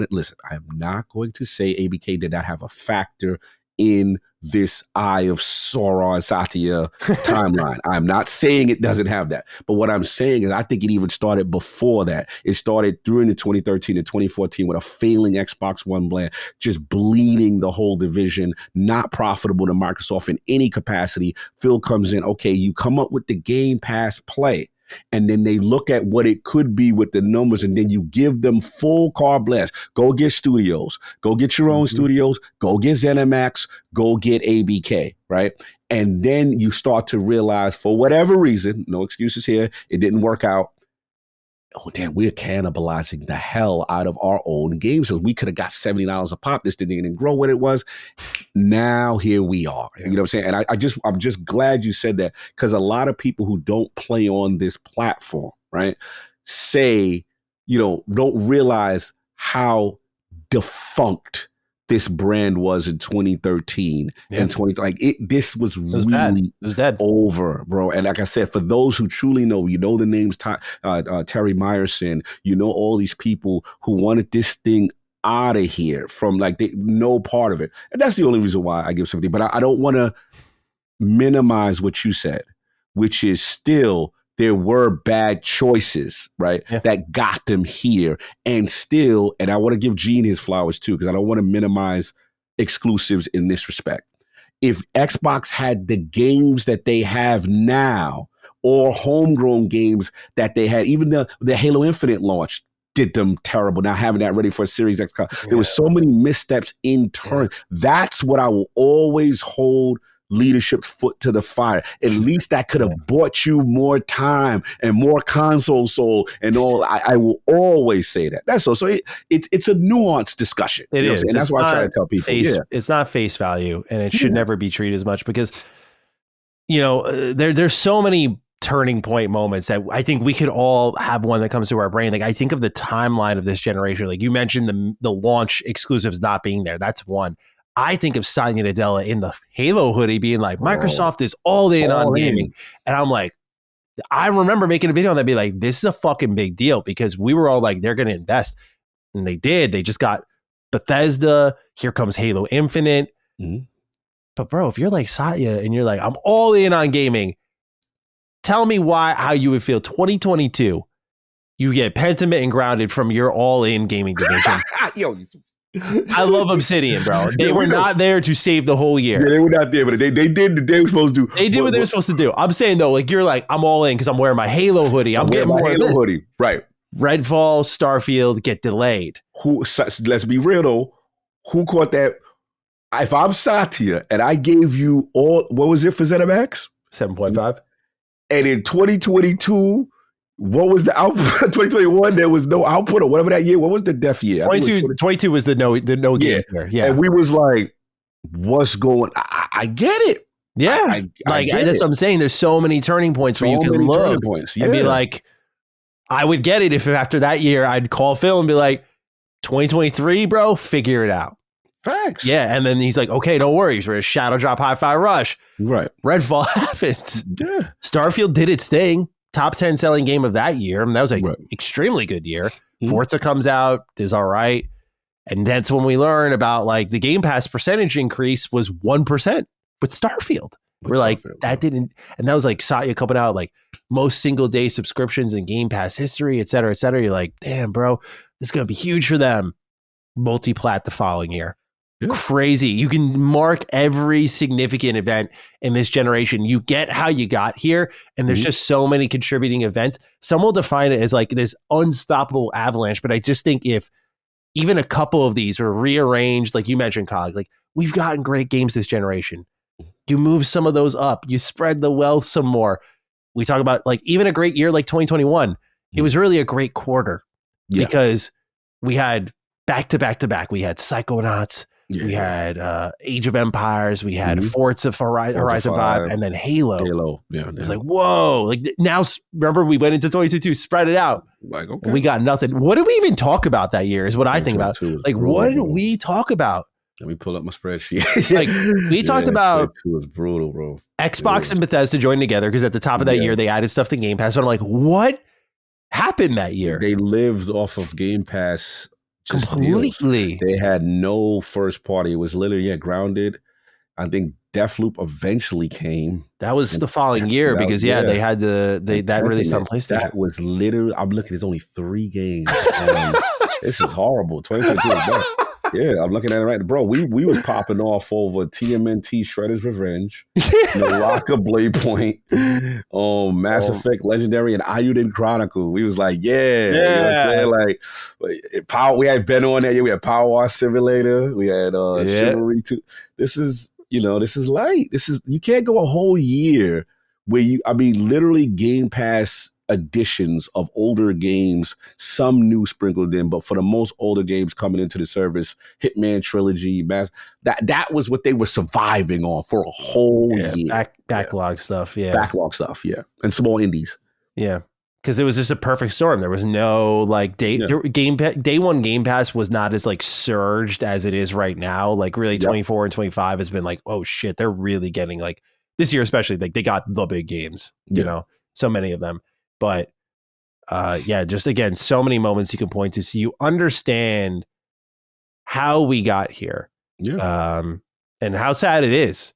going to say ABK did not have a factor in this Eye of Sauron Satya timeline. I'm not saying it doesn't have that. But what I'm saying is I think it even started before that. It started during the 2013 and 2014 with a failing Xbox One brand, just bleeding the whole division, not profitable to Microsoft in any capacity. Phil comes in, okay, you come up with the Game Pass play. And then they look at what it could be with the numbers, and then you give them full carte blanche. Go get studios. Go get your own studios. Go get ZeniMax. Go get ABK, right? And then you start to realize, for whatever reason, no excuses here, it didn't work out. Oh, damn, we're cannibalizing the hell out of our own games. So we could have got $70 a pop. This didn't grow what it was. Now here we are. You know what I'm saying? And I'm just glad you said that, because a lot of people who don't play on this platform, right, say, don't realize how defunct this brand was in 2013 and 20. This was really bad. It was dead. Over, bro. And like I said, for those who truly know, the names Terry Myerson, all these people who wanted this thing out of here from no part of it. And that's the only reason why I give something. But I don't want to minimize what you said, which is still there were bad choices, right? Yeah. That got them here. And still, and I want to give Gene his flowers too, because I don't want to minimize exclusives in this respect. If Xbox had the games that they have now, or homegrown games that they had, even the Halo Infinite launch did them terrible. Now having that ready for a Series X, there was so many missteps in turn. That's what I will always hold leadership's foot to the fire. At least that could have bought you more time and more console sold and all. I will always say that. That's so. So it's a nuanced discussion. It is, and that's why I try to tell people. It's not face value, and it should never be treated as much because there's so many turning point moments that I think we could all have one that comes to our brain. Like I think of the timeline of this generation. Like you mentioned the launch exclusives not being there. That's one. I think of Satya Nadella in the Halo hoodie being like, Microsoft is all in on gaming. And I'm like, I remember making a video on that, be like, this is a fucking big deal because we were all like, they're going to invest. And they did. They just got Bethesda. Here comes Halo Infinite. Mm-hmm. But bro, if you're like Satya and you're like, I'm all in on gaming, tell me how you would feel 2022. You get Pentiment and Grounded from your all in gaming division. Yo, I love Obsidian, bro. They were not there to save the whole year. Yeah, they were not there, but they did what they were supposed to do. They did what they were supposed to do. I'm saying though, like you're like, I'm all in because I'm wearing my Halo hoodie. I'm getting more Halo hoodie, right? Redfall, Starfield get delayed. Let's be real though. Who caught that? If I'm Satya and I gave you all, what was it for ZeniMax? 7.5. And in 2022. What was the output? 2021, there was no output or whatever that year. What was the deaf year? 22 was the no game year. Yeah. And we was like, what's going on? I get it. Yeah. That's what I'm saying. There's so many turning points where you can look and be like, I would get it if after that year I'd call Phil and be like, 2023, bro, figure it out. Facts. Yeah. And then he's like, okay, no worries. We're a Shadow Drop Hi-Fi Rush. Right. Redfall happens. Yeah. Starfield did its thing. Top 10 selling game of that year. I mean, that was an extremely good year. Mm-hmm. Forza comes out, is all right. And that's when we learn about like the Game Pass percentage increase was 1% with Starfield. We're like, that didn't, and that was like Satya coming out like most single day subscriptions in Game Pass history, et cetera, et cetera. You're like, damn, bro, this is going to be huge for them. Multi-plat the following year. Yeah. Crazy. You can mark every significant event in this generation. You get how you got here, and there's just so many contributing events. Some will define it as like this unstoppable avalanche, but I just think if even a couple of these were rearranged, like you mentioned, Cog, like we've gotten great games this generation. You move some of those up, you spread the wealth some more. We talk about like even a great year like 2021. It was really a great quarter because we had back to back to back. We had Psychonauts. Yeah. We had Age of Empires. We had Forza Horizon 5, and then Halo. Yeah, it was like, whoa! Like now, remember we went into 2022, spread it out. Like, okay, and we got nothing. What did we even talk about that year? Is what I think about. Like, what did we talk about? Let me pull up my spreadsheet. Like we talked about. It was brutal, bro. Xbox and Bethesda joined together because at the top of that year they added stuff to Game Pass. But I'm like, what happened that year? They lived off of Game Pass. Completely. They had no first party. It was literally Grounded. I think Deathloop eventually came. That was the following year because they had that released on PlayStation. That was literally. I'm looking. There's only 3 games. This is horrible. 2022 is bad. Yeah, I'm looking at it right now. Bro, we was popping off over TMNT Shredder's Revenge, Naraka Blade Point, Mass Effect Legendary, and Ayuden Chronicle. We was like, you know like Power. We had Ben on there. Yeah, we had Power Wash Simulator. We had Chivalry 2. This is light. You can't go a whole year where literally Game Pass editions of older games, some new sprinkled in, but for the most older games coming into the service, Hitman Trilogy, that was what they were surviving on for a whole year. Backlog stuff, Backlog stuff, and small indies. Yeah. Because it was just a perfect storm. There was no like day one Game Pass was not as like surged as it is right now. Like really 24 and 25 has been like, oh shit, they're really getting like this year, especially like they got the big games, you know, so many of them. But just again, so many moments you can point to so you understand how we got here. Yeah. And how sad it is.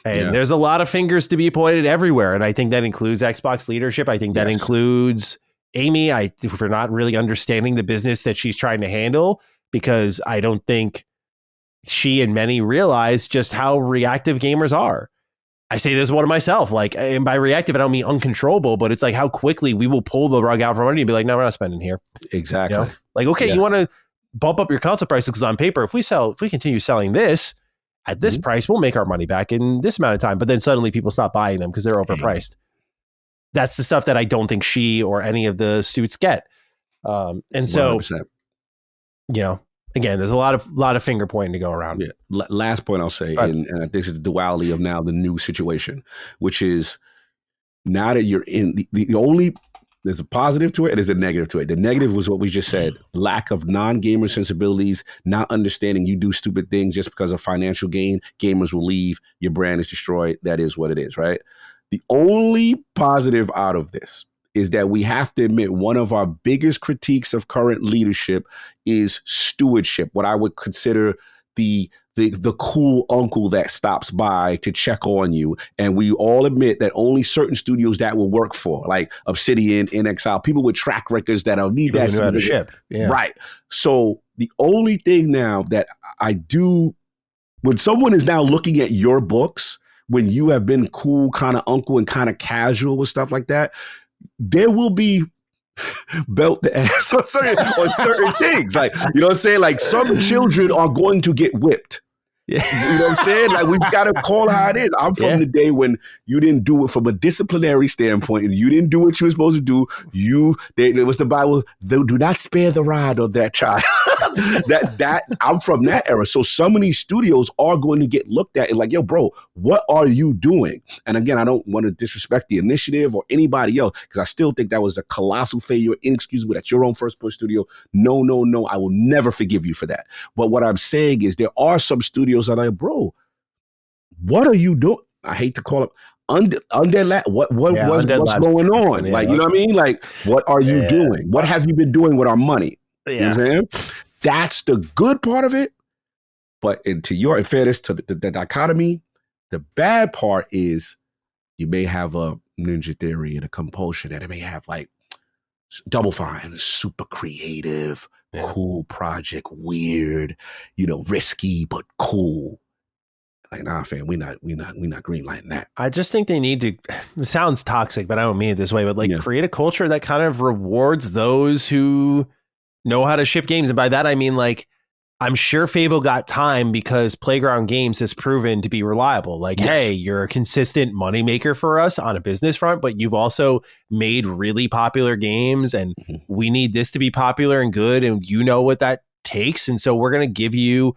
And there's a lot of fingers to be pointed everywhere. And I think that includes Xbox leadership. I think that includes Amy, for not really understanding the business that she's trying to handle, because I don't think she and many realize just how reactive gamers are. I say this one of myself, like, and by reactive, I don't mean uncontrollable, but it's like how quickly we will pull the rug out from under you and be like, no, we're not spending here. Exactly. You know? Like, okay, you want to bump up your console prices because on paper, if we continue selling this at this price, we'll make our money back in this amount of time. But then suddenly people stop buying them because they're overpriced. That's the stuff that I don't think she or any of the suits get. And so, 100%. You know, again, there's a lot of finger pointing to go around. Yeah. Last point I'll say, and I think this is the duality of now the new situation, which is now that you're in the only, there's a positive to it and there's a negative to it. The negative was what we just said, lack of non-gamer sensibilities, not understanding you do stupid things just because of financial gain. Gamers will leave, your brand is destroyed. That is what it is, right? The only positive out of this is that we have to admit one of our biggest critiques of current leadership is stewardship, what I would consider the cool uncle that stops by to check on you. And we all admit that only certain studios that will work for, like Obsidian, NXL, people with track records that don't need that. Know how to ship. Yeah. Right. So the only thing now that I do, when someone is now looking at your books, when you have been cool kind of uncle and kind of casual with stuff like that, there will be belt the ass on certain things. Like, you know what I'm saying? Like, some children are going to get whipped. Yeah. You know what I'm saying? Like, we've got to call how it is. I'm from the day when you didn't do it from a disciplinary standpoint and you didn't do what you were supposed to do. It was the Bible, do not spare the rod of that child. that I'm from that era. So some of these studios are going to get looked at and like, yo, bro, what are you doing? And again, I don't want to disrespect the initiative or anybody else, because I still think that was a colossal failure, inexcusable. That's your own first push studio. No, I will never forgive you for that. But what I'm saying is there are some studios that are like, bro, what are you doing? I hate to call it what's going on? Yeah, like, you know what I mean? Like, what are you doing? What have you been doing with our money? Yeah. You know what I'm saying? That's the good part of it. But in fairness to the dichotomy, the bad part is you may have a Ninja Theory and a Compulsion, and it may have like Double Fine, super creative, cool project, weird, risky but cool. Like, nah, fam, we not green lighting that. I just think they need to. It sounds toxic, but I don't mean it this way. But create a culture that kind of rewards those who know how to ship games, and by that I mean, like, I'm sure Fable got time because Playground Games has proven to be reliable. Like, hey, you're a consistent moneymaker for us on a business front, but you've also made really popular games, and we need this to be popular and good, and you know what that takes, and so we're going to give you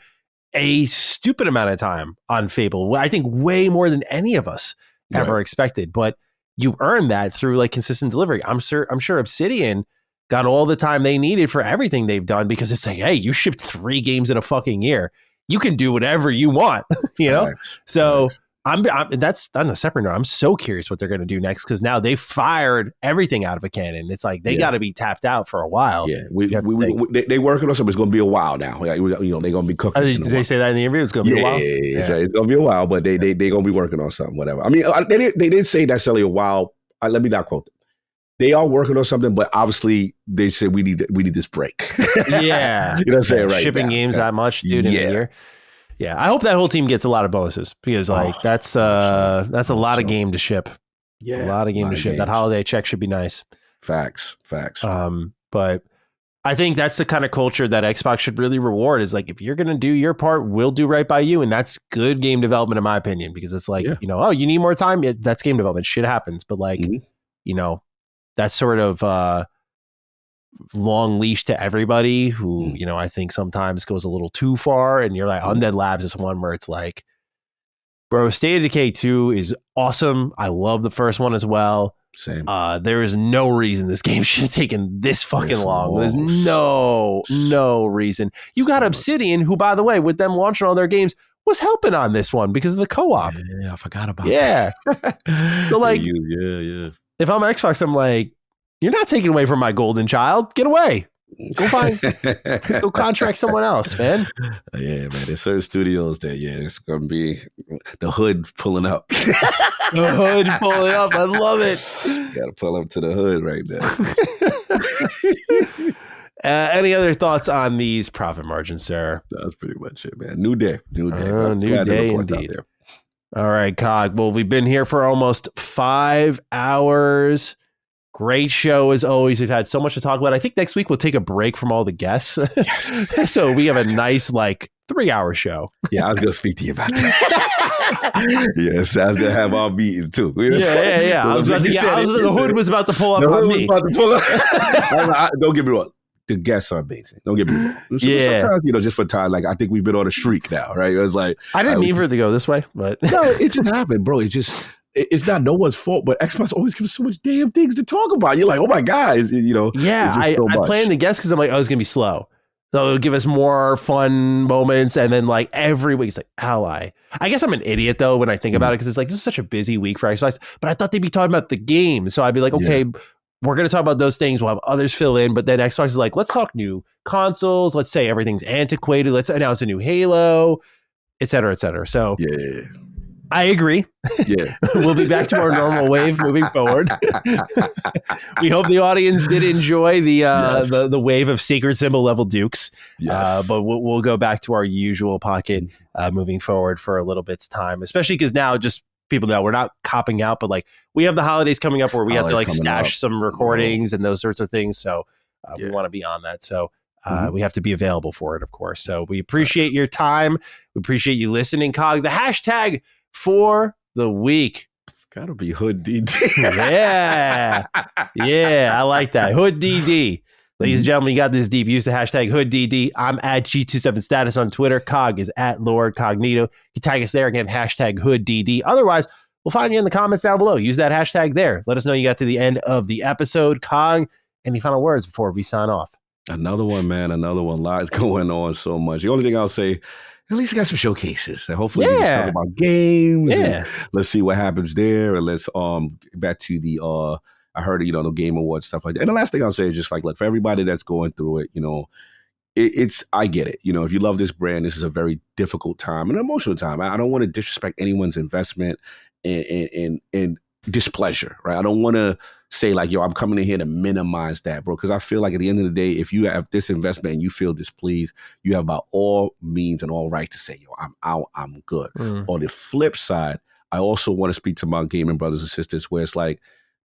a stupid amount of time on Fable. I think way more than any of us ever expected, but you earn that through like consistent delivery. I'm sure Obsidian got all the time they needed for everything they've done, because it's like, hey, you shipped 3 games in a fucking year. You can do whatever you want, know? So I'm that's on a separate note. I'm so curious what they're going to do next, because now they fired everything out of a cannon. It's like they got to be tapped out for a while. Yeah, they working on something. It's going to be a while now. Like, they're going to be cooking. Did they say that in the interview? It's going to be a while. Yeah. It's going to be a while, but they going to be working on something. Whatever. I mean, they did say necessarily a while. Let me not quote them. They are working on something, but obviously they said we need this break. Yeah, you know what I'm saying, right? Shipping games that much, dude, in a year. Yeah, I hope that whole team gets a lot of bonuses, because that's a lot of game to ship. Yeah, a lot of game to ship. That holiday check should be nice. Facts. But I think that's the kind of culture that Xbox should really reward. Is like, if you're going to do your part, we'll do right by you, and that's good game development, in my opinion. Because it's like, you need more time. That's game development. Shit happens, but like, that sort of long leash to everybody who, I think sometimes goes a little too far. And you're like, Undead Labs is one where it's like, bro, State of Decay 2 is awesome. I love the first one as well. Same. There is no reason this game should have taken this fucking long. There's no reason. You got Obsidian, who, by the way, with them launching all their games, was helping on this one because of the co-op. Yeah, I forgot about that. So like, if I'm Xbox, I'm like, you're not taking away from my golden child. Get away. Go contract someone else, man. Yeah, man. There's certain studios that, it's going to be the hood pulling up. The hood pulling up. I love it. Got to pull up to the hood right now. Any other thoughts on these profit margins, sir? That's pretty much it, man. New day. New day indeed. All right, Cog. Well, we've been here for almost 5 hours. Great show as always. We've had so much to talk about. I think next week we'll take a break from all the guests. Yes. So we have a nice 3-hour show. Yeah, I was going to speak to you about that. Yes, I was going to have our meeting too. Yeah. The hood was about to pull up on me. Don't get me wrong. The guests are amazing. Don't get me wrong. Sometimes, just for time, I think we've been on a streak now, right? It was like I didn't mean for it to go this way, but no, it just happened, bro. It's not no one's fault, but Xbox always gives so much damn things to talk about. You're like, oh my God, Yeah, I planned the guests because I'm like, oh, it's gonna be slow, so it'll give us more fun moments, and then every week it's like Ally. I guess I'm an idiot though when I think about it because it's this is such a busy week for Xbox, but I thought they'd be talking about the game, so I'd be like, okay. Yeah. We're going to talk about those things. We'll have others fill in. But then Xbox is like, let's talk new consoles. Let's say everything's antiquated. Let's announce a new Halo, et cetera, et cetera. So yeah, I agree. Yeah. We'll be back to our normal wave moving forward. We hope the audience did enjoy the wave of Sacred Symbol level Dukes. Yes. But we'll go back to our usual pocket moving forward for a little bit's time, especially because now just people know we're not copping out, but we have the holidays coming up where we have to stash some recordings and those sorts of things. So we want to be on that. So we have to be available for it, of course. So we appreciate your time. We appreciate you listening. Cog, the hashtag for the week. It's got to be Hood DD. Yeah, I like that. Hood DD. Ladies and gentlemen, you got this deep. Use the hashtag HoodDD. I'm at G27status on Twitter. Cog is at Lord Cognito. You tag us there again, hashtag HoodDD. Otherwise, we'll find you in the comments down below. Use that hashtag there. Let us know you got to the end of the episode. Cog, any final words before we sign off? Another one, man. Another one. Lots going on so much. The only thing I'll say, at least we got some showcases. And hopefully we just talk about games. Yeah. Let's see what happens there. And let's get back to the I heard, the Game Awards, stuff like that. And the last thing I'll say is just look, for everybody that's going through it, it's I get it. If you love this brand, this is a very difficult time, an emotional time. I don't want to disrespect anyone's investment and displeasure, right? I don't want to say I'm coming in here to minimize that, bro, because I feel like at the end of the day, if you have this investment and you feel displeased, you have by all means and all right to say, I'm out, I'm good. On the flip side, I also want to speak to my gaming brothers and sisters where it's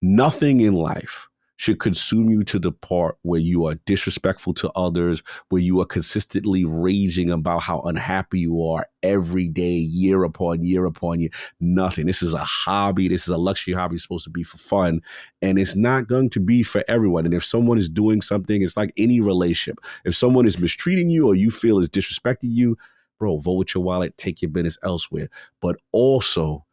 nothing in life should consume you to the part where you are disrespectful to others, where you are consistently raging about how unhappy you are every day, year upon year upon year. Nothing. This is a hobby. This is a luxury hobby. It's supposed to be for fun, and it's not going to be for everyone. And if someone is doing something, it's like any relationship. If someone is mistreating you or you feel is disrespecting you, bro, vote with your wallet, take your business elsewhere. But also,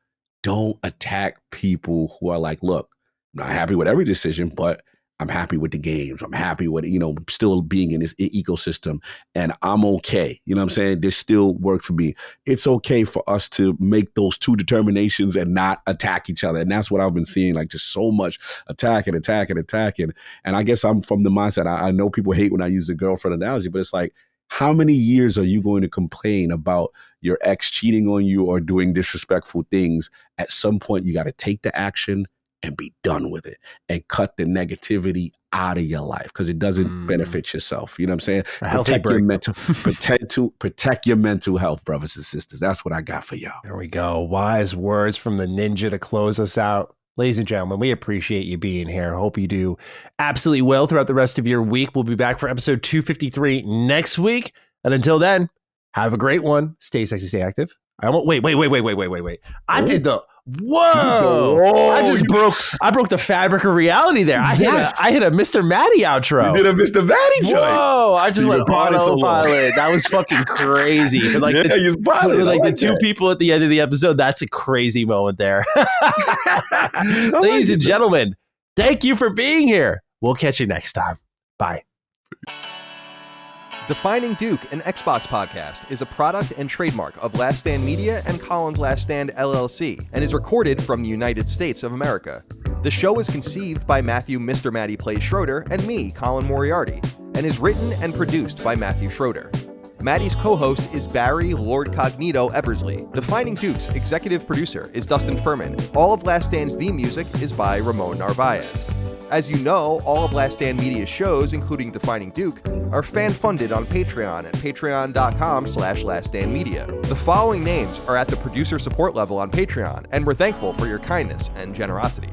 don't attack people who are look, I'm not happy with every decision, but I'm happy with the games. I'm happy with, still being in this ecosystem, and I'm okay. You know what I'm saying? There's still work for me. It's okay for us to make those two determinations and not attack each other. And that's what I've been seeing, just so much attacking. And I guess I'm from the mindset. I know people hate when I use the girlfriend analogy, but it's how many years are you going to complain about your ex cheating on you or doing disrespectful things? At some point, you got to take the action and be done with it and cut the negativity out of your life because it doesn't benefit yourself. You know what I'm saying? Protect your mental health, brothers and sisters. That's what I got for y'all. There we go. Wise words from the ninja to close us out. Ladies and gentlemen, we appreciate you being here. Hope you do absolutely well throughout the rest of your week. We'll be back for episode 253 next week. And until then, have a great one. Stay sexy, stay active. Wait. I did the whoa! I broke the fabric of reality there. I hit a Mr. Matty outro. You did a Mr. Matty joint. Whoa! I just went autopilot. That was fucking crazy. The two people at the end of the episode. That's a crazy moment there. Ladies and gentlemen, thank you for being here. We'll catch you next time. Bye. Defining Duke, an Xbox podcast, is a product and trademark of Last Stand Media and Collins Last Stand LLC, and is recorded from the United States of America. The show is conceived by Matthew Mr. Matty Plays Schroeder and me, Colin Moriarty, and is written and produced by Matthew Schroeder. Maddie's co-host is Barry Lord Cognito Eversley. Defining Duke's executive producer is Dustin Furman. All of Last Stand's theme music is by Ramon Narvaez. As you know, all of Last Stand Media's shows, including Defining Duke, are fan-funded on Patreon at patreon.com/laststandmedia. The following names are at the producer support level on Patreon, and we're thankful for your kindness and generosity.